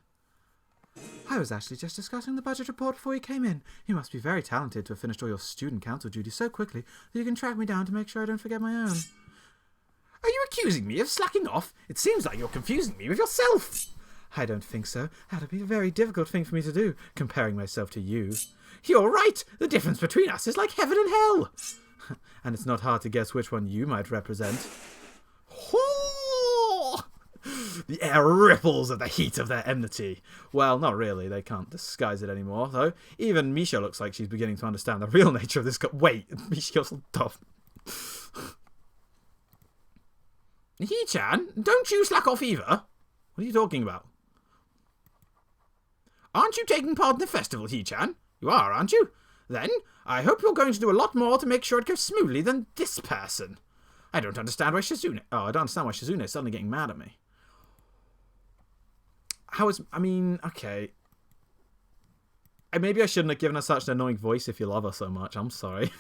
[SPEAKER 1] I was actually just discussing the budget report before you came in. You must be very talented to have finished all your student council duties so quickly that you can track me down to make sure I don't forget my own. Are you accusing me of slacking off? It seems like you're confusing me with yourself. I don't think so. That would be a very difficult thing for me to do, comparing myself to you. You're right. The difference between us is like heaven and hell. And it's not hard to guess which one you might represent. The air ripples at the heat of their enmity. Well, not really. They can't disguise it anymore, though. Even Misha looks like she's beginning to understand the real nature of this Wait, Misha, you're so tough. Hee-chan, don't you slack off either. What are you talking about? Aren't you taking part in the festival, Hee-chan? You are, aren't you? Then, I hope you're going to do a lot more to make sure it goes smoothly than this person. I don't understand why Shizune... Oh, I don't understand why Shizune is suddenly getting mad at me. How is... I mean, okay. Maybe I shouldn't have given her such an annoying voice if you love her so much. I'm sorry.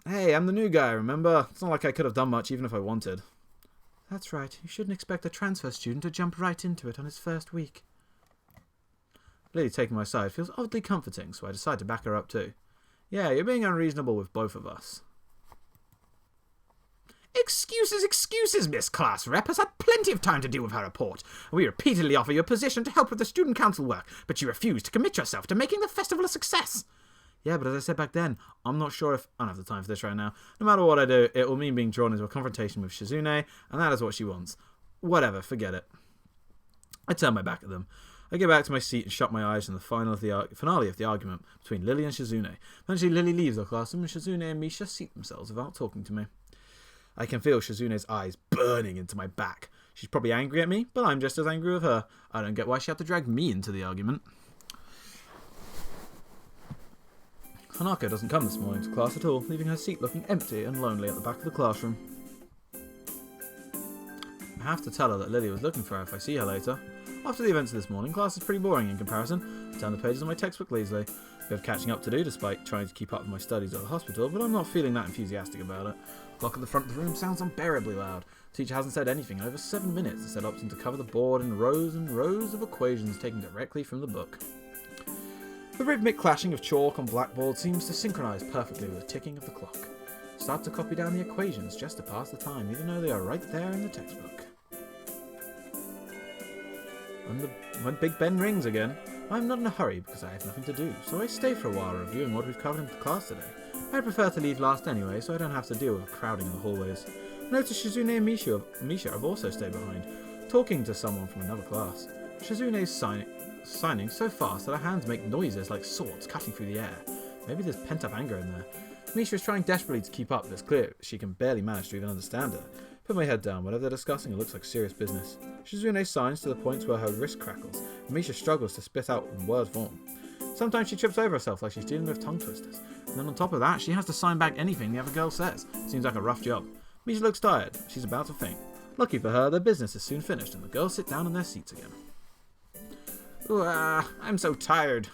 [SPEAKER 1] Hey, I'm the new guy, remember? It's not like I could have done much even if I wanted. That's right. You shouldn't expect a transfer student to jump right into it on his first week. Lily taking my side feels oddly comforting, so I decide to back her up too. Yeah, you're being unreasonable with both of us. Excuses, Miss Class Rep has had plenty of time to deal with her report. We repeatedly offer you a position to help with the student council work, but you refuse to commit yourself to making the festival a success. Yeah, but as I said back then, I'm not sure if... I don't have the time for this right now. No matter what I do, it will mean being drawn into a confrontation with Shizune, and that is what she wants. Whatever, forget it. I turn my back at them. I get back to my seat and shut my eyes in the finale of the argument between Lily and Shizune. Eventually, Lily leaves the classroom, and Shizune and Misha seat themselves without talking to me. I can feel Shizune's eyes burning into my back. She's probably angry at me, but I'm just as angry with her. I don't get why she had to drag me into the argument. Hanako doesn't come this morning to class at all, leaving her seat looking empty and lonely at the back of the classroom. I have to tell her that Lily was looking for her if I see her later. After the events of this morning, class is pretty boring in comparison. I turn the pages of my textbook lazily. We have catching up to do despite trying to keep up with my studies at the hospital, but I'm not feeling that enthusiastic about it. The clock at the front of the room sounds unbearably loud. The teacher hasn't said anything in over 7 minutes, instead opting to cover the board in rows and rows of equations taken directly from the book. The rhythmic clashing of chalk on blackboard seems to synchronise perfectly with the ticking of the clock. I start to copy down the equations just to pass the time, even though they are right there in the textbook. When Big Ben rings again, I'm not in a hurry because I have nothing to do, so I stay for a while reviewing what we've covered in class today. I prefer to leave last anyway, so I don't have to deal with crowding in the hallways. Notice Shizune and Misha have also stayed behind, talking to someone from another class. Shizune's signing so fast that her hands make noises like swords cutting through the air. Maybe there's pent-up anger in there. Misha is trying desperately to keep up, but it's clear she can barely manage to even understand her. Put my head down. Whatever they're discussing, it looks like serious business. Shizune signs to the points where her wrist crackles, and Misha struggles to spit out in word form. Sometimes she trips over herself like she's dealing with tongue twisters. And then on top of that, she has to sign back anything the other girl says. Seems like a rough job. Misha looks tired. She's about to faint. Lucky for her, their business is soon finished, and the girls sit down in their seats again. Ooh, I'm so tired.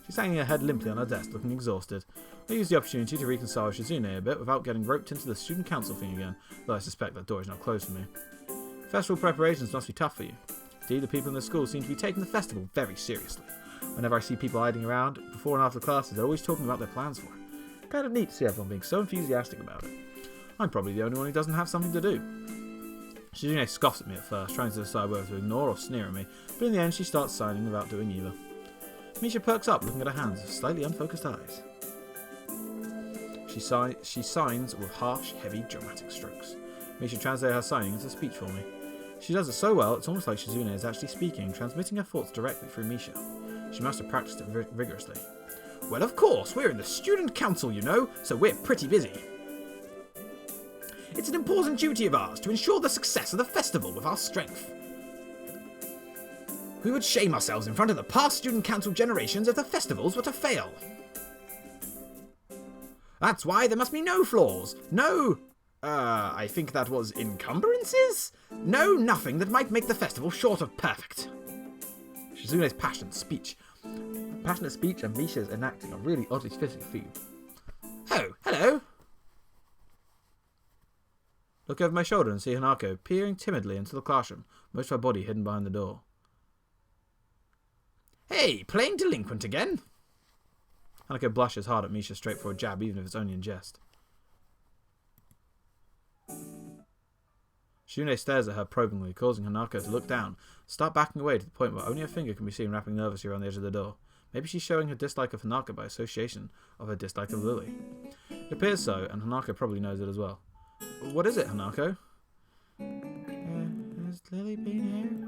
[SPEAKER 1] She's hanging her head limply on her desk, looking exhausted. I use the opportunity to reconcile with Shizune a bit without getting roped into the student council thing again, though I suspect that door is now closed for me. Festival preparations must be tough for you. Indeed, the people in the school seem to be taking the festival very seriously. Whenever I see people hiding around, before and after classes, they're always talking about their plans for it. Kind of neat to see everyone being so enthusiastic about it. I'm probably the only one who doesn't have something to do. Shizune scoffs at me at first, trying to decide whether to ignore or sneer at me, but in the end she starts signing without doing either. Misha perks up, looking at her hands with slightly unfocused eyes. She signs with harsh, heavy, dramatic strokes. Misha translates her signing into speech for me. She does it so well, it's almost like Shizune is actually speaking, transmitting her thoughts directly through Misha. She must have practiced it rigorously. Well, of course, we're in the student council, you know, so we're pretty busy. It's an important duty of ours to ensure the success of the festival with our strength. We would shame ourselves in front of the past student council generations if the festivals were to fail. That's why there must be no flaws, I think that was encumbrances? No, nothing that might make the festival short of perfect. Shizune's passionate speech and Misha's enacting a really oddly fitting theme. Oh, hello. Look over my shoulder and see Hanako peering timidly into the classroom, most of her body hidden behind the door. Hey, playing delinquent again? Hanako blushes hard at Misha's straightforward jab, even if it's only in jest. Shizune stares at her probingly, causing Hanako to look down, start backing away to the point where only her finger can be seen wrapping nervously around the edge of the door. Maybe she's showing her dislike of Hanako by association of her dislike of Lily. It appears so, and Hanako probably knows it as well. What is it, Hanako? Has Lily been here?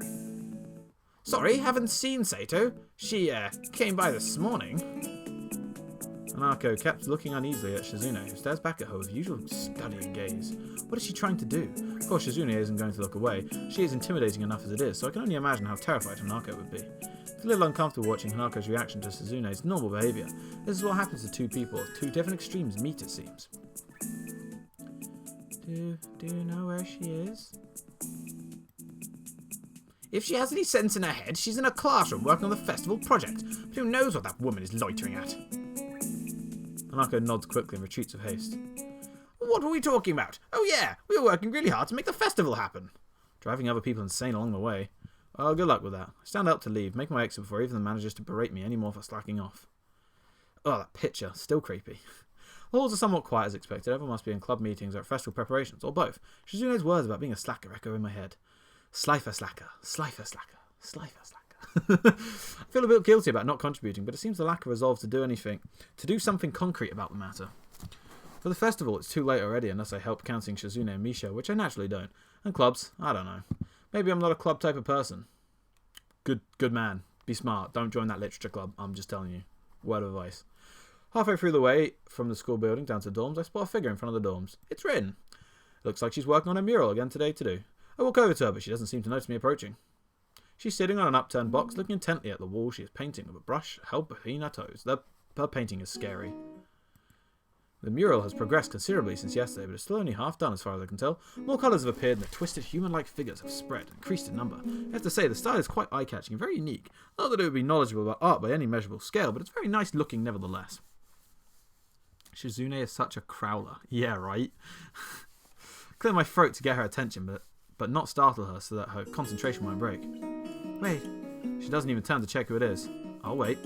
[SPEAKER 1] Sorry, haven't seen Sato. She, came by this morning. Hanako kept looking uneasily at Shizune, who stares back at her with usual studying gaze. What is she trying to do? Of course, Shizune isn't going to look away. She is intimidating enough as it is, so I can only imagine how terrified Hanako would be. It's a little uncomfortable watching Hanako's reaction to Shizune's normal behaviour. This is what happens to two people of two different extremes meet, it seems. Do you know where she is? If she has any sense in her head, she's in a classroom working on the festival project. But who knows what that woman is loitering at? Hanako nods quickly and retreats with haste. What were we talking about? Oh yeah, we were working really hard to make the festival happen. Driving other people insane along the way. Oh, good luck with that. I stand up to leave, make my exit before even the manages to berate me anymore for slacking off. Oh, that picture. Still creepy. The halls are somewhat quiet as expected. Everyone must be in club meetings or at festival preparations, or both. Shizune's words about being a slacker echo in my head. Slifer slacker, slifer slacker, slifer slacker. I feel a bit guilty about not contributing, but it seems the lack of resolve to do something concrete about the matter. For the festival, it's too late already unless I help counting Shizune and Misha, which I naturally don't. And clubs, I don't know. Maybe I'm not a club type of person. Good man. Be smart. Don't join that literature club. I'm just telling you. Word of advice. Halfway through the way from the school building down to the dorms, I spot a figure in front of the dorms. It's Rin. Looks like she's working on a mural again today to do. I walk over to her, but she doesn't seem to notice me approaching. She's sitting on an upturned box, looking intently at the wall she is painting with a brush held between her toes. Her painting is scary. The mural has progressed considerably since yesterday, but it's still only half done as far as I can tell. More colours have appeared and the twisted human-like figures have spread, increased in number. I have to say, the style is quite eye-catching and very unique. Not that it would be knowledgeable about art by any measurable scale, but it's very nice looking nevertheless. Shizune is such a crowler. Yeah, right? Clear my throat to get her attention, but not startle her so that her concentration won't break. Wait. She doesn't even turn to check who it is. I'll wait.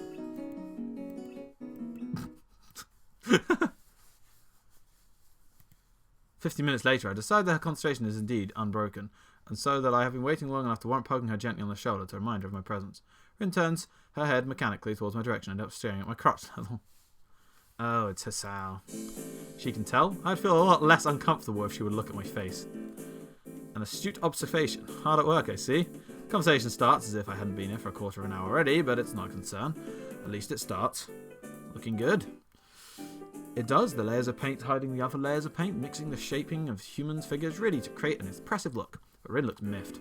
[SPEAKER 1] 50 minutes later, I decide that her concentration is indeed unbroken, and so that I have been waiting long enough to warrant poking her gently on the shoulder to remind her of my presence. Rin turns her head mechanically towards my direction and ends up staring at my crotch level. Oh, it's Hisao. She can tell? I'd feel a lot less uncomfortable if she would look at my face. An astute observation. Hard at work, I see. Conversation starts as if I hadn't been here for a quarter of an hour already, but it's not a concern. At least it starts. Looking good. It does, the layers of paint hiding the other layers of paint, mixing the shaping of humans' figures really to create an impressive look. But Rin looks miffed.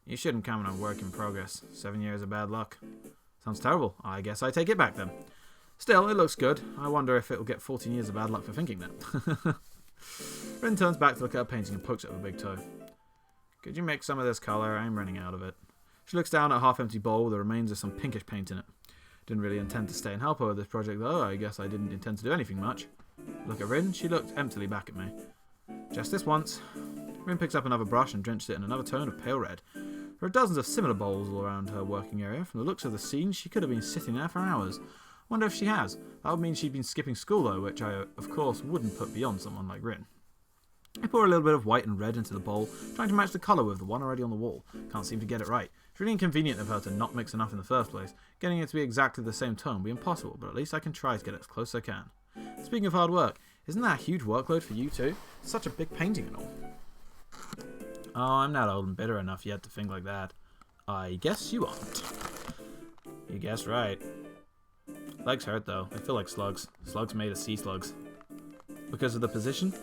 [SPEAKER 1] You shouldn't comment on work in progress. 7 years of bad luck. Sounds terrible. I guess I take it back then. Still, it looks good. I wonder if it'll get 14 years of bad luck for thinking that. Rin turns back to look at her painting and pokes it with a big toe. Could you mix some of this colour? I'm running out of it. She looks down at a half-empty bowl with the remains of some pinkish paint in it. Didn't really intend to stay and help her with this project though. I guess I didn't intend to do anything much. Look at Rin. She looked emptily back at me. Just this once. Rin picks up another brush and drenches it in another tone of pale red. There are dozens of similar bowls all around her working area. From the looks of the scene, she could have been sitting there for hours. Wonder if she has. That would mean she'd been skipping school though, which I, of course, wouldn't put beyond someone like Rin. I pour a little bit of white and red into the bowl, trying to match the colour with the one already on the wall. Can't seem to get it right. It's really inconvenient of her to not mix enough in the first place. Getting it to be exactly the same tone will be impossible, but at least I can try to get it as close as I can. Speaking of hard work, isn't that a huge workload for you too? It's such a big painting and all. Oh, I'm not old and bitter enough yet to think like that. I guess you aren't. You guessed right. Legs hurt though. They feel like slugs. Slugs made of sea slugs. Because of the position?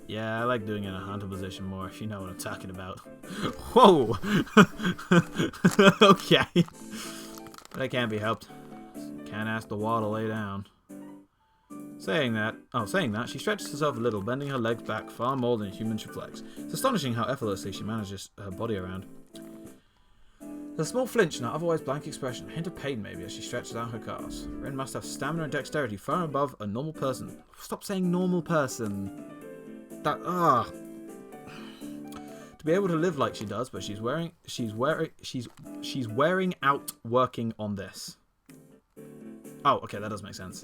[SPEAKER 1] Yeah, I like doing it in a hunter position more, if you know what I'm talking about. Whoa! Okay. But that can't be helped. Can't ask the wall to lay down. Saying that, she stretches herself a little, bending her legs back far more than a human should flex. It's astonishing how effortlessly she manages her body around. There's a small flinch in her otherwise blank expression, a hint of pain maybe as she stretches out her calves. Rin must have stamina and dexterity far above a normal person. Stop saying normal person. To be able to live like she does, but she's wearing out working on this. Oh, okay, that does make sense.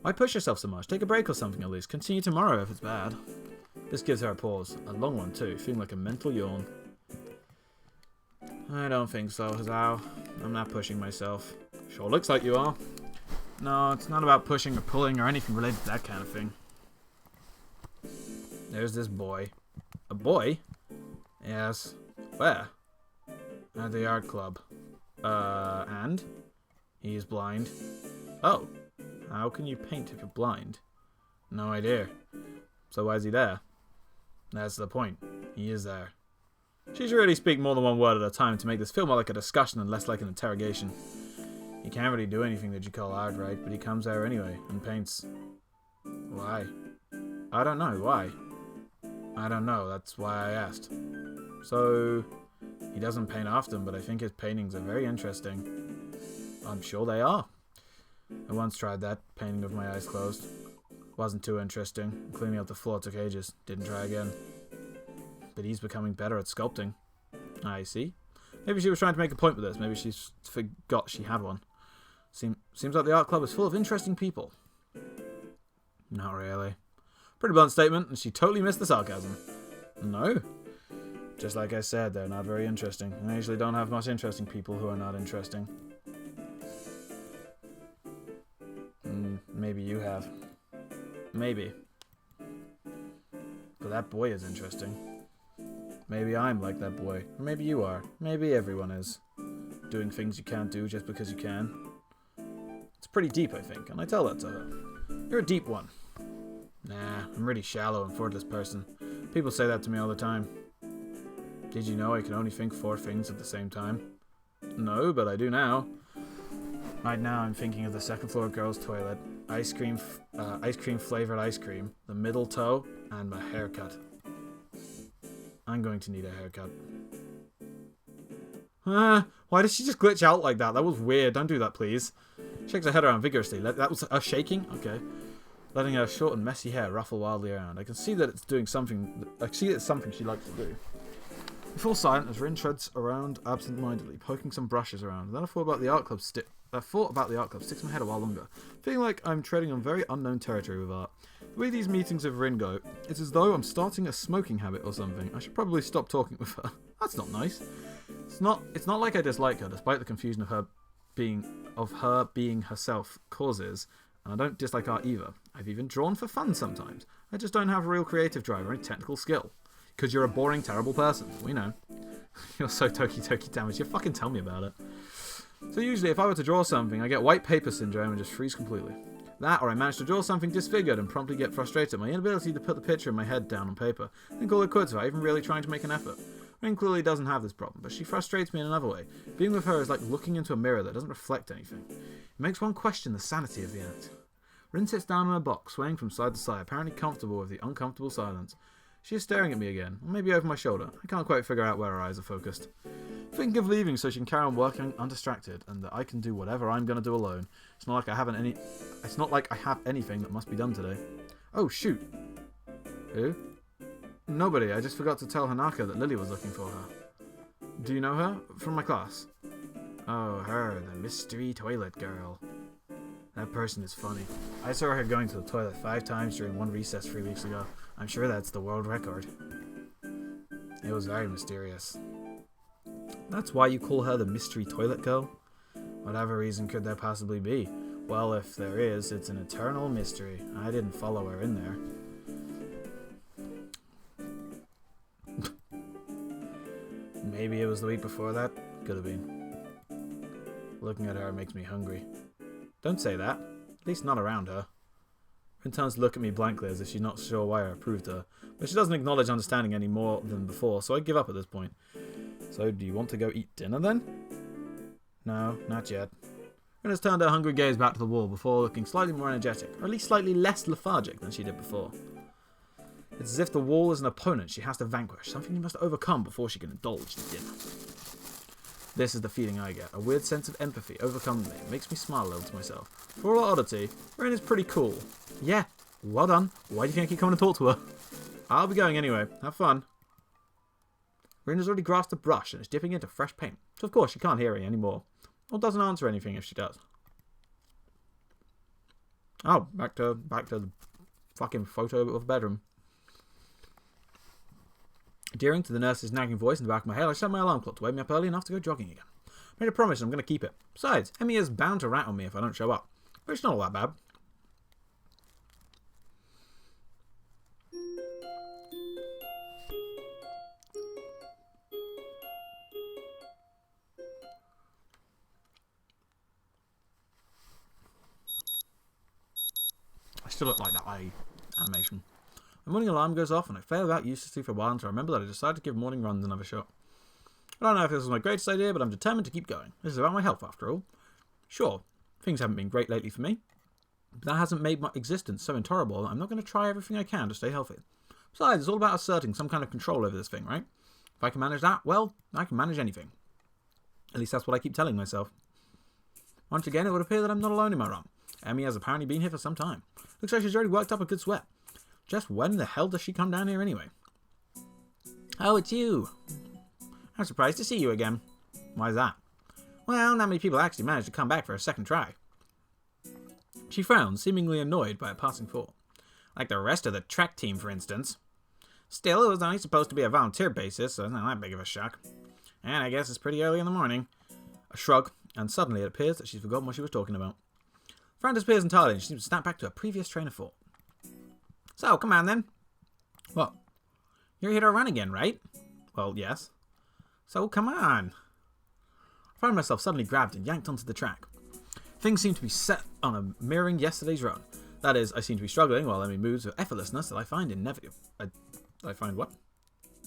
[SPEAKER 1] Why push yourself so much? Take a break or something at least. Continue tomorrow if it's bad. This gives her a pause. A long one too, feeling like a mental yawn. I don't think so, Hisao. I'm not pushing myself. Sure looks like you are. No, it's not about pushing or pulling or anything related to that kind of thing. There's this boy. A boy? Yes. Where? At the art club. And? He's blind. Oh. How can you paint if you're blind? No idea. So why is he there? That's the point. He is there. She should really speak more than one word at a time to make this feel more like a discussion and less like an interrogation. He can't really do anything that you call art, right? But he comes there anyway and paints. Why? I don't know. Why? I don't know. That's why I asked. So, He doesn't paint often, but I think his paintings are very interesting. I'm sure they are. I once tried that, painting with my eyes closed. Wasn't too interesting. Cleaning up the floor took ages. Didn't try again. But he's becoming better at sculpting. I see. Maybe she was trying to make a point with this. Maybe she forgot she had one. Seems like the art club is full of interesting people. Not really. Pretty blunt statement, and she totally missed the sarcasm. No. Just like I said, they're not very interesting. And I usually don't have much interesting people who are not interesting. Maybe you have. Maybe. But that boy is interesting. Maybe I'm like that boy. Or maybe you are. Maybe everyone is. Doing things you can't do just because you can. It's pretty deep, I think, and I tell that to her. You're a deep one. Nah, I'm really shallow and thoughtless person. People say that to me all the time. Did you know I can only think 4 things at the same time? No, but I do now. Right now I'm thinking of the second floor girls' toilet, ice cream flavored ice cream, the middle toe, and my haircut. I'm going to need a haircut. Why did she just glitch out like that? That was weird. Don't do that, please. Shakes her head around vigorously. That was a shaking? Okay. Letting her short and messy hair ruffle wildly around. I can see that it's doing something. I see it's something she likes to do. We fall silent as Rin treads around absent-mindedly, poking some brushes around. Then I thought about the art club sticks my head a while longer, feeling like I'm treading on very unknown territory with art. The way these meetings of Rin go, it's as though I'm starting a smoking habit or something. I should probably stop talking with her. That's not nice. It's not like I dislike her, despite the confusion of her being herself causes, and I don't dislike art either. I've even drawn for fun sometimes. I just don't have a real creative drive or any technical skill. Because you're a boring, terrible person. We know. You're so toki damaged. You fucking tell me about it. So usually if I were to draw something, I get white paper syndrome and just freeze completely. That, or I manage to draw something disfigured and promptly get frustrated at my inability to put the picture in my head down on paper, and call it quits without even really trying to make an effort. Rin clearly doesn't have this problem, but she frustrates me in another way. Being with her is like looking into a mirror that doesn't reflect anything. It makes one question the sanity of the act. Rin sits down in her box, swaying from side to side, apparently comfortable with the uncomfortable silence. She is staring at me again, or maybe over my shoulder. I can't quite figure out where her eyes are focused. Thinking of leaving so she can carry on working undistracted, and that I can do whatever I'm going to do alone. It's not like I have anything that must be done today. Oh, shoot. Who? Nobody. I just forgot to tell Hanaka that Lily was looking for her. Do you know her? From my class. Oh, her, the mystery toilet girl. That person is funny. I saw her going to the toilet 5 times during one recess 3 weeks ago. I'm sure that's the world record. It was very mysterious. That's why you call her the mystery toilet girl? Whatever reason could there possibly be? Well, if there is, it's an eternal mystery. I didn't follow her in there. Maybe it was the week before that? Could have been. Looking at her makes me hungry. Don't say that. At least not around her. Rin turns to look at me blankly as if she's not sure why I approved her, but she doesn't acknowledge understanding any more than before, so I give up at this point. So, do you want to go eat dinner then? No, not yet. Rin has turned her hungry gaze back to the wall before looking slightly more energetic, or at least slightly less lethargic than she did before. It's as if the wall is an opponent she has to vanquish, something she must overcome before she can indulge in dinner. This is the feeling I get. A weird sense of empathy overcomes me. It makes me smile a little to myself. For all oddity, Rin is pretty cool. Yeah, well done. Why do you think I keep coming to talk to her? I'll be going anyway. Have fun. Rin has already grasped a brush and is dipping into fresh paint. So of course she can't hear me anymore. Or doesn't answer anything if she does. Oh, back to the fucking photo of the bedroom. Adhering to the nurse's nagging voice in the back of my head, I set my alarm clock to wake me up early enough to go jogging again. I made a promise and I'm going to keep it. Besides, Emmy is bound to rat on me if I don't show up. But it's not all that bad. I still look like that eye animation. The morning alarm goes off and I fail out uselessly for a while until I remember that I decided to give morning runs another shot. I don't know if this was my greatest idea, but I'm determined to keep going. This is about my health after all. Sure, things haven't been great lately for me, but that hasn't made my existence so intolerable that I'm not going to try everything I can to stay healthy. Besides, it's all about asserting some kind of control over this thing, right? If I can manage that, well, I can manage anything. At least that's what I keep telling myself. Once again, it would appear that I'm not alone in my run. Emmy has apparently been here for some time. Looks like she's already worked up a good sweat. Just when the hell does she come down here anyway? Oh, it's you. I'm surprised to see you again. Why is that? Well, not many people actually manage to come back for a second try. She frowned, seemingly annoyed by a passing thought. Like the rest of the track team, for instance. Still, it was only supposed to be a volunteer basis, so it's not that big of a shock. And I guess it's pretty early in the morning. A shrug, and suddenly it appears that she's forgotten what she was talking about. Fran disappears entirely, and she seems to snap back to her previous train of thought. So, come on then. What? You're here to run again, right? Well, yes. So, come on. I found myself suddenly grabbed and yanked onto the track. Things seem to be set on a mirroring yesterday's run. That is, I seem to be struggling while Emmy moves with effortlessness that I find inevitable. I find what?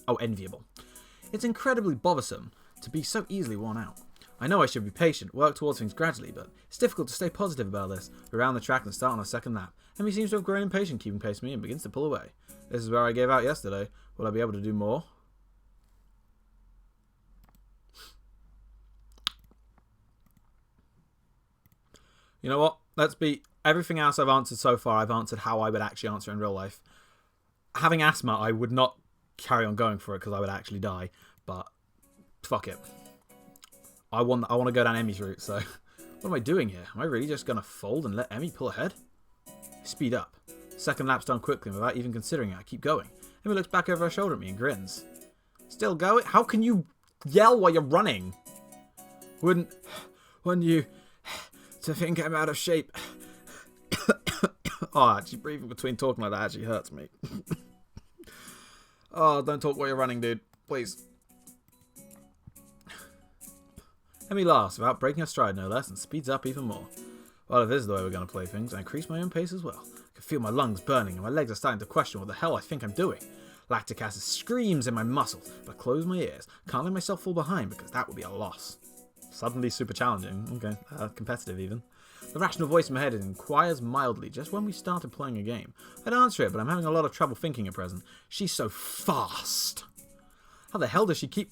[SPEAKER 1] Oh, enviable. It's incredibly bothersome to be so easily worn out. I know I should be patient, work towards things gradually, but it's difficult to stay positive about this. We're around the track and start on a second lap. Emmy seems to have grown impatient keeping pace with me and begins to pull away. This is where I gave out yesterday. Will I be able to do more? You know what? Let's be... Everything else I've answered so far, I've answered how I would actually answer in real life. Having asthma, I would not carry on going for it because I would actually die. But, fuck it. I want to go down Emmy's route, so... What am I doing here? Am I really just going to fold and let Emmy pull ahead? Speed up. Second lap's done quickly, and without even considering it, I keep going. Emmy looks back over her shoulder at me and grins. Still going? How can you yell while you're running? Wouldn't you... to think I'm out of shape. Oh, actually breathing between talking like that actually hurts me. Oh, don't talk while you're running, dude. Please. Emmy laughs without breaking her stride no less and speeds up even more. Well, if this is the way we're going to play things, I increase my own pace as well. I can feel my lungs burning and my legs are starting to question what the hell I think I'm doing. Lactic acid screams in my muscles, but I close my ears. Can't let myself fall behind because that would be a loss. Suddenly super challenging. Okay, competitive even. The rational voice in my head inquires mildly just when we started playing a game. I'd answer it, but I'm having a lot of trouble thinking at present. She's so fast. How the hell does she keep...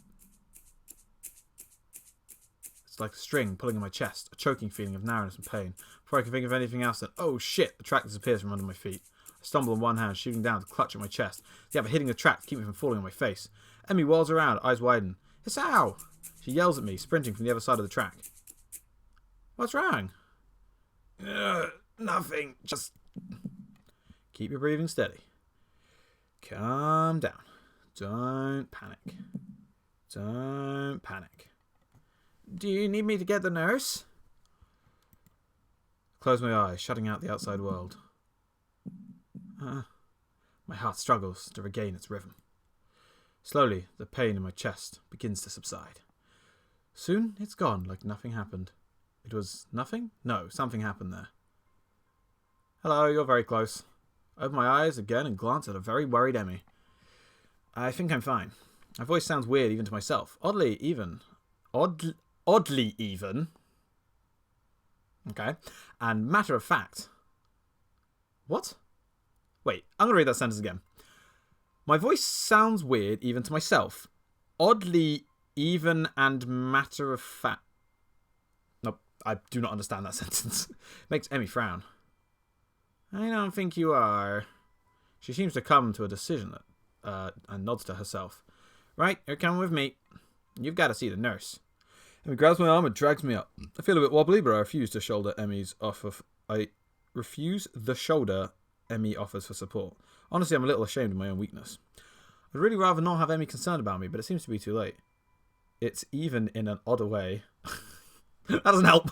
[SPEAKER 1] It's like a string pulling in my chest, a choking feeling of narrowness and pain. Before I can think of anything else than, oh shit, the track disappears from under my feet. I stumble on one hand, shooting down to clutch at my chest. The other hitting the track to keep me from falling on my face. Emmy whirls around, eyes widen. It's ow! She yells at me, sprinting from the other side of the track. What's wrong? Nothing. Just keep your breathing steady. Calm down. Don't panic. Don't panic. Do you need me to get the nurse? Close my eyes, shutting out the outside world. My heart struggles to regain its rhythm. Slowly, the pain in my chest begins to subside. Soon, it's gone like nothing happened. It was nothing? No, something happened there. Hello, you're very close. I open my eyes again and glance at a very worried Emmy. I think I'm fine. My voice sounds weird even to myself. Oddly even. Okay. And matter of fact. What? Wait, I'm going to read that sentence again. My voice sounds weird even to myself. Oddly even and matter of fact. Nope, I do not understand that sentence. Makes Emmy frown. I don't think you are. She seems to come to a decision and nods to herself. Right, you're coming with me. You've got to see the nurse. Emmy grabs my arm and drags me up. I feel a bit wobbly, but I refuse the shoulder Emmy offers for support. Honestly, I'm a little ashamed of my own weakness. I'd really rather not have Emmy concerned about me, but it seems to be too late. It's even in an odd way. That doesn't help.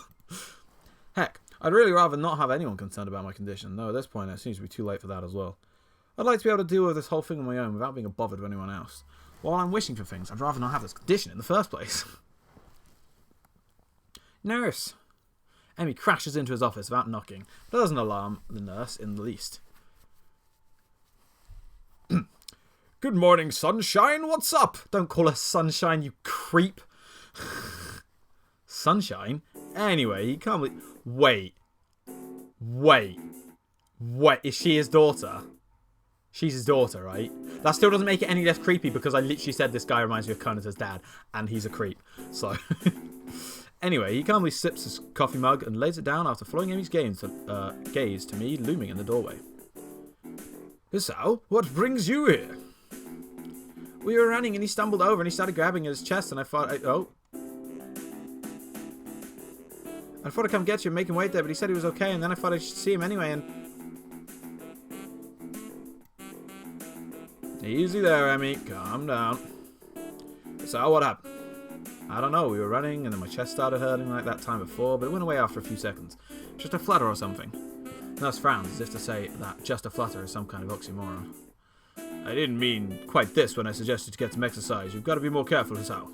[SPEAKER 1] Heck, I'd really rather not have anyone concerned about my condition, though at this point it seems to be too late for that as well. I'd like to be able to deal with this whole thing on my own without being bothered with anyone else. While I'm wishing for things, I'd rather not have this condition in the first place. Nurse! Emmy crashes into his office without knocking, but doesn't alarm the nurse in the least. Good morning, Sunshine. What's up? Don't call her Sunshine, you creep. Sunshine? Anyway, he calmly... Wait. Is she his daughter? She's his daughter, right? That still doesn't make it any less creepy because I literally said this guy reminds me of Kona's dad, and he's a creep. So, anyway, he calmly sips his coffee mug and lays it down after following Amy's gaze to me looming in the doorway. Hisao, what brings you here? We were running and he stumbled over and he started grabbing at his chest and I thought, I thought I'd come get you and make him wait there, but he said he was okay, and then I thought I should see him anyway, and... Easy there, Emmy. Calm down. So, what happened? I don't know. We were running, and then my chest started hurting like that time before, but it went away after a few seconds. Just a flutter or something. Nurse frowns, as if to say that just a flutter is some kind of oxymoron. I didn't mean quite this when I suggested to get some exercise. You've got to be more careful, Hisao.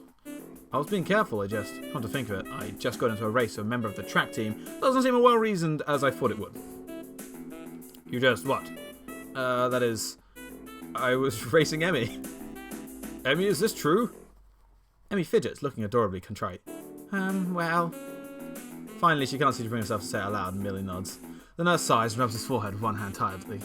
[SPEAKER 1] I was being careful, come to think of it, I just got into a race with a member of the track team. Doesn't seem as well reasoned as I thought it would. You just what? That is... I was racing Emmy. Emmy, is this true? Emmy fidgets, looking adorably contrite. Well... Finally, she can't seem to bring herself to say it out loud, and merely nods. The nurse sighs and rubs his forehead with one hand tiredly.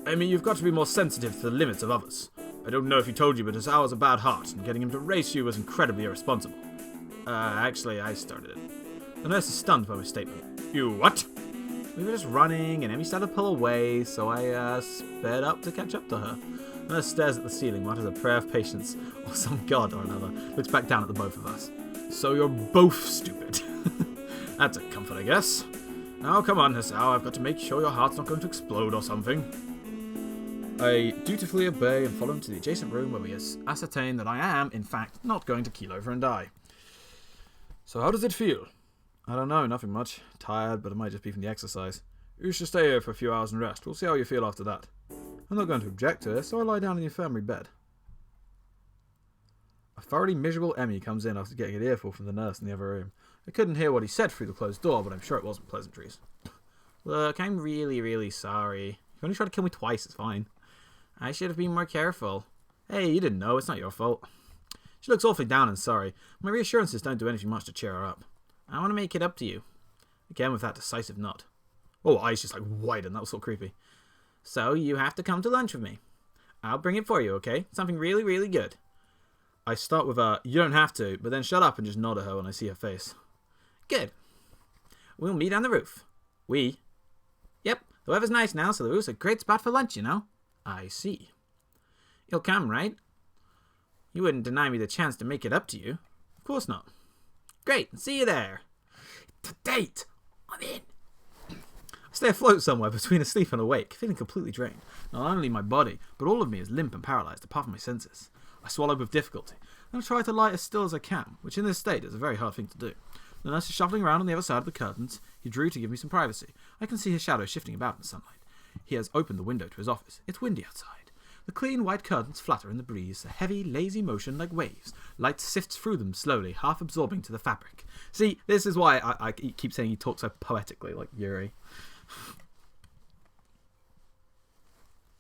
[SPEAKER 1] Emmy, you've got to be more sensitive to the limits of others. I don't know if he told you, but Hisao has a bad heart, and getting him to race you was incredibly irresponsible. Actually, I started it. The nurse is stunned by my statement. You what? We were just running, and Emmy started to pull away, so I, sped up to catch up to her. The nurse stares at the ceiling, mutters a prayer of patience, or some god or another, looks back down at the both of us. So you're both stupid. That's a comfort, I guess. Now, come on, Hisao, I've got to make sure your heart's not going to explode or something. I dutifully obey and follow him to the adjacent room where we ascertain that I am, in fact, not going to keel over and die. So how does it feel? I don't know, nothing much. Tired, but it might just be from the exercise. You should stay here for a few hours and rest. We'll see how you feel after that. I'm not going to object to it, so I lie down in the infirmary bed. A thoroughly miserable Emmy comes in after getting an earful from the nurse in the other room. I couldn't hear what he said through the closed door, but I'm sure it wasn't pleasantries. Look, I'm really, really sorry. You've only tried to kill me twice, it's fine. I should have been more careful. Hey, you didn't know, it's not your fault. She looks awfully down and sorry. My reassurances don't do anything much to cheer her up. I want to make it up to you. Again with that decisive nod. Oh, eyes just like widen, that was so creepy. So, you have to come to lunch with me. I'll bring it for you, okay? Something really, really good. I start with a, you don't have to, but then shut up and just nod at her when I see her face. Good. We'll meet on the roof. We? Yep, the weather's nice now, so the roof's a great spot for lunch, you know? I see. You'll come, right? You wouldn't deny me the chance to make it up to you. Of course not. Great, see you there. To date, I'm in. I stay afloat somewhere between asleep and awake, feeling completely drained. Not only my body, but all of me is limp and paralysed, apart from my senses. I swallow with difficulty, and I try to lie as still as I can, which in this state is a very hard thing to do. The nurse is shuffling around on the other side of the curtains. He drew to give me some privacy. I can see his shadow shifting about in the sunlight. He has opened the window to his office. It's windy outside. The clean white curtains flutter in the breeze, a heavy, lazy motion like waves. Light sifts through them slowly, half absorbing to the fabric. See, this is why I keep saying he talks so poetically, like Yuri.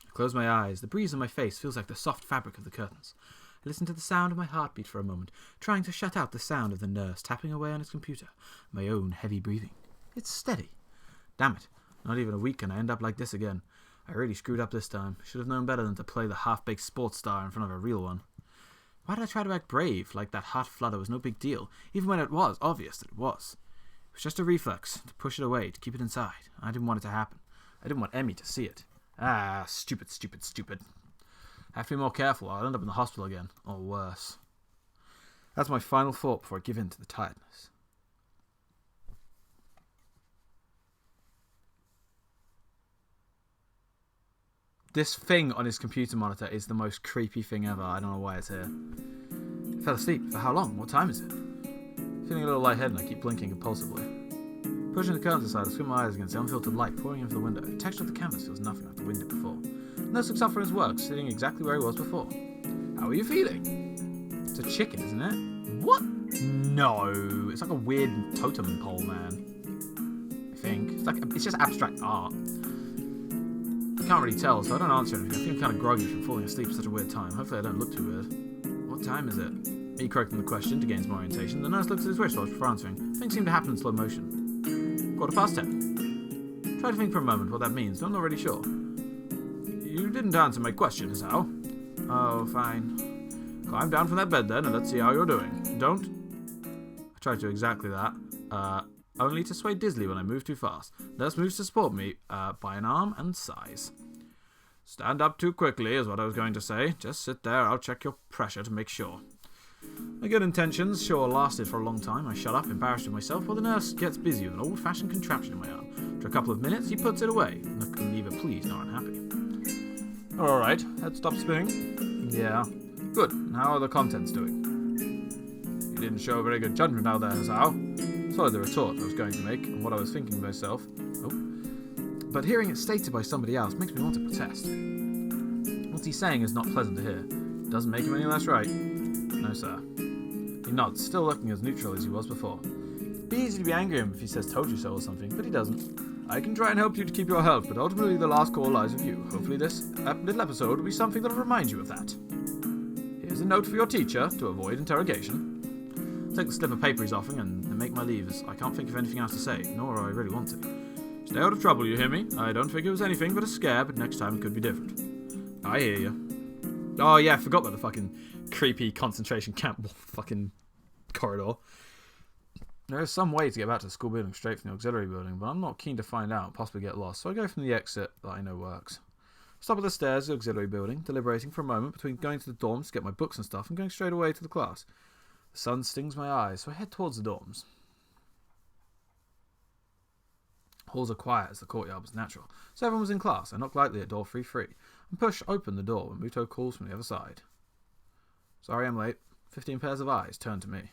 [SPEAKER 1] I close my eyes. The breeze on my face feels like the soft fabric of the curtains. I listen to the sound of my heartbeat for a moment, trying to shut out the sound of the nurse tapping away on his computer, my own heavy breathing. It's steady. Damn it. Not even a week and I end up like this again. I really screwed up this time. Should have known better than to play the half-baked sports star in front of a real one. Why did I try to act brave, like that heart flutter was no big deal, even when it was obvious that it was? It was just a reflex, to push it away, to keep it inside. I didn't want it to happen. I didn't want Emmy to see it. Ah, stupid, stupid, stupid. I have to be more careful or I'll end up in the hospital again, or worse. That's my final thought before I give in to the tiredness. This thing on his computer monitor is the most creepy thing ever. I don't know why it's here. I fell asleep. For how long? What time is it? Feeling a little lightheaded and I keep blinking impulsively. Pushing the curtains aside, I squint my eyes against the unfiltered light pouring in from the window. The texture of the canvas feels nothing like the window before. Nurse looks up from his work, sitting exactly where he was before. How are you feeling? It's a chicken, isn't it? What? No. It's like a weird totem pole, man. I think. It's just abstract art. I can't really tell, so I don't answer anything. I feel kind of groggy from falling asleep at such a weird time. Hopefully I don't look too weird. What time is it? Me correcting the question to gain some orientation. The nurse looks at his wristwatch before answering. Things seem to happen in slow motion. 10:15. Try to think for a moment what that means, but I'm not really sure. You didn't answer my question, Sao. Oh, fine. Climb down from that bed then, and let's see how you're doing. Don't. I tried to do exactly that. Only to sway dizzily when I move too fast. Nurse moves to support me by an arm and sighs. Stand up too quickly is what I was going to say. Just sit there, I'll check your pressure to make sure. My good intentions sure lasted for a long time. I shut up, embarrassed with myself, while the nurse gets busy with an old-fashioned contraption in my arm. After a couple of minutes, he puts it away, looking neither pleased nor unhappy. Alright, head stop spinning. Yeah. Good. And how are the contents doing? You didn't show very good judgment out there, Sao. Followed the retort I was going to make, and what I was thinking to myself. Oh. But hearing it stated by somebody else makes me want to protest. What he's saying is not pleasant to hear. Doesn't make him any less right. No, sir. He nods, still looking as neutral as he was before. It'd be easy to be angry at him if he says told you so or something, but he doesn't. I can try and help you to keep your health, but ultimately the last call lies with you. Hopefully this little episode will be something that'll remind you of that. Here's a note for your teacher to avoid interrogation. I'll take the slip of paper he's offering and make my leave, as I can't think of anything else to say, nor do I really want to. Stay out of trouble, you hear me? I don't think it was anything but a scare, but next time it could be different. I hear you. Oh yeah, I forgot about the fucking creepy concentration camp fucking corridor. There is some way to get back to the school building straight from the auxiliary building, but I'm not keen to find out and possibly get lost, so I go from the exit that I know works. Stop at the stairs of the auxiliary building, deliberating for a moment between going to the dorms to get my books and stuff and going straight away to the class. The sun stings my eyes, so I head towards the dorms. Halls are quiet as the courtyard was natural, so everyone was in class. I knocked lightly at door 3-3 and pushed open the door when Muto calls from the other side. Sorry I'm late. 15 pairs of eyes turned to me.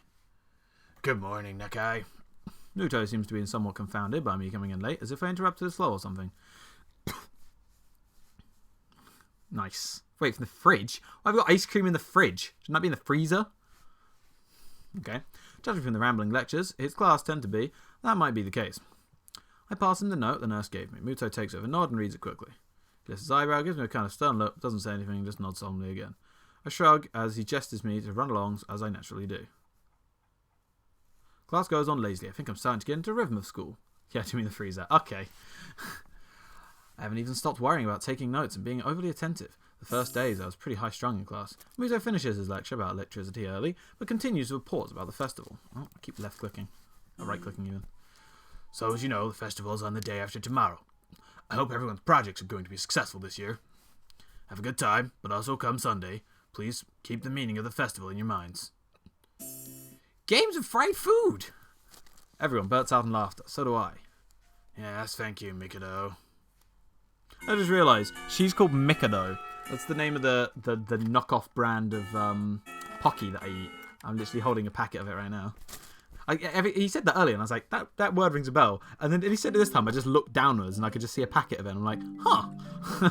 [SPEAKER 2] Good morning, Nakai.
[SPEAKER 1] Muto seems to be somewhat confounded by me coming in late, as if I interrupted his flow or something. Nice. Wait, from the fridge? I've got ice cream in the fridge. Shouldn't that be in the freezer? Okay. Judging from the rambling lectures his class tend to be, that might be the case. I pass him the note the nurse gave me. Muto takes it with a nod and reads it quickly. He lifts his eyebrow, gives me a kind of stern look, doesn't say anything, just nods solemnly again. I shrug as he gestures me to run along as I naturally do. Class goes on lazily. I think I'm starting to get into a rhythm of school. Yeah, do you mean the freezer? Okay. I haven't even stopped worrying about taking notes and being overly attentive. The first days I was pretty high-strung in class. Muto finishes his lecture about electricity early, but continues with reports about the festival. Oh, I keep left-clicking. Or right-clicking even.
[SPEAKER 2] So, as you know, the festival's on the day after tomorrow. I hope everyone's projects are going to be successful this year. Have a good time, but also come Sunday, please keep the meaning of the festival in your minds.
[SPEAKER 1] Games of fried food! Everyone bursts out in laughter. So do I.
[SPEAKER 2] Yes, thank you, Mikado.
[SPEAKER 1] I just realised, she's called Mikado. That's the name of the knockoff brand of Pocky that I eat. I'm literally holding a packet of it right now. He said that earlier, and I was like, that word rings a bell. And then he said it this time, I just looked downwards, and I could just see a packet of it, and I'm like, huh.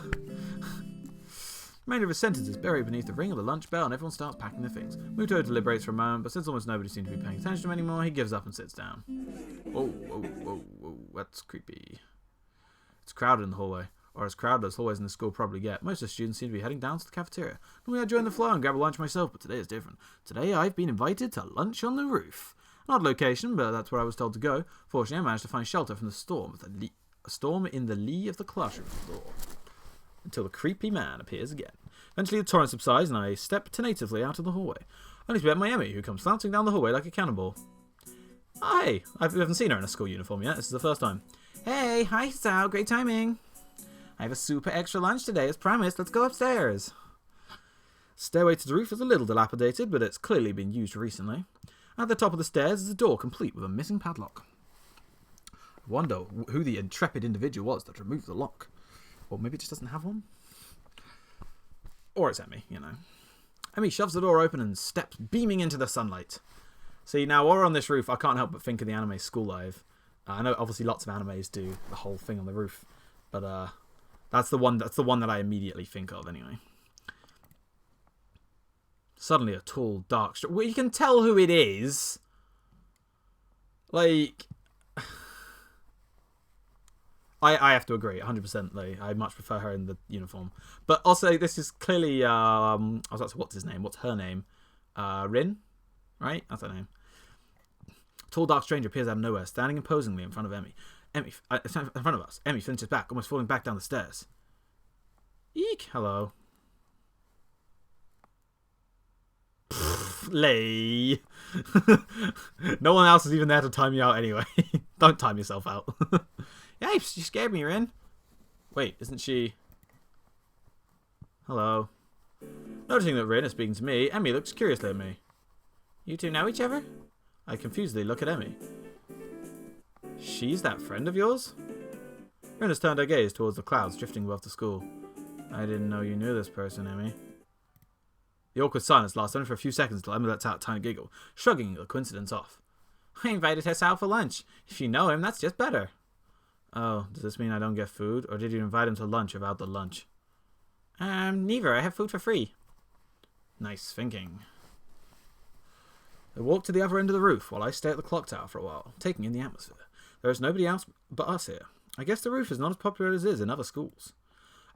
[SPEAKER 1] Remainder of his sentences buried beneath the ring of the lunch bell, and everyone starts packing their things. Muto deliberates for a moment, but since almost nobody seems to be paying attention to him anymore, he gives up and sits down. Whoa, that's creepy. It's crowded in the hallway, or as crowded as hallways in the school probably get. Most of the students seem to be heading down to the cafeteria. Normally I join the flow and grab a lunch myself, but today is different. Today I've been invited to lunch on the roof. An odd location, but that's where I was told to go. Fortunately, I managed to find shelter from the storm, a storm in the lee of the classroom floor. Until the creepy man appears again. Eventually the torrent subsides and I step tentatively out of the hallway. Only to bet my Emmy, who comes flouncing down the hallway like a cannonball. Hi! I haven't seen her in a school uniform yet, this is the first time. Hey, hi Sal, great timing. I have a super extra lunch today as promised, let's go upstairs. Stairway to the roof is a little dilapidated, but it's clearly been used recently. At the top of the stairs is a door complete with a missing padlock. I wonder who the intrepid individual was that removed the lock. Or maybe it just doesn't have one? Or it's Emmy, you know. Emmy shoves the door open and steps beaming into the sunlight. See, now while we're on this roof, I can't help but think of the anime School Live. I know obviously lots of animes do the whole thing on the roof, but that's the one that I immediately think of anyway. Suddenly a tall, dark... Well, you can tell who it is. Like... I have to agree, 100%. Like, I much prefer her in the uniform. But also, this is clearly... I was about to say, what's his name? What's her name? Rin? Right? That's her name. A tall, dark stranger appears out of nowhere, standing imposingly in front of Emmy. In front of us. Emmy flinches back, almost falling back down the stairs. Eek, hello. Lay. No one else is even there to time you out anyway. Don't time yourself out. Yeah, you scared me, Rin. Wait, isn't she... Hello. Noticing that Rin is speaking to me, Emmy looks curiously at me. You two know each other? I confusedly look at Emmy. She's that friend of yours? Rin has turned her gaze towards the clouds drifting above the school. I didn't know you knew this person, Emmy. The awkward silence lasts only for a few seconds until Emmy lets out a tiny giggle, shrugging the coincidence off. I invited her out for lunch. If you know him, that's just better. Oh, does this mean I don't get food, or did you invite him to lunch without the lunch? Neither. I have food for free. Nice thinking. I walk to the other end of the roof while I stare at the clock tower for a while, taking in the atmosphere. There is nobody else but us here. I guess the roof is not as popular as it is in other schools.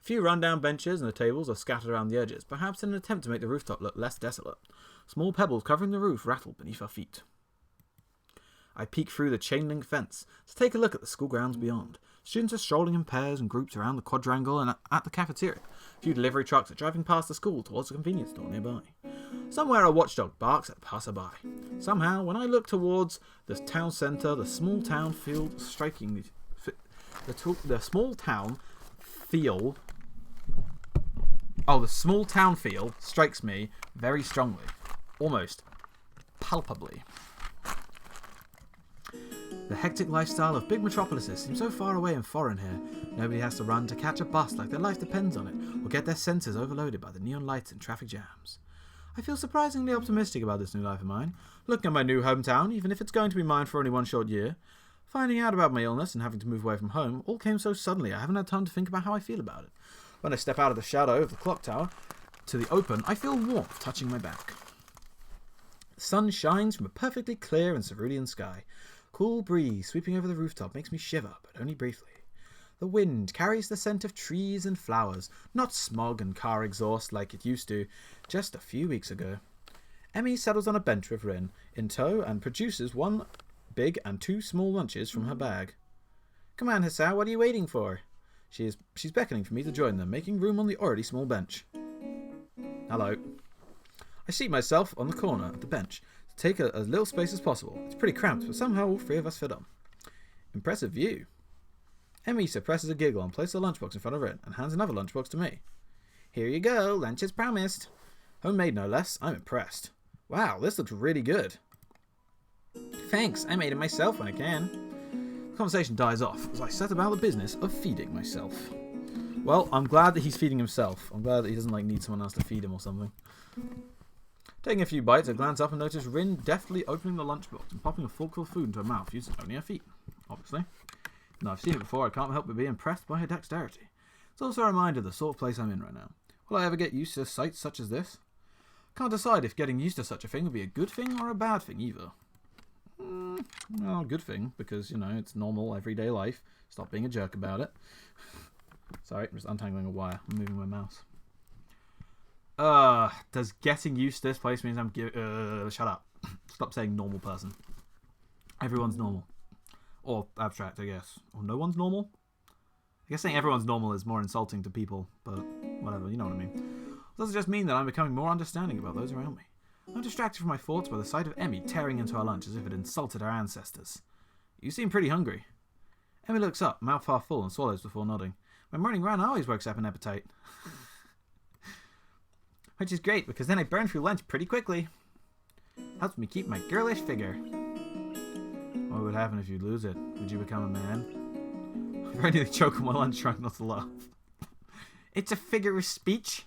[SPEAKER 1] A few rundown benches and the tables are scattered around the edges, perhaps in an attempt to make the rooftop look less desolate. Small pebbles covering the roof rattle beneath our feet. I peek through the chain-link fence to take a look at the school grounds beyond. Students are strolling in pairs and groups around the quadrangle and at the cafeteria. A few delivery trucks are driving past the school towards the convenience store nearby. Somewhere a watchdog barks at passerby. Somehow, when I look towards the town centre, the small town field striking the small town feel. Oh, the small town feel strikes me very strongly, almost palpably. The hectic lifestyle of big metropolises seems so far away and foreign here. Nobody has to run to catch a bus like their life depends on it, or get their senses overloaded by the neon lights and traffic jams. I feel surprisingly optimistic about this new life of mine, looking at my new hometown, even if it's going to be mine for only one short year. Finding out about my illness and having to move away from home all came so suddenly I haven't had time to think about how I feel about it. When I step out of the shadow of the clock tower to the open, I feel warmth touching my back. The sun shines from a perfectly clear and cerulean sky. Cool breeze sweeping over the rooftop makes me shiver, but only briefly. The wind carries the scent of trees and flowers, not smog and car exhaust like it used to just a few weeks ago. Emmy settles on a bench with Rin in tow and produces one big and two small lunches from her bag. Come on, Hassan, what are you waiting for? She's beckoning for me to join them, making room on the already small bench. Hello. I seat myself on the corner of the bench to take as little space as possible. It's pretty cramped, but somehow all three of us fit on. Impressive view. Emmy suppresses a giggle and places a lunchbox in front of Rin and hands another lunchbox to me. Here you go, lunch is promised. Homemade no less, I'm impressed. Wow, this looks really good. Thanks, I made it myself when I can. The conversation dies off as I set about the business of feeding myself. Well, I'm glad that he's feeding himself. I'm glad that he doesn't need someone else to feed him or something. Taking a few bites, I glance up and notice Rin deftly opening the lunchbox and popping a forkful of food into her mouth using only her feet, obviously. Now, I've seen it before, I can't help but be impressed by her dexterity. It's also a reminder of the sort of place I'm in right now. Will I ever get used to sights such as this? Can't decide if getting used to such a thing would be a good thing or a bad thing either. Well, good thing, because, it's normal, everyday life. Stop being a jerk about it. Sorry, I'm just untangling a wire. I'm moving my mouse. Does getting used to this place means I'm shut up. Stop saying normal person. Everyone's normal. Or abstract, I guess. Or no one's normal? I guess saying everyone's normal is more insulting to people, but whatever, you know what I mean. Does it just mean that I'm becoming more understanding about those around me? I'm distracted from my thoughts by the sight of Emmy tearing into her lunch as if it insulted her ancestors. You seem pretty hungry. Emmy looks up, mouth half full, and swallows before nodding. When running around, I always works up an appetite. Which is great, because then I burn through lunch pretty quickly. Helps me keep my girlish figure. What would happen if you lose it? Would you become a man? I very nearly choke on my lunch trying not to laugh. It's a figure of speech.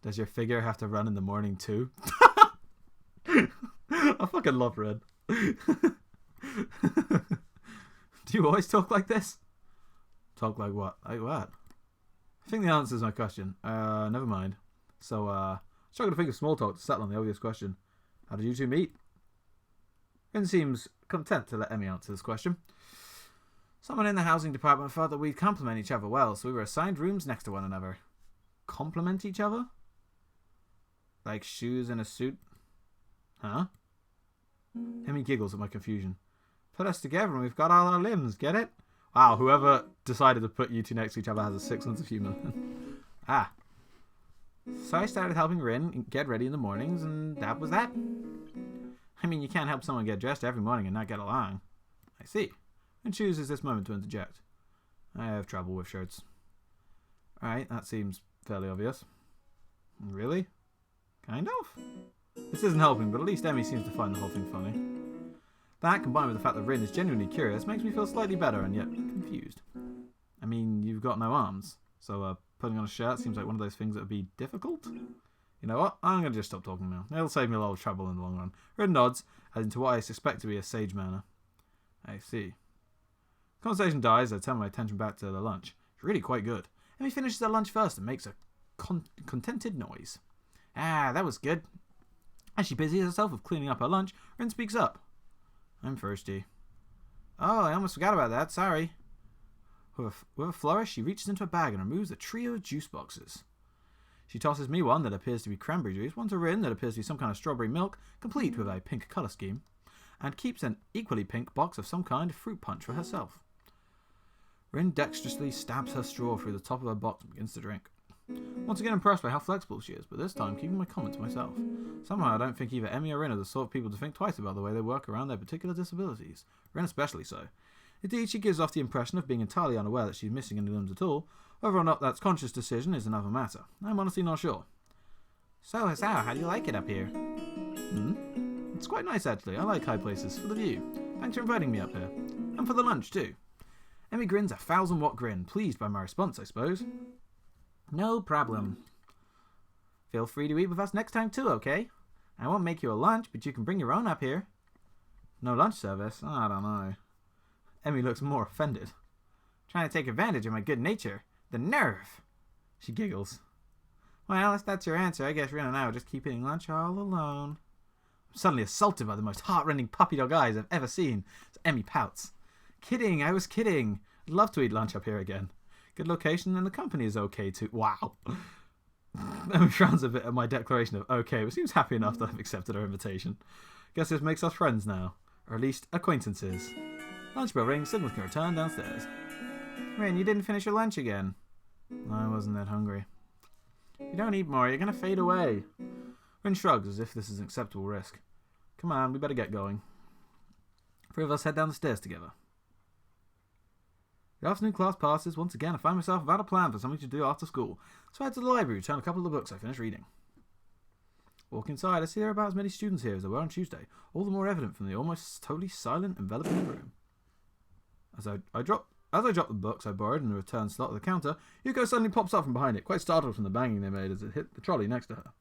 [SPEAKER 1] Does your figure have to run in the morning too? I fucking love Red. Do you always talk like this? Talk like what? Like what? I think the answer is my question. Never mind. So, struggling to think of small talk to settle on the obvious question. How did you two meet? Rin seems content to let Emmy answer this question. Someone in the housing department thought that we'd complement each other well, so we were assigned rooms next to one another. Complement each other? Like shoes and a suit? Huh? Emmy giggles at my confusion. Put us together and we've got all our limbs, get it? Wow, whoever decided to put you two next to each other has a sick sense of humour. Ah. So I started helping Rin get ready in the mornings, and that was that. I mean, you can't help someone get dressed every morning and not get along. I see. And chooses this moment to interject. I have trouble with shirts. Alright, that seems fairly obvious. Really? Kind of? This isn't helping, but at least Emmy seems to find the whole thing funny. That, combined with the fact that Rin is genuinely curious, makes me feel slightly better and yet confused. I mean, you've got no arms, so putting on a shirt seems like one of those things that would be difficult. You know what? I'm going to just stop talking now. It'll save me a lot of trouble in the long run. Rin nods, as into what I suspect to be a sage manner. I see. Conversation dies, I turn my attention back to the lunch. It's really quite good. Emmy finishes her lunch first and makes a contented noise. Ah, that was good. As she busies herself with cleaning up her lunch, Rin speaks up. I'm thirsty. Oh, I almost forgot about that, sorry. With a flourish, she reaches into a bag and removes a trio of juice boxes. She tosses me one that appears to be cranberry juice, one to Rin that appears to be some kind of strawberry milk, complete with a pink colour scheme, and keeps an equally pink box of some kind of fruit punch for herself. Rin dexterously stabs her straw through the top of her box and begins to drink. Once again impressed by how flexible she is, but this time keeping my comment to myself. Somehow I don't think either Emmy or Rin are the sort of people to think twice about the way they work around their particular disabilities. Rin especially so. Indeed, she gives off the impression of being entirely unaware that she's missing any limbs at all. Whether or not that's conscious decision is another matter. I'm honestly not sure. So, Hasao, how do you like it up here? It's quite nice actually. I like high places, for the view. Thanks for inviting me up here. And for the lunch too. Emmy grins a 1,000-watt grin, pleased by my response, I suppose. No problem. Feel free to eat with us next time too, okay? I won't make you a lunch, but you can bring your own up here. No lunch service? I don't know. Emmy looks more offended. Trying to take advantage of my good nature. The nerve! She giggles. Well, if that's your answer, I guess Rin and I will just keep eating lunch all alone. I'm suddenly assaulted by the most heart-rending puppy dog eyes I've ever seen. So Emmy pouts. Kidding, I was kidding. I'd love to eat lunch up here again. Good location and the company is okay too. Wow. Emmy frowns a bit at my declaration of okay, but seems happy enough that I've accepted her invitation. Guess this makes us friends now. Or at least acquaintances. Lunch bell rings, signals can return downstairs. Rin, you didn't finish your lunch again. I wasn't that hungry. If you don't eat more, you're going to fade away. Rin shrugs as if this is an acceptable risk. Come on, we better get going. Three of us head down the stairs together. The afternoon class passes. Once again, I find myself without a plan for something to do after school, so I head to the library to return a couple of the books I finished reading. Walk inside, I see there are about as many students here as there were on Tuesday, all the more evident from the almost totally silent enveloping room. As I drop the books I borrowed in the return slot of the counter, Yuko suddenly pops up from behind it, quite startled from the banging they made as it hit the trolley next to her.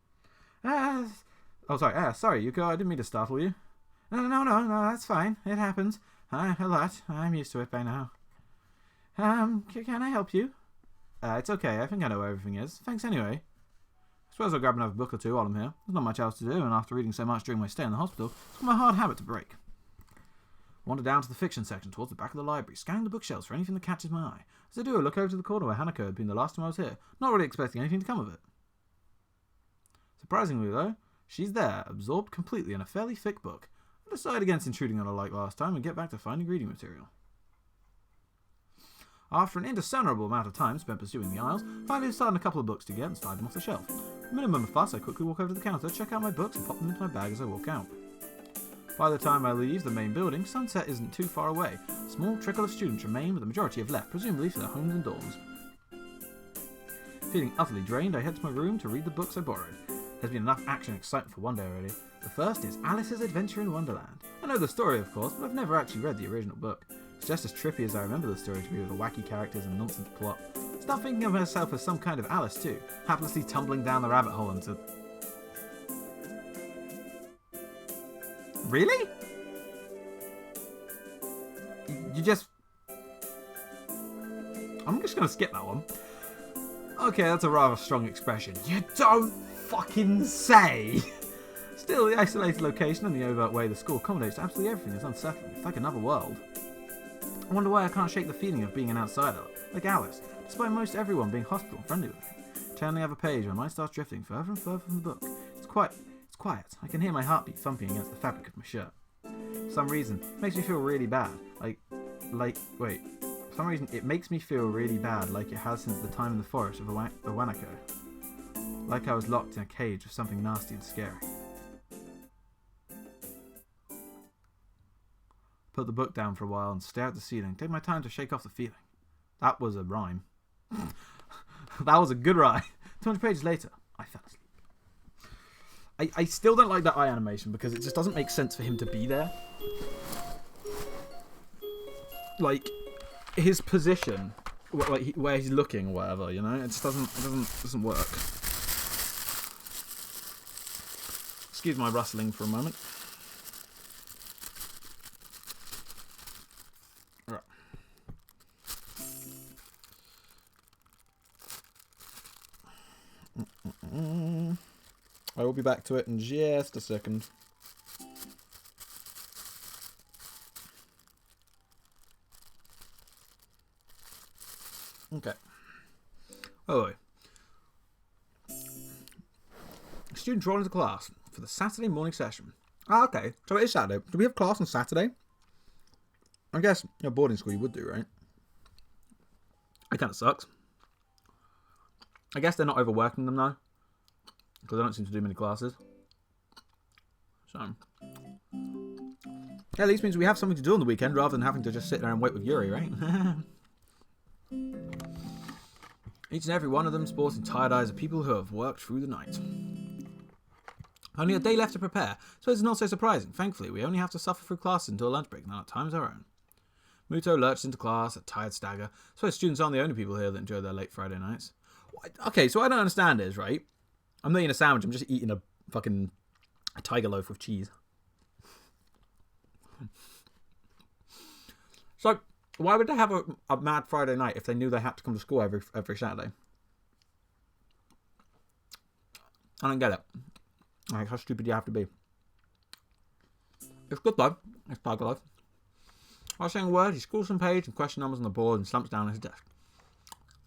[SPEAKER 1] Sorry, Yuko, I didn't mean to startle you. No, that's fine. It happens. A lot. I'm used to it by now. Can I help you? It's okay. I think I know where everything is. Thanks anyway. I suppose I'll grab another book or two while I'm here. There's not much else to do, and after reading so much during my stay in the hospital, it's my hard habit to break. I wander down to the fiction section towards the back of the library, scanning the bookshelves for anything that catches my eye. As I do, I look over to the corner where Hanako had been the last time I was here, not really expecting anything to come of it. Surprisingly, though, she's there, absorbed completely in a fairly thick book. I decide against intruding on her like last time and get back to finding reading material. After an indiscernible amount of time spent pursuing the aisles, finally decided a couple of books to get and slide them off the shelf. With a minimum of fuss, I quickly walk over to the counter, check out my books and pop them into my bag as I walk out. By the time I leave the main building, sunset isn't too far away. A small trickle of students remain, but the majority have left, presumably for their homes and dorms. Feeling utterly drained, I head to my room to read the books I borrowed. There's been enough action and excitement for one day already. The first is Alice's Adventure in Wonderland. I know the story, of course, but I've never actually read the original book. It's just as trippy as I remember the story to be, with the wacky characters and nonsense plot. Start thinking of herself as some kind of Alice too, haplessly tumbling down the rabbit hole into... Really? You just... I'm just gonna skip that one. Okay, that's a rather strong expression. You don't fucking say! Still, the isolated location and the overt way the school accommodates to absolutely everything is unsettling. It's like another world. I wonder why I can't shake the feeling of being an outsider, like Alice, despite most everyone being hostile and friendly with me. Turning the other page, my mind starts drifting further and further from the book. It's quiet. I can hear my heartbeat thumping against the fabric of my shirt. For some reason, it makes me feel really bad. Wait, some reason, it makes me feel really bad, like it has since the time in the forest of Wanako. Like I was locked in a cage of something nasty and scary. Put the book down for a while and stare at the ceiling. Take my time to shake off the feeling. That was a rhyme. That was a good rhyme. 200 pages later, I fell asleep. I still don't like that eye animation because it just doesn't make sense for him to be there. Like, his position, like where he's looking or whatever, you know, it just doesn't work. Excuse my rustling for a moment. Right. I will be back to it in just a second. Okay. Oh, students roll into class for the Saturday morning session. Ah, okay. So it is Saturday. Do we have class on Saturday? I guess boarding school you would do, right? It kind of sucks. I guess they're not overworking them though, because they don't seem to do many classes. So, yeah, at least means we have something to do on the weekend rather than having to just sit there and wait with Yuri, right? Each and every one of them sporting tired eyes of people who have worked through the night. Only a day left to prepare, so it's not so surprising. Thankfully, we only have to suffer through classes until lunch break, now our time's our own. Muto lurched into class, a tired stagger. So students aren't the only people here that enjoy their late Friday nights. Okay, so what I don't understand is, right, I'm not eating a sandwich, I'm just eating a tiger loaf with cheese. So, why would they have a mad Friday night if they knew they had to come to school every Saturday? I don't get it. Like, how stupid do you have to be? It's good though. It's tiger loaf. I was saying a word, he scrawls some page and question numbers on the board and slumps down at his desk.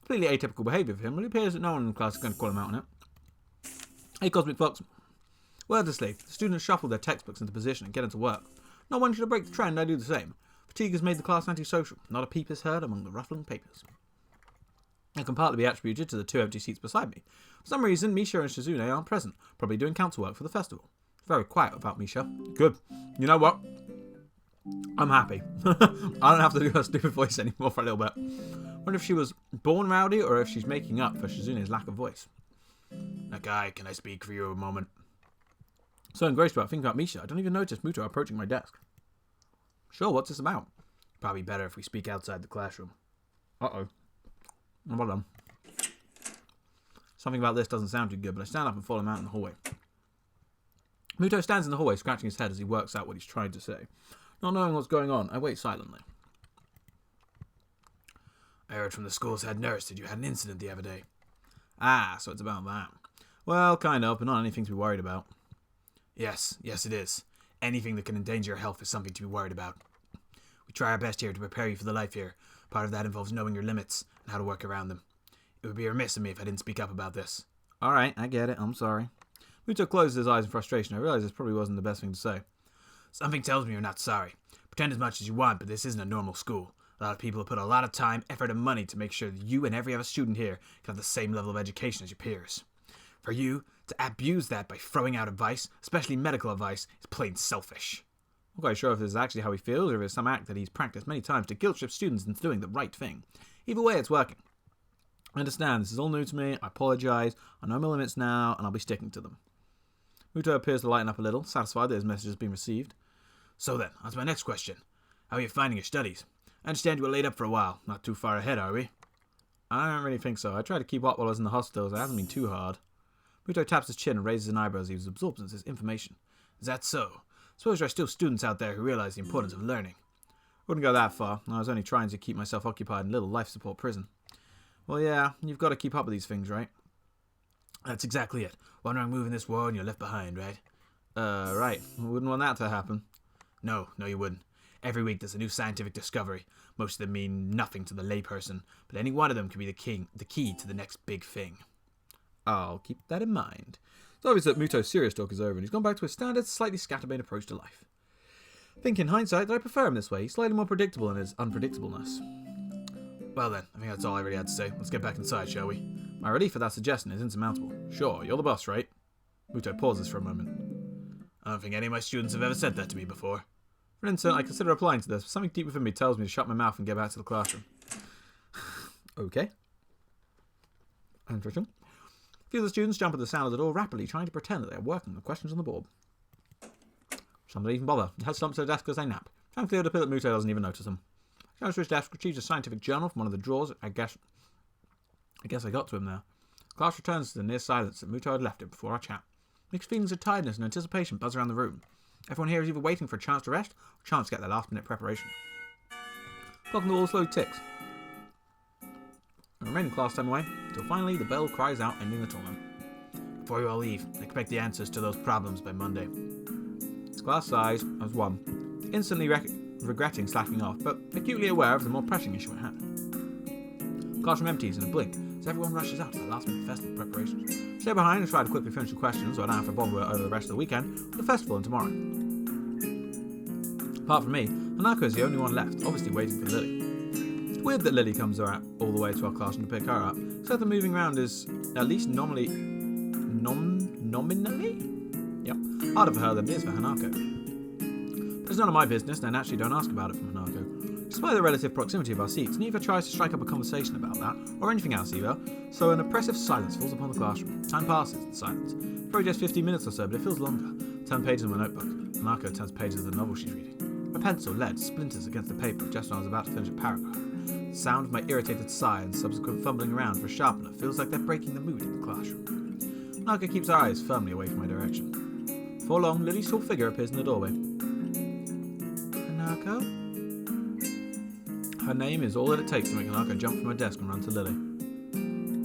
[SPEAKER 1] Completely atypical behaviour for him, but it appears that no one in the class is going to call him out on it. Hey, Cosmic Fox. Wordlessly, the students shuffle their textbooks into position and get into work. Not wanting to break the trend, I do the same. Fatigue has made the class antisocial. Not a peep is heard among the ruffling papers. It can partly be attributed to the 2 empty seats beside me. For some reason, Misha and Shizune aren't present, probably doing council work for the festival. It's very quiet without Misha. Good. You know what? I'm happy. I don't have to do her stupid voice anymore for a little bit. I wonder if she was born rowdy or if she's making up for Shizune's lack of voice. Nakai, can I speak for you a moment? So engrossed about thinking about Misha, I don't even notice Muto approaching my desk. Sure, what's this about? Probably better if we speak outside the classroom. Uh-oh. Well done. Something about this doesn't sound too good, but I stand up and follow him out in the hallway. Muto stands in the hallway, scratching his head as he works out what he's trying to say. Not knowing what's going on, I wait silently. I heard from the school's head nurse that you had an incident the other day. Ah, so it's about that. Well, kind of, but not anything to be worried about. Yes it is. Anything that can endanger your health is something to be worried about. We try our best here to prepare you for the life here. Part of that involves knowing your limits and how to work around them. It would be remiss of me if I didn't speak up about this. Alright, I get it. I'm sorry. Muto closes his eyes in frustration. I realize this probably wasn't the best thing to say. Something tells me you're not sorry. Pretend as much as you want, but this isn't a normal school. A lot of people have put a lot of time, effort, and money to make sure that you and every other student here can have the same level of education as your peers. For you to abuse that by throwing out advice, especially medical advice, is plain selfish. I'm not quite sure if this is actually how he feels or if it's some act that he's practiced many times to guilt-trip students into doing the right thing. Either way, it's working. I understand, this is all new to me, I apologise, I know my limits now, and I'll be sticking to them. Muto appears to lighten up a little, satisfied that his message has been received. So then, on to my next question. How are you finding your studies? I understand you were laid up for a while. Not too far ahead, are we? I don't really think so. I tried to keep up while I was in the hospital, so it hasn't been too hard. Muto taps his chin and raises an eyebrow as he was absorbed in this information. Is that so? Suppose there are still students out there who realize the importance of learning. Wouldn't go that far. I was only trying to keep myself occupied in a little life support prison. Well, yeah, you've got to keep up with these things, right? That's exactly it. One wrong move in this war and you're left behind, right? Right. Wouldn't want that to happen. No, you wouldn't. Every week there's a new scientific discovery. Most of them mean nothing to the layperson, but any one of them could be the key to the next big thing. I'll keep that in mind. It's obvious that Muto's serious talk is over and he's gone back to his standard, slightly scatterbrained approach to life. I think in hindsight that I prefer him this way. He's slightly more predictable in his unpredictableness. Well then, I think that's all I really had to say. Let's get back inside, shall we? My relief at that suggestion is insurmountable. Sure, you're the boss, right? Muto pauses for a moment. I don't think any of my students have ever said that to me before. For an instant, I consider applying to this, but something deep within me tells me to shut my mouth and get back to the classroom. Okay. Interesting. A few of the students jump at the sound of the door, rapidly trying to pretend that they are working on the questions on the board. Some don't even bother. They head slumps to their desk as they nap. Trying to clear the pill that Muto doesn't even notice them. He goes to his desk, retrieves a scientific journal from one of the drawers. I guess I got to him there. The class returns to the near silence that Muto had left it before our chat. Mixed feelings of tiredness and anticipation buzz around the room. Everyone here is either waiting for a chance to rest, or a chance to get their last-minute preparation. Clock on the wall slowly ticks. The remaining class time away, until finally the bell cries out, ending the tournament. Before you all leave, expect the answers to those problems by Monday. His class sighs as one, instantly regretting slacking off, but acutely aware of the more pressing issue at hand. The classroom empties in a blink as everyone rushes out to the last-minute festival preparations. Stay behind and try to quickly finish the questions so I don't have to bother over the rest of the weekend with the festival and tomorrow. Apart from me, Hanako is the only one left, obviously waiting for Lily. It's weird that Lily comes all the way to our classroom to pick her up, except the moving around is at least nominally harder for her than it is for Hanako. But it's none of my business, and I naturally don't ask about it from Hanako. Despite the relative proximity of our seats, neither tries to strike up a conversation about that, or anything else either, so an oppressive silence falls upon the classroom. Time passes in silence. Probably just 15 minutes or so, but it feels longer. I turn pages of my notebook. Hanako turns pages of the novel she's reading. My pencil, lead, splinters against the paper just when I was about to finish a paragraph. The sound of my irritated sigh and subsequent fumbling around for a sharpener feels like they're breaking the mood in the classroom. Hanako keeps her eyes firmly away from my direction. Before long, Lily's tall figure appears in the doorway. Hanako? Her name is all that it takes to make Hanako jump from her desk and run to Lily.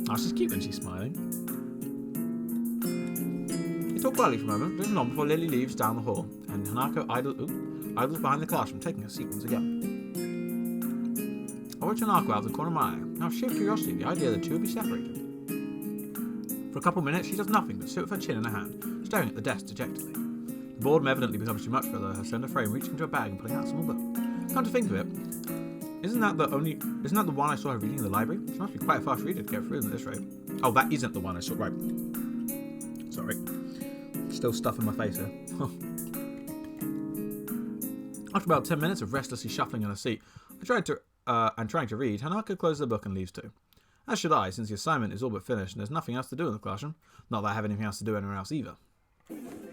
[SPEAKER 1] Oh, she's cute when she's smiling. They talk quietly for a moment, moving on before Lily leaves down the hall, and Hanako idles behind the classroom, taking her seat once again. I watch Hanako out of the corner of my eye, and out of sheer curiosity the idea that the two would be separated. For a couple of minutes, she does nothing but sit with her chin in her hand, staring at the desk dejectedly. The boredom evidently becomes too much for her slender frame, reaching into her bag and pulling out a small book. Come to think of it, isn't that the one I saw her reading in the library? She must be quite a fast reader to get through at this rate. Oh, that isn't the one I saw, right. Sorry. Still stuff in my face here. After about 10 minutes of restlessly shuffling in her seat, trying to read, Hanako closes the book and leaves too. As should I, since the assignment is all but finished and there's nothing else to do in the classroom. Not that I have anything else to do anywhere else either.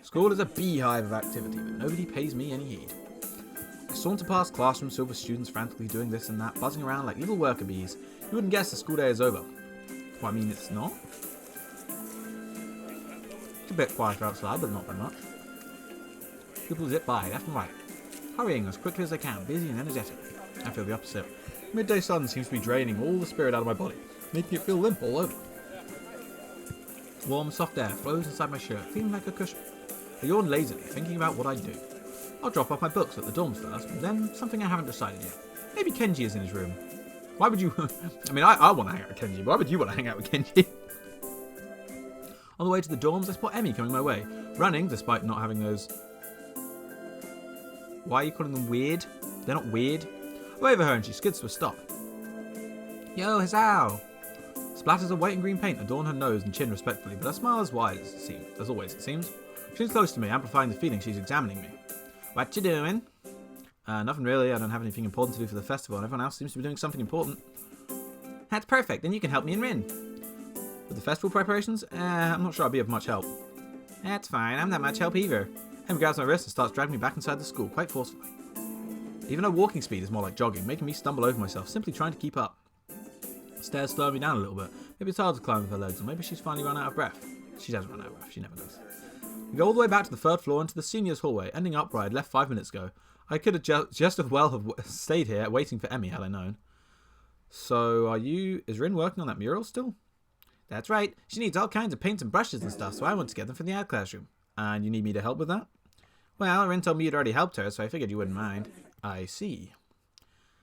[SPEAKER 1] School is a beehive of activity, but nobody pays me any heed. I saunter past classrooms filled with students frantically doing this and that, buzzing around like little worker bees. You wouldn't guess the school day is over. Well, I mean, it's not. It's a bit quieter outside, but not by much. People zip by, left and right, hurrying as quickly as they can, busy and energetic. I feel the opposite. The midday sun seems to be draining all the spirit out of my body, making it feel limp all over. Warm, soft air flows inside my shirt, feeling like a cushion. I yawn lazily, thinking about what I'd do. I'll drop off my books at the dorms first, and then something I haven't decided yet. Maybe Kenji is in his room. Why would you... I mean, I want to hang out with Kenji. Why would you want to hang out with Kenji? On the way to the dorms, I spot Emmy coming my way, running despite not having those... Why are you calling them weird? They're not weird. I wave at her and she skids to a stop. Yo, Hisao! Splatters of white and green paint adorn her nose and chin respectfully, but her smile is wide as always it seems. She's close to me, amplifying the feeling she's examining me. What you doing? Nothing really. I don't have anything important to do for the festival, and everyone else seems to be doing something important. That's perfect. Then you can help me in Rin. With the festival preparations? I'm not sure I'll be of much help. That's fine. I'm not much help either. Em grabs my wrist and starts dragging me back inside the school, quite forcefully. Even her walking speed is more like jogging, making me stumble over myself, simply trying to keep up. The stairs slow me down a little bit. Maybe it's hard to climb with her legs, or maybe she's finally run out of breath. She doesn't run out of breath. She never does. We go all the way back to the third floor into the seniors' hallway, ending up where I'd left 5 minutes ago. I could have just as well have stayed here waiting for Emmy had I known. So, is Rin working on that mural still? That's right. She needs all kinds of paints and brushes and stuff, so I want to get them from the art classroom. And you need me to help with that? Well, Rin told me you'd already helped her, so I figured you wouldn't mind. I see.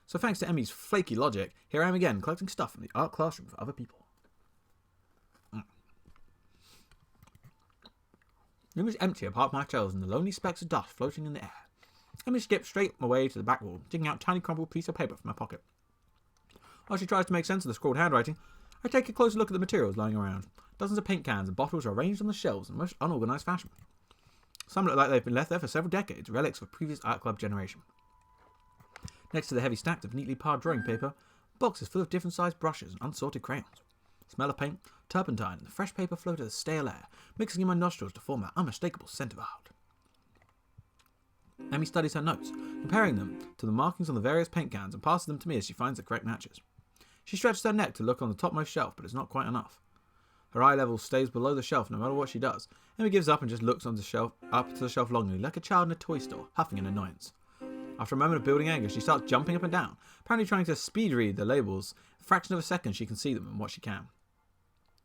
[SPEAKER 1] So thanks to Emmy's flaky logic, here I am again, collecting stuff from the art classroom for other people. The room is empty apart from my shelves and the lonely specks of dust floating in the air. Emmy skipped straight away to the back wall, digging out a tiny crumpled piece of paper from my pocket. While she tries to make sense of the scrawled handwriting, I take a closer look at the materials lying around. Dozens of paint cans and bottles are arranged on the shelves in the most unorganised fashion. Some look like they've been left there for several decades, relics of a previous art club generation. Next to the heavy stacks of neatly piled drawing paper, boxes full of different sized brushes and unsorted crayons. The smell of paint, turpentine, and the fresh paper flow to the stale air, mixing in my nostrils to form that unmistakable scent of art. Emmy studies her notes, comparing them to the markings on the various paint cans and passes them to me as she finds the correct matches. She stretches her neck to look on the topmost shelf, but it's not quite enough. Her eye level stays below the shelf no matter what she does. Emmy gives up and just looks on the shelf, up to the shelf longingly, like a child in a toy store, huffing in annoyance. After a moment of building anger, she starts jumping up and down, apparently trying to speed read the labels. A fraction of a second she can see them and what she can.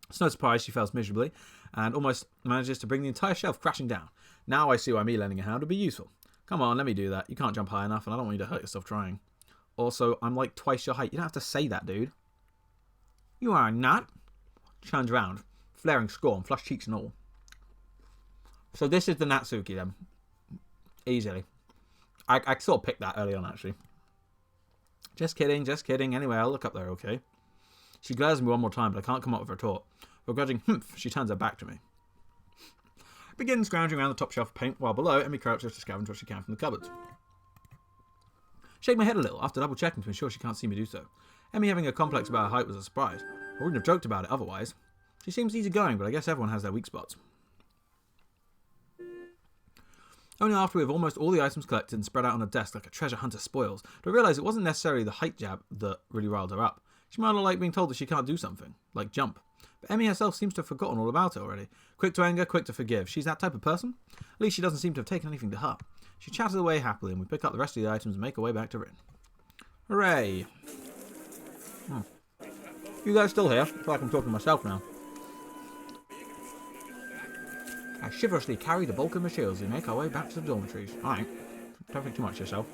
[SPEAKER 1] It's no surprise she fails miserably, and almost manages to bring the entire shelf crashing down. Now I see why me lending a hand would be useful. Come on, let me do that. You can't jump high enough, and I don't want you to hurt yourself trying. Also, I'm like twice your height. You don't have to say that, dude. You are not. Turns around, flaring scorn, flushed cheeks and all. So this is the Natsuki then. Easily. I sort of picked that early on, actually. Just kidding, just kidding. Anyway, I'll look up there, okay? She glares at me one more time, but I can't come up with a retort. For a grudging humph, she turns her back to me. Begins scrounging around the top shelf of paint, while below, Emmy crouches to scavenge what she can from the cupboards. Shake my head a little, after double-checking to ensure she can't see me do so. Emmy having a complex about her height was a surprise. I wouldn't have joked about it otherwise. She seems easygoing, but I guess everyone has their weak spots. Only after we have almost all the items collected and spread out on a desk like a treasure hunter spoils, do I realise it wasn't necessarily the height jab that really riled her up. She might not like being told that she can't do something, like jump. But Emmy herself seems to have forgotten all about it already. Quick to anger, quick to forgive. She's that type of person. At least she doesn't seem to have taken anything to heart. She chatters away happily, and we pick up the rest of the items and make our way back to Rin. Hooray! You guys still here? I feel like I'm talking to myself now. I chivalrously carry the bulk of materials and make our way back to the dormitories. Alright. Don't think too much of yourself.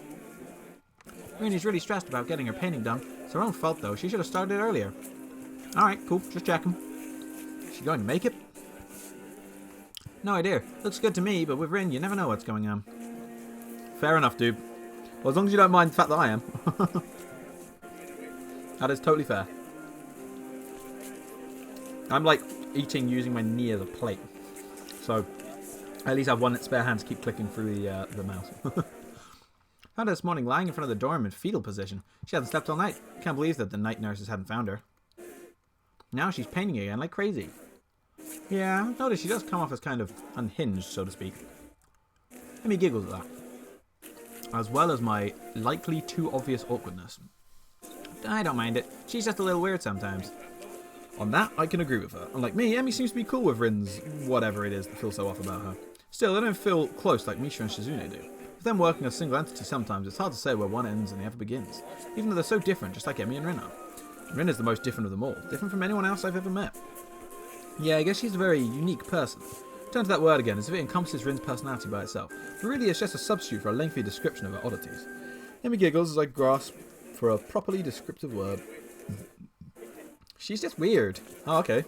[SPEAKER 1] Rini's really stressed about getting her painting done. It's her own fault though. She should have started earlier. Alright, cool. Just checking. Is she going to make it? No idea. Looks good to me, but with Rin, you never know what's going on. Fair enough, dude. Well, as long as you don't mind the fact that I am. That is totally fair. I'm like eating using my knee as a plate. So, I at least have one spare hand to keep clicking through the mouse. Found her this morning lying in front of the dorm in fetal position. She hasn't slept all night. Can't believe that the night nurses hadn't found her. Now she's painting again like crazy. Yeah, I've noticed she does come off as kind of unhinged, so to speak. Emmy giggles at that. As well as my likely too obvious awkwardness. I don't mind it. She's just a little weird sometimes. On that, I can agree with her. Unlike me, Emmy seems to be cool with Rin's whatever it is that feels so off about her. Still, they don't feel close like Misha and Shizune do. With them working as a single entity sometimes, it's hard to say where one ends and the other begins. Even though they're so different, just like Emmy and Rin are. Rin is the most different of them all. Different from anyone else I've ever met. Yeah, I guess she's a very unique person. Turn to that word again, as if it encompasses Rin's personality by itself. But really, it's just a substitute for a lengthy description of her oddities. Emmy giggles as I grasp for a properly descriptive word. She's just weird. Oh, okay.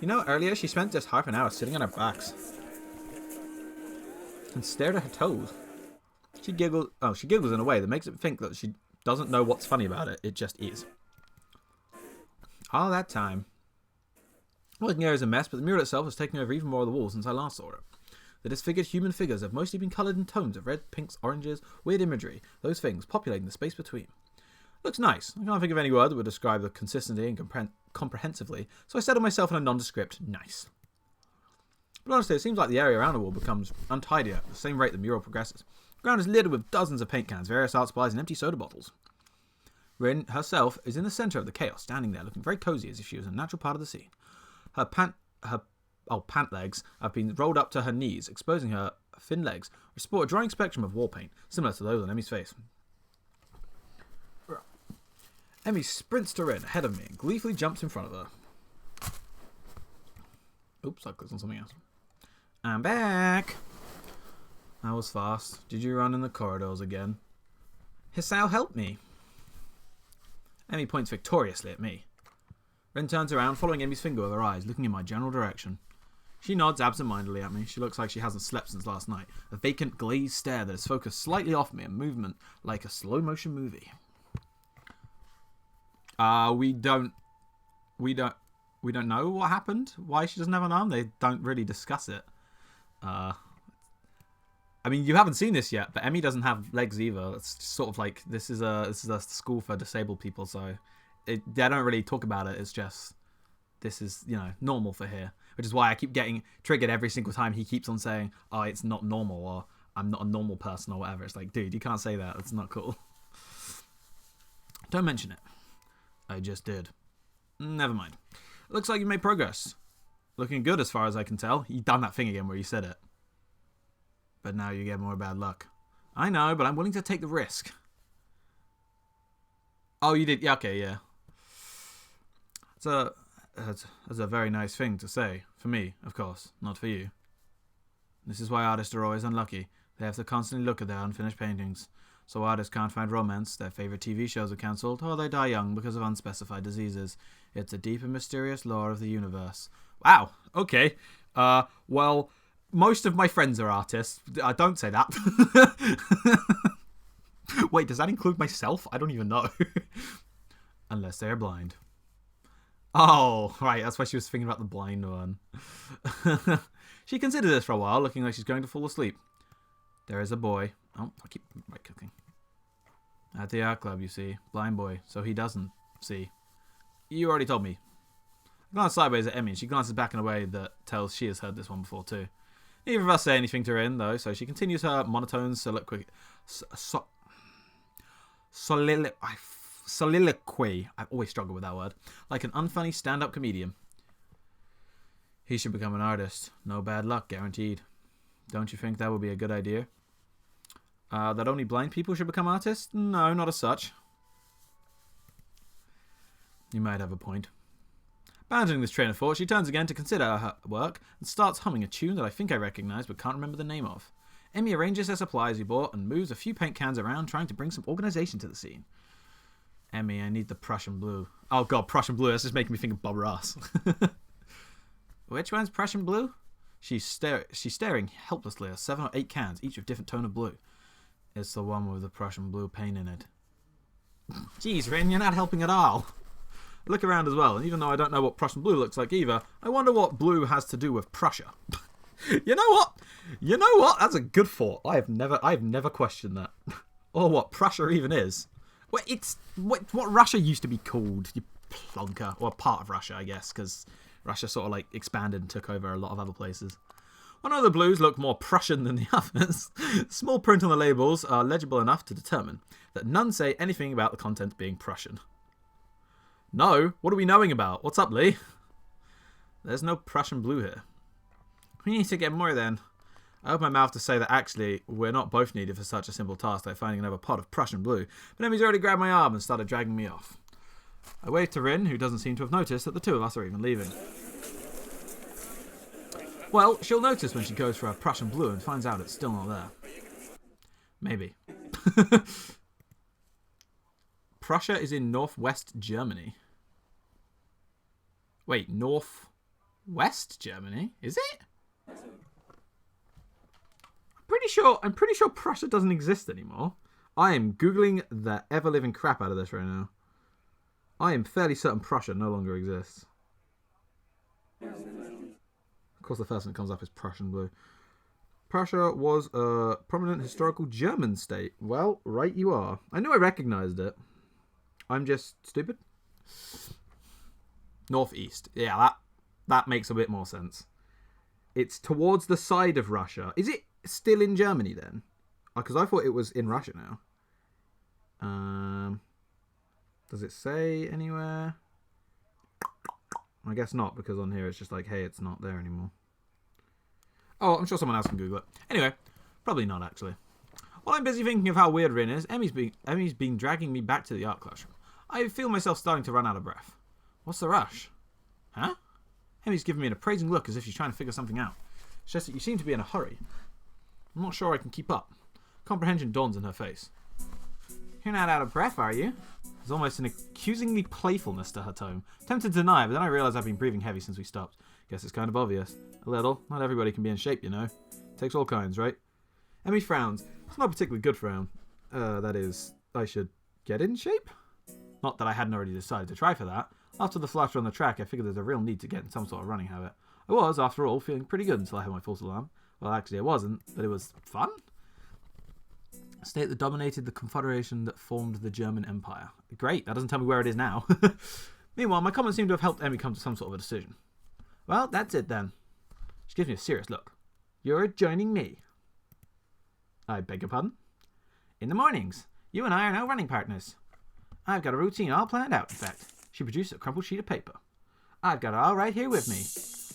[SPEAKER 1] You know, earlier she spent just half an hour sitting on her backs. And stared at her toes. She giggles in a way that makes it think that she doesn't know what's funny about it. It just is. All that time. Working area is a mess, but the mural itself has taken over even more of the walls since I last saw it. The disfigured human figures have mostly been coloured in tones of red, pinks, oranges, weird imagery, those things populating the space between. Looks nice. I can't think of any word that would describe the consistency and comprehensively, so I settle myself in a nondescript nice. But honestly, it seems like the area around the wall becomes untidier at the same rate the mural progresses. The ground is littered with dozens of paint cans, various art supplies, and empty soda bottles. Rin herself is in the centre of the chaos, standing there looking very cosy as if she was a natural part of the scene. Her pant legs have been rolled up to her knees, exposing her thin legs, which sport a drying spectrum of war paint, similar to those on Emmy's face. Emmy sprints to Rin ahead of me and gleefully jumps in front of her. Oops, I clicked on something else. I'm back! That was fast. Did you run in the corridors again? Hisao, help me! Emmy points victoriously at me. Rin turns around, following Emmy's finger with her eyes, looking in my general direction. She nods absent-mindedly at me. She looks like she hasn't slept since last night. A vacant, glazed stare that is focused slightly off me, a movement like a slow-motion movie. We don't know what happened. Why she doesn't have an arm? They don't really discuss it. I mean, you haven't seen this yet, but Emmy doesn't have legs either. It's sort of like this is a school for disabled people, so they don't really talk about it. It's just this is normal for here, which is why I keep getting triggered every single time he keeps on saying, "Oh, it's not normal," or "I'm not a normal person," or whatever. It's like, dude, you can't say that. It's not cool. Don't mention it. I just did. Never mind. Looks like you made progress. Looking good as far as I can tell. You done that thing again where you said it. But now you get more bad luck. I know, but I'm willing to take the risk. Oh, you did? Yeah, okay, yeah. That's a very nice thing to say. For me, of course. Not for you. This is why artists are always unlucky. They have to constantly look at their unfinished paintings. So artists can't find romance, their favourite TV shows are cancelled, or they die young because of unspecified diseases. It's a deep and mysterious law of the universe. Wow, okay. Well, most of my friends are artists. Don't say that. Wait, does that include myself? I don't even know. Unless they're blind. Oh, right, that's why she was thinking about the blind one. She considered this for a while, looking like she's going to fall asleep. There is a boy. Oh, I keep right-clicking. At the art club, you see. Blind boy, so he doesn't see. You already told me. I glance sideways at Emmy, and she glances back in a way that tells she has heard this one before too. Neither of us say anything to her in, though, so she continues her monotone soliloquy. I always struggle with that word. Like an unfunny stand-up comedian. He should become an artist. No bad luck, guaranteed. Don't you think that would be a good idea? That only blind people should become artists? No, not as such. You might have a point. Abandoning this train of thought, she turns again to consider her work and starts humming a tune that I think I recognise but can't remember the name of. Emmy arranges her supplies we bought and moves a few paint cans around, trying to bring some organisation to the scene. Emmy, I need the Prussian blue. Oh god, Prussian blue, that's just making me think of Bob Ross. Which one's Prussian blue? She's staring helplessly at 7 or 8 cans, each of different tone of blue. It's the one with the Prussian blue paint in it. Jeez, Rin, you're not helping at all. Look around as well, and even though I don't know what Prussian blue looks like either, I wonder what blue has to do with Prussia. You know what? That's a good thought. I've never questioned that. Or what Prussia even is. Well, it's what Russia used to be called, you plonker. Or part of Russia, I guess, because Russia sort of like expanded and took over a lot of other places. One of the blues look more Prussian than the others. Small print on the labels are legible enough to determine that none say anything about the content being Prussian. No? What are we knowing about? What's up, Lee? There's no Prussian blue here. We need to get more then. I open my mouth to say that actually we're not both needed for such a simple task like finding another pot of Prussian blue, but Emmy's already grabbed my arm and started dragging me off. I wave to Rin, who doesn't seem to have noticed that the two of us are even leaving. Well, she'll notice when she goes for her Prussian blue and finds out it's still not there. Maybe. Prussia is in northwest Germany. Wait, northwest Germany? Is it? I'm pretty sure Prussia doesn't exist anymore. I am Googling the ever-living crap out of this right now. I am fairly certain Prussia no longer exists. Of course, the first one that comes up is Prussian blue. Prussia was a prominent historical German state. Well, right you are. I knew I recognised it. I'm just stupid. Northeast. Yeah, that makes a bit more sense. It's towards the side of Russia. Is it still in Germany then? Because I thought it was in Russia now. Does it say anywhere? I guess not, because on here it's just like, hey, it's not there anymore. Oh, I'm sure someone else can Google it. Anyway, probably not actually. While I'm busy thinking of how weird Rin is, Emmy's been dragging me back to the art classroom. I feel myself starting to run out of breath. What's the rush? Huh? Emmy's giving me an appraising look as if she's trying to figure something out. It's just that you seem to be in a hurry. I'm not sure I can keep up. Comprehension dawns in her face. You're not out of breath, are you? There's almost an accusingly playfulness to her tone. Tempted to deny, but then I realise I've been breathing heavy since we stopped. Guess it's kind of obvious. A little. Not everybody can be in shape, you know. Takes all kinds, right? Emmy frowns. It's not a particularly good frown. That is, I should get in shape? Not that I hadn't already decided to try for that. After the flutter on the track, I figured there's a real need to get in some sort of running habit. I was, after all, feeling pretty good until I had my false alarm. Well, actually, I wasn't, but it was fun. A state that dominated the confederation that formed the German Empire. Great, that doesn't tell me where it is now. Meanwhile, my comments seem to have helped Emmy come to some sort of a decision. Well, that's it then. She gives me a serious look. You're joining me. I beg your pardon? In the mornings. You and I are now running partners. I've got a routine all planned out, in fact. She produced a crumpled sheet of paper. I've got it all right here with me.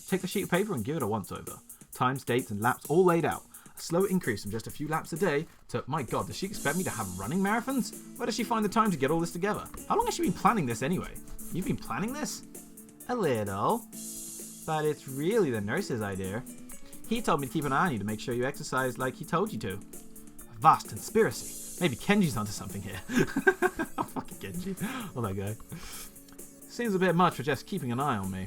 [SPEAKER 1] Take the sheet of paper and give it a once-over. Times, dates, and laps all laid out. A slow increase from just a few laps a day to, my God, does she expect me to have running marathons? Where does she find the time to get all this together? How long has she been planning this anyway? You've been planning this? A little. But it's really the nurse's idea. He told me to keep an eye on you to make sure you exercise like he told you to. A vast conspiracy. Maybe Kenji's onto something here. Oh, fucking Kenji. Oh, that guy. Seems a bit much for just keeping an eye on me.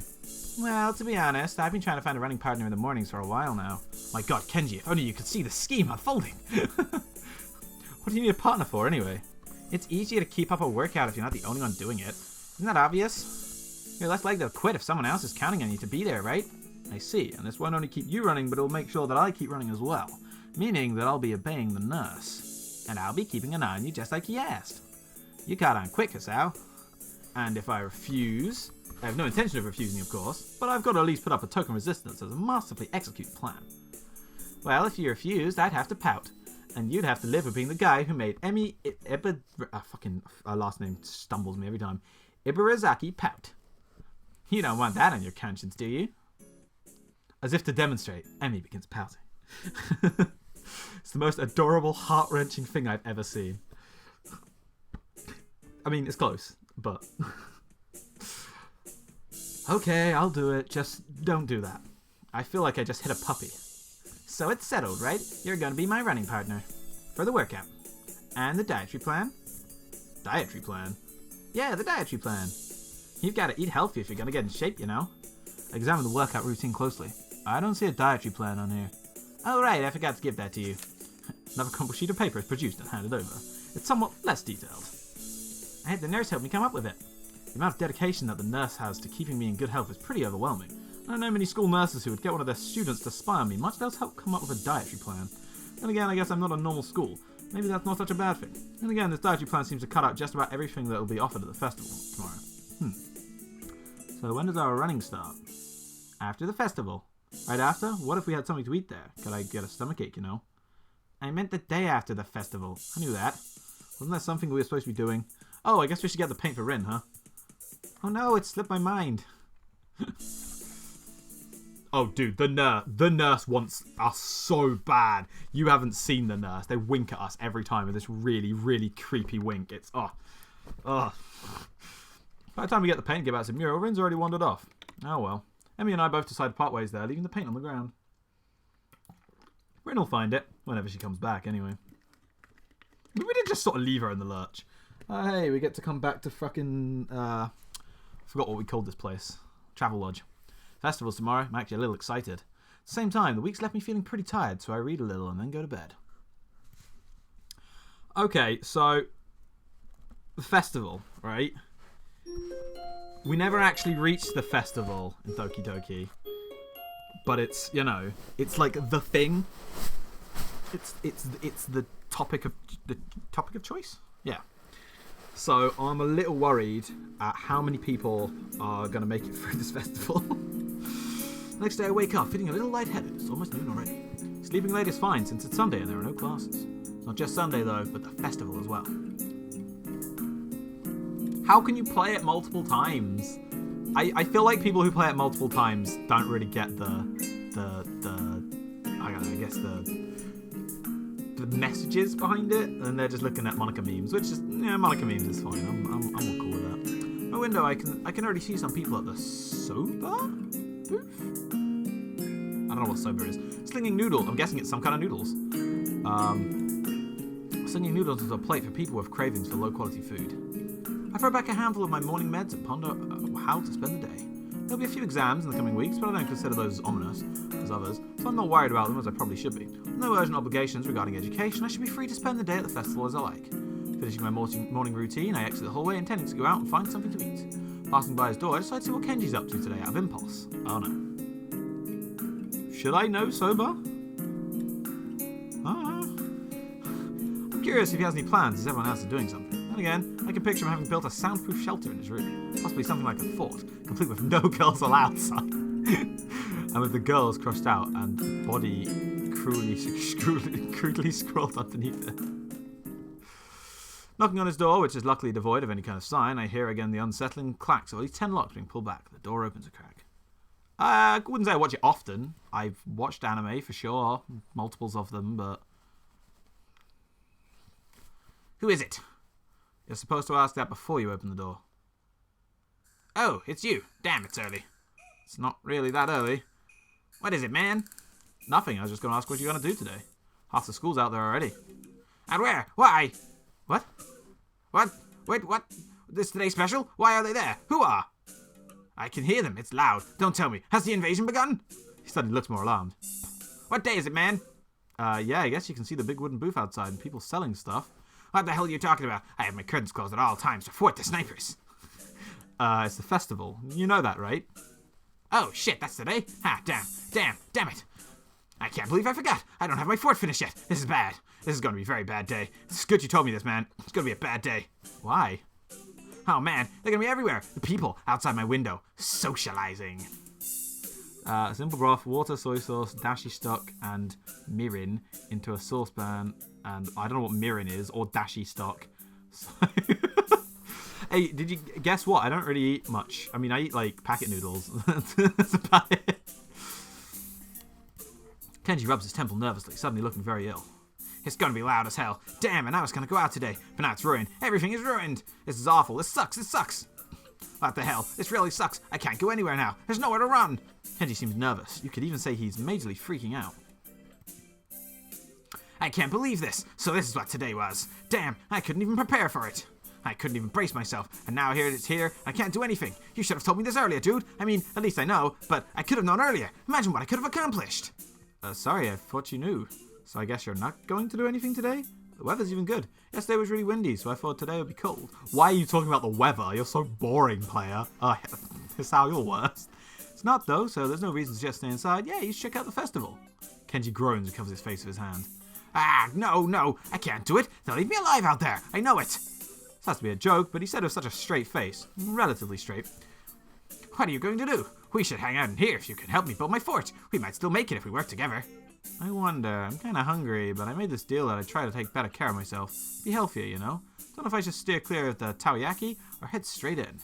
[SPEAKER 1] Well, to be honest, I've been trying to find a running partner in the mornings for a while now. My God, Kenji, if only you could see the scheme unfolding. What do you need a partner for, anyway? It's easier to keep up a workout if you're not the only one doing it. Isn't that obvious? You're less likely to quit if someone else is counting on you to be there, right? I see, and this won't only keep you running, but it'll make sure that I keep running as well. Meaning that I'll be obeying the nurse. And I'll be keeping an eye on you just like he asked. You caught on quick, Kasao. And if I refuse... I have no intention of refusing, of course, but I've got to at least put up a token resistance as a masterfully executed plan. Well, if you refused, I'd have to pout. And you'd have to live with being the guy who made her last name stumbles me every time. Ibarazaki pout. You don't want that on your conscience, do you? As if to demonstrate, Emmy begins pouting. It's the most adorable, heart-wrenching thing I've ever seen. I mean, it's close, but... Okay, I'll do it. Just don't do that. I feel like I just hit a puppy. So it's settled, right? You're gonna be my running partner. For the workout. And the dietary plan? Dietary plan? Yeah, the dietary plan. You've got to eat healthy if you're gonna get in shape, you know. Examine the workout routine closely. I don't see a dietary plan on here. Oh right, I forgot to give that to you. Another crumpled sheet of paper is produced and handed over. It's somewhat less detailed. I had the nurse help me come up with it. The amount of dedication that the nurse has to keeping me in good health is pretty overwhelming. I don't know many school nurses who would get one of their students to spy on me, much less help come up with a dietary plan. Then again, I guess I'm not a normal school. Maybe that's not such a bad thing. Then again, this dietary plan seems to cut out just about everything that will be offered at the festival tomorrow. So when does our running start? After the festival. Right after? What if we had something to eat there? Could I get a stomachache, you know? I meant the day after the festival. I knew that. Wasn't that something we were supposed to be doing? Oh, I guess we should get the paint for Rin, huh? Oh no, it slipped my mind. Oh, dude, the nurse wants us so bad. You haven't seen the nurse. They wink at us every time with this really, really creepy wink. It's, By the time we get the paint and get back to the mural, Rin's already wandered off. Oh well. Emmy and I both decide to part ways there, leaving the paint on the ground. Rin will find it, whenever she comes back, anyway. We did just sort of leave her in the lurch. Hey, we get to come back to fucking, forgot what we called this place. Travel Lodge. Festival's tomorrow. I'm actually a little excited. At the same time, the week's left me feeling pretty tired, so I read a little and then go to bed. Okay, so... the festival, right? We never actually reached the festival in Doki Doki. But it's, you know, it's like the thing. It's the topic of choice? Yeah. So I'm a little worried at how many people are going to make it through this festival. Next day I wake up feeling a little lightheaded. It's almost noon already. Sleeping late is fine since it's Sunday and there are no classes. It's not just Sunday though, but the festival as well. How can you play it multiple times? I feel like people who play it multiple times don't really get the messages behind it, and they're just looking at Monica memes, which is, yeah, Monica memes is fine. I'm all cool with that. My window, I can already see some people at the soba booth. I don't know what soba is. Slinging noodles. I'm guessing it's some kind of noodles. Slinging noodles is a plate for people with cravings for low quality food. I throw back a handful of my morning meds and ponder how to spend the day. There'll be a few exams in the coming weeks, but I don't consider those as ominous as others, so I'm not worried about them as I probably should be. With no urgent obligations regarding education, I should be free to spend the day at the festival as I like. Finishing my morning routine, I exit the hallway intending to go out and find something to eat. Passing by his door, I decide to see what Kenji's up to today out of impulse. Oh no. Should I know sober? I'm curious if he has any plans as everyone else is doing something. Then again, I can picture him having built a soundproof shelter in his room. Possibly something like a fort, complete with no girls allowed sign. And with the girls crossed out and body crudely scrawled underneath it. Knocking on his door, which is luckily devoid of any kind of sign, I hear again the unsettling clacks of at least 10 locks being pulled back. The door opens a crack. I wouldn't say I watch it often. I've watched anime for sure, multiples of them, but... Who is it? You're supposed to ask that before you open the door. Oh, it's you. Damn, it's early. It's not really that early. What is it, man? Nothing. I was just going to ask what you're going to do today. Half the school's out there already. And where? Why? What? What? Wait, what? This today special? Why are they there? Who are? I can hear them. It's loud. Don't tell me. Has the invasion begun? He suddenly looks more alarmed. What day is it, man? Yeah, I guess you can see the big wooden booth outside and people selling stuff. What the hell are you talking about? I have my curtains closed at all times to thwart the snipers. It's the festival. You know that, right? Oh, shit, that's today? Ah, damn it. I can't believe I forgot. I don't have my fort finished yet. This is bad. This is going to be a very bad day. It's good you told me this, man. It's going to be a bad day. Why? Oh, man, they're going to be everywhere. The people outside my window. Socializing. Simple broth, water, soy sauce, dashi stock, and mirin into a saucepan. And I don't know what mirin is, or dashi stock. So hey, did you guess what? I don't really eat much. I mean, I eat, like, packet noodles. That's about it. Kenji rubs his temple nervously, suddenly looking very ill. It's gonna be loud as hell. Damn, and I was gonna go out today, but now it's ruined. Everything is ruined. This is awful. This sucks. What the hell? This really sucks. I can't go anywhere now. There's nowhere to run. Kenji seems nervous. You could even say he's majorly freaking out. I can't believe this. So this is what today was. Damn, I couldn't even prepare for it. I couldn't even brace myself, and now here it's here. I can't do anything. You should have told me this earlier, dude. I mean, at least I know, but I could have known earlier. Imagine what I could have accomplished. Sorry, I thought you knew. So I guess you're not going to do anything today? The weather's even good. Yesterday was really windy, so I thought today would be cold. Why are you talking about the weather? You're so boring, player. It's how you're worse. It's not, though, so there's no reason to just stay inside. Yeah, you should check out the festival. Kenji groans and covers his face with his hand. Ah, no, I can't do it. They'll leave me alive out there. I know it. This has to be a joke, but he said it with such a straight face. Relatively straight. What are you going to do? We should hang out in here if you can help me build my fort. We might still make it if we work together. I wonder. I'm kind of hungry, but I made this deal that I'd try to take better care of myself. Be healthier, you know? Don't know if I should steer clear of the takoyaki or head straight in.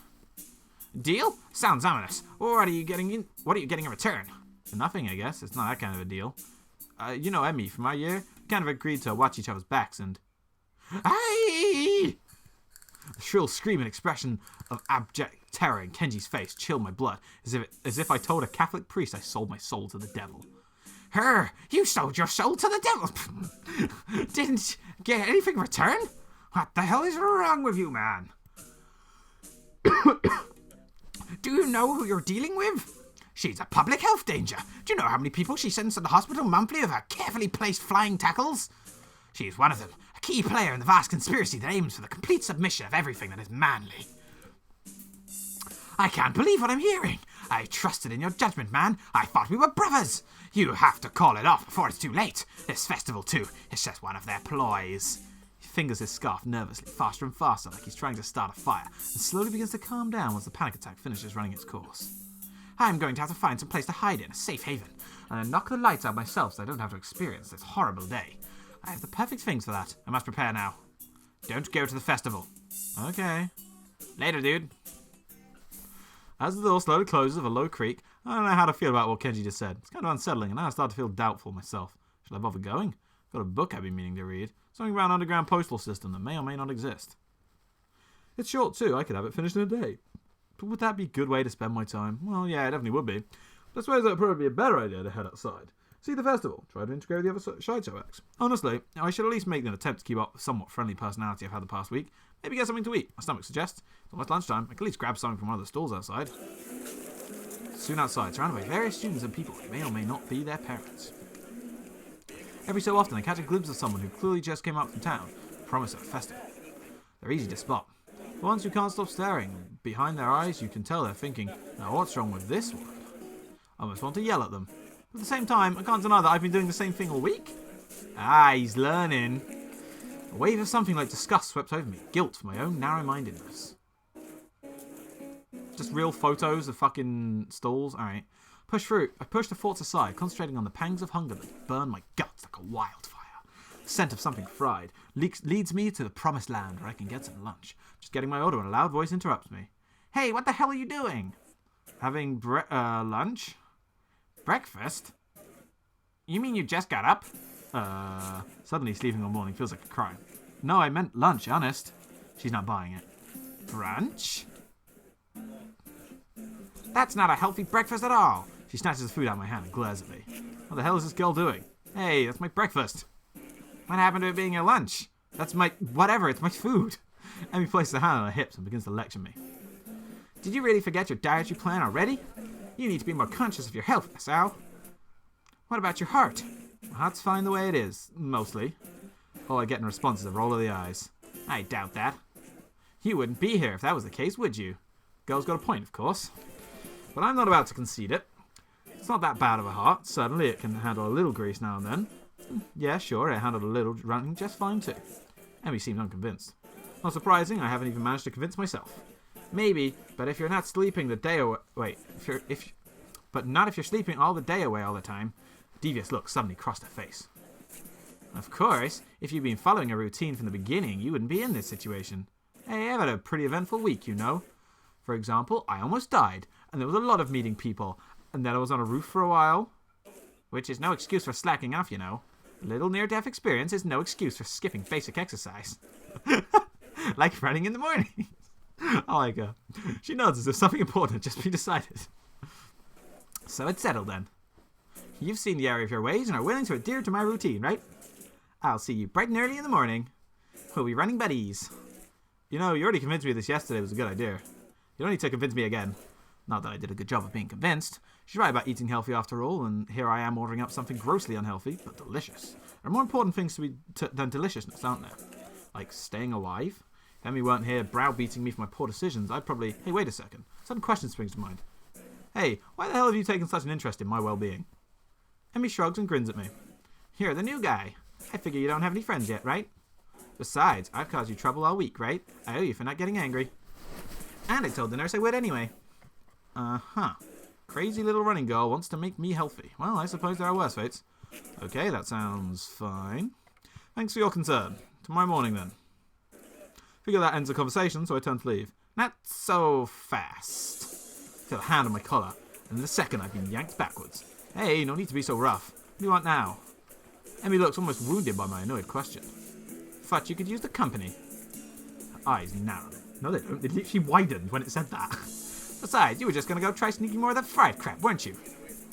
[SPEAKER 1] Deal? Sounds ominous. What are you getting in return? Nothing, I guess. It's not that kind of a deal. You know Emmy from our year? We kind of agreed to watch each other's backs and... Aye! A shrill scream and expression of abject terror in Kenji's face chilled my blood, as if I told a Catholic priest I sold my soul to the devil. Her! You sold your soul to the devil! Didn't get anything in return? What the hell is wrong with you, man? Do you know who you're dealing with? She's a public health danger. Do you know how many people she sends to the hospital monthly with her carefully placed flying tackles? She's one of them, a key player in the vast conspiracy that aims for the complete submission of everything that is manly. I can't believe what I'm hearing. I trusted in your judgment, man. I thought we were brothers. You have to call it off before it's too late. This festival, too, is just one of their ploys. He fingers his scarf nervously, faster and faster, like he's trying to start a fire, and slowly begins to calm down once the panic attack finishes running its course. I'm going to have to find some place to hide in, a safe haven, and then knock the lights out myself so I don't have to experience this horrible day. I have the perfect things for that. I must prepare now. Don't go to the festival. Okay. Later, dude. As the door slowly closes with a low creak, I don't know how to feel about what Kenji just said. It's kind of unsettling, and now I start to feel doubtful myself. Should I bother going? I've got a book I've been meaning to read. Something about an underground postal system that may or may not exist. It's short, too. I could have it finished in a day. But would that be a good way to spend my time? Well, yeah, it definitely would be. But I suppose that would probably be a better idea to head outside. See the festival. Try to integrate with the other Shoujo acts. Honestly, I should at least make an attempt to keep up with the somewhat friendly personality I've had the past week. Maybe get something to eat. My stomach suggests. It's almost lunchtime. I can at least grab something from one of the stalls outside. Soon outside, surrounded by various students and people who may or may not be their parents. Every so often, I catch a glimpse of someone who clearly just came up from town. Promise of a festival. They're easy to spot. But once you can't stop staring, behind their eyes you can tell they're thinking, now what's wrong with this one? I almost want to yell at them. But at the same time, I can't deny that I've been doing the same thing all week. Ah, he's learning. A wave of something like disgust swept over me. Guilt for my own narrow-mindedness. Just real photos of fucking stalls? Alright. Push through. I push the thoughts aside, concentrating on the pangs of hunger that burn my guts like a wildfire. The scent of something fried leads me to the promised land where I can get some lunch. Just getting my order when a loud voice interrupts me. Hey, what the hell are you doing? Having lunch? Breakfast? You mean you just got up? Suddenly sleeping all morning feels like a crime. No, I meant lunch, honest. She's not buying it. Brunch? That's not a healthy breakfast at all. She snatches the food out of my hand and glares at me. What the hell is this girl doing? Hey, that's my breakfast. What happened to it being your lunch? That's my... whatever, it's my food. Emmy places her hand on her hips and begins to lecture me. Did you really forget your dietary plan already? You need to be more conscious of your health, Sal. What about your heart? My heart's fine the way it is, mostly. All I get in response is a roll of the eyes. I doubt that. You wouldn't be here if that was the case, would you? Girl's got a point, of course. But I'm not about to concede it. It's not that bad of a heart. Certainly it can handle a little grease now and then. Yeah, sure, it handled a little running just fine too. Emmy seemed unconvinced. Not surprising, I haven't even managed to convince myself. Maybe, but if you're not sleeping the day away... Wait, but not if you're sleeping all the day away all the time. A devious look suddenly crossed her face. Of course, if you'd been following a routine from the beginning, you wouldn't be in this situation. Hey, I've had a pretty eventful week, you know. For example, I almost died, and there was a lot of meeting people, and then I was on a roof for a while. Which is no excuse for slacking off, you know. A little near-death experience is no excuse for skipping basic exercise. Like running in the morning. Oh my god. She nods as if something important had just been decided. So it's settled then. You've seen the error of your ways and are willing to adhere to my routine, right? I'll see you bright and early in the morning. We'll be running buddies. You know, you already convinced me this yesterday was a good idea. You don't need to convince me again. Not that I did a good job of being convinced. She's right about eating healthy after all, and here I am ordering up something grossly unhealthy, but delicious. There are more important things than deliciousness, aren't there? Like staying alive? If Emmy weren't here browbeating me for my poor decisions, I'd probably... Hey, wait a second. Sudden question springs to mind. Hey, why the hell have you taken such an interest in my well-being? Emmy shrugs and grins at me. You're the new guy. I figure you don't have any friends yet, right? Besides, I've caused you trouble all week, right? I owe you for not getting angry. And I told the nurse I would anyway. Uh-huh. Crazy little running girl wants to make me healthy. Well, I suppose there are worse fates. Okay, that sounds fine. Thanks for your concern. Tomorrow morning, then. Figure that ends the conversation, so I turn to leave. Not so fast. I feel a hand on my collar, and in a second I've been yanked backwards. Hey, no need to be so rough. What do you want now? Emmy looks almost wounded by my annoyed question. Thought you could use the company. Her eyes narrowed. No, they don't. They literally widened when it said that. Besides, you were just going to go try sneaking more of that fried crap, weren't you?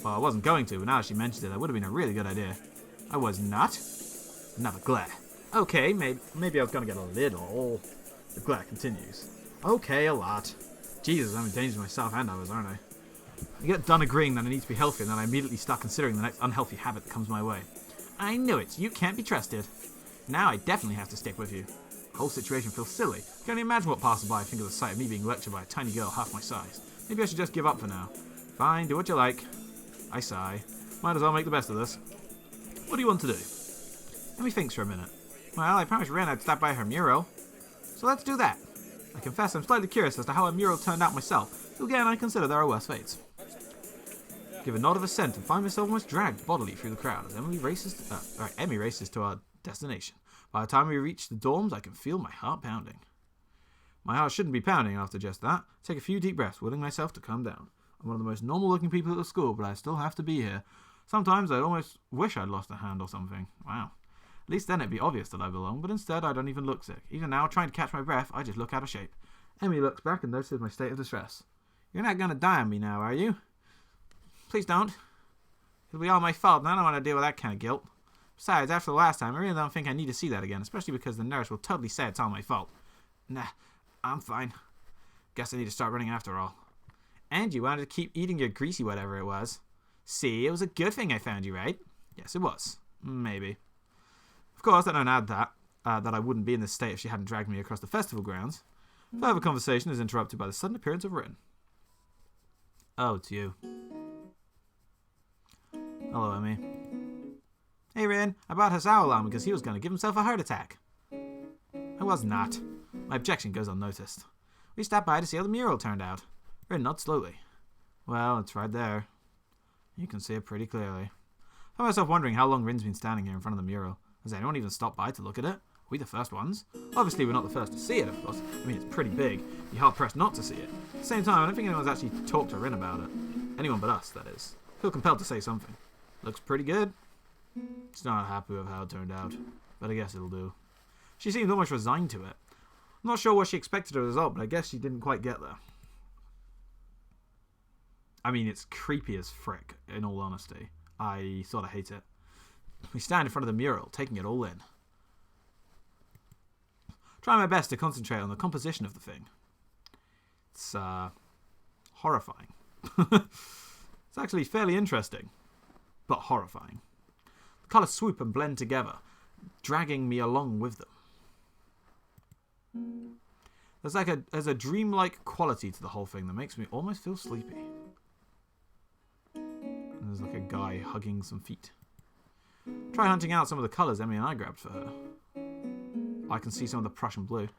[SPEAKER 1] Well, I wasn't going to, but now that she mentioned it, that would have been a really good idea. I was not. Another glare. Okay, maybe I was going to get a little. The glare continues. Okay, a lot. Jesus, I'm endangering myself and others, aren't I? I get done agreeing that I need to be healthy, and then I immediately start considering the next unhealthy habit that comes my way. I knew it. You can't be trusted. Now I definitely have to stick with you. The whole situation feels silly. I can only imagine what passerby think of the sight of me being lectured by a tiny girl half my size. Maybe I should just give up for now. Fine, do what you like. I sigh. Might as well make the best of this. What do you want to do? Let me think for a minute. Well, I promised Ren I'd stop by her mural. So let's do that. I confess I'm slightly curious as to how a mural turned out myself. So again, I consider there are worse fates. Give a nod of assent and find myself almost dragged bodily through the crowd as Emmy races to our destination. By the time we reach the dorms, I can feel my heart pounding. My heart shouldn't be pounding after just that. Take a few deep breaths, willing myself to calm down. I'm one of the most normal-looking people at the school, but I still have to be here. Sometimes I'd almost wish I'd lost a hand or something. Wow. At least then it'd be obvious that I belong, but instead I don't even look sick. Even now, trying to catch my breath, I just look out of shape. Emmy looks back and notices my state of distress. You're not going to die on me now, are you? Please don't. It'll be all my fault, and I don't want to deal with that kind of guilt. Besides, after the last time, I really don't think I need to see that again, especially because the nurse will totally say it's all my fault. Nah, I'm fine. Guess I need to start running after all. And you wanted to keep eating your greasy whatever it was. See, it was a good thing I found you, right? Yes, it was. Maybe. Of course, I don't add that. that I wouldn't be in this state if she hadn't dragged me across the festival grounds. Further conversation is interrupted by the sudden appearance of Rin. Oh, it's you. Hello, Emmy. Hey, Rin, I brought Hasao along because he was going to give himself a heart attack. I was not. My objection goes unnoticed. We stopped by to see how the mural turned out. Rin nods slowly. Well, it's right there. You can see it pretty clearly. I found myself wondering how long Rin's been standing here in front of the mural. Has anyone even stopped by to look at it? Are we the first ones? Obviously, we're not the first to see it, of course. I mean, it's pretty big. You're hard-pressed not to see it. At the same time, I don't think anyone's actually talked to Rin about it. Anyone but us, that is. I feel compelled to say something. Looks pretty good. She's not happy with how it turned out, but I guess it'll do. She seemed almost resigned to it. I'm not sure what she expected as a result, but I guess she didn't quite get there. I mean, it's creepy as frick, in all honesty. I sort of hate it. We stand in front of the mural, taking it all in. Trying my best to concentrate on the composition of the thing. It's, horrifying. It's actually fairly interesting, but horrifying. The colours swoop and blend together, dragging me along with them. There's a dreamlike quality to the whole thing that makes me almost feel sleepy. And there's like a guy hugging some feet. Try hunting out some of the colours Emmy and I grabbed for her. I can see some of the Prussian blue.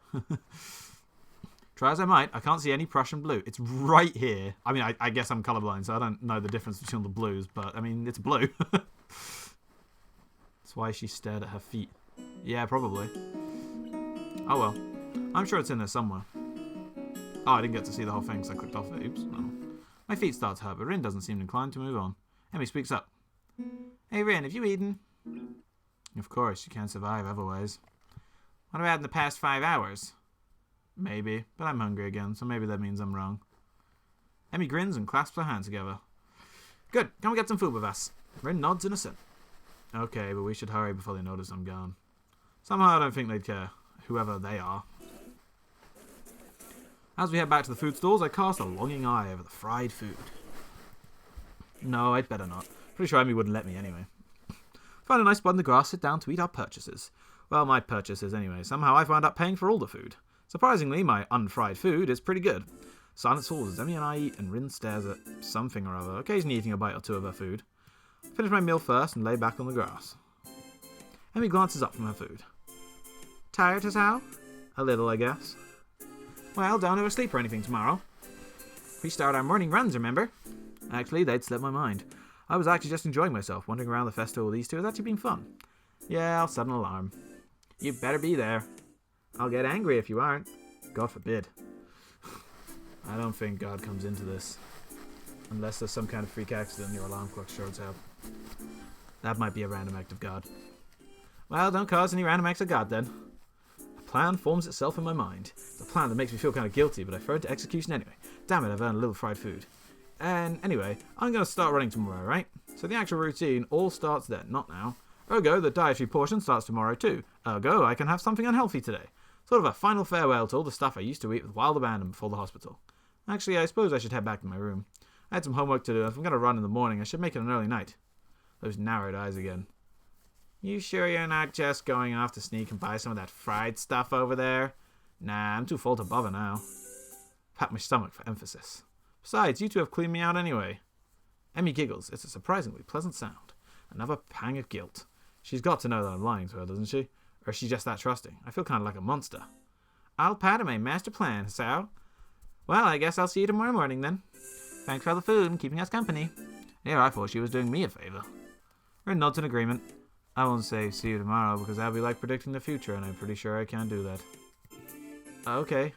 [SPEAKER 1] Try as I might, I can't see any Prussian blue. It's right here. I mean, I guess I'm colourblind, so I don't know the difference between the blues, but I mean, it's blue. That's why she stared at her feet. Yeah, probably. Oh well. I'm sure it's in there somewhere. Oh, I didn't get to see the whole thing because I clicked off it. Oops. No. My feet start to hurt, but Rin doesn't seem inclined to move on. Emmy speaks up. Hey Rin, have you eaten? Of course, you can't survive otherwise. What about in the past 5 hours? Maybe, but I'm hungry again, so maybe that means I'm wrong. Emmy grins and clasps her hands together. Good, come get some food with us. Rin nods in assent. Okay, but we should hurry before they notice I'm gone. Somehow I don't think they'd care, whoever they are. As we head back to the food stalls, I cast a longing eye over the fried food. No, I'd better not. Pretty sure Emmy wouldn't let me anyway. Find a nice spot in the grass, sit down to eat our purchases. Well, my purchases anyway. Somehow I've wound up paying for all the food. Surprisingly, my unfried food is pretty good. Silence falls as Emmy and I eat, and Rin stares at something or other, occasionally eating a bite or two of her food. I finish my meal first and lay back on the grass. Emmy glances up from her food. Tired, Hasao? A little, I guess. Well, don't oversleep or anything tomorrow. We start our morning runs, remember? Actually, they'd slipped my mind. I was actually just enjoying myself. Wandering around the festival with these two has actually been fun. Yeah, I'll set an alarm. You better be there. I'll get angry if you aren't. God forbid. I don't think God comes into this. Unless there's some kind of freak accident your alarm clock shows up. That might be a random act of God. Well, don't cause any random acts of God then. A plan forms itself in my mind. It's a plan that makes me feel kind of guilty, but I throw it to execution anyway. Damn it, I've earned a little fried food. And anyway, I'm going to start running tomorrow, right? So the actual routine all starts then, not now. Ergo, the dietary portion starts tomorrow too. Ergo, I can have something unhealthy today. Sort of a final farewell to all the stuff I used to eat with wild abandon before the hospital. Actually, I suppose I should head back to my room. I had some homework to do, and if I'm going to run in the morning, I should make it an early night. Those narrowed eyes again. You sure you're not just going off to sneak and buy some of that fried stuff over there? Nah, I'm too full to bother now. Pat my stomach for emphasis. Besides, you two have cleaned me out anyway. Emmy giggles. It's a surprisingly pleasant sound. Another pang of guilt. She's got to know that I'm lying to her, doesn't she? Or is she just that trusting? I feel kind of like a monster. I'll pattern my master plan, Hasao. Well, I guess I'll see you tomorrow morning then. Thanks for all the food and keeping us company. Here, I thought she was doing me a favour. Rin nods in agreement. I won't say see you tomorrow because that'd be like predicting the future, and I'm pretty sure I can't do that. Okay.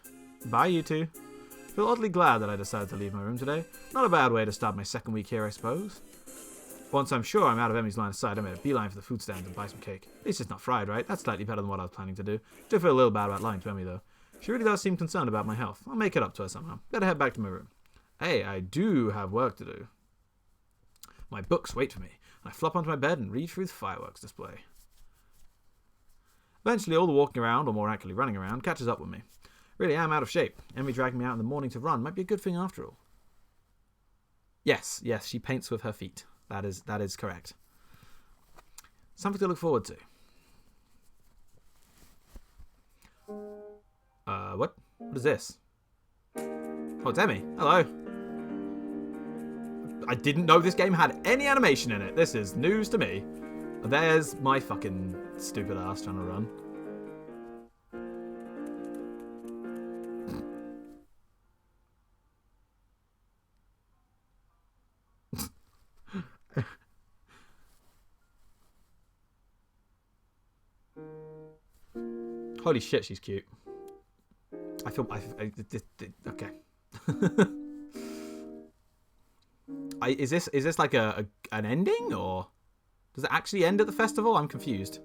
[SPEAKER 1] Bye, you two. Feel oddly glad that I decided to leave my room today. Not a bad way to start my second week here, I suppose. Once I'm sure I'm out of Emmy's line of sight, I made a beeline for the food stand and buy some cake. At least it's not fried, right? That's slightly better than what I was planning to do. Do feel a little bad about lying to Emmy, though. She really does seem concerned about my health. I'll make it up to her somehow. Better head back to my room. Hey, I do have work to do. My books wait for me, and I flop onto my bed and read through the fireworks display. Eventually, all the walking around, or more accurately running around, catches up with me. Really am out of shape. Emmy dragging me out in the morning to run might be a good thing after all. Yes, she paints with her feet. That is correct. Something to look forward to. What? What is this? Oh, it's Emmy. Hello. I didn't know this game had any animation in it. This is news to me. There's my fucking stupid ass trying to run. Holy shit, she's cute. Okay. Is this like an ending, or does it actually end at the festival? I'm confused.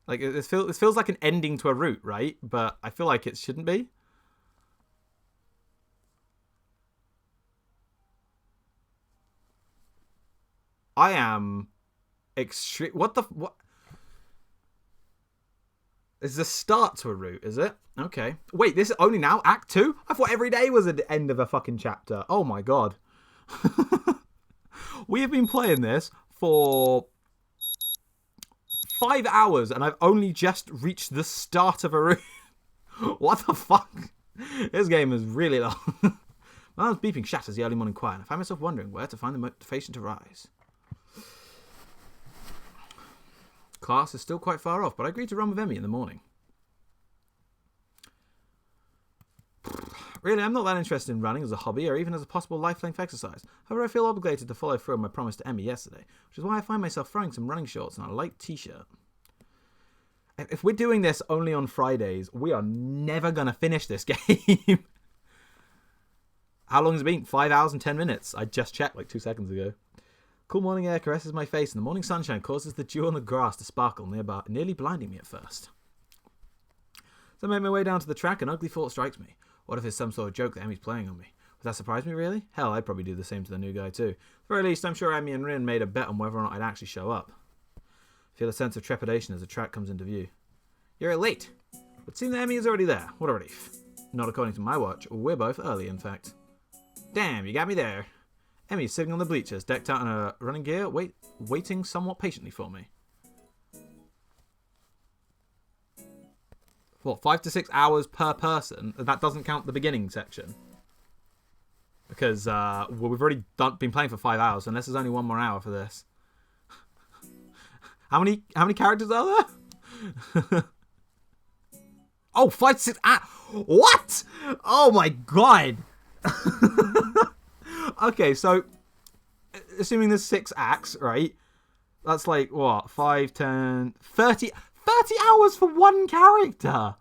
[SPEAKER 1] Like this feels like an ending to a route, right? But I feel like it shouldn't be. I am extreme. What? This is a start to a route, is it? Okay. Wait, this is only now Act 2? I thought every day was the end of a fucking chapter. Oh my god. We have been playing this for 5 hours and I've only just reached the start of a route. What the fuck? This game is really long. My alarm's beeping shatters the early morning quiet and I find myself wondering where to find the motivation to rise. Class is still quite far off, but I agreed to run with Emmy in the morning. Really, I'm not that interested in running as a hobby or even as a possible life-length exercise. However, I feel obligated to follow through on my promise to Emmy yesterday, which is why I find myself throwing some running shorts and a light t-shirt. If we're doing this only on Fridays, we are never going to finish this game. How long has it been? 5 hours and 10 minutes. I just checked like 2 seconds ago. Cool morning air caresses my face, and the morning sunshine causes the dew on the grass to sparkle, nearly blinding me at first. So I made my way down to the track, and an ugly thought strikes me. What if it's some sort of joke that Emmy's playing on me? Would that surprise me, really? Hell, I'd probably do the same to the new guy, too. At the very least, I'm sure Emmy and Rin made a bet on whether or not I'd actually show up. I feel a sense of trepidation as the track comes into view. You're late. But seeing that Emmy is already there. What a relief. Not according to my watch. We're both early, in fact. Damn, you got me there. Emmy's sitting on the bleachers, decked out in her running gear, waiting somewhat patiently for me. What, 5 to 6 hours per person? That doesn't count the beginning section. Because we've already been playing for 5 hours, unless there's only one more hour for this. How many characters are there? Oh, 5 to 6 what? Oh my god! Okay, so assuming there's 6 acts, right? That's like, what, 5, 10, 30 hours for one character!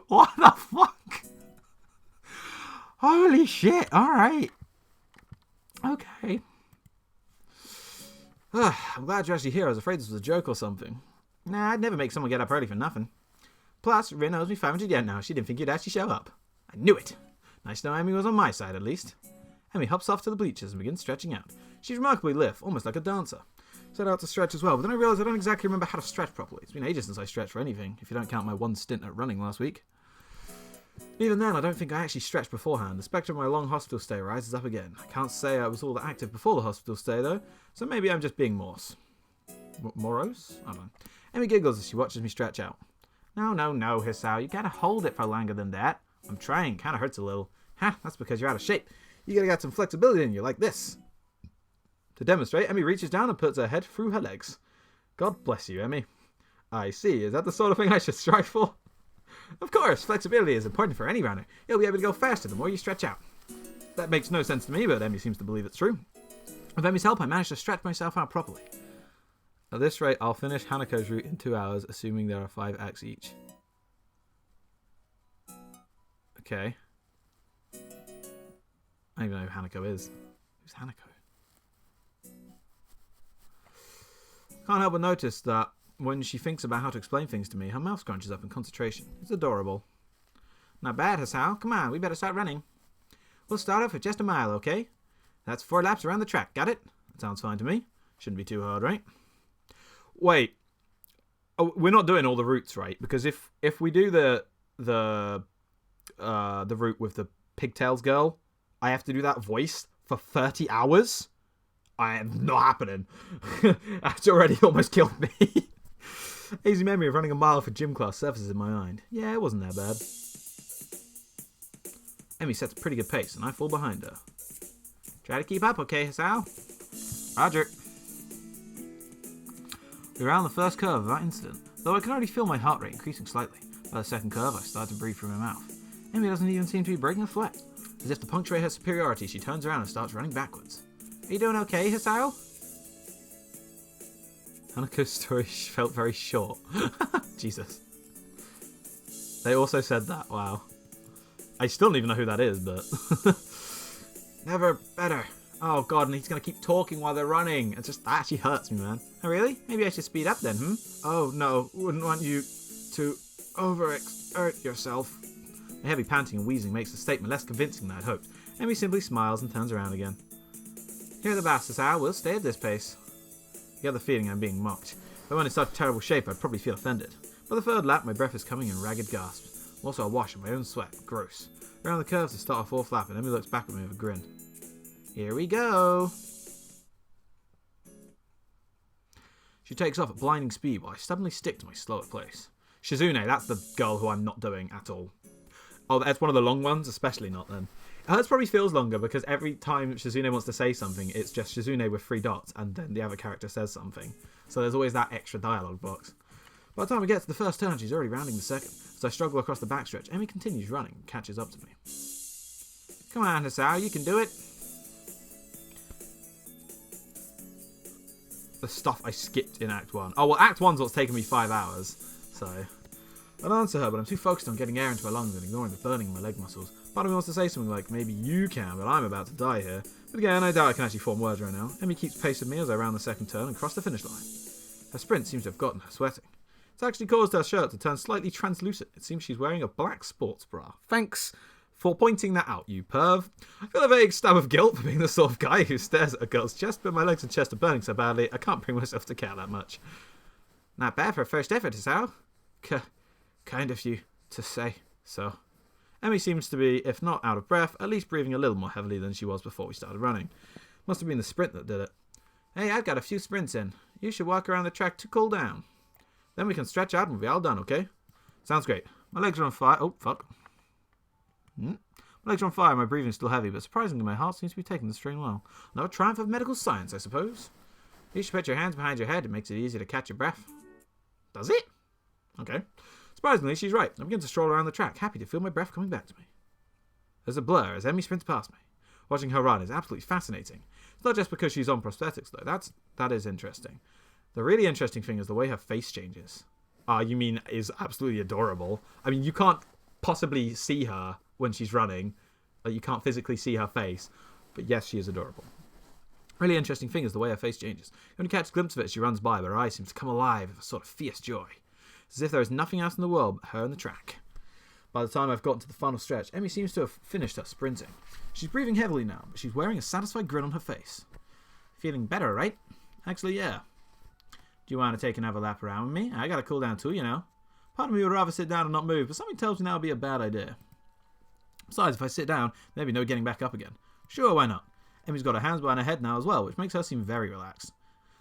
[SPEAKER 1] What the fuck? Holy shit, alright. Okay. I'm glad you're actually here. I was afraid this was a joke or something. Nah, I'd never make someone get up early for nothing. Plus, Rin owes me 500 yen now. She didn't think you'd actually show up. I knew it. Nice to know Emmy was on my side, at least. Emmy hops off to the bleachers and begins stretching out. She's remarkably lithe, almost like a dancer. Set out to stretch as well, but then I realised I don't exactly remember how to stretch properly. It's been ages since I stretched for anything, if you don't count my one stint at running last week. Even then, I don't think I actually stretched beforehand. The spectre of my long hospital stay rises up again. I can't say I was all that active before the hospital stay, though, so maybe I'm just being morose. Morose? I don't know. Emmy giggles as she watches me stretch out. No, Hisao, you gotta hold it for longer than that. I'm trying, kinda hurts a little. Ha, that's because you're out of shape. You gotta get some flexibility in you, like this. To demonstrate, Emmy reaches down and puts her head through her legs. God bless you, Emmy. I see, is that the sort of thing I should strive for? Of course, flexibility is important for any runner. You'll be able to go faster the more you stretch out. That makes no sense to me, but Emmy seems to believe it's true. With Emmy's help, I managed to stretch myself out properly. At this rate, I'll finish Hanako's route in 2 hours, assuming there are 5 acts each. Okay. I don't even know who Hanako is. Who's Hanako? Can't help but notice that when she thinks about how to explain things to me, her mouth scrunches up in concentration. It's adorable. Not bad, Hisao. Come on, we better start running. We'll start off with just a mile, okay? That's 4 laps around the track. Got it? That sounds fine to me. Shouldn't be too hard, right? Wait. Oh, we're not doing all the routes, right? Because if we do the route with the pigtails girl, I have to do that voice for 30 hours? I am not happening. That's already almost killed me. Hazy memory of running a mile for gym class surfaces in my mind. Yeah, it wasn't that bad. Emmy sets a pretty good pace, and I fall behind her. Try to keep up, okay, Sal? Roger. We were around the first curve of that incident, though I could already feel my heart rate increasing slightly. By the second curve, I started to breathe through my mouth. Emmy doesn't even seem to be breaking a sweat. As if to punctuate her superiority, she turns around and starts running backwards. Are you doing okay, Hisao? Hanako's story felt very short. Jesus. They also said that, wow. I still don't even know who that is, but... Never better. Oh god, and he's going to keep talking while they're running. That actually hurts me, man. Oh really? Maybe I should speed up then, Oh no, wouldn't want you to overexert yourself. The heavy panting and wheezing makes the statement less convincing than I'd hoped. Emmy simply smiles and turns around again. Here are the bastards, Al. We'll stay at this pace. I get the feeling I'm being mocked. If I went in such terrible shape, I'd probably feel offended. By the third lap, my breath is coming in ragged gasps. I'm also awash in my own sweat. Gross. Around the curves to start a fourth lap, and Emmy looks back at me with a grin. Here we go. She takes off at blinding speed while I stubbornly stick to my slower place. Shizune, that's the girl who I'm not doing at all. Oh, that's one of the long ones? Especially not then. Hers probably feels longer because every time Shizune wants to say something, it's just Shizune with 3 dots and then the other character says something. So there's always that extra dialogue box. By the time we get to the first turn, she's already rounding the second. As I struggle across the backstretch, Emmy continues running and catches up to me. Come on, Hisao, you can do it. The stuff I skipped in Act 1. Oh, well, Act 1's what's taken me 5 hours, so... I'd answer her, but I'm too focused on getting air into my lungs and ignoring the burning in my leg muscles. Part of me wants to say something like, maybe you can, but I'm about to die here. But again, I doubt I can actually form words right now. Emmy keeps pace with me as I round the second turn and cross the finish line. Her sprint seems to have gotten her sweating. It's actually caused her shirt to turn slightly translucent. It seems she's wearing a black sports bra. Thanks for pointing that out, you perv. I feel a vague stab of guilt for being the sort of guy who stares at a girl's chest, but my legs and chest are burning so badly, I can't bring myself to care that much. Not bad for a first effort, Hisao. Kind of you to say so. Emmy seems to be, if not out of breath, at least breathing a little more heavily than she was before we started running. Must have been the sprint that did it. Hey, I've got a few sprints in. You should walk around the track to cool down. Then we can stretch out and we'll be all done, okay? Sounds great. My legs are on fire. Oh, fuck. My legs are on fire and my breathing is still heavy, but surprisingly my heart seems to be taking the strain well. Another triumph of medical science, I suppose. You should put your hands behind your head. It makes it easier to catch your breath. Does it? Okay. Surprisingly, she's right. I begin to stroll around the track, happy to feel my breath coming back to me. There's a blur as Emmy sprints past me. Watching her run is absolutely fascinating. It's not just because she's on prosthetics, though. That is interesting. The really interesting thing is the way her face changes. You mean is absolutely adorable. I mean, you can't possibly see her when she's running. You can't physically see her face. But yes, she is adorable. Really interesting thing is the way her face changes. You only catch a glimpse of it as she runs by, but her eyes seem to come alive with a sort of fierce joy. It's as if there is nothing else in the world but her and the track. By the time I've gotten to the final stretch, Emmy seems to have finished her sprinting. She's breathing heavily now, but she's wearing a satisfied grin on her face. Feeling better, right? Actually, yeah. Do you want to take another lap around with me? I gotta cool down too, you know. Part of me would rather sit down and not move, but something tells me that would be a bad idea. Besides, if I sit down, there'd be no getting back up again. Sure, why not? Emmy's got her hands behind her head now as well, which makes her seem very relaxed.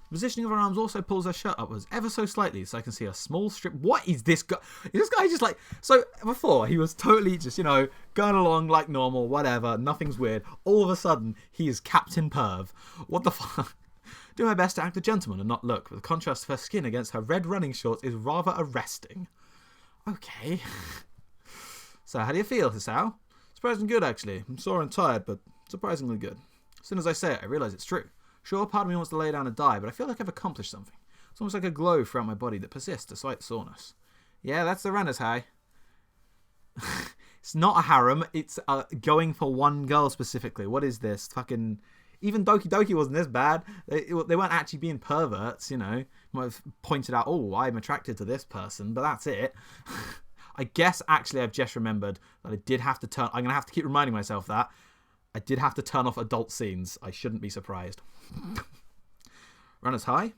[SPEAKER 1] The positioning of her arms also pulls her shirt upwards ever so slightly so I can see a small strip. What is this guy? Is this guy just like... So, before, he was totally just, going along like normal, whatever, nothing's weird. All of a sudden, he is Captain Perv. What the fuck? Do my best to act a gentleman and not look, but the contrast of her skin against her red running shorts is rather arresting. Okay. So, how do you feel, Hisao? Surprisingly good, actually. I'm sore and tired, but surprisingly good. As soon as I say it, I realise it's true. Sure, part of me wants to lay down and die, but I feel like I've accomplished something. It's almost like a glow throughout my body that persists despite soreness. Yeah, that's the runner's high. It's not a harem, it's going for one girl specifically. What is this? Fucking... Even Doki Doki wasn't this bad. They weren't actually being perverts, Might have pointed out, oh, I'm attracted to this person, but that's it. I guess, actually, I've just remembered that I did have to turn... I'm going to have to keep reminding myself that. I did have to turn off adult scenes. I shouldn't be surprised. Runner's high?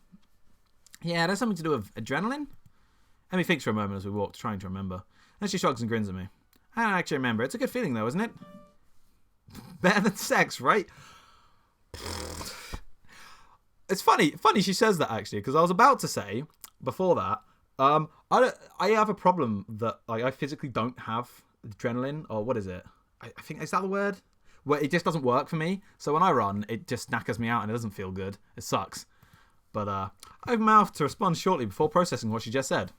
[SPEAKER 1] Yeah, there's something to do with adrenaline? Emmy thinks for a moment as we walk, trying to remember. Then she shrugs and grins at me. I don't actually remember. It's a good feeling, though, isn't it? Better than sex, right? It's funny she says that, actually, because I was about to say, before that, I have a problem that like I physically don't have adrenaline, or what is it? I think, is that the word? Where it just doesn't work for me. So when I run, it just knackers me out and it doesn't feel good. It sucks. But I have mouth to respond shortly before processing what she just said.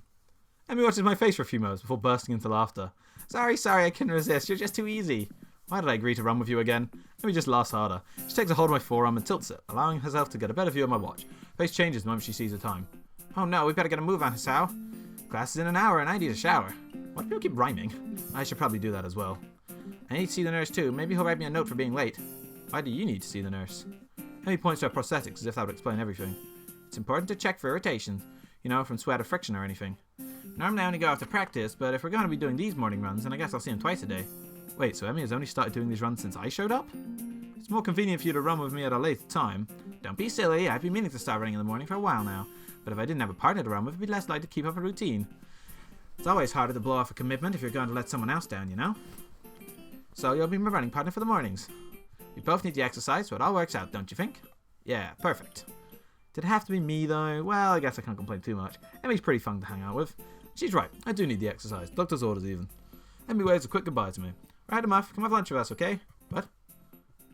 [SPEAKER 1] Emmy watches my face for a few moments before bursting into laughter. Sorry, I couldn't resist. You're just too easy. Why did I agree to run with you again? Emmy just laughs harder. She takes a hold of my forearm and tilts it, allowing herself to get a better view of my watch. Face changes the moment she sees the time. Oh no, we better get a move on, Hisao. Class is in an hour and I need a shower. Why do people keep rhyming? I should probably do that as well. I need to see the nurse too. Maybe he'll write me a note for being late. Why do you need to see the nurse? Emmy points to her prosthetics as if that would explain everything. It's important to check for irritation. You know, from sweat or friction or anything. Normally I only go after practice, but if we're going to be doing these morning runs, then I guess I'll see him twice a day. Wait, so Emmy has only started doing these runs since I showed up? It's more convenient for you to run with me at a later time. Don't be silly, I've been meaning to start running in the morning for a while now. But if I didn't have a partner to run with, it'd be less likely to keep up a routine. It's always harder to blow off a commitment if you're going to let someone else down, you know? So you'll be my running partner for the mornings. We both need the exercise, so it all works out, don't you think? Yeah, perfect. Did it have to be me, though? Well, I guess I can't complain too much. Emmy's pretty fun to hang out with. She's right, I do need the exercise. Doctor's orders, even. Emmy waves a quick goodbye to me. Right, enough. Come have lunch with us, okay? What?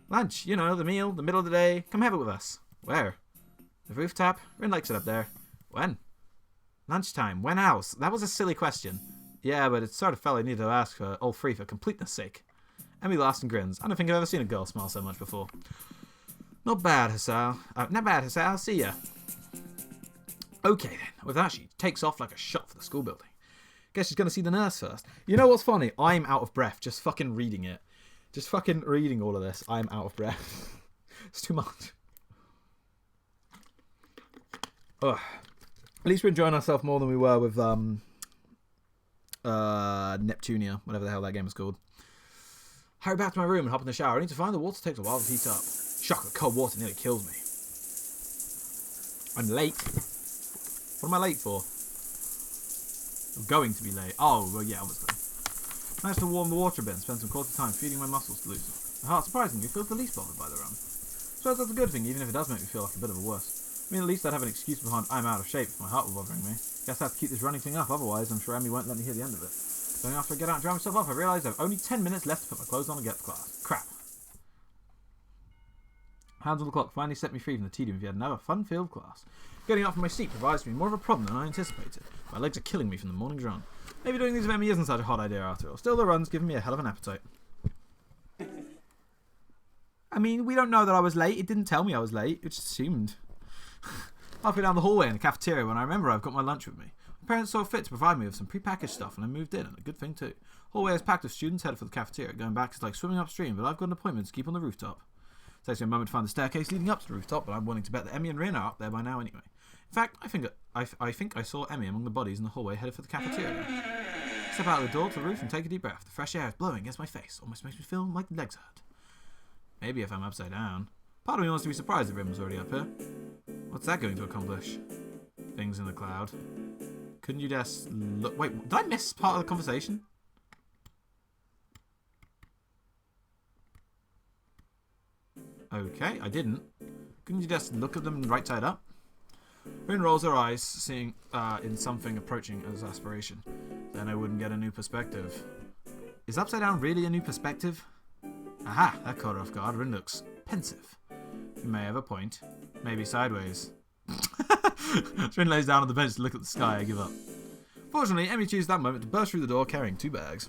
[SPEAKER 1] Lunch, you know, the meal, the middle of the day. Come have it with us. Where? The rooftop. Rin likes it up there. When? Lunchtime. When else? That was a silly question. Yeah, but it sort of felt I needed to ask for all three for completeness sake. Emmy laughs and grins. I don't think I've ever seen a girl smile so much before. Not bad, Hisao. Not bad, Hisao. See ya. Okay, then. With that, she takes off like a shot for the school building. Guess she's going to see the nurse first. You know what's funny? I'm out of breath just fucking reading it. Just fucking reading all of this. I'm out of breath. It's too much. Ugh. At least we're enjoying ourselves more than we were with Neptunia, whatever the hell that game is called. Hurry back to my room and hop in the shower. I need to find the water takes a while to heat up. Shock, the cold water nearly kills me. I'm late. What am I late for? I'm going to be late. Oh, well, yeah, obviously. Managed to warm the water a bit and spend some quality time feeding my muscles to loosen. My heart surprisingly feels the least bothered by the run. So that's a good thing, even if it does make me feel like a bit of a wuss. I mean, at least I'd have an excuse behind I'm out of shape if my heart were bothering me. Guess I have to keep this running thing up, otherwise I'm sure Emmy won't let me hear the end of it. So after I get out and dry myself off, I realise I've only 10 minutes left to put my clothes on and get to class. Crap. Hands on the clock finally set me free from the tedium of yet another fun-filled class. Getting up from my seat provides me more of a problem than I anticipated. My legs are killing me from the morning's run. Maybe doing these with Emmy isn't such a hot idea after all. Still, the run's giving me a hell of an appetite. I mean, we don't know that I was late. It didn't tell me I was late. It just assumed. Halfway down the hallway in the cafeteria when I remember I've got my lunch with me. My parents saw fit to provide me with some prepackaged stuff and I moved in, and a good thing too. Hallway is packed with students headed for the cafeteria. Going back is like swimming upstream, but I've got an appointment to keep on the rooftop. It takes me a moment to find the staircase leading up to the rooftop, but I'm willing to bet that Emmy and Rin are up there by now anyway. In fact, I think I saw Emmy among the bodies in the hallway headed for the cafeteria. Step out of the door to the roof and take a deep breath. The fresh air is blowing against my face. Almost makes me feel like the legs hurt. Maybe if I'm upside down. Part of me wants to be surprised that Rin was already up here. What's that going to accomplish? Things in the cloud. Couldn't you just look... Wait, did I miss part of the conversation? Okay, I didn't. Couldn't you just look at them right side up? Rin rolls her eyes, seeing in something approaching as aspiration. Then I wouldn't get a new perspective. Is upside down really a new perspective? Aha, that caught her off guard. Rin looks pensive. You may have a point. Maybe sideways. Rin lays down on the bench to look at the sky. I give up. Fortunately, Emmy chooses that moment to burst through the door carrying 2 bags.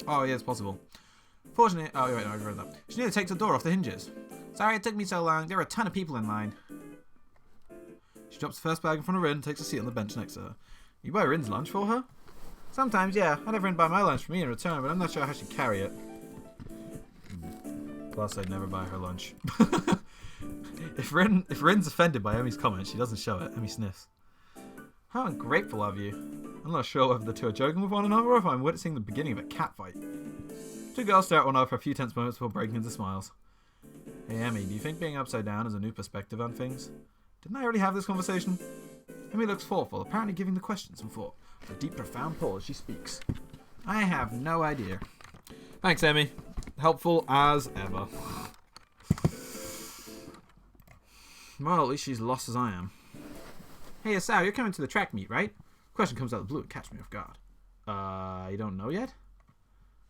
[SPEAKER 1] Oh, yeah, it's possible. Fortunately... Oh, wait, no, I read that. She nearly takes the door off the hinges. Sorry it took me so long. There were a ton of people in line. She drops the first bag in front of Rin and takes a seat on the bench next to her. You buy Rin's lunch for her? Sometimes, yeah. I'd have Rin buy my lunch for me in return, but I'm not sure how she'd carry it. Plus, I'd never buy her lunch. If Rin's offended by Emmy's comment, she doesn't show it. Emmy sniffs. How ungrateful of you. I'm not sure whether the two are joking with one another or if I'm witnessing the beginning of a catfight. 2 girls stare at one another for a few tense moments before breaking into smiles. Hey Emmy, do you think being upside down is a new perspective on things? Didn't I already have this conversation? Emmy looks thoughtful, apparently giving the question some thought. With a deep, profound pause, she speaks. I have no idea. Thanks, Emmy. Helpful as ever. Well, at least she's lost as I am. Hey, Asao, you're coming to the track meet, right? Question comes out of the blue and catch me off guard. You don't know yet?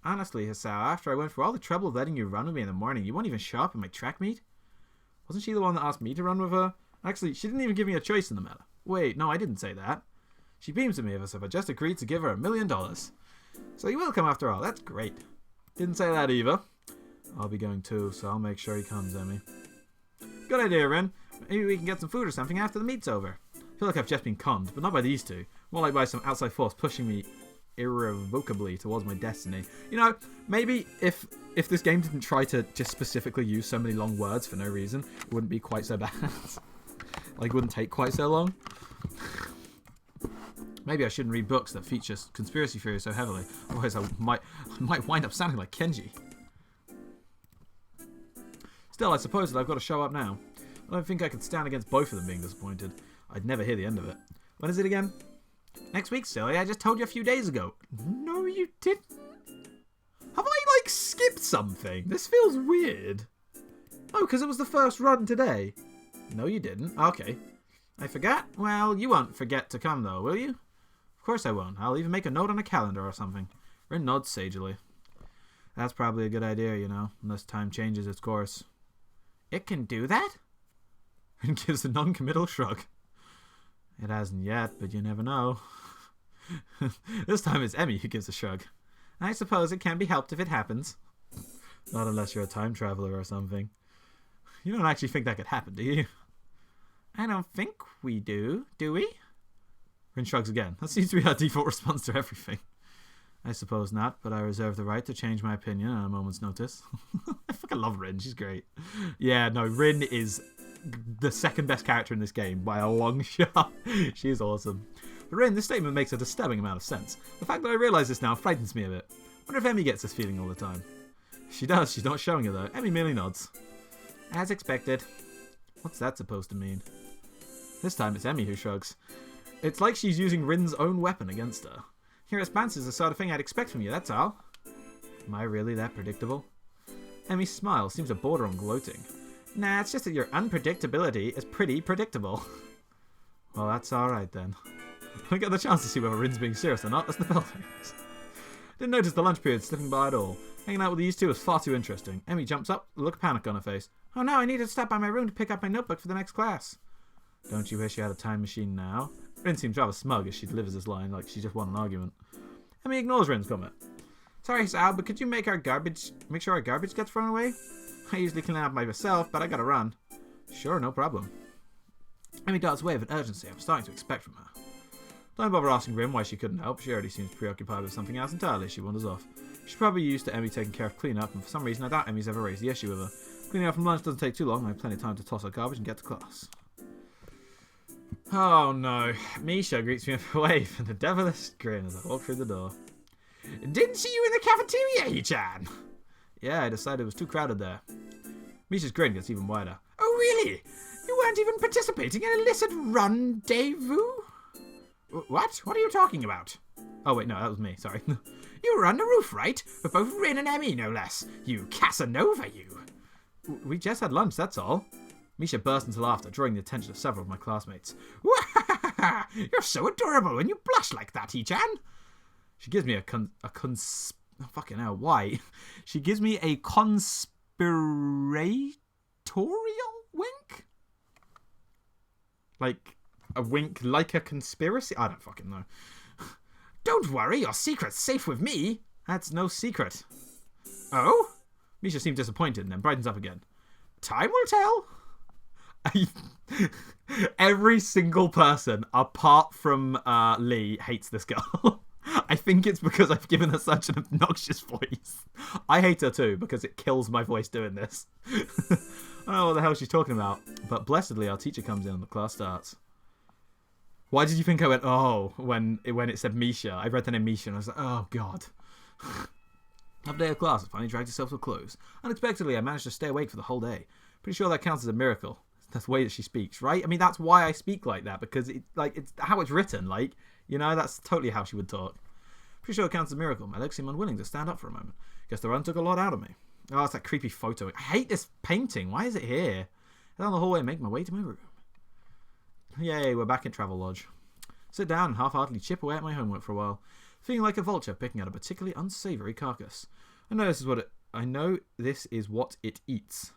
[SPEAKER 1] Honestly, Asao, after I went through all the trouble of letting you run with me in the morning, you won't even show up at my track meet? Wasn't she the one that asked me to run with her? Actually, she didn't even give me a choice in the matter. Wait, no, I didn't say that. She beams at me as if I just agreed to give her $1 million. So you will come after all, that's great. Didn't say that either. I'll be going too, so I'll make sure he comes, Emmy. Good idea, Rin. Maybe we can get some food or something after the meet's over. I feel like I've just been conned, but not by these two. More like by some outside force pushing me irrevocably towards my destiny. You know, maybe if this game didn't try to just specifically use so many long words for no reason, it wouldn't be quite so bad. Like, it wouldn't take quite so long. Maybe I shouldn't read books that feature conspiracy theories so heavily. Otherwise I might wind up sounding like Kenji. Still, I suppose that I've got to show up now. I don't think I could stand against both of them being disappointed. I'd never hear the end of it. When is it again? Next week, silly. I just told you a few days ago. No, you didn't. Have I, like, skipped something? This feels weird. Oh, because it was the first run today. No, you didn't. Okay. I forgot? Well, you won't forget to come, though, will you? Of course I won't. I'll even make a note on a calendar or something. Rin nods sagely. That's probably a good idea, you know, unless time changes its course. It can do that? Rin gives a non-committal shrug. It hasn't yet, but you never know. This time it's Emmy who gives a shrug. I suppose it can be helped if it happens. Not unless you're a time traveler or something. You don't actually think that could happen, do you? I don't think we do we? Rin shrugs again. That seems to be our default response to everything. I suppose not, but I reserve the right to change my opinion on a moment's notice. I fucking love Rin. She's great. Yeah, no, Rin is the second best character in this game by a long shot. She's awesome. But Rin, this statement makes a disturbing amount of sense. The fact that I realise this now frightens me a bit. Wonder if Emmy gets this feeling all the time. If she does, she's not showing it though. Emmy merely nods. As expected. What's that supposed to mean? This time it's Emmy who shrugs. It's like she's using Rin's own weapon against her. Your response is the sort of thing I'd expect from you, that's all. Am I really that predictable? Emmy's smile seems to border on gloating. Nah, it's just that your unpredictability is pretty predictable. Well, that's alright then. I get the chance to see whether Rin's being serious or not as the bell rings. Didn't notice the lunch period slipping by at all. Hanging out with these two was far too interesting. Emmy jumps up, a look of panic on her face. Oh no, I needed to stop by my room to pick up my notebook for the next class. Don't you wish you had a time machine now? Rin seems rather smug as she delivers this line like she just won an argument. Emmy ignores Rin's comment. Sorry, Sal, but could you make sure our garbage gets thrown away? I usually clean up by myself, but I gotta run. Sure, no problem. Emmy darts away with an urgency I'm starting to expect from her. Don't bother asking Rin why she couldn't help. She already seems preoccupied with something else entirely. She wanders off. She's probably used to Emmy taking care of cleanup, and for some reason I doubt Emmy's ever raised the issue with her. Cleaning up from lunch doesn't take too long. I have plenty of time to toss her garbage and get to class. Oh no. Misha greets me away with a devilish grin as I walk through the door. Didn't see you in the cafeteria, Ichan! Yeah, I decided it was too crowded there. Misha's grin gets even wider. Oh really? You weren't even participating in illicit rendezvous? What? What are you talking about? Oh wait, no, that was me, sorry. You were on the roof, right? With both Rin and Emmy, no less. You Casanova, you. We just had lunch, that's all. Misha burst into laughter, drawing the attention of several of my classmates. You're so adorable when you blush like that, Ichan. She gives me fucking hell, why? She gives me a conspiratorial wink? Like a wink like a conspiracy? I don't fucking know. Don't worry, your secret's safe with me. That's no secret. Oh? Misha seems disappointed and then brightens up again. Time will tell. Every single person, apart from Lee, hates this girl. I think it's because I've given her such an obnoxious voice. I hate her too, because it kills my voice doing this. I don't know what the hell she's talking about, but blessedly our teacher comes in and the class starts. Why did you think I went, oh, when it said Misha? I read the name Misha and I was like, oh god. After day of class, I finally dragged myself to a close. Unexpectedly, I managed to stay awake for the whole day. Pretty sure that counts as a miracle. That's the way that she speaks, right? I mean, that's why I speak like that, because it's how it's written, like, you know, that's totally how she would talk. Pretty sure it counts as a miracle. My legs seem unwilling to stand up for a moment. Guess the run took a lot out of me. Oh, it's that creepy photo. I hate this painting. Why is it here? Down the hallway and make my way to my room. Yay, we're back in Travel Lodge. Sit down and half-heartedly chip away at my homework for a while, feeling like a vulture picking at a particularly unsavory carcass. I know this is what it eats.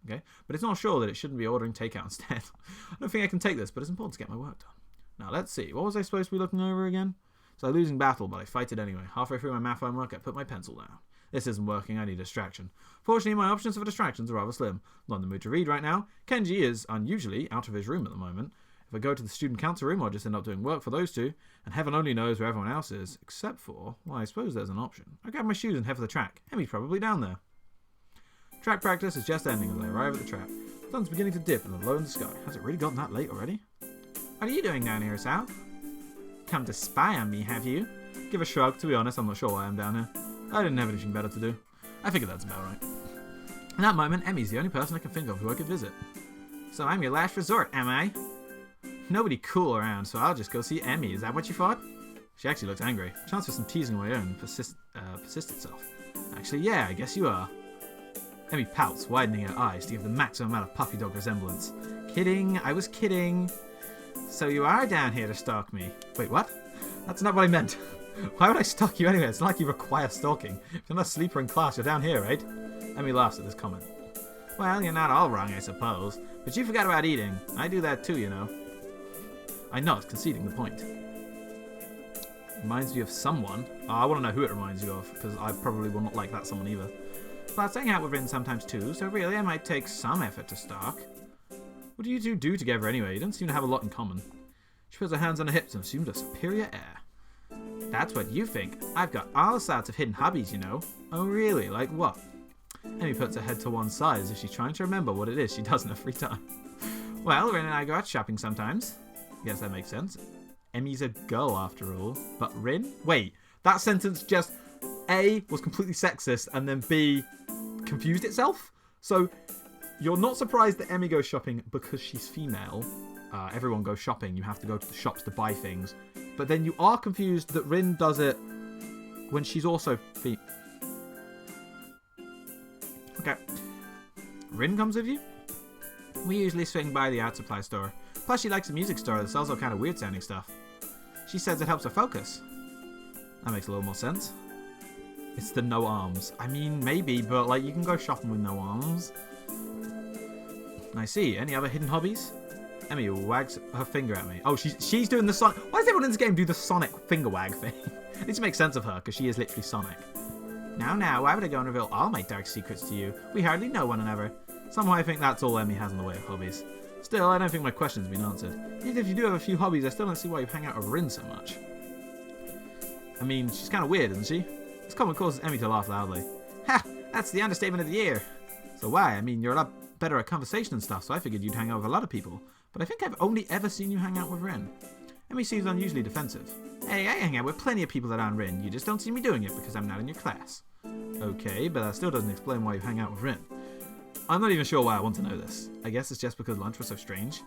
[SPEAKER 1] Okay, but it's not sure that it shouldn't be ordering takeout instead. I don't think I can take this, but it's important to get my work done. Now, let's see. What was I supposed to be looking over again? So losing battle, but I fight it anyway. Halfway through my math homework, I put my pencil down. This isn't working, I need a distraction. Fortunately, my options for distractions are rather slim. Not in the mood to read right now. Kenji is unusually out of his room at the moment. If I go to the student council room, I'll just end up doing work for those two, and heaven only knows where everyone else is, except for, well, I suppose there's an option. I grab my shoes and head for the track. Emmy's probably down there. Track practice is just ending as I arrive at the track. The sun's beginning to dip and low in the sky. Has it really gotten that late already? What are you doing down here, Sal? Come to spy on me, have you? Give a shrug. To be honest, I'm not sure why I'm down here. I didn't have anything better to do. I figured that's about right. In that moment, Emmy's the only person I can think of who I could visit. So I'm your last resort, am I? Nobody cool around, so I'll just go see Emmy. Is that what you thought? She actually looks angry. Chance for some teasing of my own persist itself. Actually, yeah, I guess you are. Emmy pouts, widening her eyes to give the maximum amount of puppy dog resemblance. Kidding, I was kidding. So you are down here to stalk me. Wait, what? That's not what I meant. Why would I stalk you anyway? It's not like you require stalking. If you're not a sleeper in class, you're down here, right? Emmy laughs at this comment. Well, you're not all wrong, I suppose. But you forgot about eating. I do that too, you know. I nod, conceding the point. Reminds you of someone. Oh, I want to know who it reminds you of, because I probably will not like that someone either. Plus, I hang out with Rin sometimes too, so really I might take some effort to stalk. What do you two do together anyway? You don't seem to have a lot in common. She puts her hands on her hips and assumed a superior air. That's what you think. I've got all sorts of hidden hobbies, you know. Oh really? Like what? Emmy puts her head to one side as if she's trying to remember what it is she does in her free time. Well, Rin and I go out shopping sometimes. Guess that makes sense. Emmy's a girl after all. But Rin? Wait, that sentence just A, was completely sexist, and then B, confused itself? So, you're not surprised that Emmy goes shopping because she's female. Everyone goes shopping. You have to go to the shops to buy things. But then you are confused that Rin does it when she's also Okay. Rin comes with you? We usually swing by the art supply store. Plus she likes a music store that sells all kind of weird sounding stuff. She says it helps her focus. That makes a little more sense. It's the no arms. I mean, maybe, but like you can go shopping with no arms. I see. Any other hidden hobbies? Emmy wags her finger at me. Oh, she's doing the Sonic. Why does everyone in this game do the Sonic finger wag thing? I need to make sense of her, because she is literally Sonic. Now, why would I go and reveal all my dark secrets to you? We hardly know one another. Somehow I think that's all Emmy has in the way of hobbies. Still, I don't think my question's been answered. Even if you do have a few hobbies, I still don't see why you hang out with Rin so much. I mean, she's kind of weird, isn't she? This comment causes Emmy to laugh loudly. Ha! That's the understatement of the year. So why? I mean, you're a lot better at conversation and stuff, so I figured you'd hang out with a lot of people. But I think I've only ever seen you hang out with Rin. Emmy seems unusually defensive. Hey, I hang out with plenty of people that aren't Rin. You just don't see me doing it because I'm not in your class. Okay, but that still doesn't explain why you hang out with Rin. I'm not even sure why I want to know this. I guess it's just because lunch was so strange.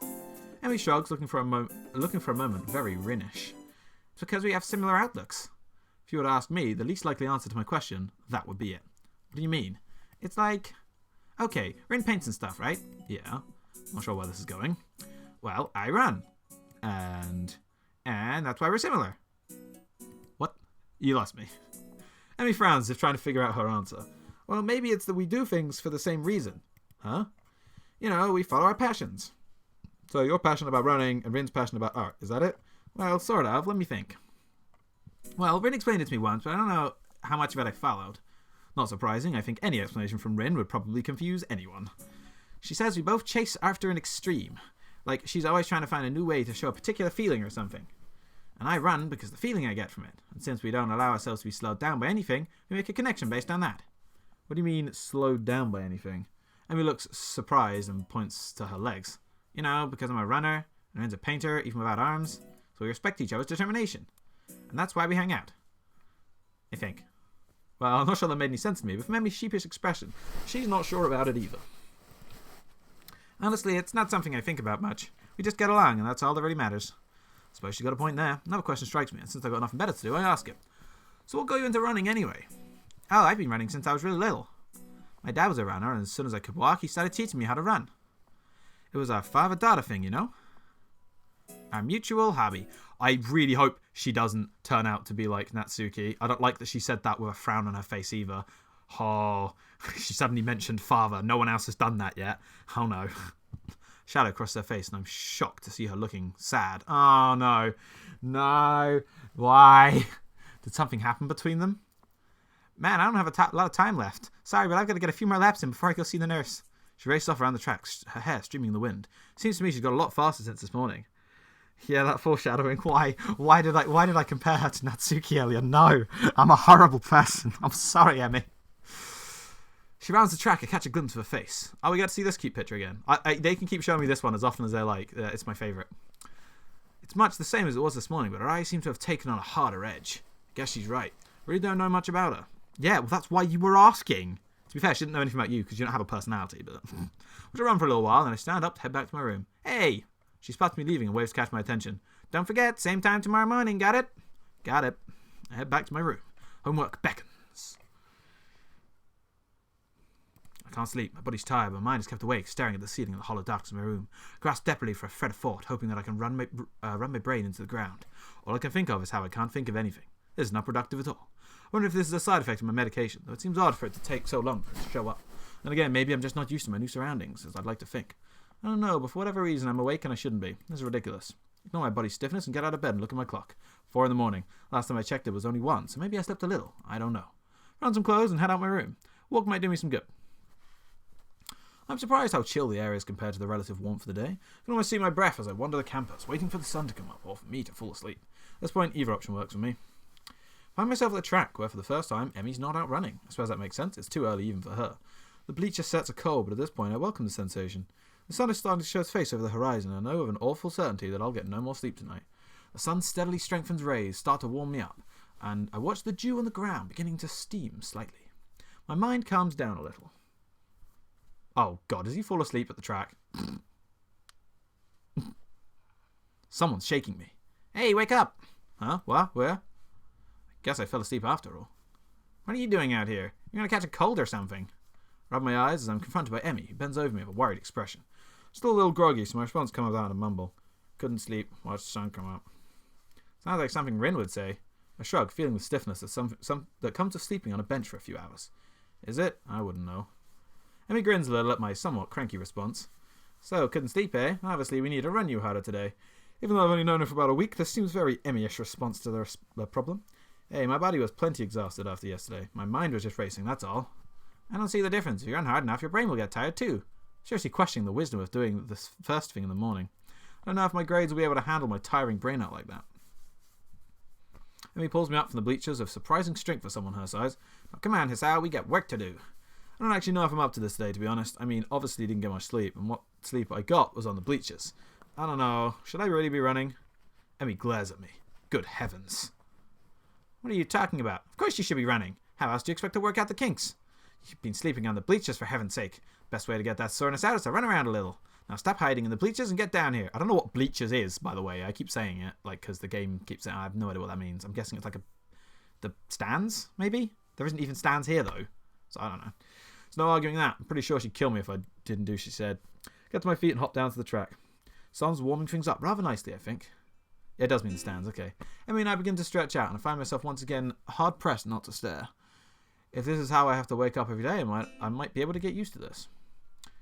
[SPEAKER 1] Emmy shrugs, looking for a moment very Rin-ish. It's because we have similar outlooks. If you were to ask me, the least likely answer to my question, that would be it. What do you mean? It's like... Okay, Rin paints and stuff, right? Yeah. Not sure where this is going. Well, I run. And that's why we're similar. What? You lost me. Emmy frowns as if trying to figure out her answer. Well, maybe it's that we do things for the same reason. Huh? You know, we follow our passions. So you're passionate about running and Rin's passionate about art. Is that it? Well, sort of. Let me think. Well, Rin explained it to me once, but I don't know how much of it I followed. Not surprising, I think any explanation from Rin would probably confuse anyone. She says we both chase after an extreme. Like, she's always trying to find a new way to show a particular feeling or something. And I run because the feeling I get from it. And since we don't allow ourselves to be slowed down by anything, we make a connection based on that. What do you mean, slowed down by anything? Emmy looks surprised and points to her legs. You know, because I'm a runner, and Rin's a painter, even without arms, so we respect each other's determination. And that's why we hang out. I think. Well, I'm not sure that made any sense to me, but from Emmy's sheepish expression, she's not sure about it either. Honestly, it's not something I think about much. We just get along, and that's all that really matters. I suppose she got a point there. Another question strikes me, and since I've got nothing better to do, I ask it. So what got you into running anyway? Oh, I've been running since I was really little. My dad was a runner, and as soon as I could walk, he started teaching me how to run. It was our father-daughter thing, you know? Our mutual hobby. I really hope she doesn't turn out to be like Natsuki. I don't like that she said that with a frown on her face either. Oh, she suddenly mentioned father. No one else has done that yet. Oh no. Shadow crossed her face and I'm shocked to see her looking sad. Oh no. No. Why? Did something happen between them? Man, I don't have a lot of time left. Sorry, but I've got to get a few more laps in before I go see the nurse. She raced off around the tracks, her hair streaming in the wind. Seems to me she's got a lot faster since this morning. Yeah, that foreshadowing. Why did I compare her to Natsuki earlier? No, I'm a horrible person. I'm sorry, Emmy. She rounds the track. I catch a glimpse of her face. Oh, we get to see this cute picture again. They can keep showing me this one as often as they like. It's my favourite. It's much the same as it was this morning, but her eyes seem to have taken on a harder edge. I guess she's right. Really don't know much about her. Yeah, well, that's why you were asking. To be fair, she didn't know anything about you because you don't have a personality, but... We'll run for a little while, then I stand up to head back to my room. Hey! She spots me leaving and waves to catch my attention. Don't forget, same time tomorrow morning, got it? Got it. I head back to my room. Homework beckons. I can't sleep. My body's tired, but my mind is kept awake, staring at the ceiling in the hollow darkness of my room. I grasp desperately for a thread of thought, hoping that I can run my brain into the ground. All I can think of is how I can't think of anything. This is not productive at all. I wonder if this is a side effect of my medication, though it seems odd for it to take so long for it to show up. And again, maybe I'm just not used to my new surroundings, as I'd like to think. I don't know, but for whatever reason, I'm awake and I shouldn't be. This is ridiculous. Ignore my body's stiffness and get out of bed and look at my clock. 4 in the morning. Last time I checked it was only 1, so maybe I slept a little. I don't know. Put on some clothes and head out my room. Walk might do me some good. I'm surprised how chill the area is compared to the relative warmth of the day. I can almost see my breath as I wander the campus, waiting for the sun to come up, or for me to fall asleep. At this point, either option works for me. I find myself at the track, where for the first time, Emmy's not out running. I suppose that makes sense. It's too early even for her. The bleacher sets are cold, but at this point I welcome the sensation. The sun is starting to show its face over the horizon, and I know with an awful certainty that I'll get no more sleep tonight. The sun steadily strengthens rays, start to warm me up, and I watch the dew on the ground beginning to steam slightly. My mind calms down a little. Oh god, does he fall asleep at the track? Someone's shaking me. Hey, wake up! Huh? What? Where? Guess I fell asleep after all. What are you doing out here? You're gonna catch a cold or something. I rub my eyes as I'm confronted by Emmy, who bends over me with a worried expression. Still a little groggy, so my response comes out in a mumble. Couldn't sleep, watched the sun come up. Sounds like something Rin would say. I shrug, feeling the stiffness that comes of sleeping on a bench for a few hours. Is it? I wouldn't know. Emmy grins a little at my somewhat cranky response. So, couldn't sleep, eh? Obviously, we need to run you harder today. Even though I've only known her for about a week, this seems very Emmy-ish response to the problem. Hey, my body was plenty exhausted after yesterday. My mind was just racing, that's all. I don't see the difference. If you run hard enough, your brain will get tired too. Seriously questioning the wisdom of doing this first thing in the morning. I don't know if my grades will be able to handle my tiring brain out like that. Emmy pulls me up from the bleachers of surprising strength for someone her size. Now, come on, Hisao, we got work to do. I don't actually know if I'm up to this today, to be honest. I mean, obviously didn't get much sleep, and what sleep I got was on the bleachers. I don't know. Should I really be running? Emmy glares at me. Good heavens. What are you talking about? Of course you should be running. How else do you expect to work out the kinks? You've been sleeping on the bleachers, for heaven's sake. Best way to get that soreness out is to run around a little. Now stop hiding in the bleachers and get down here. I don't know what bleachers is, by the way. I keep saying it, like, because the game keeps saying I have no idea what that means. I'm guessing it's like the stands, maybe? There isn't even stands here, though. So I don't know. There's no arguing that. I'm pretty sure she'd kill me if I didn't do as she said. Get to my feet and hop down to the track. Sun's warming things up rather nicely, I think. Yeah, it does mean the stands, okay. Emmy and I begin to stretch out, and I find myself once again hard-pressed not to stare. If this is how I have to wake up every day, I might be able to get used to this.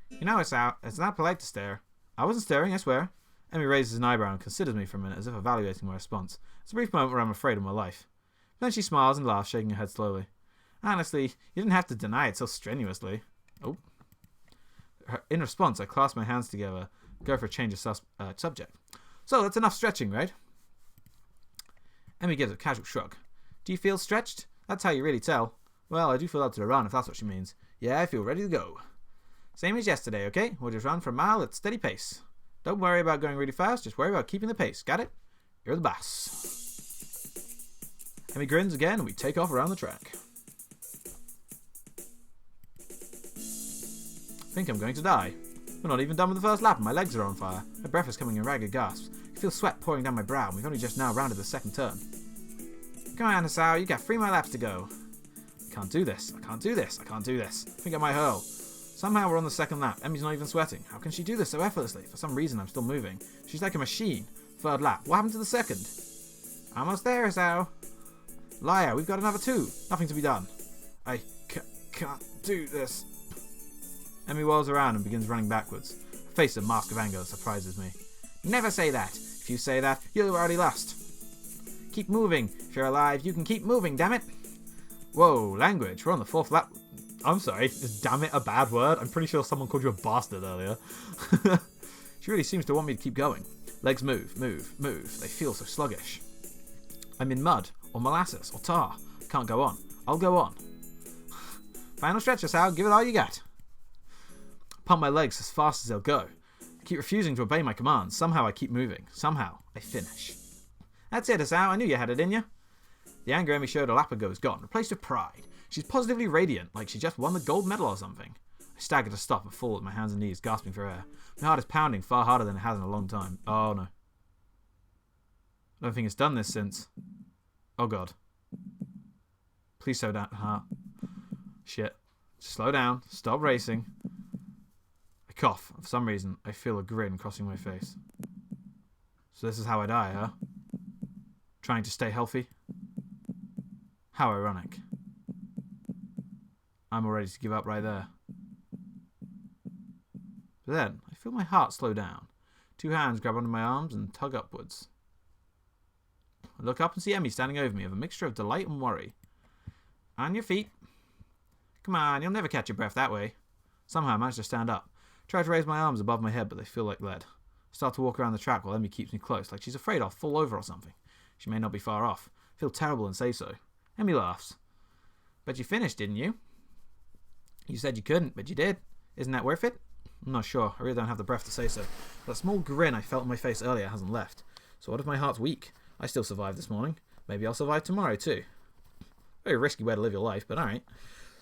[SPEAKER 1] You know, it's not polite to stare. I wasn't staring, I swear. Emmy raises an eyebrow and considers me for a minute as if evaluating my response. It's a brief moment where I'm afraid of my life. Then she smiles and laughs, shaking her head slowly. Honestly, you didn't have to deny it so strenuously. Oh. In response, I clasp my hands together, go for a change of subject. So, that's enough stretching, right? Emmy gives a casual shrug. Do you feel stretched? That's how you really tell. Well, I do feel up to the run, if that's what she means. Yeah, I feel ready to go. Same as yesterday, okay? We'll just run for a mile at steady pace. Don't worry about going really fast, just worry about keeping the pace. Got it? You're the boss. Emmy grins again, and we take off around the track. I think I'm going to die. We're not even done with the first lap, and my legs are on fire. My breath is coming in ragged gasps. I feel sweat pouring down my brow, and we've only just now rounded the second turn. Come on, Hisao, you got 3 more laps to go. I can't do this. I can't do this. I can't do this. I think I might hurl. Somehow we're on the second lap. Emmy's not even sweating. How can she do this so effortlessly? For some reason, I'm still moving. She's like a machine. Third lap. What happened to the second? Almost there, Sao. Liar, we've got another 2. Nothing to be done. I can't do this. Emmy whirls around and begins running backwards. Her face a mask of anger that surprises me. Never say that. If you say that, you'll already lost. Keep moving. If you're alive, you can keep moving, damn it. Whoa, language. We're on the 4th lap. I'm sorry. Is damn it a bad word? I'm pretty sure someone called you a bastard earlier. She really seems to want me to keep going. Legs move, move, move. They feel so sluggish. I'm in mud, or molasses, or tar. I can't go on. I'll go on. Final stretch, Sao. Give it all you got. Pump my legs as fast as they'll go. I keep refusing to obey my commands. Somehow I keep moving. Somehow I finish. That's it, Sao. I knew you had it in you. The anger Emmy showed a lap ago is gone, replaced with pride. She's positively radiant, like she just won the gold medal or something. I stagger to stop and fall with my hands and knees, gasping for air. My heart is pounding far harder than it has in a long time. Oh no. I don't think it's done this since... Oh god. Please slow down. Shit. Slow down. Stop racing. I cough. For some reason, I feel a grin crossing my face. So this is how I die, huh? Trying to stay healthy? How ironic. I'm all ready to give up right there. But then, I feel my heart slow down. 2 hands grab onto my arms and tug upwards. I look up and see Emmy standing over me with a mixture of delight and worry. On your feet. Come on, you'll never catch your breath that way. Somehow I manage to stand up. Try to raise my arms above my head, but they feel like lead. I start to walk around the track while Emmy keeps me close, like she's afraid I'll fall over or something. She may not be far off. I feel terrible and say so. Emmy laughs. But you finished, didn't you? You said you couldn't, but you did. Isn't that worth it? I'm not sure. I really don't have the breath to say so. That small grin I felt on my face earlier hasn't left. So what if my heart's weak? I still survived this morning. Maybe I'll survive tomorrow too. Very risky way to live your life, but alright.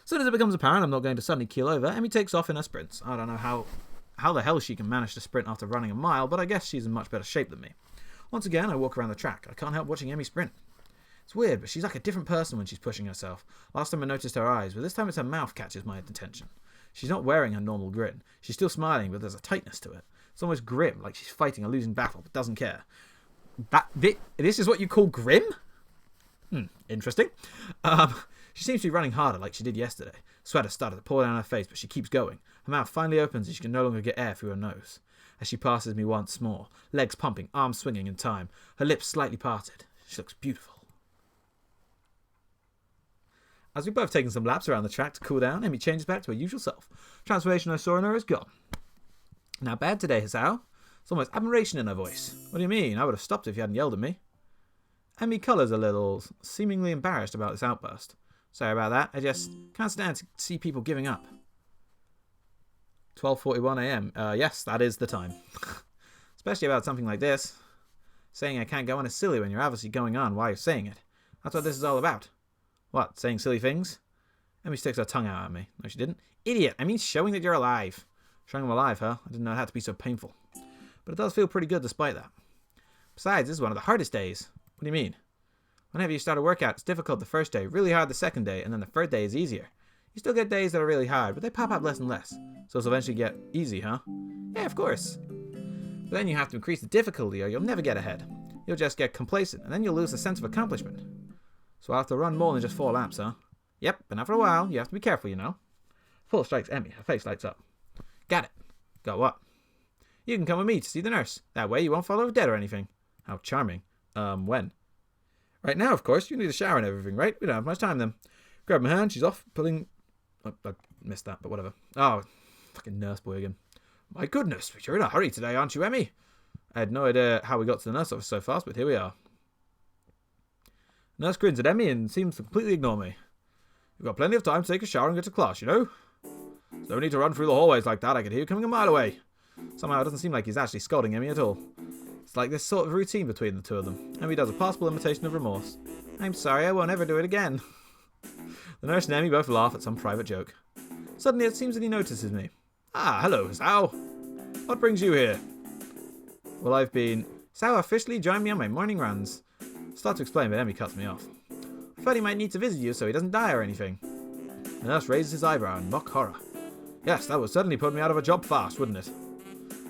[SPEAKER 1] As soon as it becomes apparent I'm not going to suddenly keel over, Emmy takes off in her sprints. I don't know how the hell she can manage to sprint after running a mile, but I guess she's in much better shape than me. Once again, I walk around the track. I can't help watching Emmy sprint. It's weird, but she's like a different person when she's pushing herself. Last time I noticed her eyes, but this time it's her mouth catches my attention. She's not wearing her normal grin. She's still smiling, but there's a tightness to it. It's almost grim, like she's fighting a losing battle, but doesn't care. This is what you call grim? Interesting. She seems to be running harder like she did yesterday. Sweat has started to pour down her face, but she keeps going. Her mouth finally opens and she can no longer get air through her nose. As she passes me once more, legs pumping, arms swinging in time, her lips slightly parted. She looks beautiful. As we've both taken some laps around the track to cool down, Emmy changes back to her usual self. Transformation I saw in her is gone. Not bad today, Hisao. It's almost admiration in her voice. What do you mean? I would have stopped if you hadn't yelled at me. Emmy colours a little, seemingly embarrassed about this outburst. Sorry about that. I just can't stand to see people giving up. 12:41 a.m. Yes, that is the time. Especially about something like this. Saying I can't go on is silly when you're obviously going on while you're saying it. That's what this is all about. What, saying silly things? Emmy sticks her tongue out at me. No, she didn't. Idiot, I mean showing that you're alive. Showing I'm alive, huh? I didn't know it had to be so painful. But it does feel pretty good despite that. Besides, this is one of the hardest days. What do you mean? Whenever you start a workout, it's difficult the first day, really hard the second day, and then the third day is easier. You still get days that are really hard, but they pop up less and less. So it'll eventually get easy, huh? Yeah, of course. But then you have to increase the difficulty or you'll never get ahead. You'll just get complacent, and then you'll lose the sense of accomplishment. So I'll have to run more than just 4 laps, huh? Yep, been out for a while. You have to be careful, you know. Full strikes Emmy. Her face lights up. Got it. Got what? You can come with me to see the nurse. That way you won't fall over dead or anything. How charming. When? Right now, of course. You need a shower and everything, right? We don't have much time then. Grab my hand. She's off, pulling... Oh, I missed that, but whatever. Oh, fucking nurse boy again. My goodness, you're in a hurry today, aren't you, Emmy? I had no idea how we got to the nurse office so fast, but here we are. Nurse grins at Emmy and seems to completely ignore me. You've got plenty of time to take a shower and get to class, you know? So no need to run through the hallways like that. I could hear you coming a mile away. Somehow it doesn't seem like he's actually scolding Emmy at all. It's like this sort of routine between the two of them. Emmy does a possible imitation of remorse. I'm sorry, I won't ever do it again. The nurse and Emmy both laugh at some private joke. Suddenly it seems that he notices me. Ah, hello, Sao. What brings you here? Well, I've been... Sao officially joined me on my morning runs. Start to explain, but Emmy cuts me off. I thought he might need to visit you so he doesn't die or anything. The nurse raises his eyebrow in mock horror. Yes, that would certainly put me out of a job fast, wouldn't it?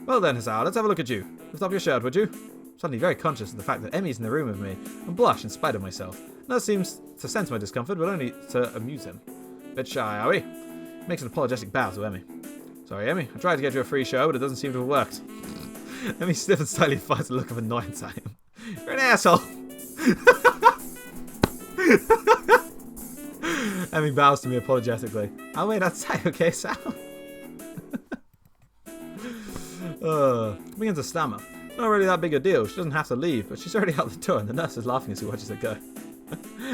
[SPEAKER 1] Well then, Hasao, let's have a look at you. Lift up your shirt, would you? Suddenly very conscious of the fact that Emmy's in the room with me, and blush in spite of myself. Nurse seems to sense my discomfort, but only to amuse him. Bit shy, are we? Makes an apologetic bow to Emmy. Sorry, Emmy. I tried to get you a free show, but it doesn't seem to have worked. Emmy stiffens slightly and finds a look of annoyance at him. You're an asshole. Emmy bows to me apologetically. I'll wait outside, okay, Sal? Begins to stammer. Not really that big a deal. She doesn't have to leave, but she's already out the door, and the nurse is laughing as she watches her go.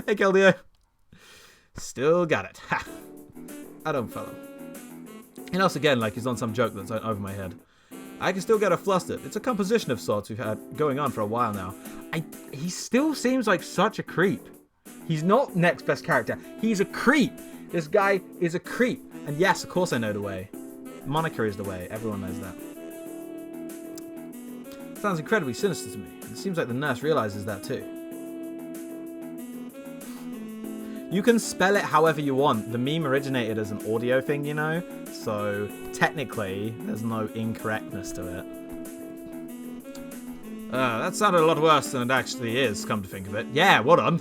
[SPEAKER 1] Hey, Keldio. Still got it. Ha! I don't follow. He laughs again like he's on some joke that's over my head. I can still get her flustered. It's a composition of sorts we've had going on for a while now. He still seems like such a creep. He's not next best character. He's a creep. This guy is a creep. And yes, of course I know the way. Moniker is the way. Everyone knows that. Sounds incredibly sinister to me. It seems like the nurse realizes that too. You can spell it however you want. The meme originated as an audio thing, you know? So, technically, there's no incorrectness to it. That sounded a lot worse than it actually is, come to think of it. Yeah, what on?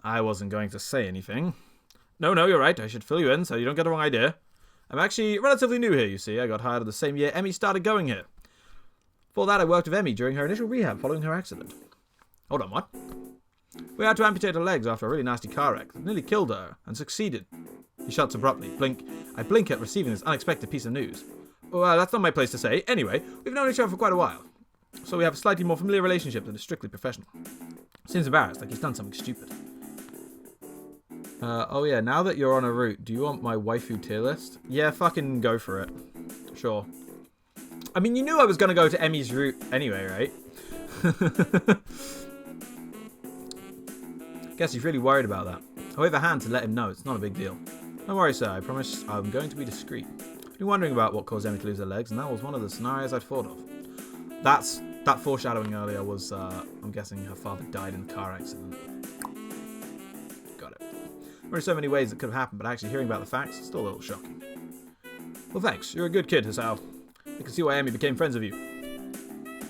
[SPEAKER 1] I wasn't going to say anything. No, you're right. I should fill you in so you don't get the wrong idea. I'm actually relatively new here, you see. I got hired the same year Emmy started going here. Before that, I worked with Emmy during her initial rehab following her accident. Hold on, what? We had to amputate her legs after a really nasty car wreck that nearly killed her, and succeeded. He shuts abruptly. I blink at receiving this unexpected piece of news. Well, that's not my place to say. Anyway, we've known each other for quite a while, so we have a slightly more familiar relationship than is strictly professional. Seems embarrassed, like he's done something stupid. Oh yeah, now that you're on a route, do you want my waifu tier list? Yeah, fucking go for it. Sure. I mean, you knew I was going to go to Emmy's route anyway, right? Guess he's really worried about that. I wave a hand to let him know it's not a big deal. Don't worry, sir. I promise I'm going to be discreet. I've been wondering about what caused Emmy to lose her legs, and that was one of the scenarios I'd thought of. That foreshadowing earlier was, I'm guessing her father died in a car accident. Got it. There are so many ways it could have happened, but actually hearing about the facts is still a little shocking. Well, thanks. You're a good kid, Hasao. I can see why Emmy became friends with you.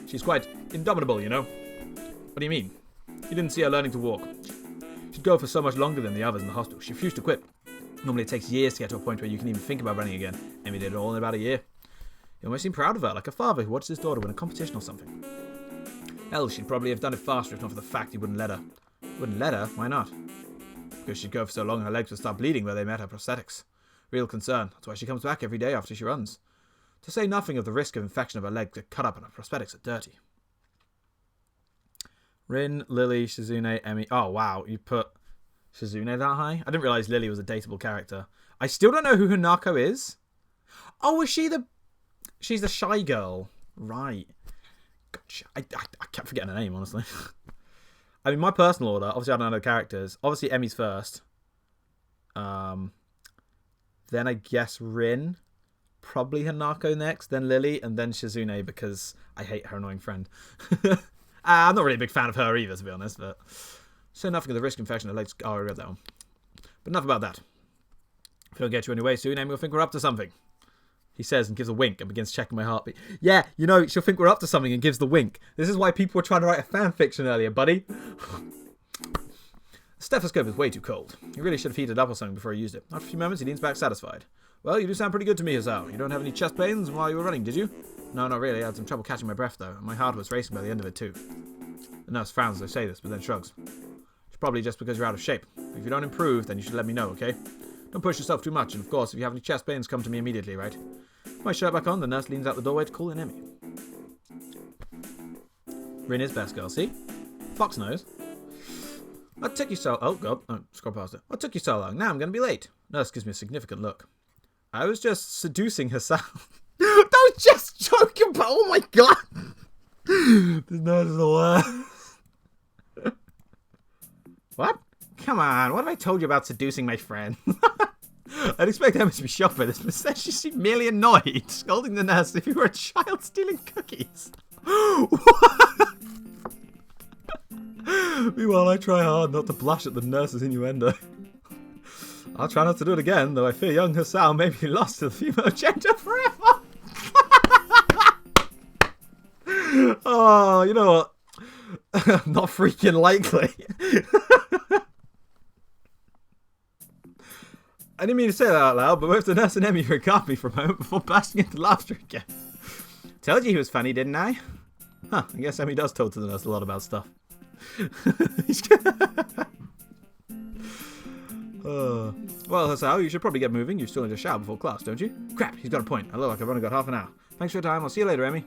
[SPEAKER 1] She's quite indomitable, you know. What do you mean? You didn't see her learning to walk. She'd go for so much longer than the others in the hospital. She refused to quit. Normally it takes years to get to a point where you can even think about running again. Emmy did it all in about a year. You almost seem proud of her, like a father who watches his daughter win a competition or something. Hell, she'd probably have done it faster if not for the fact he wouldn't let her. Wouldn't let her? Why not? Because she'd go for so long her legs would start bleeding where they met her prosthetics. Real concern. That's why she comes back every day after she runs. To say nothing of the risk of infection of her legs get cut up and her prosthetics are dirty. Rin, Lily, Shizune, Emmy. Oh, wow. You put Shizune that high? I didn't realize Lily was a dateable character. I still don't know who Hanako is. Oh, is she the... She's the shy girl. Right. Gotcha. I kept forgetting her name, honestly. I mean, my personal order, obviously I don't know the characters. Obviously Emmy's first. Then I guess Rin. Probably Hanako next, then Lily, and then Shizune because I hate her annoying friend. I'm not really a big fan of her either, to be honest, but... Say nothing of the risk of infection of legs... Oh, I read that one. But enough about that. If I don't get you anyway soon, Amy will think we're up to something. He says and gives a wink and begins checking my heartbeat. Yeah, you know, she'll think we're up to something and gives the wink. This is why people were trying to write a fan fiction earlier, buddy. The stethoscope is way too cold. He really should have heated it up or something before he used it. After a few moments, he leans back satisfied. Well, you do sound pretty good to me, Hasao. You don't have any chest pains while you were running, did you? No, not really. I had some trouble catching my breath, though, and my heart was racing by the end of it, too. The nurse frowns as I say this, but then shrugs. It's probably just because you're out of shape. If you don't improve, then you should let me know, okay? Don't push yourself too much, and of course, if you have any chest pains, come to me immediately, right? My shirt back on, the nurse leans out the doorway to call in Emmy. Rin is best girl, see? Fox knows. What took you so... Oh, God. Oh, scroll past it. What took you so long? Now I'm going to be late. Nurse gives me a significant look. I was just seducing herself. Don't just joke about... Oh, my God. This nurse is the worst. What? Come on. What have I told you about seducing my friend? I'd expect Emma to be shocked by this, but instead she seemed merely annoyed, scolding the nurse as if he were a child stealing cookies. What? Meanwhile, I try hard not to blush at the nurse's innuendo. I'll try not to do it again, though I fear young Hasao may be lost to the female gender forever. Oh, you know what? Not freaking likely. I didn't mean to say that out loud, but both the nurse and Emmy regard me for a moment before bursting into laughter again. Told you he was funny, didn't I? Huh, I guess Emmy does talk to the nurse a lot about stuff. Well, Hasao, you should probably get moving. You still need a shower before class, don't you? Crap, he's got a point. I look like I've only got half an hour. Thanks for your time. I'll see you later, Emmy.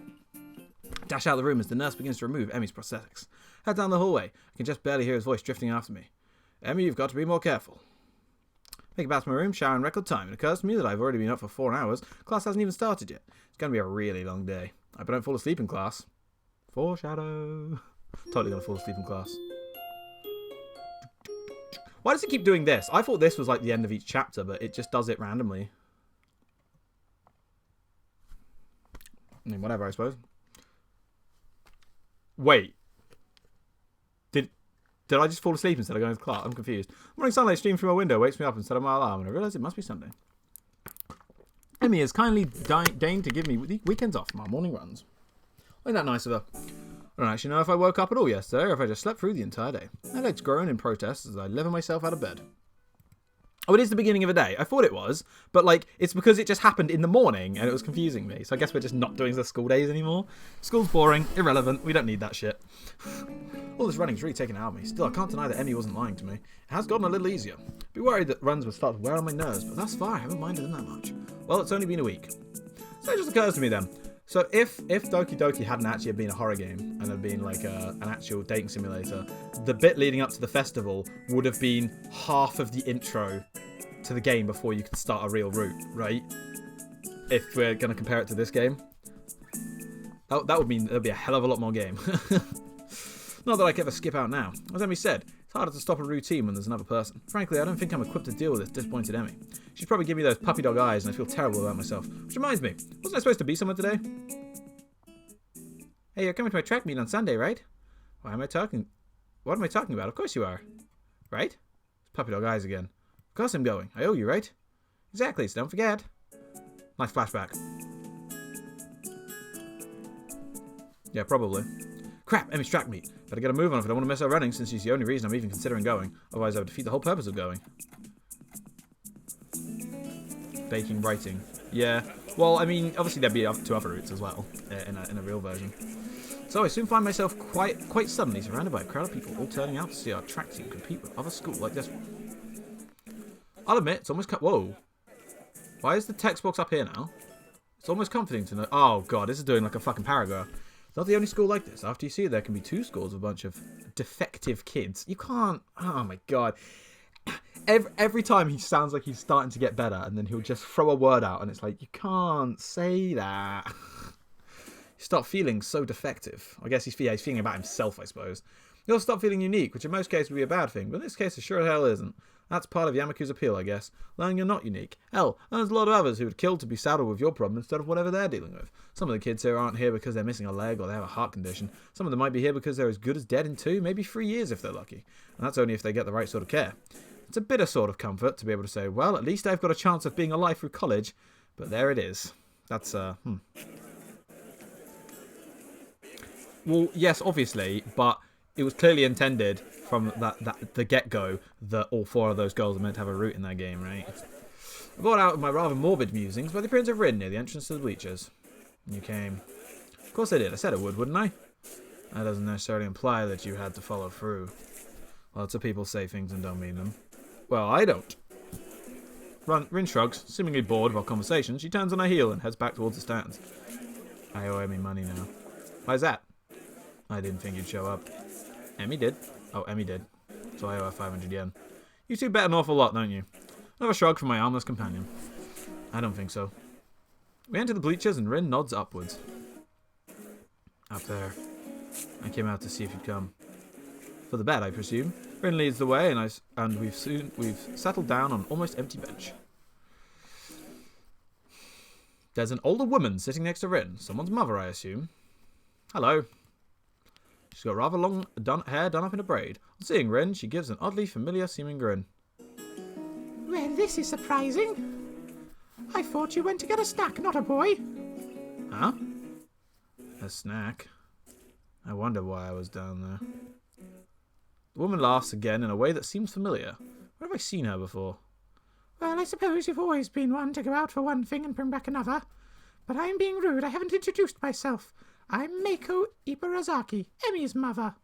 [SPEAKER 1] Dash out of the room as the nurse begins to remove Emmy's prosthetics. Head down the hallway. I can just barely hear his voice drifting after me. Emmy, you've got to be more careful. Make it back to my room, shower in record time. It occurs to me that I've already been up for 4 hours. Class hasn't even started yet. It's going to be a really long day. I hope I don't fall asleep in class. Foreshadow. Totally going to fall asleep in class. Why does it keep doing this? I thought this was like the end of each chapter, but it just does it randomly. I mean, whatever, I suppose. Wait. Did I just fall asleep instead of going to class? I'm confused. Morning sunlight streaming through my window wakes me up instead of my alarm, and I realise it must be Sunday. Emmy has kindly deigned to give me weekends off from our morning runs. Wasn't that nice of her? I don't actually know if I woke up at all yesterday or if I just slept through the entire day. My legs groan in protest as I lever myself out of bed. Oh, it is the beginning of a day. I thought it was, but like it's because it just happened in the morning and it was confusing me. So I guess we're just not doing the school days anymore. School's boring, irrelevant. We don't need that shit. All this running's really taken it out of me. Still, I can't deny that Emmy wasn't lying to me. It has gotten a little easier. Be worried that runs would start to wear on my nerves, but thus far I haven't minded them that much. Well, it's only been a week. So it just occurs to me then. So if Doki Doki hadn't actually been a horror game and had been like an actual dating simulator, the bit leading up to the festival would have been half of the intro to the game before you could start a real route, right? If we're going to compare it to this game. That would mean there'd be a hell of a lot more game. Not that I could ever skip out now. As Emmy said, it's harder to stop a routine when there's another person. Frankly, I don't think I'm equipped to deal with this disappointed Emmy. She'd probably give me those puppy dog eyes and I feel terrible about myself. Which reminds me, wasn't I supposed to be somewhere today? Hey, you're coming to my track meet on Sunday, right? What am I talking about? Of course you are. Right? It's puppy dog eyes again. Of course I'm going. I owe you, right? Exactly, so don't forget. Nice flashback. Yeah, probably. Crap, Emmy's track meet. Better get a move on if I don't want to miss her running, since she's the only reason I'm even considering going. Otherwise I would defeat the whole purpose of going. Baking, writing. Yeah. Well, I mean, obviously there'd be 2 other routes as well, in a real version. So I soon find myself quite suddenly surrounded by a crowd of people all turning out to see our track team compete with other schools like this one. I'll admit, it's almost whoa. Why is the text box up here now? It's almost comforting to know. Oh god, this is doing like a fucking paragraph. It's not the only school like this. After you see it, there can be 2 schools of a bunch of defective kids. You can't. Oh my god. Every time he sounds like he's starting to get better, and then he'll just throw a word out, and it's like, you can't say that. You start feeling so defective. I guess he's feeling about himself, I suppose. You'll start feeling unique, which in most cases would be a bad thing, but in this case it sure as hell isn't. That's part of Yamaku's appeal, I guess. Learning you're not unique. Hell, there's a lot of others who would kill to be saddled with your problem instead of whatever they're dealing with. Some of the kids here aren't here because they're missing a leg or they have a heart condition. Some of them might be here because they're as good as dead in 2, maybe 3 years if they're lucky. And that's only if they get the right sort of care. It's a bitter sort of comfort to be able to say, well, at least I've got a chance of being alive through college. But there it is. That's, Well, yes, obviously, but it was clearly intended from the get-go that all 4 of those girls are meant to have a route in that game, right? I got out of my rather morbid musings by the appearance of Rin near the entrance to the bleachers. You came. Of course I did. I said I would, wouldn't I? That doesn't necessarily imply that you had to follow through. Lots of people say things and don't mean them. Well, I don't. Rin shrugs, seemingly bored of our conversation. She turns on her heel and heads back towards the stands. I owe Emmy money now. Why's that? I didn't think you'd show up. Emmy did. Oh, Emmy did. So I owe her 500 yen. You 2 bet an awful lot, don't you? Another shrug from my armless companion. I don't think so. We enter the bleachers and Rin nods upwards. Up there. I came out to see if you'd come. For the bet, I presume. Rin leads the way, and we've settled down on an almost empty bench. There's an older woman sitting next to Rin. Someone's mother, I assume. Hello. She's got rather long hair done up in a braid. On seeing Rin, she gives an oddly familiar-seeming grin.
[SPEAKER 3] Rin, Well, this is surprising. I thought you went to get a snack, not a boy.
[SPEAKER 1] Huh? A snack? I wonder why I was down there. The woman laughs again in a way that seems familiar. Where have I seen her before?
[SPEAKER 3] Well, I suppose you've always been one to go out for one thing and bring back another. But I'm being rude. I haven't introduced myself. I'm Mako Ibarazaki, Emi's mother.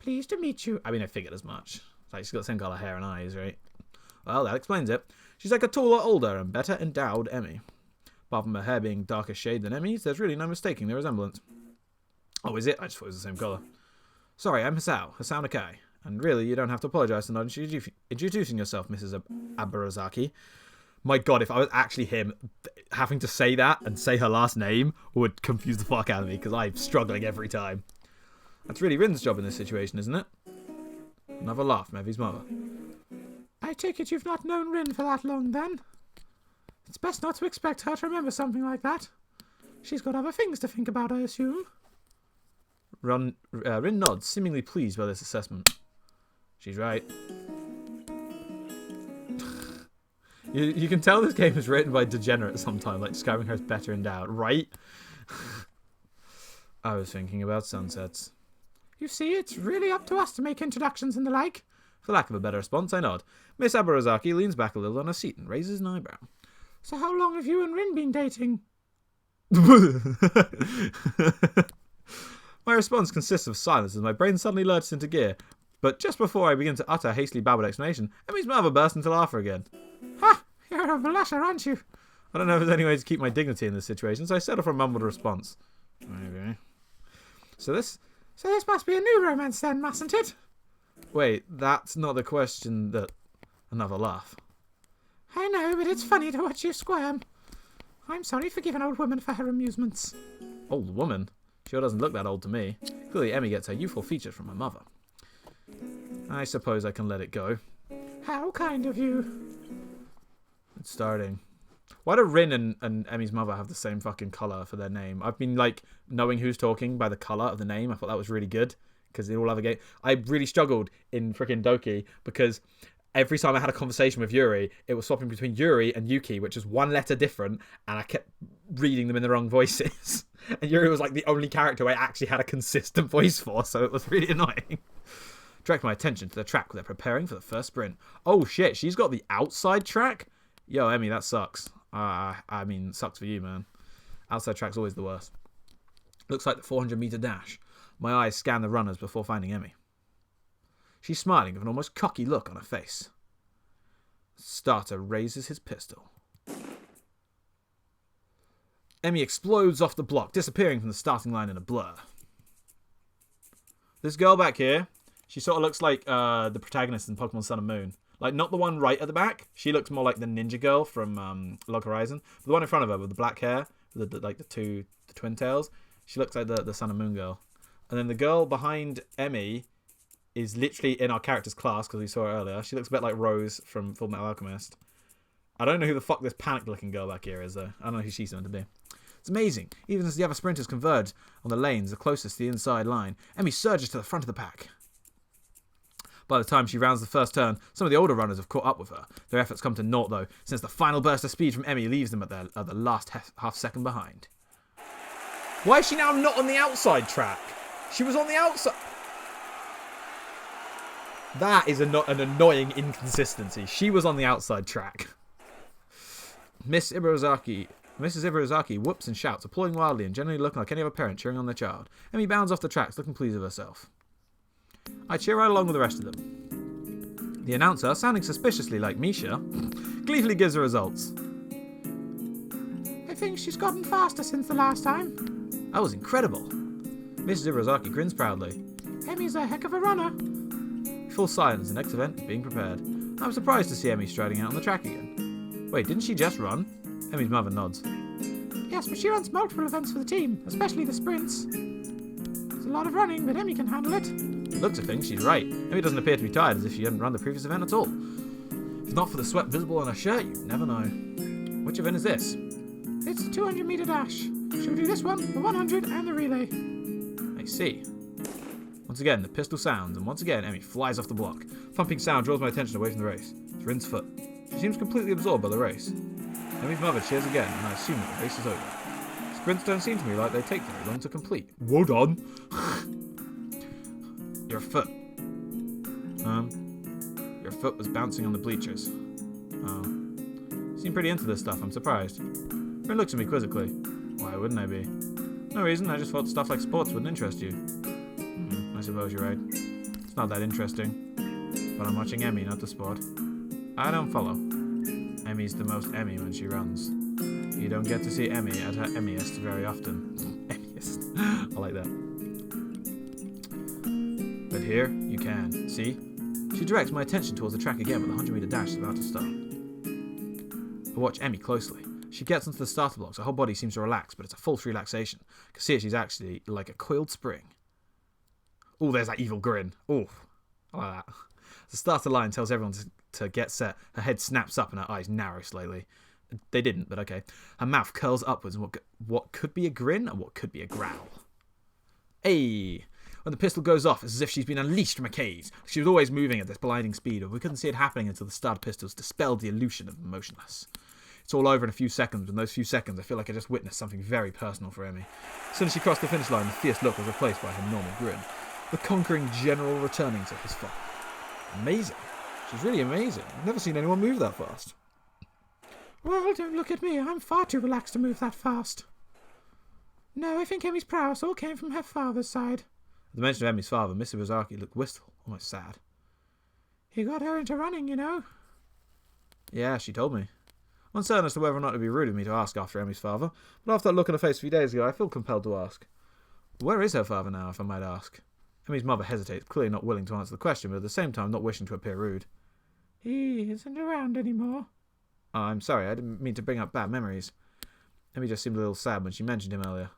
[SPEAKER 3] Pleased to meet you.
[SPEAKER 1] I mean, I figured as much. It's like she's got the same colour hair and eyes, right? Well, that explains it. She's like a taller, older, and better endowed Emmy. Apart from her hair being darker shade than Emmy's, there's really no mistaking the resemblance. Oh, is it? I just thought it was the same colour. Sorry, I'm Hasao Nakai. And really, you don't have to apologise for not introducing yourself, Mrs. Abarazaki. My god, if I was actually him, having to say that and say her last name would confuse the fuck out of me, because I'm struggling every time. That's really Rin's job in this situation, isn't it? Another laugh from Evie's mother.
[SPEAKER 3] I take it you've not known Rin for that long, then? It's best not to expect her to remember something like that. She's got other things to think about, I assume.
[SPEAKER 1] Rin nods, seemingly pleased by this assessment. She's right. You can tell this game is written by degenerates sometimes, like describing her as better endowed, right? I was thinking about sunsets.
[SPEAKER 3] You see, it's really up to us to make introductions and the like.
[SPEAKER 1] For lack of a better response, I nod. Miss Abarazaki leans back a little on her seat and raises an eyebrow.
[SPEAKER 3] So how long have you and Rin been dating?
[SPEAKER 1] My response consists of silence as my brain suddenly lurches into gear. But just before I begin to utter a hastily babbled explanation, Emmy's mother bursts into laughter again.
[SPEAKER 3] Ha! You're a blusher, aren't you?
[SPEAKER 1] I don't know if there's any way to keep my dignity in this situation, so I settle for a mumbled response. Maybe. So this
[SPEAKER 3] must be a new romance then, mustn't it?
[SPEAKER 1] Wait, that's not the question that... Another laugh.
[SPEAKER 3] I know, but it's funny to watch you squirm. I'm sorry for giving old woman for her amusements.
[SPEAKER 1] Old woman? Sure doesn't look that old to me. Clearly Emmy gets her youthful features from her mother. I suppose I can let it go.
[SPEAKER 3] How kind of you.
[SPEAKER 1] It's starting. Why do Rin and Emmy's mother have the same fucking colour for their name? I've been, like, knowing who's talking by the colour of the name. I thought that was really good. Because in all other games... I really struggled in freaking Doki because every time I had a conversation with Yuri, it was swapping between Yuri and Yuki, which is one letter different, and I kept reading them in the wrong voices. And Yuri was, like, the only character I actually had a consistent voice for, so it was really annoying. Direct my attention to the track where they're preparing for the first sprint. Oh, shit, she's got the outside track? Yo, Emmy, that sucks. I mean, sucks for you, man. Outside track's always the worst. Looks like the 400-meter dash. My eyes scan the runners before finding Emmy. She's smiling with an almost cocky look on her face. The starter raises his pistol. Emmy explodes off the block, disappearing from the starting line in a blur. This girl back here, she sort of looks like the protagonist in Pokemon Sun and Moon. Like, not the one right at the back. She looks more like the ninja girl from Log Horizon. But the one in front of her with the black hair, with the twin tails, she looks like the Sun and Moon girl. And then the girl behind Emmy is literally in our character's class, because we saw her earlier. She looks a bit like Rose from Full Metal Alchemist. I don't know who the fuck this panicked-looking girl back here is, though. I don't know who she's meant to be. It's amazing. Even as the other sprinters converge on the lanes the closest to the inside line, Emmy surges to the front of the pack. By the time she rounds the first turn, some of the older runners have caught up with her. Their efforts come to naught, though, since the final burst of speed from Emmy leaves them at the last half second behind. Why is she now not on the outside track? She was on the outside... That is an annoying inconsistency. She was on the outside track. Mrs. Ibarazaki whoops and shouts, applauding wildly and generally looking like any other parent cheering on their child. Emmy bounds off the tracks, looking pleased with herself. I cheer right along with the rest of them. The announcer, sounding suspiciously like Misha, gleefully gives the results.
[SPEAKER 3] I think she's gotten faster since the last time.
[SPEAKER 1] That was incredible. Mrs. Ibarazaki grins proudly.
[SPEAKER 3] Emmy's a heck of a runner.
[SPEAKER 1] Full silence, the next event is being prepared. I'm surprised to see Emmy striding out on the track again. Wait, didn't she just run? Emmy's mother nods.
[SPEAKER 3] Yes, but she runs multiple events for the team, especially the sprints. It's a lot of running, but Emmy can handle it.
[SPEAKER 1] Looks of things, she's right. Emmy doesn't appear to be tired, as if she hadn't run the previous event at all. If not for the sweat visible on her shirt, you'd never know. Which event is this?
[SPEAKER 3] It's the 200-meter dash. She'll do this one, the 100, and the relay.
[SPEAKER 1] I see. Once again, the pistol sounds, and once again, Emmy flies off the block. Thumping sound draws my attention away from the race. It's Rin's foot. She seems completely absorbed by the race. Emmy's mother cheers again, and I assume that the race is over. Sprints don't seem to me like they take very long to complete. Well done! Your foot. Your foot was bouncing on the bleachers. Oh. You seem pretty into this stuff, I'm surprised. Rin looks at me quizzically. Why wouldn't I be? No reason, I just thought stuff like sports wouldn't interest you. I suppose you're right. It's not that interesting. But I'm watching Emmy, not the sport. I don't follow. Emmy's the most Emmy when she runs. You don't get to see Emmy at her Emmyest very often. Emmyest. I like that. But here, you can. See? She directs my attention towards the track again, but the 100-meter dash is about to start. I watch Emmy closely. She gets onto the starter blocks. Her whole body seems to relax, but it's a false relaxation. You can see she's actually like a coiled spring. Oh, there's that evil grin. Oh, I like that. The starter line tells everyone to get set. Her head snaps up and her eyes narrow slightly. They didn't, but okay. Her mouth curls upwards in what could be a grin and what could be a growl. Hey! When the pistol goes off, it's as if she's been unleashed from a cage. She was always moving at this blinding speed, but we couldn't see it happening until the starter pistols dispelled the illusion of motionless. It's all over in a few seconds, and in those few seconds I feel like I just witnessed something very personal for Emmy. As soon as she crossed the finish line, the fierce look was replaced by her normal grin. The conquering general returning to his father. Amazing. She's really amazing. I've never seen anyone move that fast.
[SPEAKER 3] Well, don't look at me. I'm far too relaxed to move that fast. No, I think Emmy's prowess all came from her father's side.
[SPEAKER 1] At the mention of Emmy's father, Mr. Ozaki looked wistful, almost sad.
[SPEAKER 3] He got her into running, you know.
[SPEAKER 1] Yeah, she told me. I'm uncertain as to whether or not it would be rude of me to ask after Emmy's father, but after that look on her face a few days ago, I feel compelled to ask. Where is her father now, if I might ask? Emmy's mother hesitates, clearly not willing to answer the question, but at the same time not wishing to appear rude.
[SPEAKER 3] He isn't around anymore.
[SPEAKER 1] Oh, I'm sorry, I didn't mean to bring up bad memories. Emmy just seemed a little sad when she mentioned him earlier.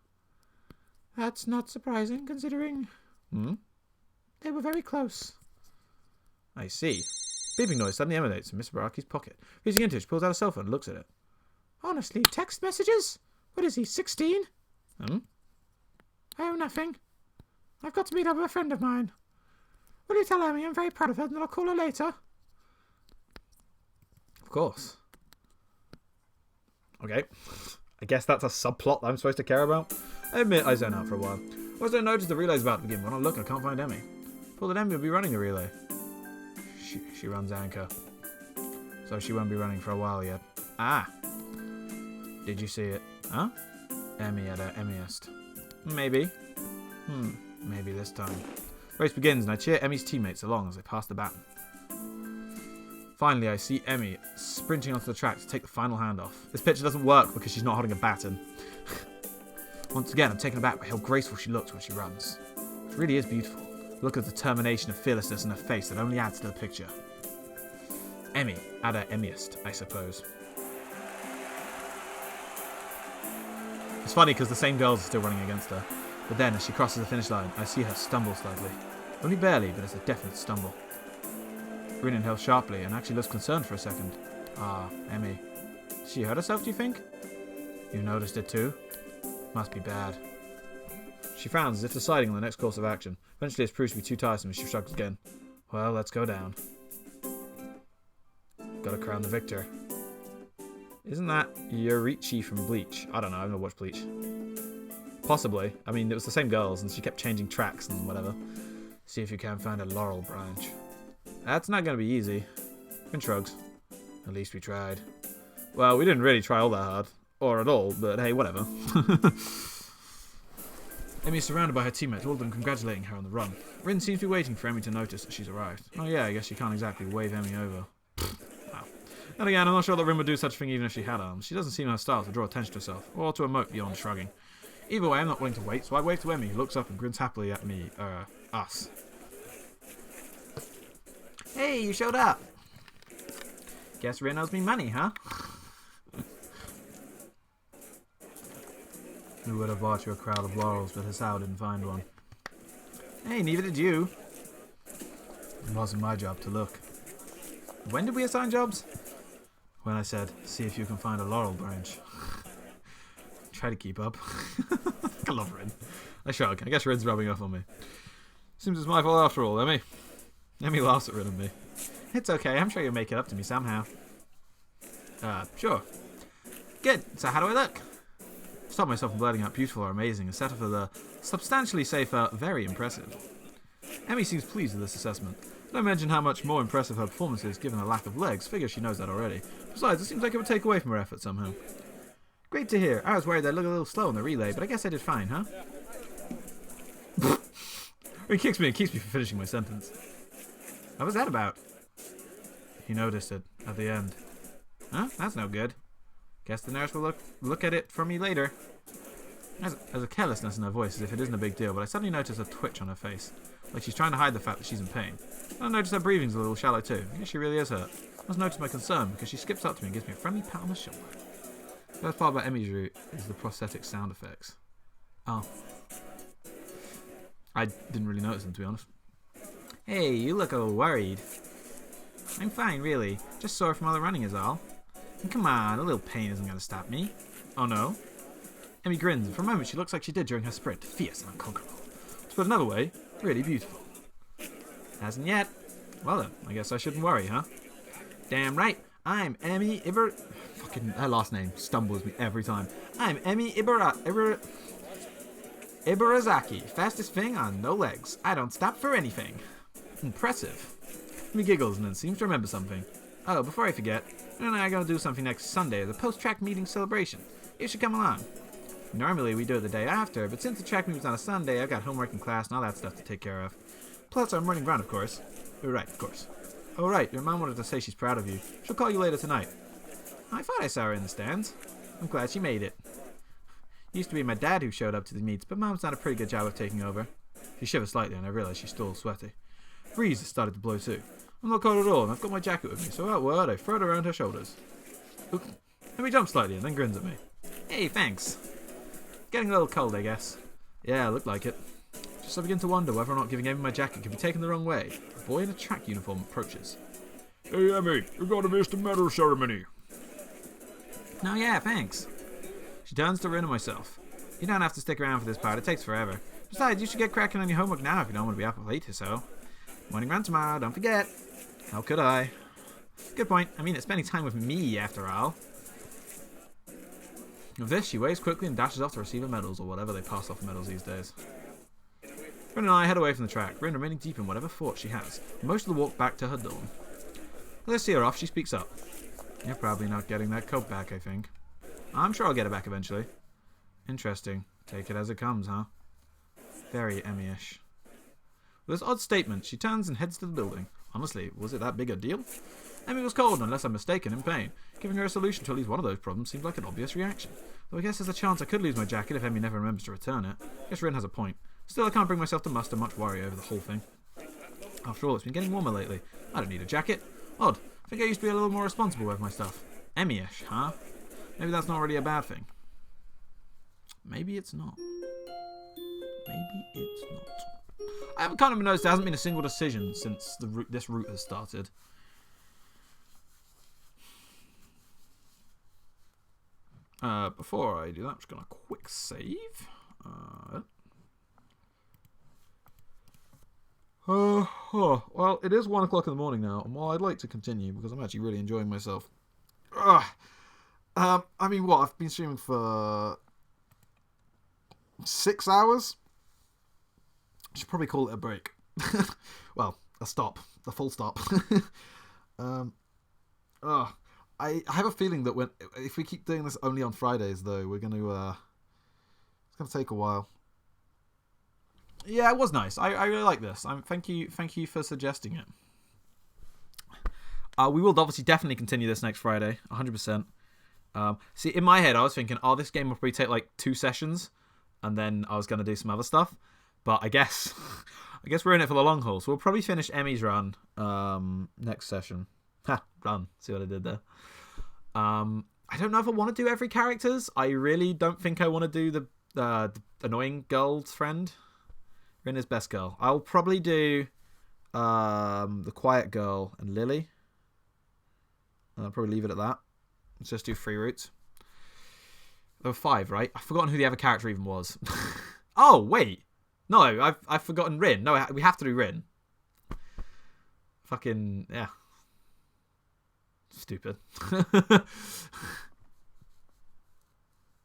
[SPEAKER 3] That's not surprising, considering... They were very close.
[SPEAKER 1] I see. Beeping noise suddenly emanates from Miss Baraki's pocket. Reaching into it, she pulls out a cell phone and looks at it.
[SPEAKER 3] Honestly, text messages? What is he, 16?
[SPEAKER 1] Hmm?
[SPEAKER 3] Oh, nothing. I've got to meet up with a friend of mine. Will you tell Emmy I'm very proud of her and I'll call her later?
[SPEAKER 1] Of course. Okay. I guess that's a subplot that I'm supposed to care about. I admit I zone out for a while. I also noticed the relay's about to begin. When I look, I can't find Emmy. Thought that Emmy would be running a relay. She runs anchor. So she won't be running for a while yet. Ah! Did you see it? Huh? Emmy at her Emmyest. Maybe. Maybe this time. Race begins and I cheer Emmy's teammates along as they pass the baton. Finally, I see Emmy sprinting onto the track to take the final handoff. This picture doesn't work because she's not holding a baton. Once again, I'm taken aback by how graceful she looks when she runs. It really is beautiful. Look at the determination and fearlessness in her face that only adds to the picture. Emmy at her Emmyest, I suppose. It's funny because the same girls are still running against her. But then, as she crosses the finish line, I see her stumble slightly. Only barely, but it's a definite stumble. Rin inhales sharply and actually looks concerned for a second. Ah, Emmy. She hurt herself, do you think? You noticed it too? Must be bad. She frowns as if deciding on the next course of action. Eventually, it's proved to be too tiresome and she shrugs again. Well, let's go down. Gotta crown the victor. Isn't that Yorichi from Bleach? I don't know, I've never watched Bleach. Possibly. I mean, it was the same girls and she kept changing tracks and whatever. See if you can find a laurel branch. That's not going to be easy. Rin shrugs. At least we tried. Well, we didn't really try all that hard. Or at all, but hey, whatever. Emmy is surrounded by her teammates, all of them congratulating her on the run. Rin seems to be waiting for Emmy to notice that she's arrived. Oh yeah, I guess she can't exactly wave Emmy over. Wow. And again, I'm not sure that Rin would do such a thing even if she had arms. She doesn't seem her style to draw attention to herself, or to emote beyond shrugging. Either way, I'm not willing to wait, so I wave to Emmy, who looks up and grins happily at me, us. Hey, you showed up. Guess Rin owes me money, huh? Who would have bought you a crowd of laurels, but Hisao didn't find one. Hey, neither did you. It wasn't my job to look. When did we assign jobs? When I said, see if you can find a laurel branch. Try to keep up. I love Rin. I shrug. I guess Rin's rubbing off on me. Seems it's my fault after all, Emmy. Emmy laughs at Rin and me. It's okay, I'm sure you'll make it up to me somehow. Sure. Good. So how do I look? Stop myself from blurting out beautiful or amazing and settle for the substantially safer, very impressive. Emmy seems pleased with this assessment. Don't mention how much more impressive her performance is given her lack of legs. Figure she knows that already. Besides, it seems like it would take away from her effort somehow. Great to hear. I was worried I'd look a little slow on the relay, but I guess I did fine, huh? He kicks me and keeps me from finishing my sentence. What was that about? He noticed it at the end. Huh? That's no good. Guess the nurse will look at it for me later. There's a carelessness in her voice as if it isn't a big deal, but I suddenly notice a twitch on her face. Like she's trying to hide the fact that she's in pain. I notice her breathing's a little shallow too. I guess she really is hurt. I must notice my concern because she skips up to me and gives me a friendly pat on the shoulder. The best part about Emmy's route is the prosthetic sound effects. Oh. I didn't really notice them, to be honest. Hey, you look all worried. I'm fine, really. Just sore from all the running is all. And come on, a little pain isn't going to stop me. Oh no? Emmy grins, and for a moment she looks like she did during her sprint. Fierce and unconquerable. To put another way, really beautiful. Hasn't yet. Well then, I guess I shouldn't worry, huh? Damn right. I'm Emmy Fucking, her last name stumbles me every time. I'm Emmy Ibarazaki. Fastest thing on no legs. I don't stop for anything. Impressive. Emmy giggles and then seems to remember something. Oh, before I forget, you and I are going to do something next Sunday as a post-track meeting celebration. You should come along. Normally we do it the day after, but since the track meet was on a Sunday, I've got homework and class and all that stuff to take care of. Plus, I'm running around, of course. You're right, of course. Oh, right, your mom wanted to say she's proud of you. She'll call you later tonight. I thought I saw her in the stands. I'm glad she made it. Used to be my dad who showed up to the meets, but Mom's done a pretty good job of taking over. She shivered slightly, and I realized she's still sweaty. Breeze has started to blow too. I'm not cold at all, and I've got my jacket with me, so without word, I throw it around her shoulders. Let me jump slightly, and then grins at me. Hey, thanks. Getting a little cold, I guess. Yeah, looked like it. Just I begin to wonder whether or not giving Emmy my jacket could be taken the wrong way. A boy in a track uniform approaches.
[SPEAKER 2] Hey, Emmy, you're going to miss the medal ceremony.
[SPEAKER 1] No, yeah, thanks. She turns to Rin and myself. You don't have to stick around for this part, it takes forever. Besides, you should get cracking on your homework now if you don't want to be up late or so. Morning run tomorrow, don't forget. How could I? Good point. I mean, it's spending time with me, after all. With this, she waves quickly and dashes off to receive her medals, or whatever they pass off medals these days. Rin and I head away from the track, Rin remaining deep in whatever thought she has, most of the walk back to her dorm. As I see her off, she speaks up. You're probably not getting that coat back, I think. I'm sure I'll get it back eventually. Interesting. Take it as it comes, huh? Very Emmy-ish. With this odd statement, she turns and heads to the building. Honestly, was it that big a deal? Emmy was cold, unless I'm mistaken, in pain. Giving her a solution to at least one of those problems seemed like an obvious reaction. Though I guess there's a chance I could lose my jacket if Emmy never remembers to return it. I guess Rin has a point. Still, I can't bring myself to muster much worry over the whole thing. After all, it's been getting warmer lately. I don't need a jacket. Odd. I think I used to be a little more responsible with my stuff. Emmy-ish, huh? Maybe that's not really a bad thing. Maybe it's not. Maybe it's not. I haven't kind of noticed there hasn't been a single decision since this route has started. Before I do that, I'm just going to quick save. Well, it is 1 o'clock in the morning now, and while I'd like to continue because I'm actually really enjoying myself. I mean, what? I've been streaming for 6 hours? I should probably call it a break. Well, a stop. A full stop. I have a feeling that if we keep doing this only on Fridays, though, we're going to... it's going to take a while. Yeah, it was nice. I really like this. Thank you for suggesting it. We will obviously definitely continue this next Friday, 100%. See, in my head, I was thinking, this game will probably take like 2 sessions, and then I was going to do some other stuff. But I guess we're in it for the long haul. So we'll probably finish Emmy's run next session. Run. See what I did there. I don't know if I want to do every characters. I really don't think I want to do the annoying girl's friend. Rin is best girl. I'll probably do the quiet girl and Lily. And I'll probably leave it at that. Let's just do 3 routes. There were 5, right? I've forgotten who the other character even was. Oh, wait. No, I've forgotten Rin. No, we have to do Rin. Fucking, yeah. Stupid. I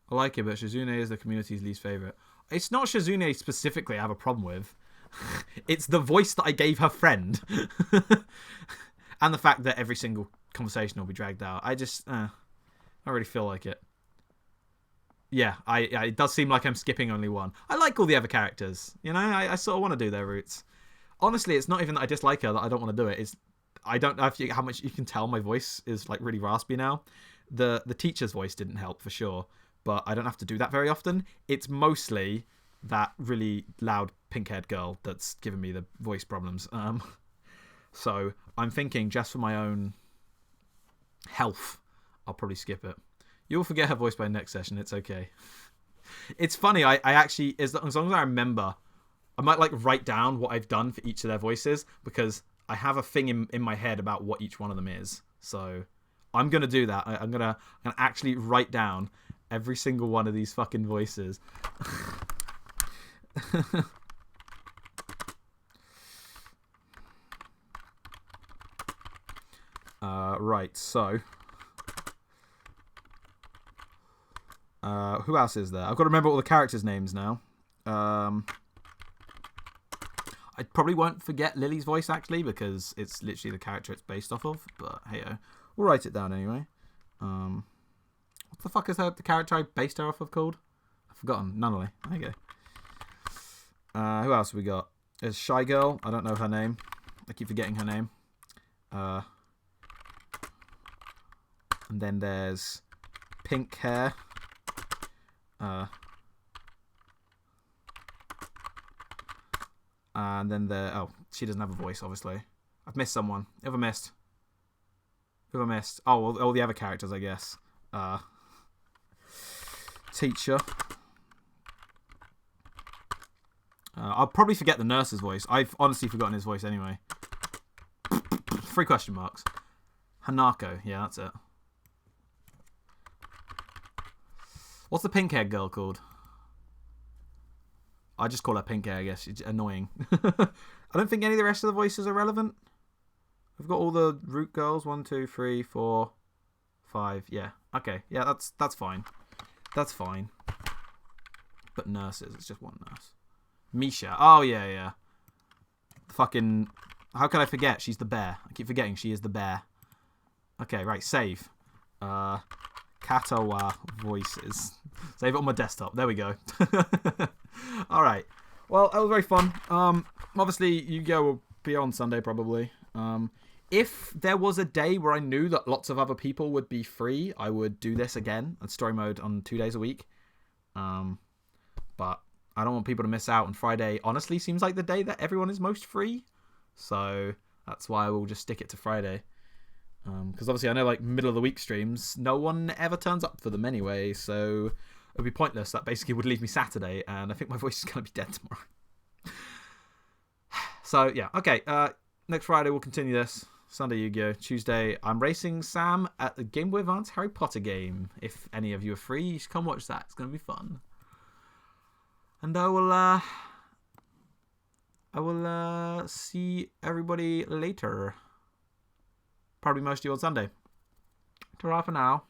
[SPEAKER 1] like it, but Shizune is the community's least favourite. It's not Shizune specifically I have a problem with. It's the voice that I gave her friend. And the fact that every single conversation will be dragged out. I just, I don't really feel like it. Yeah, it does seem like I'm skipping only one. I like all the other characters. You know, I sort of want to do their routes. Honestly, it's not even that I dislike her that I don't want to do it. It's I don't know how much you can tell my voice is like really raspy now. The teacher's voice didn't help for sure, but I don't have to do that very often. It's mostly that really loud pink-haired girl that's giving me the voice problems. So I'm thinking just for my own health, I'll probably skip it. You'll forget her voice by next session. It's okay. It's funny. I actually, as long as I remember, I might like write down what I've done for each of their voices because I have a thing in my head about what each one of them is. So I'm going to do that. I'm going to actually write down every single one of these fucking voices. Right, so who else is there? I've got to remember all the characters' names now. I probably won't forget Lily's voice actually because it's literally the character it's based off of. But hey, we'll write it down anyway. What the fuck is the character I based her off of called? I've forgotten. Nunnally. There you go. Who else have we got? There's Shy Girl. I don't know her name. I keep forgetting her name. And then there's Pink Hair. And then she doesn't have a voice, obviously. I've missed someone. Who have I missed? Oh, all the other characters, I guess. Teacher. I'll probably forget the nurse's voice. I've honestly forgotten his voice anyway. 3 question marks. Hanako. Yeah, that's it. What's the pink-haired girl called? I just call her pink hair, I guess. It's annoying. I don't think any of the rest of the voices are relevant. We've got all the root girls. 1, 2, 3, 4, 5. Yeah. Okay. Yeah, that's fine. That's fine. But nurses, it's just one nurse. Misha. Oh, yeah. Fucking... How can I forget? She's the bear. I keep forgetting she is the bear. Okay, right. Save. Katawa voices. Save it on my desktop. There we go. All right. Well, that was very fun. Obviously, Yu-Gi-Oh! Will be on Sunday probably. If there was a day where I knew that lots of other people would be free, I would do this again on story mode on 2 days a week. But I don't want people to miss out. And Friday honestly seems like the day that everyone is most free. So that's why I will just stick it to Friday. Because obviously I know like middle of the week streams, no one ever turns up for them anyway. So it would be pointless. That basically would leave me Saturday. And I think my voice is going to be dead tomorrow. So yeah, okay. Next Friday we'll continue this. Sunday Yu-Gi-Oh! Tuesday I'm racing Sam at the Game Boy Advance Harry Potter game. If any of you are free, you should come watch that. It's going to be fun. And I will see everybody later. Probably most of you on Sunday. Ta-ra for now.